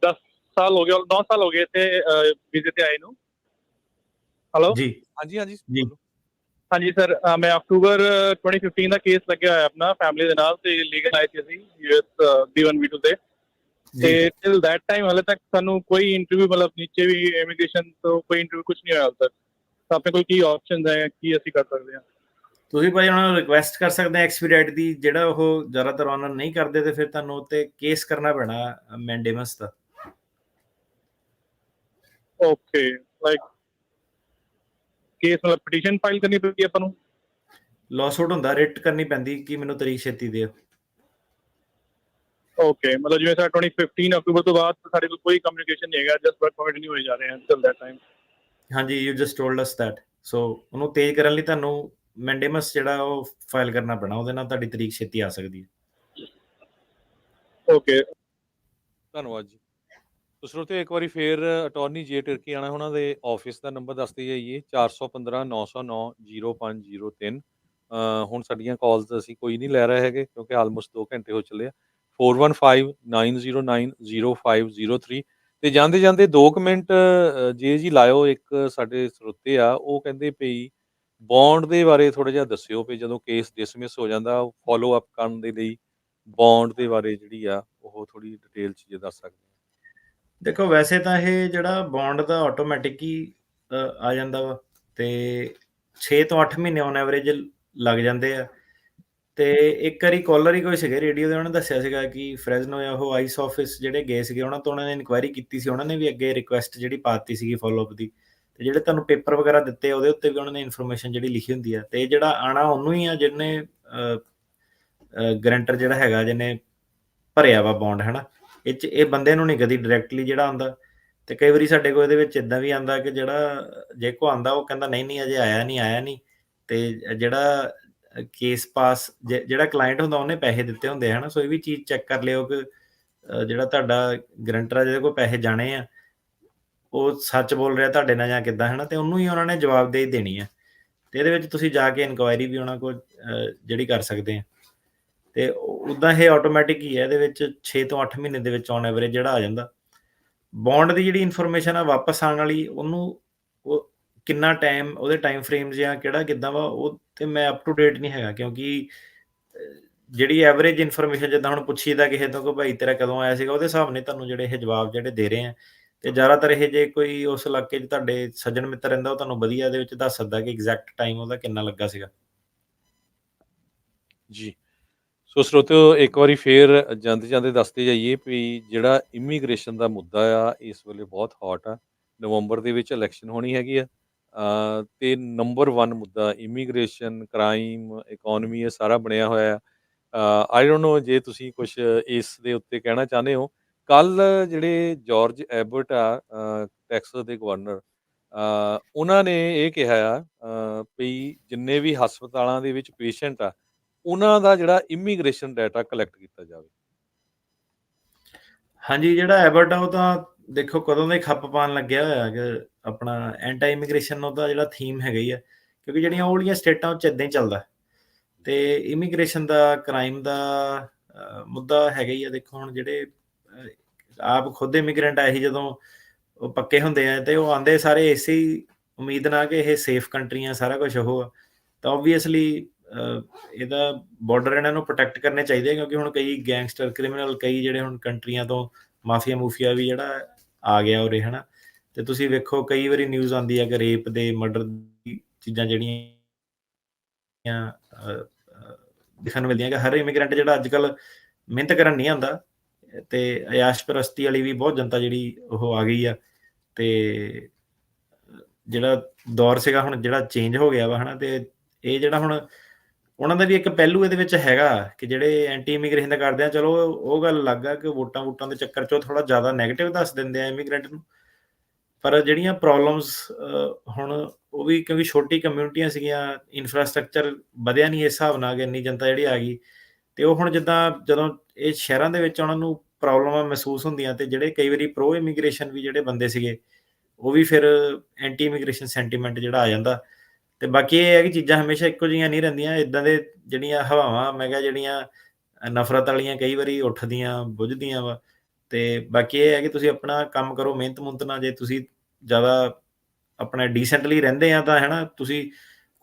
10 ਸਾਲ ਹੋ ਗਏ, 9 ਸਾਲ ਹੋ ਗਏ ਇੱਥੇ ਵੀਜ਼ੇ ਤੇ ਆਏ ਨੂੰ। ਹੈਲੋ ਜੀ ਹਾਂਜੀ ਹਾਂਜੀ ਜੀ। ਹਾਂਜੀ ਸਰ, ਮੈਂ ਅਕਤੂਬਰ 2015 ਦਾ ਕੇਸ ਲੱਗਿਆ ਹੋਇਆ ਆਪਣਾ ਫੈਮਿਲੀ ਦੇ ਨਾਲ, ਤੇ ਲੀਗਲ ਆਏ ਸੀ ਅਸੀਂ US B1 B2 ਤੇ ਟਿਲ ਦੈਟ ਟਾਈਮ ਹਾਲੇ ਤੱਕ ਸਾਨੂੰ ਕੋਈ ਇੰਟਰਵਿਊ, ਮਤਲਬ ਨੀਚੇ ਵੀ ਇਮੀਗ੍ਰੇਸ਼ਨ ਤੋਂ ਕੋਈ ਇੰਟਰਵਿਊ ਕੁਝ ਨਹੀਂ ਹੋਇਆ ਹਾਲੇ ਤੱਕ। ਤਾਂ ਆਪਣੇ ਕੋਲ ਕੀ ਆਪਸ਼ਨਸ ਹੈ, ਕੀ ਅਸੀਂ ਕਰ ਸਕਦੇ ਹਾਂ? ਤੁਸੀਂ ਭਾਈ ਉਹਨਾਂ ਨੂੰ ਰਿਕੁਐਸਟ ਕਰ ਸਕਦੇ ਆ ਐਕਸਪੀਡਾਈਟ ਦੀ, ਜਿਹੜਾ ਉਹ ਜ਼ਿਆਦਾਤਰ ਆਨਰ ਨਹੀਂ ਕਰਦੇ, ਤੇ ਫਿਰ ਤੁਹਾਨੂੰ ਉੱਤੇ ਕੇਸ ਕਰਨਾ ਪੈਣਾ ਮੈਂਡੇਮਸ ਦਾ। ਓਕੇ, ਲਾਈਕ ਕੇਸ ਮਤਲਬ ਪਟੀਸ਼ਨ ਫਾਈਲ ਕਰਨੀ ਪੈਂਦੀ ਆਪਾਂ ਨੂੰ? ਲੌਸੂਟ ਹੁੰਦਾ, ਰਿਟ ਕਰਨੀ ਪੈਂਦੀ ਕਿ ਮੈਨੂੰ ਤਰੀਕ ਛੇਤੀ ਦਿਓ। ਓਕੇ, ਮਤਲਬ ਜਿਵੇਂ ਸਰ 2015 ਅਕਤੂਬਰ ਤੋਂ ਬਾਅਦ ਸਾਡੇ ਕੋਲ ਕੋਈ ਕਮਿਊਨੀਕੇਸ਼ਨ ਨਹੀਂ ਹੈਗਾ, ਜਸਟ ਵਰਕ ਪਰਮਿਟ ਨਹੀਂ ਹੋਏ ਜਾ ਰਹੇ ਹਨ ਟਿਲ ਦੈਟ ਟਾਈਮ। ਹਾਂਜੀ, you just told us that. So ਉਹਨੂੰ ਤੇਜ਼ ਕਰਨ ਲਈ ਤੁਹਾਨੂੰ ਮੈਂਡੇਮਸ ਜਿਹੜਾ ਉਹ ਫਾਈਲ ਕਰਨਾ ਪੈਣਾ, ਉਹਦੇ ਨਾਲ ਤੁਹਾਡੀ ਤਰੀਕ ਛੇਤੀ ਆ ਸਕਦੀ ਹੈ। ਓਕੇ, ਧੰਨਵਾਦ ਜੀ। ਸਰੋਤੇ ਇੱਕ ਵਾਰੀ ਫੇਰ ਅਟਾਰਨੀ ਜੇ ਟਿਰਕੀ ਆਣਾ, ਉਹਨਾਂ ਦੇ ਆਫਿਸ ਦਾ ਨੰਬਰ ਦੱਸਦੇ ਜਾਈਏ 415 909 0503। ਹੁਣ ਸਾਡੀਆਂ ਕਾਲਸ ਅਸੀਂ ਕੋਈ ਨਹੀਂ ਲੈ ਰਹੇ ਹੈਗੇ, ਕਿਉਂਕਿ ਆਲਮੋਸਟ 2 ਘੰਟੇ ਹੋ ਚੱਲੇ ਆ। 415 909 0503। ਤੇ ਜਾਂਦੇ ਜਾਂਦੇ 2 ਮਿੰਟ ਜੇ ਜੀ ਲਾਇਓ। ਇੱਕ ਸਾਡੇ ਸਰੋਤੇ ਆ, ਉਹ ਕਹਿੰਦੇ ਪਈ ਬੌਂਡ ਦੇ ਬਾਰੇ ਥੋੜ੍ਹਾ ਜਿਹਾ ਦੱਸਿਓ, ਵੀ ਜਦੋਂ ਕੇਸ ਡਿਸਮਿਸ ਹੋ ਜਾਂਦਾ ਫੋਲੋ ਅਪ ਕਰਨ ਦੇ ਲਈ ਬੌਂਡ ਦੇ ਬਾਰੇ ਜਿਹੜੀ ਆ ਉਹ ਥੋੜ੍ਹੀ ਡਿਟੇਲ 'ਚ ਜੇ ਦੱਸ ਸਕਦੇ। ਦੇਖੋ, ਵੈਸੇ ਤਾਂ ਇਹ ਜਿਹੜਾ ਬੌਂਡ ਦਾ ਆਟੋਮੈਟਿਕ ਹੀ ਆ ਜਾਂਦਾ ਵਾ, ਤੇ 6 ਤੋਂ 8 ਮਹੀਨੇ ਔਨ ਐਵਰੇਜ ਲੱਗ ਜਾਂਦੇ ਆ। ਤੇ ਇੱਕ ਵਾਰੀ ਕਾਲਰ ਹੀ ਕੋਈ ਸੀਗੇ ਰੇਡੀਓ ਦੇ, ਉਹਨੇ ਦੱਸਿਆ ਸੀਗਾ ਕਿ ਫਰੈਜ਼ਨੋ ਜਾਂ ਉਹ ਆਈਸ ਆਫਿਸ ਜਿਹੜੇ ਗਏ ਸੀਗੇ, ਉਹਨਾਂ ਤੋਂ ਉਹਨਾਂ ਨੇ ਇਨਕੁਆਇਰੀ ਕੀਤੀ ਸੀ, ਉਹਨਾਂ ਨੇ ਵੀ ਅੱਗੇ ਰਿਕੁਐਸਟ ਜਿਹੜੀ ਪਾਤੀ ਸੀਗੀ ਫੋਲੋਅਪ ਦੀ, ਤੇ ਜਿਹੜੇ ਤੁਹਾਨੂੰ ਪੇਪਰ ਵਗੈਰਾ ਦਿੱਤੇ ਉਹਦੇ ਉੱਤੇ ਵੀ ਉਹਨਾਂ ਨੇ ਇਨਫੋਰਮੇਸ਼ਨ ਜਿਹੜੀ ਲਿਖੀ ਹੁੰਦੀ ਆ। ਤੇ ਜਿਹੜਾ ਆਣਾ ਉਹਨੂੰ ਹੀ ਆ ਜਿਹਨੇ ਗਰੰਟਰ ਜਿਹੜਾ ਹੈਗਾ, ਜਿਹਨੇ ਭਰਿਆ ਵਾ ਬੌਂਡ, ਹੈ ਨਾ। ਇਹ ਬੰਦੇ ਨੂੰ ਨਹੀਂ ਕਦੀ ਡਾਇਰੈਕਟਲੀ ਜਿਹੜਾ ਆਉਂਦਾ। ਤੇ ਕਈ ਵਾਰੀ ਸਾਡੇ ਕੋਲ ਇਹਦੇ ਵਿੱਚ ਇੱਦਾਂ ਵੀ ਆਉਂਦਾ ਕਿ ਜਿਹੜਾ ਜੇ ਕੋ ਆਉਂਦਾ ਉਹ ਕਹਿੰਦਾ ਨਹੀਂ ਅਜੇ ਆਇਆ ਨਹੀਂ, ਤੇ ਜਿਹੜਾ ਕੇਸ ਪਾਸ ਜਿਹੜਾ ਕਲਾਇੰਟ ਹੁੰਦਾ ਉਹਨੇ ਪੈਸੇ ਦਿੱਤੇ ਹੁੰਦੇ ਆ, ਹੈ ਨਾ। ਸੋ ਇਹ ਵੀ ਚੀਜ਼ ਚੈੱਕ ਕਰ ਲਿਓ ਕਿ ਜਿਹੜਾ ਤੁਹਾਡਾ ਗਰੰਟਰ ਆ ਜਿਹਦੇ ਕੋਲ ਪੈਸੇ ਜਾਣੇ ਆ ਉਹ ਸੱਚ ਬੋਲ ਰਿਹਾ ਤੁਹਾਡੇ ਨਾਲ ਜਾਂ ਕਿੱਦਾਂ, ਹੈ ਨਾ। ਤੇ ਉਹਨੂੰ ਹੀ ਉਹਨਾਂ ਨੇ ਜਵਾਬਦੇਹੀ ਦੇਣੀ ਆ। ਤੇ ਇਹਦੇ ਵਿੱਚ ਤੁਸੀਂ ਜਾ ਕੇ ਇਨਕੁਆਇਰੀ ਵੀ ਉਹਨਾਂ ਕੋਲ ਜਿਹੜੀ ਕਰ ਸਕਦੇ ਆ। ਤੇ ਉੱਦਾਂ ਇਹ ਆਟੋਮੈਟਿਕ ਹੀ ਹੈ, ਇਹਦੇ ਵਿੱਚ 6 ਤੋਂ 8 ਮਹੀਨੇ ਦੇ ਵਿੱਚ ਔਨ ਐਵਰੇਜ ਜਿਹੜਾ ਆ ਜਾਂਦਾ। ਬੌਂਡ ਦੀ ਜਿਹੜੀ ਇਨਫੋਰਮੇਸ਼ਨ ਆ ਵਾਪਸ ਆਉਣ ਵਾਲੀ, ਉਹਨੂੰ ਉਹ ਕਿੰਨਾ ਟਾਈਮ, ਉਹਦੇ ਟਾਈਮ ਫਰੇਮਸ ਜਾਂ ਕਿਹੜਾ ਕਿੱਦਾਂ ਵਾ, ਉਹ ਤੇ ਮੈਂ ਅਪ ਟੂ ਡੇਟ ਨਹੀਂ ਹੈਗਾ, ਕਿਉਂਕਿ ਜਿਹੜੀ ਐਵਰੇਜ ਇਨਫੋਰਮੇਸ਼ਨ ਜਿੱਦਾਂ ਹੁਣ ਪੁੱਛੀਦਾ ਕਿਸੇ ਤੋਂ ਕਿ ਭਾਈ ਤੇਰਾ ਕਦੋਂ ਆਇਆ ਸੀਗਾ, ਉਹਦੇ ਹਿਸਾਬ ਨਾਲ ਤੁਹਾਨੂੰ ਜਿਹੜੇ ਇਹ ਜਵਾਬ ਜਿਹੜੇ ਦੇ ਰਹੇ ਆ। ਤੇ ਜ਼ਿਆਦਾਤਰ ਇਹ ਜੇ ਕੋਈ ਉਸ ਇਲਾਕੇ 'ਚ ਤੁਹਾਡੇ ਸੱਜਣ ਮਿੱਤਰ ਰਹਿੰਦਾ, ਉਹ ਤੁਹਾਨੂੰ ਵਧੀਆ ਇਹਦੇ ਵਿੱਚ ਦੱਸ ਸਕਦਾ ਕਿ ਐਗਜ਼ੈਕਟ ਟਾਈਮ ਉਹਦਾ ਕਿੰਨਾ ਲੱਗਾ ਸੀਗਾ। ਜੀ। ਸੋ ਸਰੋਤਿਓ, ਇੱਕ ਵਾਰੀ ਫੇਰ ਜਾਂਦੇ ਜਾਂਦੇ ਦੱਸਦੇ ਜਾਈਏ ਵੀ ਜਿਹੜਾ ਇਮੀਗ੍ਰੇਸ਼ਨ ਦਾ ਮੁੱਦਾ ਆ ਇਸ ਵੇਲੇ ਬਹੁਤ ਹੌਟ ਆ। ਨਵੰਬਰ ਦੇ ਵਿੱਚ ਇਲੈਕਸ਼ਨ ਹੋਣੀ ਹੈਗੀ ਆ, ਤੇ ਨੰਬਰ 1 ਮੁੱਦਾ ਇਮੀਗ੍ਰੇਸ਼ਨ, ਕ੍ਰਾਈਮ, ਇਕੋਨਮੀ, ਇਹ ਸਾਰਾ ਬਣਿਆ ਹੋਇਆ ਆ। ਆਈ ਡੋਂਟ ਨੋ ਜੇ ਤੁਸੀਂ ਕੁਛ ਇਸ ਦੇ ਉੱਤੇ ਕਹਿਣਾ ਚਾਹੁੰਦੇ ਹੋ। ਕੱਲ੍ਹ ਜਿਹੜੇ ਜਾਰਜ ਐਬਟ ਆ, ਟੈਕਸਸ ਦੇ ਗਵਰਨਰ, ਉਹਨਾਂ ਨੇ ਇਹ ਕਿਹਾ ਆ ਵੀ ਜਿੰਨੇ ਵੀ ਹਸਪਤਾਲਾਂ ਦੇ ਵਿੱਚ ਪੇਸ਼ੈਂਟ ਆ, ਉਹਨਾਂ ਦਾ ਜਿਹੜਾ ਇਮੀਗ੍ਰੇਸ਼ਨ ਡਾਟਾ ਕਲੈਕਟ ਕੀਤਾ ਜਾਵੇ। ਹਾਂਜੀ, ਜਿਹੜਾ ਐਬਟ ਆ ਉਹ ਤਾਂ ਦੇਖੋ ਕਦੋਂ ਦਾ ਹੀ ਖੱਪ ਪਾਉਣ ਲੱਗਿਆ ਹੋਇਆ ਕਿ ਆਪਣਾ ਐਂਟੀ ਇਮੀਗ੍ਰੇਸ਼ਨ ਉਹਦਾ ਜਿਹੜਾ ਥੀਮ ਹੈਗਾ ਹੀ ਆ, ਕਿਉਂਕਿ ਜਿਹੜੀਆਂ ਉਹ ਵਾਲੀਆਂ ਸਟੇਟਾਂ ਉਹ 'ਚ ਇੱਦਾਂ ਹੀ ਚੱਲਦਾ। ਤੇ ਇਮੀਗ੍ਰੇਸ਼ਨ ਦਾ, ਕ੍ਰਾਈਮ ਦਾ ਮੁੱਦਾ ਹੈਗਾ ਹੀ ਆ। ਦੇਖੋ ਹੁਣ ਜਿਹੜੇ ਆਪ ਖੁਦ ਇਮੀਗ੍ਰੈਂਟ ਆਏ ਸੀ, ਜਦੋਂ ਉਹ ਪੱਕੇ ਹੁੰਦੇ ਆ ਤੇ ਉਹ ਆਉਂਦੇ ਸਾਰੇ ਇਸੇ ਉਮੀਦ ਨਾਲ ਕਿ ਇਹ ਸੇਫ ਕੰਟਰੀਆਂ, ਸਾਰਾ ਕੁਛ ਉਹ ਆ। ਤਾਂ ਓਬਵੀਅਸਲੀ ਇਹਦਾ ਬਾਰਡਰ ਇਹਨਾਂ ਨੂੰ ਪ੍ਰੋਟੈਕਟ ਕਰਨੇ ਚਾਹੀਦੇ, ਕਿਉਂਕਿ ਹੁਣ ਕਈ ਗੈਂਗਸਟਰ, ਕ੍ਰਿਮੀਨਲ, ਕਈ ਜਿਹੜੇ ਹੁਣ ਕੰਟਰੀਆਂ ਤੋਂ ਮਾਫੀਆ ਮੂਫੀਆ ਵੀ ਜਿਹੜਾ ਆ ਗਿਆ ਉਰੇ, ਹੈ ਨਾ। ਤੇ ਤੁਸੀਂ ਵੇਖੋ ਕਈ ਵਾਰੀ ਨਿਊਜ਼ ਆਉਂਦੀ ਹੈ ਕਿ ਰੇਪ ਦੇ, ਮਰਡਰ ਦੀ ਚੀਜ਼ਾਂ ਜਿਹੜੀਆਂ ਦਿਖਣ ਨੂੰ ਮਿਲਦੀਆਂ ਕਿ ਹਰ ਇਮੀਗ੍ਰੈਂਟ ਜਿਹੜਾ ਅੱਜ ਕੱਲ੍ਹ ਮਿਹਨਤ ਕਰਨ ਨਹੀਂ ਆਉਂਦਾ, ਤੇ ਅਯਾਸ਼ ਪ੍ਰਸਤੀ ਵਾਲੀ ਵੀ ਬਹੁਤ ਜਨਤਾ ਜਿਹੜੀ ਉਹ ਆ ਗਈ ਆ। ਤੇ ਜਿਹੜਾ ਦੌਰ ਸੀਗਾ ਹੁਣ ਜਿਹੜਾ ਚੇਂਜ ਹੋ ਗਿਆ ਵਾ, ਹੈ ਨਾ। ਤੇ ਇਹ ਜਿਹੜਾ ਹੁਣ ਉਹਨਾਂ ਦਾ ਵੀ ਇੱਕ ਪਹਿਲੂ ਇਹਦੇ ਵਿੱਚ ਹੈਗਾ ਕਿ ਜਿਹੜੇ ਐਂਟੀ ਇਮੀਗ੍ਰੇਸ਼ਨ ਦਾ ਕਰਦੇ ਆ, ਚਲੋ ਉਹ ਗੱਲ ਅਲੱਗ ਆ ਕਿ ਵੋਟਾਂ ਵੂਟਾਂ ਦੇ ਚੱਕਰ 'ਚ ਉਹ ਥੋੜ੍ਹਾ ਜ਼ਿਆਦਾ ਨੈਗੇਟਿਵ ਦੱਸ ਦਿੰਦੇ ਆ ਇਮੀਗ੍ਰੈਂਟ ਨੂੰ। ਪਰ ਜਿਹੜੀਆਂ ਪ੍ਰੋਬਲਮਸ ਹੁਣ ਉਹ ਵੀ ਕਿਉਂਕਿ ਛੋਟੀ ਕਮਿਊਨਿਟੀਆਂ ਸੀਗੀਆਂ, ਇਨਫਰਾਸਟਰਕਚਰ ਵਧਿਆ ਨਹੀਂ ਇਸ ਹਿਸਾਬ ਨਾਲ ਕਿ ਇੰਨੀ ਜਨਤਾ ਜਿਹੜੀ ਆ ਗਈ। ਤੇ ਉਹ ਹੁਣ ਜਿੱਦਾਂ ਜਦੋਂ ਇਹ ਸ਼ਹਿਰਾਂ ਦੇ ਵਿੱਚ ਉਹਨਾਂ ਨੂੰ ਪ੍ਰੋਬਲਮਾਂ ਮਹਿਸੂਸ ਹੁੰਦੀਆਂ, ਤੇ ਜਿਹੜੇ ਕਈ ਵਾਰੀ ਪ੍ਰੋ ਇਮੀਗ੍ਰੇਸ਼ਨ ਵੀ ਜਿਹੜੇ ਬੰਦੇ ਸੀਗੇ, ਉਹ ਵੀ ਫਿਰ ਐਂਟੀ ਇਮੀਗ੍ਰੇਸ਼ਨ ਸੈਂਟੀਮੈਂਟ ਜਿਹੜਾ ਆ ਜਾਂਦਾ। ਤੇ ਬਾਕੀ ਇਹ ਹੈ ਕਿ ਚੀਜ਼ਾਂ ਹਮੇਸ਼ਾ ਇੱਕੋ ਜਿਹੀਆਂ ਨਹੀਂ ਰਹਿੰਦੀਆਂ। ਇੱਦਾਂ ਦੇ ਜਿਹੜੀਆਂ ਹਵਾਵਾਂ ਮੈਂ ਕਿਹਾ ਜਿਹੜੀਆਂ ਨਫ਼ਰਤ ਵਾਲੀਆਂ ਕਈ ਵਾਰੀ ਉੱਠਦੀਆਂ ਬੁੱਝਦੀਆਂ ਵਾ। ਤੇ ਬਾਕੀ ਇਹ ਹੈ ਕਿ ਤੁਸੀਂ ਆਪਣਾ ਕੰਮ ਕਰੋ ਮਿਹਨਤ ਮੁਹਨਤ ਨਾਲ। ਜੇ ਤੁਸੀਂ ਜ਼ਿਆਦਾ ਆਪਣਾ ਡੀਸੈਂਟਲੀ ਰਹਿੰਦੇ ਆ ਤਾਂ, ਹੈ ਨਾ, ਤੁਸੀਂ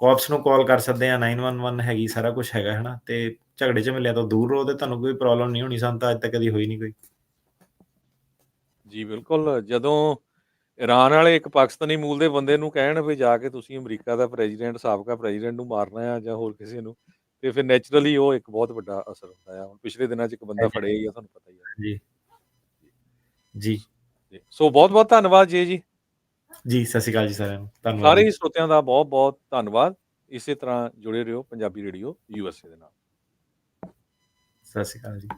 ਕੋਪਸ ਨੂੰ ਕਾਲ ਕਰ ਸਕਦੇ ਆ, 911 ਹੈਗੀ, ਸਾਰਾ ਕੁਛ ਹੈਗਾ, ਹੈ ਨਾ। ਤੇ ਝਗੜੇ ਝਮੇਲਿਆਂ ਤੋਂ ਦੂਰ ਰਹੋ ਤੇ ਤੁਹਾਨੂੰ ਕੋਈ ਪ੍ਰੋਬਲਮ ਨਹੀਂ ਹੋਣੀ। ਸਾਨੂੰ ਤਾਂ ਅੱਜ ਤੱਕ ਕਦੀ ਹੋਈ ਨਹੀਂ ਕੋਈ। ਜੀ ਬਿਲਕੁਲ। ਜਦੋਂ ਇਰਾਨ ਵਾਲੇ ਇੱਕ ਪਾਕਿਸਤਾਨੀ ਮੂਲ ਦੇ ਬੰਦੇ ਨੂੰ ਕਹਿਣ ਵੀ ਜਾ ਕੇ ਤੁਸੀਂ ਅਮਰੀਕਾ ਦਾ ਪ੍ਰੈਜ਼ੀਡੈਂਟ, ਸਾਬਕਾ ਪ੍ਰੈਜ਼ੀਡੈਂਟ ਨੂੰ ਮਾਰਨਾ ਆ ਜਾਂ ਹੋਰ ਕਿਸੇ ਨੂੰ, ਤੇ ਫਿਰ ਨੈਚੁਰਲੀ ਉਹ ਇੱਕ ਬਹੁਤ ਵੱਡਾ ਅਸਰ ਹੁੰਦਾ ਆ। ਹੁਣ ਪਿਛਲੇ ਦਿਨਾਂ 'ਚ ਇੱਕ ਬੰਦਾ ਫੜਿਆ ਹੀ ਆ, ਤੁਹਾਨੂੰ ਪਤਾ ਹੀ ਆ। ਜੀ ਜੀ। ਸੋ ਬਹੁਤ ਬਹੁਤ ਧੰਨਵਾਦ ਜੀ। ਜੀ ਸਤਿ ਸ਼੍ਰੀ ਅਕਾਲ ਜੀ ਸਾਰਿਆਂ ਨੂੰ। ਧੰਨਵਾਦ। ਸਾਰੇ ਹੀ ਸਰੋਤਿਆਂ ਦਾ ਬਹੁਤ ਬਹੁਤ ਧੰਨਵਾਦ। ਇਸੇ ਤਰ੍ਹਾਂ ਜੁੜੇ ਰਹੋ ਪੰਜਾਬੀ ਰੇਡੀਓ USA ਦੇ ਨਾਲ। ਸਤਿ ਸ਼੍ਰੀ ਅਕਾਲ ਜੀ।